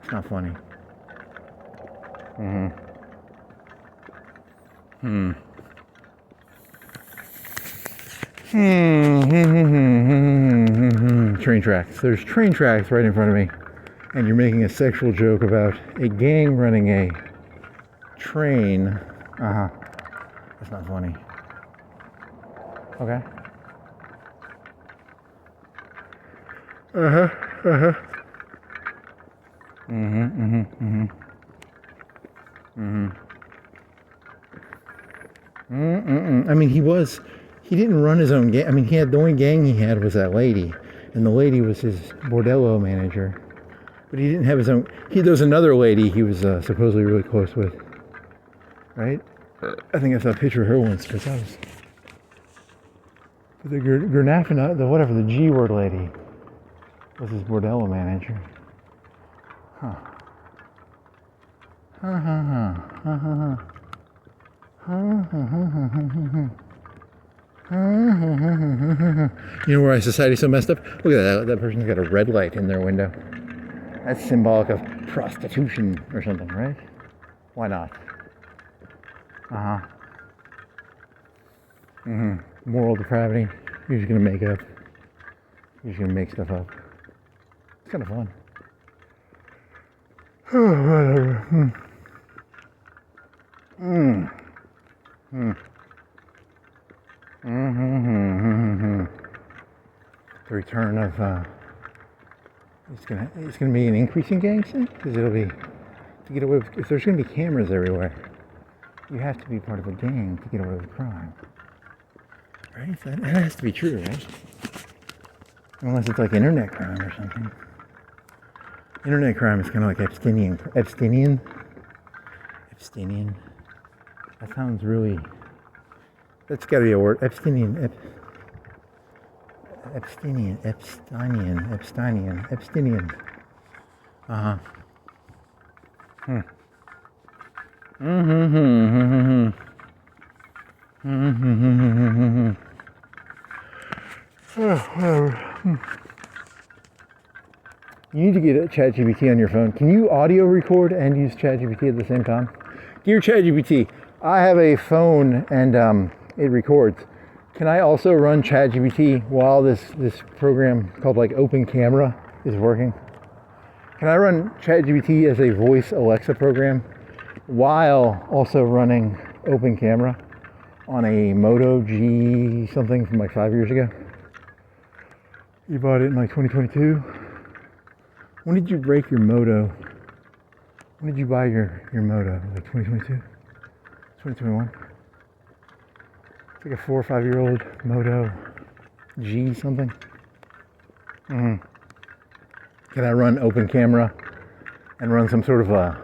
It's not funny. Train tracks. There's train tracks right in front of me. And you're making a sexual joke about a gang running a train. That's not funny. Okay. I mean, he didn't run his own gang. I mean, the only gang he had was that lady. And the lady was his bordello manager. But he didn't have his own. There was another lady he was supposedly really close with. Right? I think I saw a picture of her once because I was. But the Gernafina, the G word lady was his bordello manager. You know why society's so messed up? Look at that person's got a red light in their window. That's symbolic of prostitution or something, right? Why not? Moral depravity. You're just gonna make it up. You're just gonna make stuff up. It's kind of fun. Whatever. The return of It's gonna be an increasing gangs thing, because it'll be to get away with, if there's gonna be cameras everywhere, you have to be part of a gang to get away with crime, right? That has to be true, right? Unless it's like internet crime or something. Internet crime is kind of like Epsteinian. That sounds really. That's got to be a word. Epsteinian. Uh huh. You need to get ChatGPT on your phone. Can you audio record and use ChatGPT at the same time? Dear ChatGPT, I have a phone and it records. Can I also run ChatGPT while this program called like Open Camera is working? Can I run ChatGPT as a voice Alexa program while also running Open Camera on a Moto G something from like 5 years ago? You bought it in like 2022. When did you break your Moto? When did you buy your Moto? Like 2022? 2021? It's like a 4 or 5 year old Moto G something. Can I run Open Camera and run some sort of a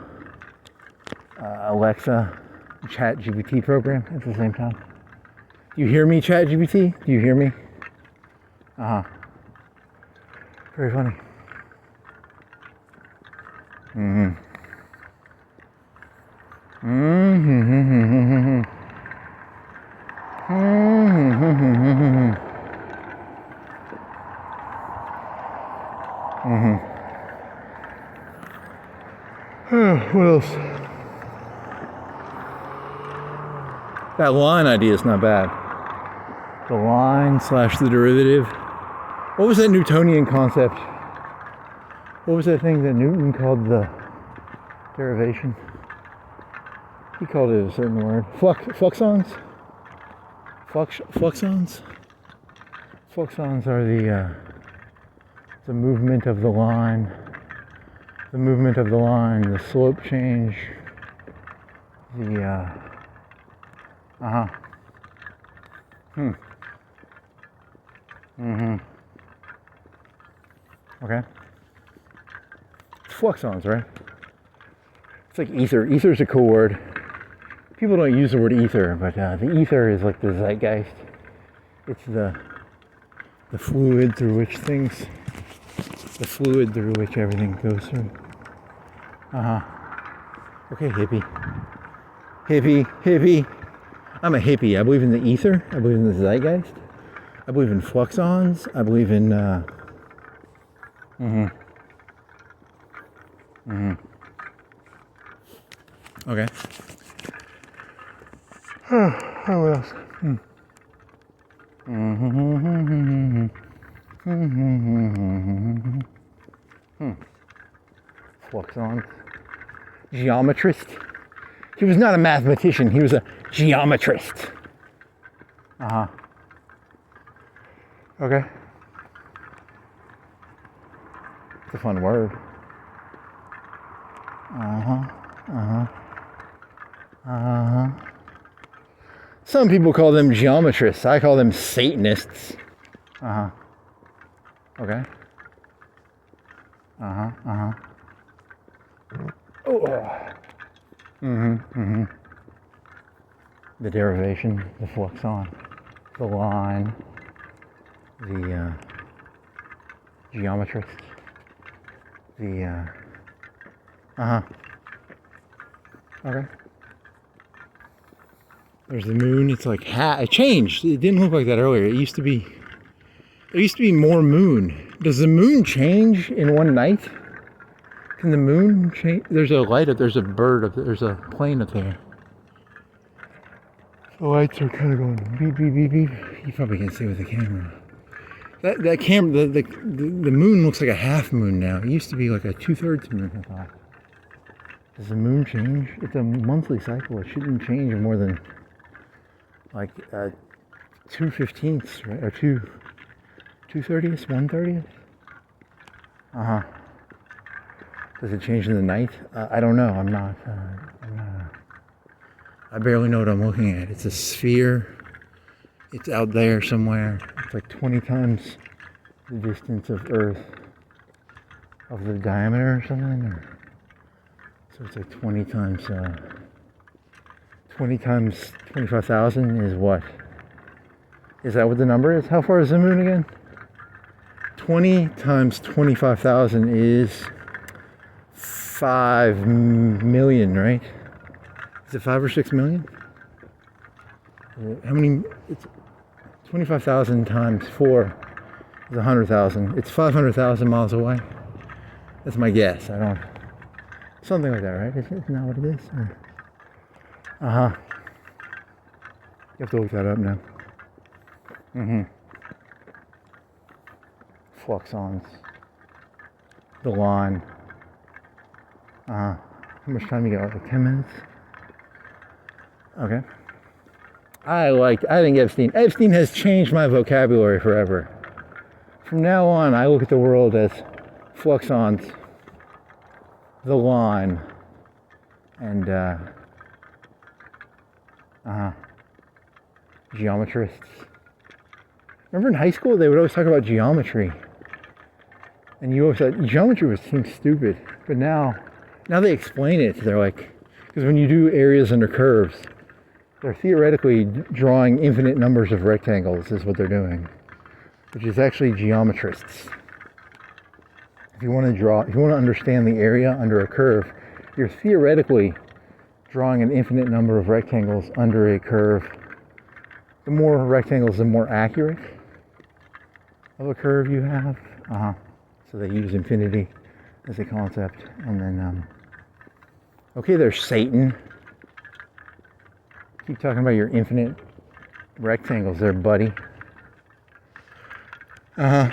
Alexa ChatGPT program at the same time? Do you hear me, ChatGPT? Do you hear me? Very funny. What else? That line idea is not bad. The line / the derivative. What was that Newtonian concept? What was that thing that Newton called the derivation? He called it a certain word. Fluxons? Fluxons? Fluxons are the movement of the line. The movement of the line, the slope change, Okay. Fluxons, right? It's like ether. Ether's a cool word. People don't use the word ether, but the ether is like the zeitgeist. It's the fluid through which everything goes through. Okay, hippie. I'm a hippie. I believe in the ether. I believe in the zeitgeist. I believe in fluxons. I believe in Okay. What else? Fluxons. Geometrist. He was not a mathematician. He was a geometrist. Okay. It's a fun word. Some people call them geometrists. I call them Satanists. Okay. The derivation, the fluxon, the line, the geometrist, the Okay. There's the moon. It's like it changed. It didn't look like that earlier. There used to be more moon. Does the moon change in one night? Can the moon change? There's a light up. There's a bird up there. There's a plane up there. The lights are kind of going beep, beep, beep, beep. You probably can't see with the camera. That camera, the moon looks like a half moon now. It used to be like a 2/3 moon, I thought. Does the moon change? It's a monthly cycle. It shouldn't change more than like 2/15, right? Or 2/30, 1/30. Uh-huh. Does it change in the night? I don't know. I'm not. I barely know what I'm looking at. It's a sphere. It's out there somewhere. It's like 20 times the distance of Earth, of the diameter or something. So it's like 20 times 25,000 is what? Is that what the number is? How far is the moon again? 20 times 25,000 is 5 million, right? Is it 5 or 6 million? How many? It's 25,000 times 4 is 100,000. It's 500,000 miles away. That's my guess. I don't. Something like that, right? Isn't that what it is? Uh-huh. You have to look that up now. Mm-hmm. Fluxons. The line. How much time you got? Like 10 minutes? Okay. I think Epstein has changed my vocabulary forever. From now on, I look at the world as fluxons, the line, and geometrists. Remember in high school, they would always talk about geometry. And you always thought geometry seemed stupid. But now they explain it. They're like, because when you do areas under curves, they're theoretically drawing infinite numbers of rectangles is what they're doing, which is actually geometrists. If you want to understand the area under a curve, you're theoretically drawing an infinite number of rectangles under a curve. The more rectangles, the more accurate of a curve you have. So they use infinity as a concept. And then, okay, there's Satan. Keep talking about your infinite rectangles there, buddy. Okay.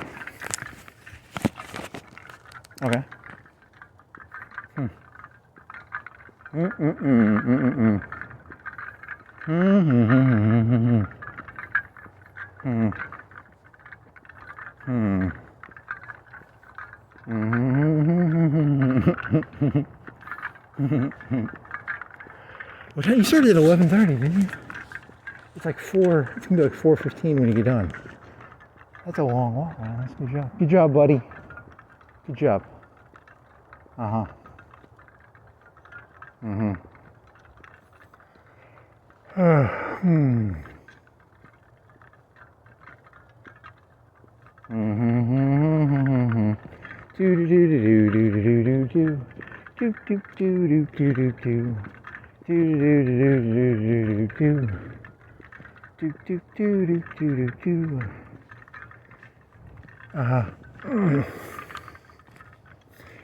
Well, you started at 11:30, didn't you? It's like 4. It's gonna be like 4:15 when you get done. That's a long walk, man. That's a good job. Good job, buddy. Good job.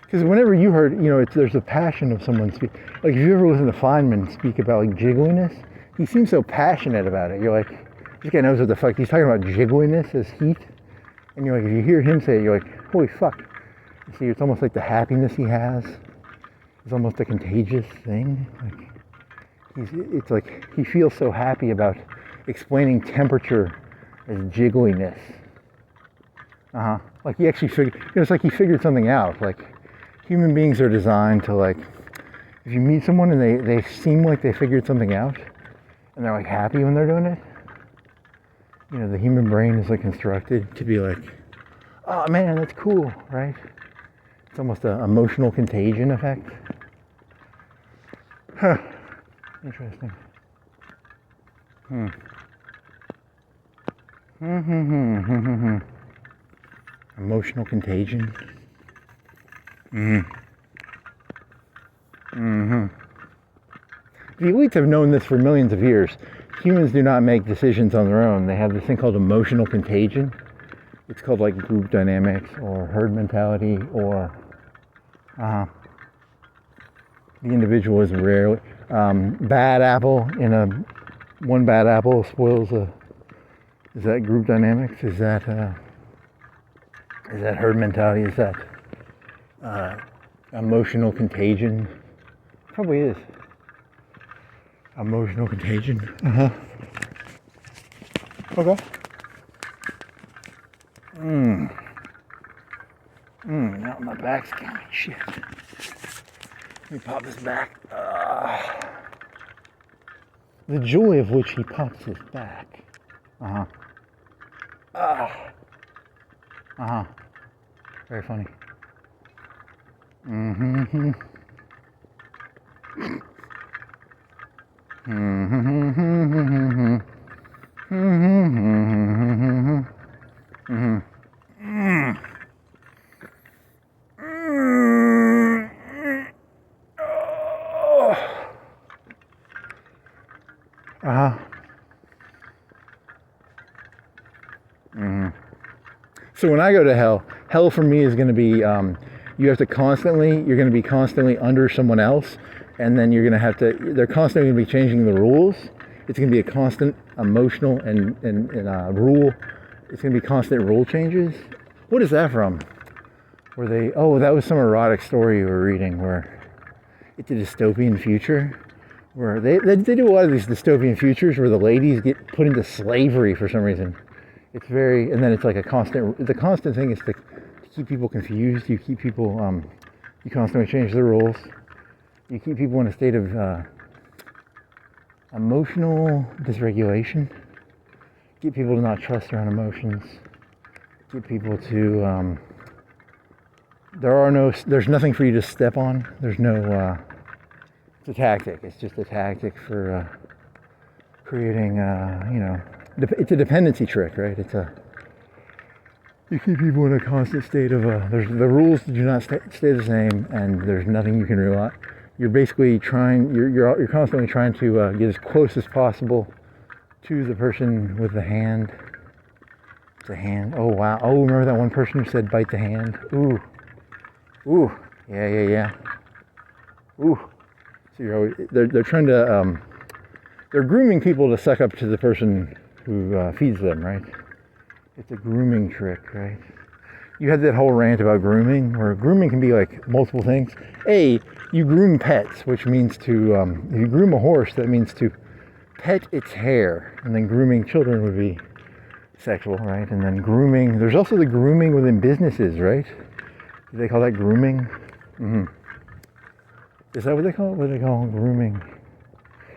Because whenever you heard, there's a passion of someone speak. Like if you ever listen to Feynman speak about like jiggliness, he seems so passionate about it. You're like, this guy knows what the fuck he's talking about. Jiggliness as heat, and you're like, if you hear him say it, you're like, holy fuck. You see, it's almost like the happiness he has is almost a contagious thing. Like it's like he feels so happy about explaining temperature as jiggliness. Like he actually figured. It's like he figured something out. Like human beings are designed to like, if you meet someone and they seem like they figured something out, and they're like happy when they're doing it. The human brain is like constructed to be like, oh man, that's cool, right? It's almost an emotional contagion effect. Huh. Interesting. Emotional contagion. The elites have known this for millions of years. Humans do not make decisions on their own. They have this thing called emotional contagion. It's called like group dynamics or herd mentality or the individual is rarely bad apple one bad apple spoils is that group dynamics? Is that herd mentality? Is that emotional contagion? Probably is. Emotional contagion. Okay. Now my back's killing me. Shit. Let me pop this back. The joy of which he pops his back. Very funny. So when I go to hell for me is going to be, you have to you're going to be constantly under someone else, and then you're going to have to, they're constantly going to be changing the rules. It's going to be a constant emotional and rule. It's going to be constant rule changes. What is that from? Where they, oh, that was some erotic story you were reading where it's a dystopian future. Where they do a lot of these dystopian futures where the ladies get put into slavery for some reason. It's very, and then it's like the constant thing is to keep people confused. You keep people, you constantly change the rules. You keep people in a state of emotional dysregulation. Get people to not trust their own emotions. Get people to, there's nothing for you to step on. There's no, it's a tactic. It's just a tactic for creating, it's a dependency trick, right? You keep people in a constant state of, the rules do not stay the same, and there's nothing you can rely. You're basically you're constantly trying to get as close as possible to the person with the hand. It's a hand. Oh, wow. Oh, remember that one person who said bite the hand? Ooh. Ooh. Yeah. Ooh. So they're trying to, they're grooming people to suck up to the person who feeds them, right? It's a grooming trick, right? You had that whole rant about grooming, where grooming can be like multiple things. A, you groom pets, which means to, if you groom a horse, that means to pet its hair. And then grooming children would be sexual, right? And then grooming, there's also the grooming within businesses, right? Do they call that grooming? Is that what they call it? What do they call grooming?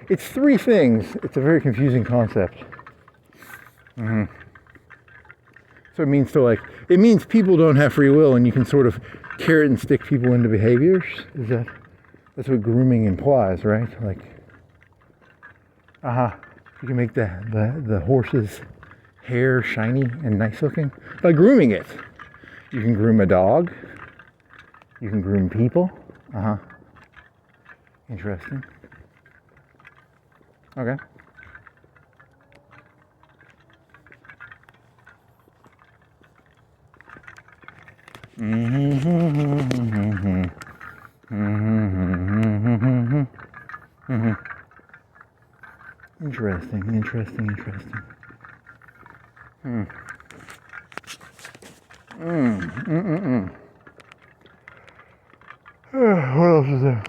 It's three things. It's a very confusing concept. So it means people don't have free will, and you can sort of carrot and stick people into behaviors. That's what grooming implies, right? Like, you can make the horse's hair shiny and nice looking by grooming it. You can groom a dog. You can groom people. Interesting. Okay. Interesting. What else is there?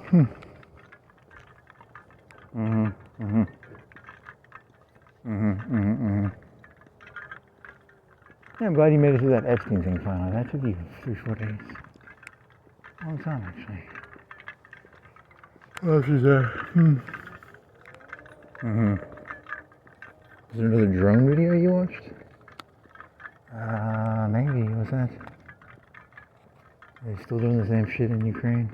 Yeah, I'm glad you made it through that Epstein thing finally. That took you 3-4 days. Long time, actually. What else is there? Is there another drone video you watched? Maybe. What's that? Are they still doing the same shit in Ukraine?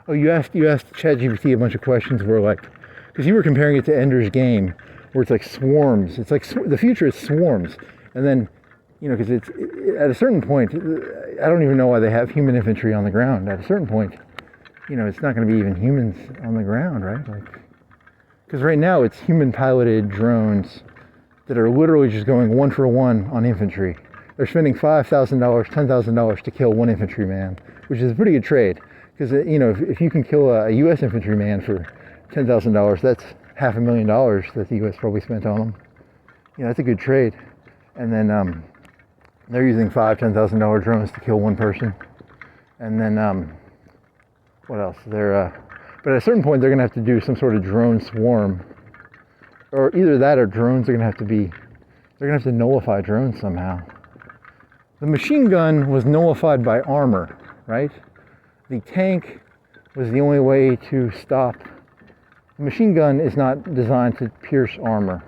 Oh, you asked ChatGPT a bunch of questions where, like, because you were comparing it to Ender's Game, where it's like swarms. It's like the future is swarms, and then, because it's at a certain point, I don't even know why they have human infantry on the ground. At a certain point, it's not going to be even humans on the ground, right? Like, because right now it's human-piloted drones that are literally just going 1-for-1 on infantry. They're spending $5,000, $10,000 to kill one infantryman, which is a pretty good trade. Because, if you can kill a U.S. infantryman for $10,000, that's $500,000 that the U.S. probably spent on them. That's a good trade. And then they're using $5,000-$10,000 drones to kill one person. And then, what else? But at a certain point, they're going to have to do some sort of drone swarm. Or either that or drones are going to have to be They're going to have to nullify drones somehow. The machine gun was nullified by armor, right? The tank was the only way to stop. The machine gun is not designed to pierce armor.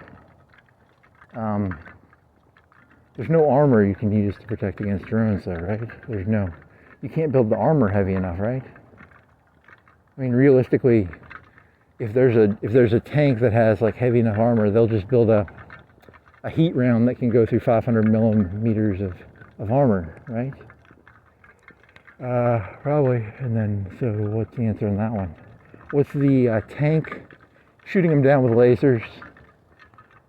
There's no armor you can use to protect against drones though, right? You can't build the armor heavy enough, right? I mean, realistically, if there's a tank that has like heavy enough armor, they'll just build a heat round that can go through 500 millimeters of armor, right? Probably. And then, so what's the answer on that one? What's the tank shooting them down with lasers?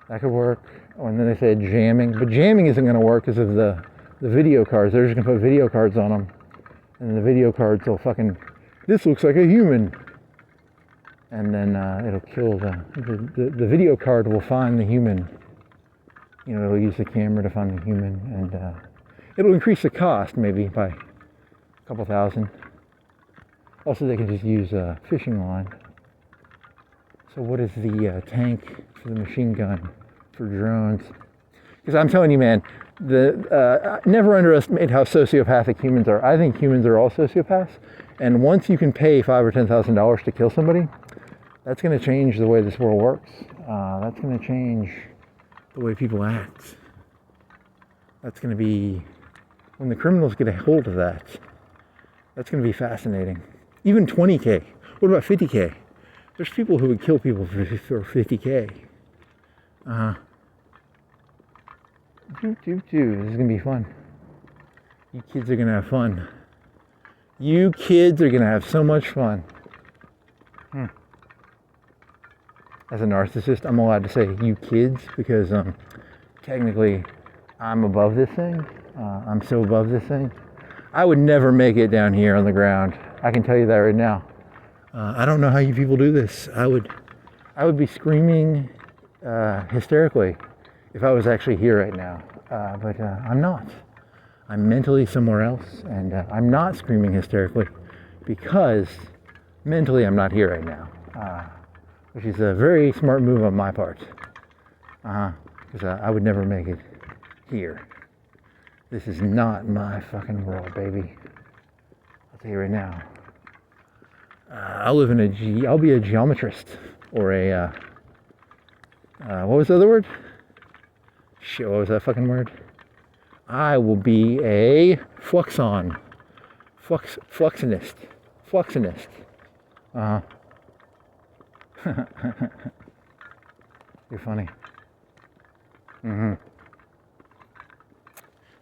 That could work. Oh, and then they said jamming, but jamming isn't going to work because of the video cards. They're just going to put video cards on them, and the video cards will fucking. This looks like a human, and then it'll kill the video card will find the human. You know, it'll use the camera to find the human, and it'll increase the cost maybe by a couple thousand. Also, they can just use a fishing line. So what is the tank for the machine gun for drones? Because I'm telling you, man, never underestimate how sociopathic humans are. I think humans are all sociopaths, and once you can pay $5,000 or $10,000 to kill somebody, that's going to change the way this world works. That's going to change the way people act. That's going to be, when the criminals get a hold of that, that's going to be fascinating. Even 20K. What about 50K? There's people who would kill people for 50K. This is going to be fun. You kids are going to have fun. You kids are going to have so much fun. As a narcissist, I'm allowed to say you kids because technically I'm above this thing. I'm so above this thing. I would never make it down here on the ground. I can tell you that right now. I don't know how you people do this. I would be screaming hysterically if I was actually here right now. But I'm not. I'm mentally somewhere else, and I'm not screaming hysterically because mentally I'm not here right now. Which is a very smart move on my part. Because I would never make it here. This is not my fucking world, baby. I'll tell you right now. I'll be a geometrist, or a, what was the other word? Shit, what was that fucking word? I will be a fluxonist. You're funny.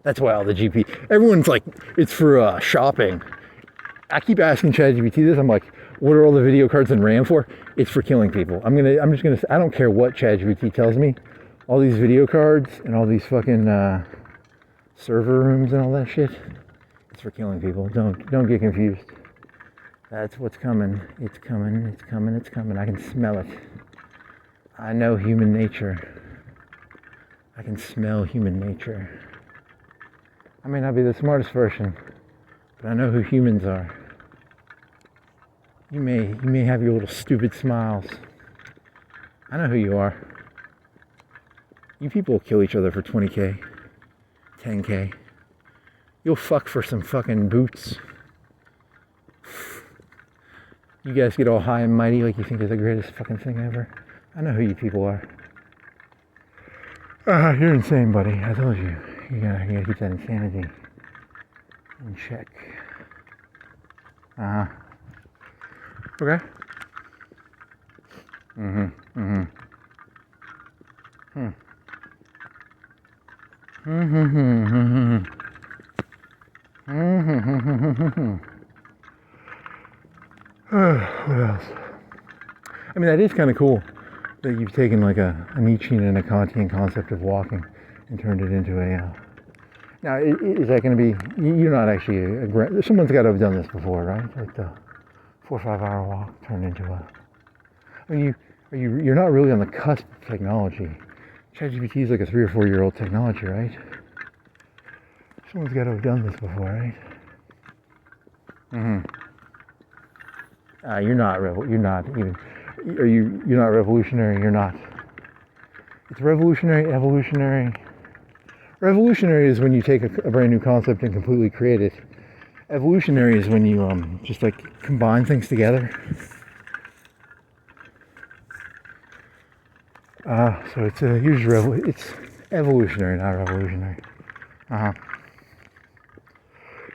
That's why all the everyone's like, it's for shopping. I keep asking ChatGPT this. I'm like, what are all the video cards in RAM for? It's for killing people. I don't care what ChatGPT tells me. All these video cards and all these fucking server rooms and all that shit. It's for killing people. Don't get confused. That's what's coming. It's coming. It's coming. It's coming. I can smell it. I know human nature. I can smell human nature. I may not be the smartest version, but I know who humans are. You may have your little stupid smiles. I know who you are. You people will kill each other for 20K, 10K. You'll fuck for some fucking boots. You guys get all high and mighty like you think you're the greatest fucking thing ever. I know who you people are. You're insane, buddy. I told you. You gotta keep that insanity in check. Okay. What else? I mean, that is kind of cool that you've taken like a Nietzschean and a Kantian concept of walking and turned it into a. Now, is that going to be? You're not actually someone's got to have done this before, right? Like the 4 or 5 hour walk turned into a. I mean, you're not really on the cusp of technology. ChatGPT is like a 3 or 4 year old technology, right? Someone's got to have done this before, right? You're not even. You're not revolutionary. You're not. It's revolutionary, evolutionary. Revolutionary is when you take a brand new concept and completely create it. Evolutionary is when you just like combine things together. So it's it's evolutionary, not revolutionary.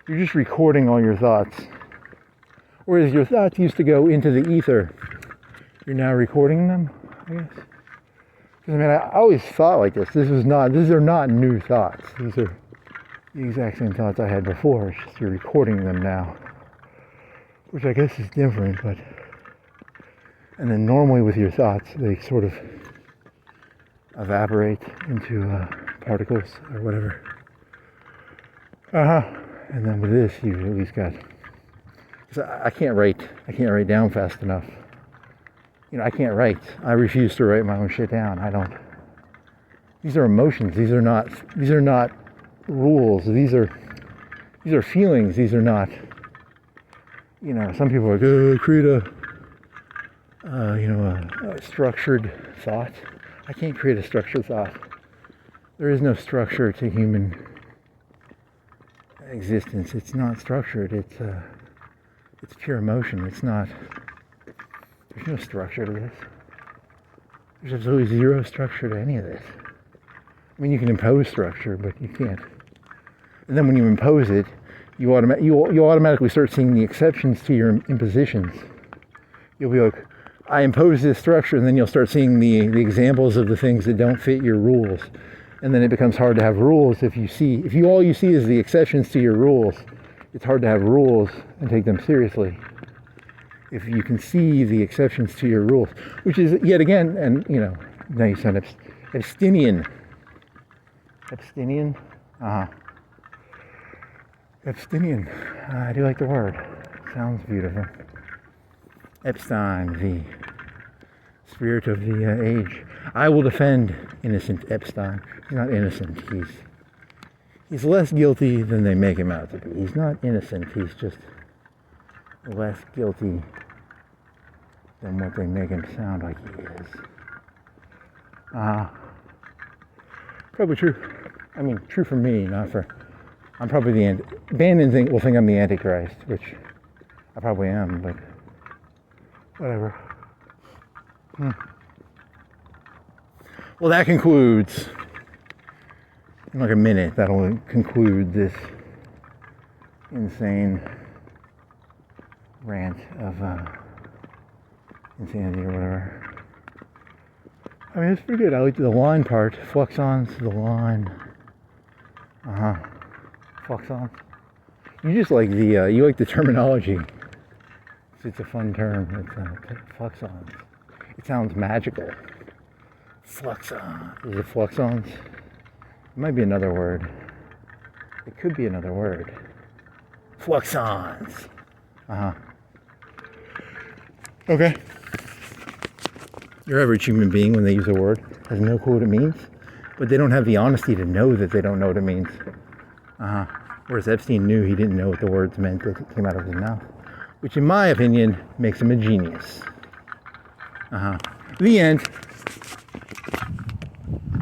You're just recording all your thoughts. Whereas your thoughts used to go into the ether, you're now recording them, I guess. I mean, I always thought like this. These are not new thoughts. These are the exact same thoughts I had before. It's just you're recording them now, which I guess is different. But and then normally with your thoughts, they sort of evaporate into particles or whatever. And then with this, you've at least got. Cause I can't write down fast enough. You know, I can't write. I refuse to write my own shit down. I don't. These are emotions. These are not rules. These are feelings. These are not. You know, some people are like, create a structured thought. I can't create a structured thought. There is no structure to human existence. It's not structured. It's pure emotion. It's not. There's no structure to this. There's absolutely zero structure to any of this. I mean, you can impose structure, but you can't. And then when you impose it, you automatically start seeing the exceptions to your impositions. You'll be like, I impose this structure, and then you'll start seeing the examples of the things that don't fit your rules. And then it becomes hard to have rules if all you see is the exceptions to your rules. It's hard to have rules and take them seriously. If you can see the exceptions to your rules, which is yet again, and you know, now you sound Epsteinian. Epsteinian? Epsteinian. I do like the word. Sounds beautiful. Epstein, the spirit of the age. I will defend innocent Epstein. He's not innocent. He's less guilty than they make him out to be. He's not innocent. He's just less guilty than what they make him sound like he is. Probably true. I mean, true for me, not for. I'm probably Bandon will think I'm the Antichrist, which I probably am, but whatever. Well, that concludes. In like a minute, that'll conclude this insane rant of insanity or whatever. I mean, it's pretty good. I like the line part. Fluxons, the line. Fluxons. You just like you like the terminology. It's a fun term. It's fluxons. It sounds magical. Fluxons. Is it fluxons? It might be another word. It could be another word. Fluxons. Okay. Your average human being, when they use a word, has no clue what it means, but they don't have the honesty to know that they don't know what it means. Whereas Epstein knew he didn't know what the words meant that came out of his mouth, which in my opinion makes him a genius. The end.